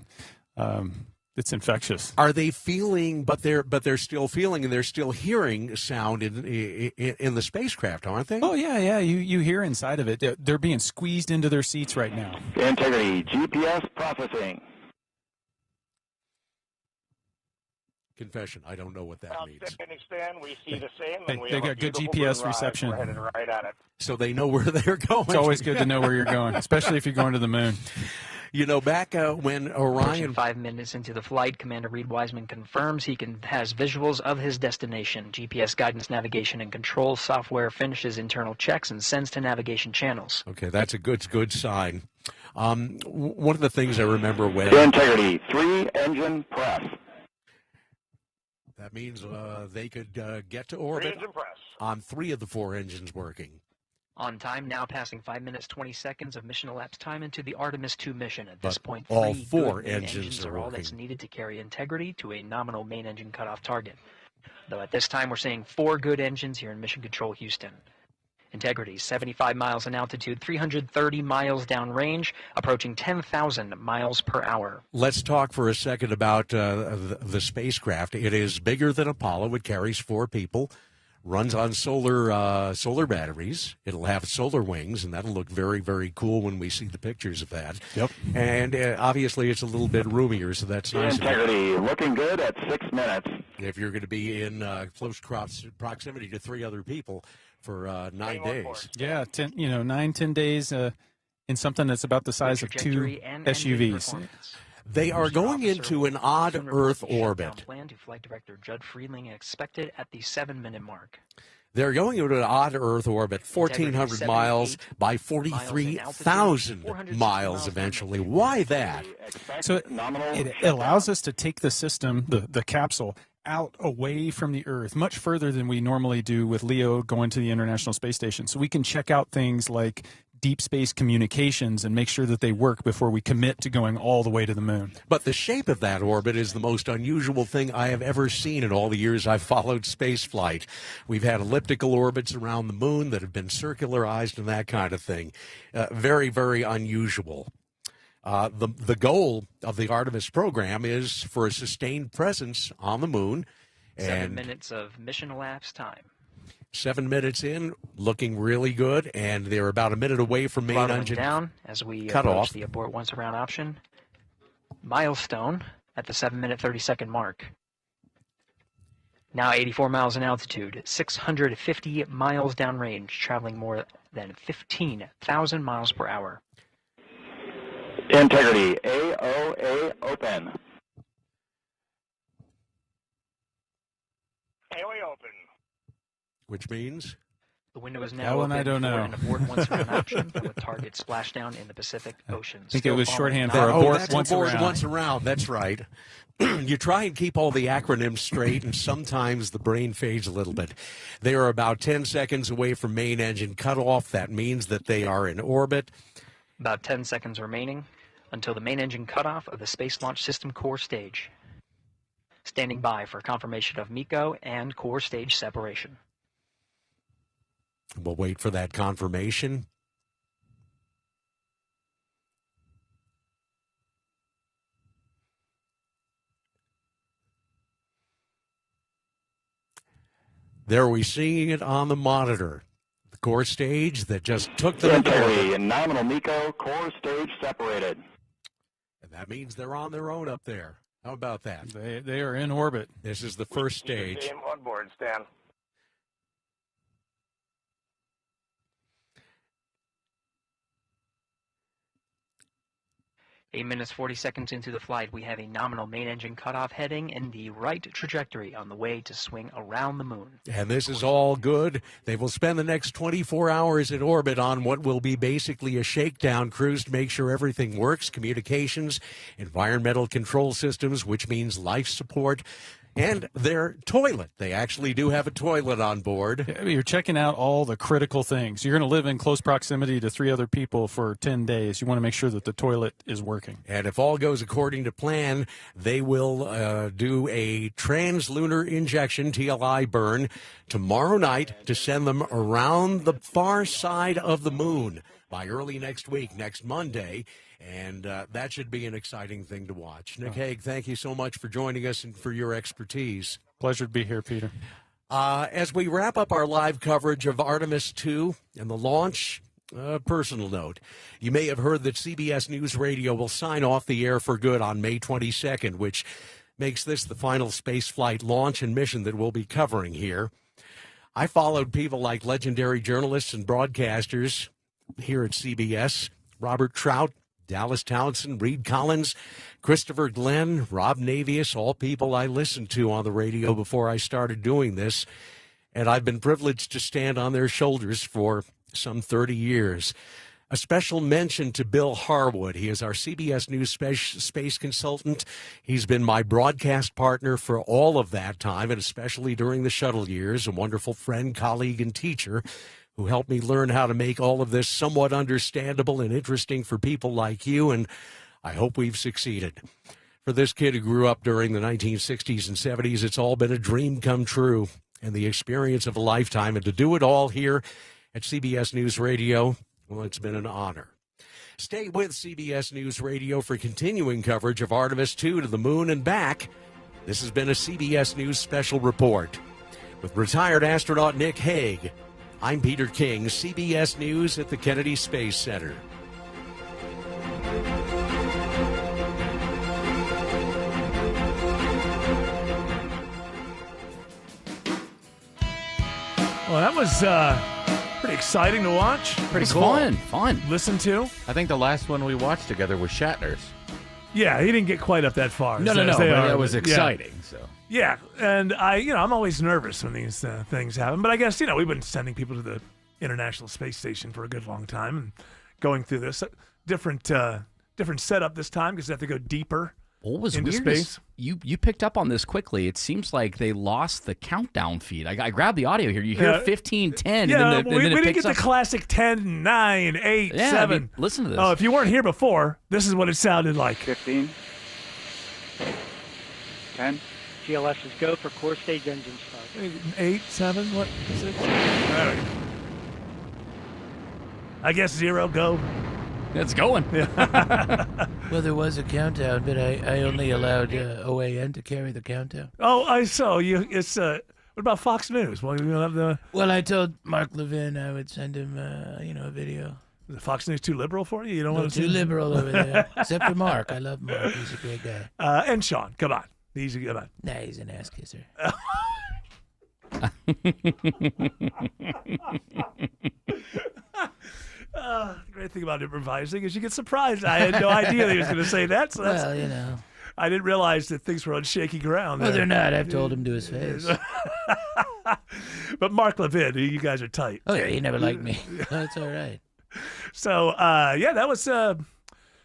it's infectious. Are they feeling? But they're still feeling, and they're still hearing sound in the spacecraft, aren't they? Oh yeah. You hear inside of it. They're being squeezed into their seats right now. Integrity, GPS processing. Confession, I don't know what that means. Stan, we see the same, and we they got good GPS reception. We're headed right at it. So they know where they're going. It's always good to know where you're going, especially if you're going to the moon. You know, back when Orion... 5 minutes into the flight, Commander Reed Wiseman confirms he has visuals of his destination. GPS guidance, navigation, and control software finishes internal checks and sends to navigation channels. Okay, that's a good sign. One of the things I remember when... Integrity, 3-engine press. That means they could get to orbit on 3 of the 4 engines working. On time, now passing 5 minutes 20 seconds of mission elapsed time into the Artemis II mission. At this point, all 3 4 good engines are all that's needed to carry Integrity to a nominal main engine cutoff target. Though at this time, we're seeing 4 good engines here in Mission Control Houston. Integrity, 75 miles in altitude, 330 miles downrange, approaching 10,000 miles per hour. Let's talk for a second about the spacecraft. It is bigger than Apollo. It carries 4 people, runs on solar batteries. It'll have solar wings, and that'll look very, very cool when we see the pictures of that. Yep. And obviously, it's a little bit roomier, so that's nice. Integrity, looking good at 6 minutes. If you're going to be in close proximity to 3 other people for 9 days. Yeah, 9-10 days in something that's about the size of 2 SUVs. They are going into an odd Earth orbit. Plan to Flight Director Judd Friedling expected at the 7-minute mark. They're going into an odd Earth orbit, 1,400 miles by 43,000 miles eventually. Why that? So it allows us to take the system, the capsule, out away from the Earth, much further than we normally do with LEO going to the International Space Station. So we can check out things like deep space communications and make sure that they work before we commit to going all the way to the moon. But the shape of that orbit is the most unusual thing I have ever seen in all the years I've followed space flight. We've had elliptical orbits around the moon that have been circularized and that kind of thing. Very, very unusual. The goal of the Artemis program is for a sustained presence on the moon. 7 minutes of mission elapsed time. 7 minutes in, looking really good, and they're about a minute away from main Throttling engine down as we cut approach off. the abort once around option. Milestone at the 7-minute 30-second mark. Now 84 miles in altitude, 650 miles downrange, traveling more than 15,000 miles per hour. Integrity, AOA open. AOA open. Which means? The window is That now one open I don't for know. an abort once around option with target splashdown in the Pacific Ocean. I think it was shorthand for Oh, abort that's once abort around. once around. That's right. You try and keep all the acronyms straight, and sometimes the brain fades a little bit. They are about 10 seconds away from main engine cutoff. That means that they are in orbit. About 10 seconds remaining until the main engine cutoff of the Space Launch System core stage. Standing by for confirmation of MECO and core stage separation. We'll wait for that confirmation. There we seeing it on the monitor. The core stage that just took them into Integrity orbit. and nominal MECO, core stage separated. And that means they're on their own up there. How about that? They are in orbit. This is the first stage. Same on board, Stan. 8 minutes 40 seconds into the flight, we have a nominal main engine cutoff heading in the right trajectory on the way to swing around the moon. And this is all good. They will spend the next 24 hours in orbit on what will be basically a shakedown cruise to make sure everything works, communications, environmental control systems, which means life support, and their toilet. They actually do have a toilet on board. You're checking out all the critical things. You're going to live in close proximity to 3 other people for 10 days. You want to make sure that the toilet is working. And if all goes according to plan, they will do a translunar injection, TLI burn, tomorrow night to send them around the far side of the moon by early next week, next Monday. And that should be an exciting thing to watch. Nick Hague, thank you so much for joining us and for your expertise. Pleasure to be here, Peter. As we wrap up our live coverage of Artemis II and the launch, personal note, you may have heard that CBS News Radio will sign off the air for good on May 22nd, which makes this the final spaceflight launch and mission that we'll be covering here. I followed people like legendary journalists and broadcasters here at CBS, Robert Trout, Dallas Townsend, Reed Collins, Christopher Glenn, Rob Navius, all people I listened to on the radio before I started doing this. And I've been privileged to stand on their shoulders for some 30 years. A special mention to Bill Harwood. He is our CBS News space consultant. He's been my broadcast partner for all of that time, and especially during the shuttle years, a wonderful friend, colleague, and teacher who helped me learn how to make all of this somewhat understandable and interesting for people like you, and I hope we've succeeded. For this kid who grew up during the 1960s and 70s, it's all been a dream come true and the experience of a lifetime, and to do it all here at CBS News Radio, well, it's been an honor. Stay with CBS News Radio for continuing coverage of Artemis II to the moon and back. This has been a CBS News special report. With retired astronaut Nick Hague, I'm Peter King, CBS News at the Kennedy Space Center. Well, that was pretty exciting to watch. Pretty cool. Fun. Listen to. I think the last one we watched together was Shatner's. Yeah, he didn't get quite up that far. No, as but they are, that was but, exciting. Yeah. So Yeah, and I'm always nervous when these things happen. But I guess we've been sending people to the International Space Station for a good long time and going through this different setup this time because they have to go deeper What was into weird space. is you picked up on this quickly. It seems like they lost the countdown feed. I grabbed the audio here. You hear 15, 10, Yeah, and then, we and then it didn't picks get up. the classic 10, 9, 8, Yeah, 7. I mean, listen to this. Oh, if you weren't here before, this is what it sounded like. 15, 10. GLS is go for core stage engine start. 8, 7, what? 6? All right. I guess 0, go. It's going. Well, there was a countdown, but I only allowed OAN to carry the countdown. Oh, I saw you. It's what about Fox News? Well, you have the. Well, I told Mark Levin I would send him, a video. Is the Fox News too liberal for you? You don't No, want to too liberal over there. Except for Mark. I love Mark. He's a great guy. And Sean, come on. Easy, come on. Nah, he's an ass kisser. The great thing about improvising is you get surprised. I had no idea that he was going to say that. So that's, Well, you know. I didn't realize that things were on shaky ground. Well, there. they're not. I've told him to his face. But Mark Levin, you guys are tight. Oh, yeah, he never liked me. That's all right. So, yeah, that was.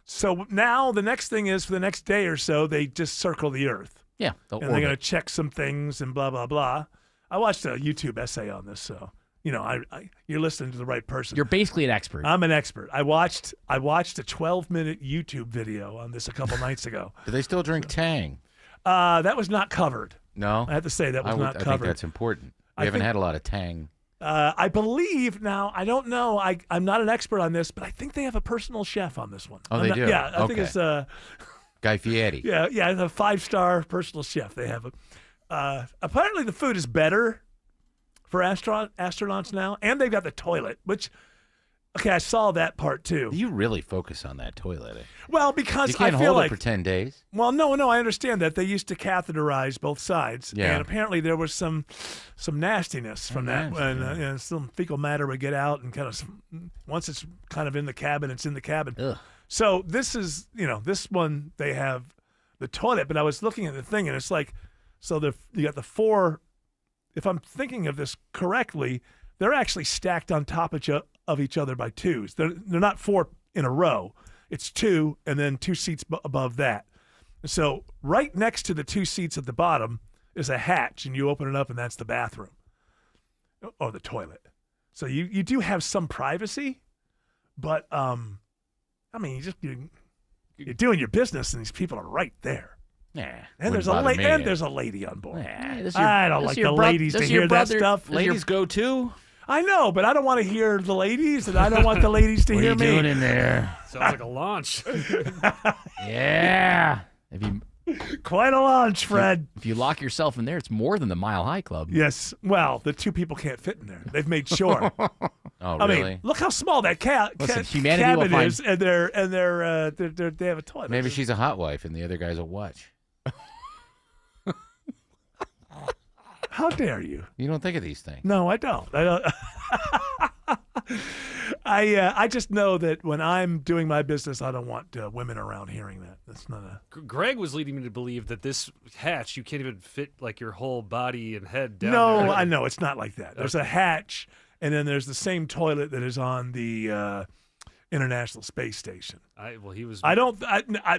So now the next thing is for the next day or so, they just circle the Earth. Yeah, and they're going to check some things and blah, blah, blah. I watched a YouTube essay on this, so. You know, you're listening to the right person. You're basically an expert. I'm an expert. I watched a 12-minute YouTube video on this a couple nights ago. Do they still drink Tang? That was not covered. No? I have to say that was not I covered. think that's important. We haven't had a lot of Tang. I believe now. I don't know. I'm not an expert on this, but I think they have a personal chef on this one. Oh, they do? Yeah, I think it's Guy Fieri. Yeah, a 5-star personal chef. They have apparently the food is better for astronauts now, and they've got the toilet, which, okay, I saw that part too. You really focus on that toilet. Well, because you can't I feel hold like, it for 10 days. Well, no, I understand that. They used to catheterize both sides, Yeah. and apparently there was some nastiness from that, and some fecal matter would get out, and kind of once it's kind of in the cabin, it's in the cabin. Ugh. So this is, this one they have the toilet, but I was looking at the thing, and it's like, so you got the 4. If I'm thinking of this correctly, they're actually stacked on top of each other by 2s. They're not 4 in a row. It's 2 and then 2 seats above that. So right next to the 2 seats at the bottom is a hatch, and you open it up, and that's the bathroom or the toilet. So you do have some privacy, but I mean, you're doing your business, and these people are right there. Yeah, and there's a lady on board. Yeah, I don't like the ladies to hear that stuff. Ladies go too. I know, but I don't want to hear the ladies, and I don't want the ladies to hear me. What are you doing in there? Sounds like a launch. Yeah. Quite a launch, Fred. If you lock yourself in there, it's more than the Mile High Club. Yes. Well, the 2 people can't fit in there. They've made sure. Oh, I really? mean, look how small that humanity cabin is, and they have a toilet. Maybe she's a hot wife, and the other guy's a watch. How dare you? You don't think of these things. No, I don't. I just know that when I'm doing my business, I don't want women around hearing that. That's not a. Greg was leading me to believe that this hatch, you can't even fit like your whole body and head down. No, there. I know it's not like that. There's a hatch, and then there's the same toilet that is on the International Space Station.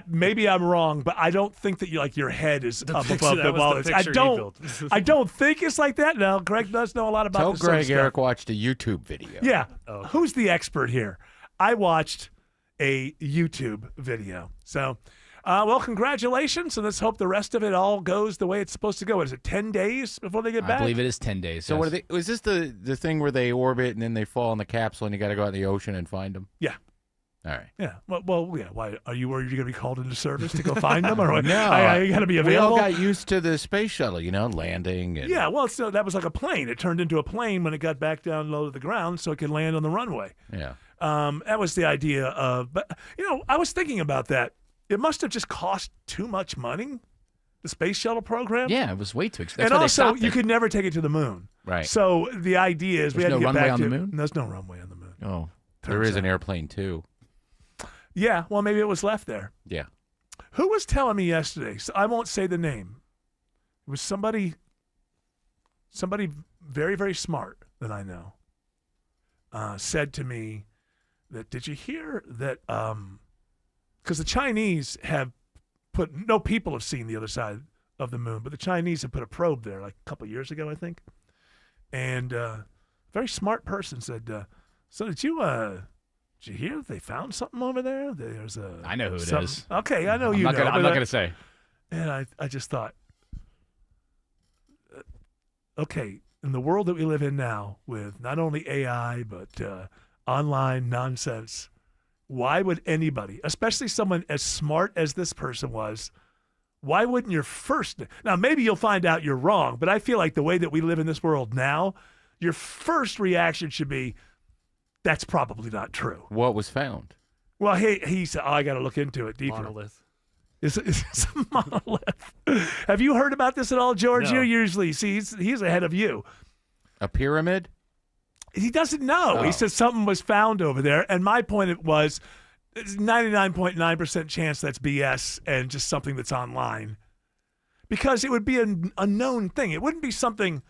Maybe I'm wrong, but I don't think that your head is up above the wall. I don't think it's like that. Now, Greg does know a lot about this. Tell Greg Eric watched a YouTube video. Yeah. Who's the expert here? I watched a YouTube video. So, well, congratulations, and let's hope the rest of it all goes the way it's supposed to go. Is it 10 days before they get back? I believe it is 10 days. So yes. what are they? Was this the thing where they orbit and then they fall in the capsule and you got to go out in the ocean and find them? Yeah. All right. Yeah. Well, yeah. Why are you worried you're going to be called into service to go find them, or no? You got to be We available. all got used to the space shuttle, landing. And... Yeah. Well, that was like a plane. It turned into a plane when it got back down low to the ground, so it could land on the runway. Yeah. That was the idea of. But I was thinking about that. It must have just cost too much money, the space shuttle program. Yeah, it was way too expensive. And also, you could never take it to the moon. Right. So the idea is we had to get back to. There's no runway on the moon? There's no runway on the moon. Oh, there is an airplane too. Yeah, well, maybe it was left there. Yeah. Who was telling me yesterday? So I won't say the name. It was somebody very, very smart that I know said to me that, did you hear that, because the Chinese have no people have seen the other side of the moon, but the Chinese have put a probe there like a couple years ago, I think. And a very smart person said, so did you hear that they found something over there? There's a. I know who it something. is. Okay, I know I'm you not know. Gonna, I'm not going to say. And I just thought, okay, in the world that we live in now with not only AI, but online nonsense, why would anybody, especially someone as smart as this person was, why wouldn't your first, now maybe you'll find out you're wrong, but I feel like the way that we live in this world now, your first reaction should be, that's probably not true. What was found? Well, he said, I got to look into it deeper. Monolith. It's a monolith. Have you heard about this at all, George? No. You usually, see, he's ahead of you. A pyramid? He doesn't know. He said something was found over there. And my point was, it's 99.9% chance that's BS and just something that's online. Because it would be an unknown thing. It wouldn't be something...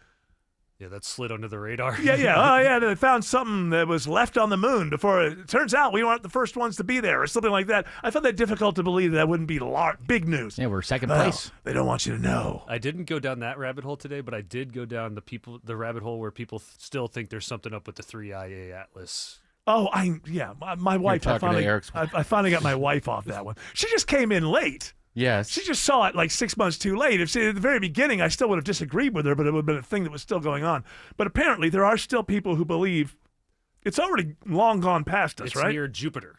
Yeah, that slid under the radar. Yeah. Oh, yeah, they found something that was left on the moon before it turns out we weren't the first ones to be there or something like that. I found that difficult to believe that wouldn't be big news. Yeah, we're second place. They don't want you to know. I didn't go down that rabbit hole today, but I did go down the rabbit hole where people still think there's something up with the 3IA Atlas. Oh, my wife. I finally got my wife off that one. She just came in late. Yes. She just saw it like 6 months too late. If she, at the very beginning, I still would have disagreed with her, but it would have been a thing that was still going on. But apparently, there are still people who believe it's already long gone past us, It's right? near Jupiter.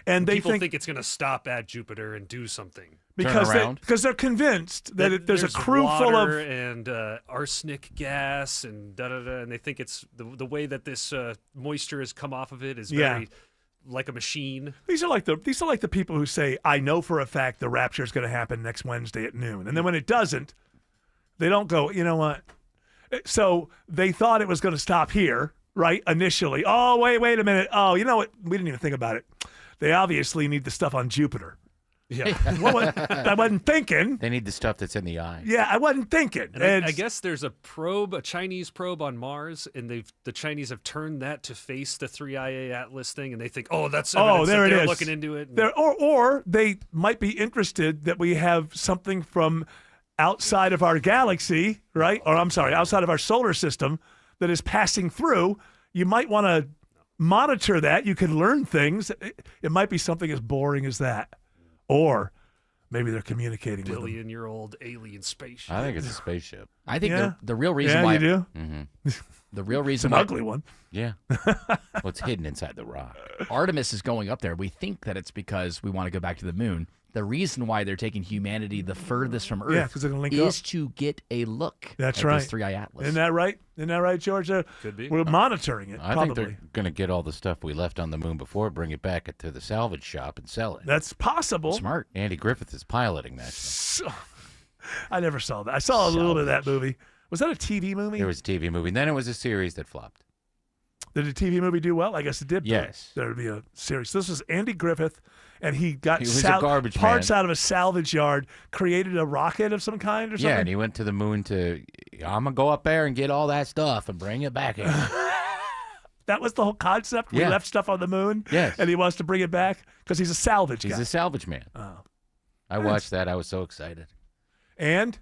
And they people think it's going to stop at Jupiter and do something. Because they're convinced that there's a crew water full of and arsenic gas and and they think it's the way that this moisture has come off of it is very like a machine. These are like the people who say, I know for a fact the rapture is going to happen next Wednesday at noon. And then when it doesn't, they don't go, you know what? So they thought it was going to stop here, right, initially. Oh, wait a minute. Oh, you know what? We didn't even think about it. They obviously need the stuff on Jupiter. Yeah. I wasn't thinking. They need the stuff that's in the eye. Yeah, I wasn't thinking. And I guess there's a Chinese probe on Mars, and the Chinese have turned that to face the 3IA Atlas thing, and they think, that's evidence there that it they're is. looking into it. Or they might be interested that we have something from outside of our galaxy, right? Or I'm sorry, outside of our solar system that is passing through. You might want to monitor that. You could learn things. It might be something as boring as that. Or maybe they're communicating with them. Billion-year-old alien spaceship. I think it's a spaceship. I think the real reason why you do? Mm-hmm. The real reason it's an why ugly one. Yeah. What's hidden inside the rock? Artemis is going up there. We think that it's because we want to go back to the moon. The reason why they're taking humanity the furthest from Earth 'cause they're gonna link is up. to get a look That's at right. this 3i Atlas. Isn't that right? Isn't that right, George? Could be. We're monitoring it, I probably. think they're going to get all the stuff we left on the moon before, bring it back to the salvage shop and sell it. That's possible. Smart. Andy Griffith is piloting that show. I never saw that. I saw a little bit of that movie. Was that a TV movie? It was a TV movie. And then it was a series that flopped. Did the TV movie do well? I guess it did. but Yes. There would be a series. This was Andy Griffith, and he got He was a garbage parts man. out of a salvage yard, created a rocket of some kind or something. Yeah, and he went to the moon I'm going to go up there and get all that stuff and bring it back here. That was the whole concept. We Yeah. left stuff on the moon, Yes. and he wants to bring it back because he's a salvage guy. He's a salvage man. Oh. I watched that. I was so excited. And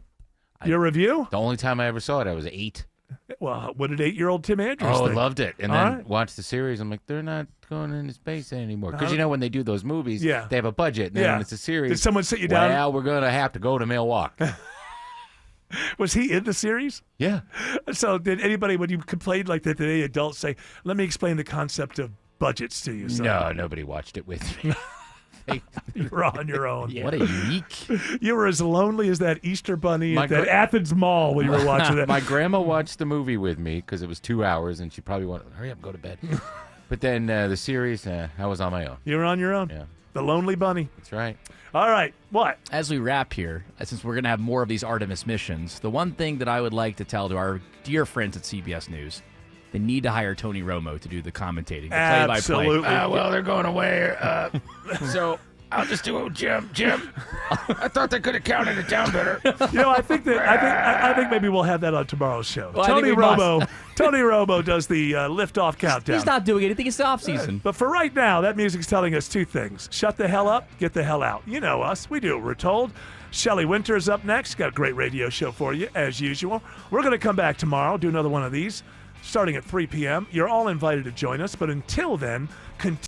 your review? The only time I ever saw it, I was 8. Well, what did 8-year-old Tim Andrews Oh, think? loved it. And All then right. watched the series. I'm like, they're not going into space anymore. Because you know when they do those movies, Yeah. they have a budget. And then when it's a series, Did someone sit you down? Well, we're going to have to go to Milwaukee. Was he in the series? Yeah. So did anybody, when you complained like that, did any adults say, let me explain the concept of budgets to you? Son? No, nobody watched it with me. You were on your own. What a unique. You were as lonely as that Easter bunny My at that gra- Athens Mall when you were watching that. My grandma watched the movie with me because it was 2 hours, and she probably wanted hurry up, go to bed. But then the series, I was on my own. You were on your own? Yeah. The lonely bunny. That's right. All right. What? As we wrap here, since we're going to have more of these Artemis missions, the one thing that I would like to tell to our dear friends at CBS News, they need to hire Tony Romo to do the commentating, the play-by-play. Absolutely. Well, they're going away. So I'll just do it with Jim. Jim, I thought they could have counted it down better. I think maybe we'll have that on tomorrow's show. Well, Tony Romo does the liftoff countdown. He's not doing anything. It's the off season. But for right now, that music's telling us two things: shut the hell up, get the hell out. You know us. We do what we're told. Shelley Winter's up next. Got a great radio show for you, as usual. We're going to come back tomorrow, do another one of these, starting at 3 p.m. You're all invited to join us, but until then, continue.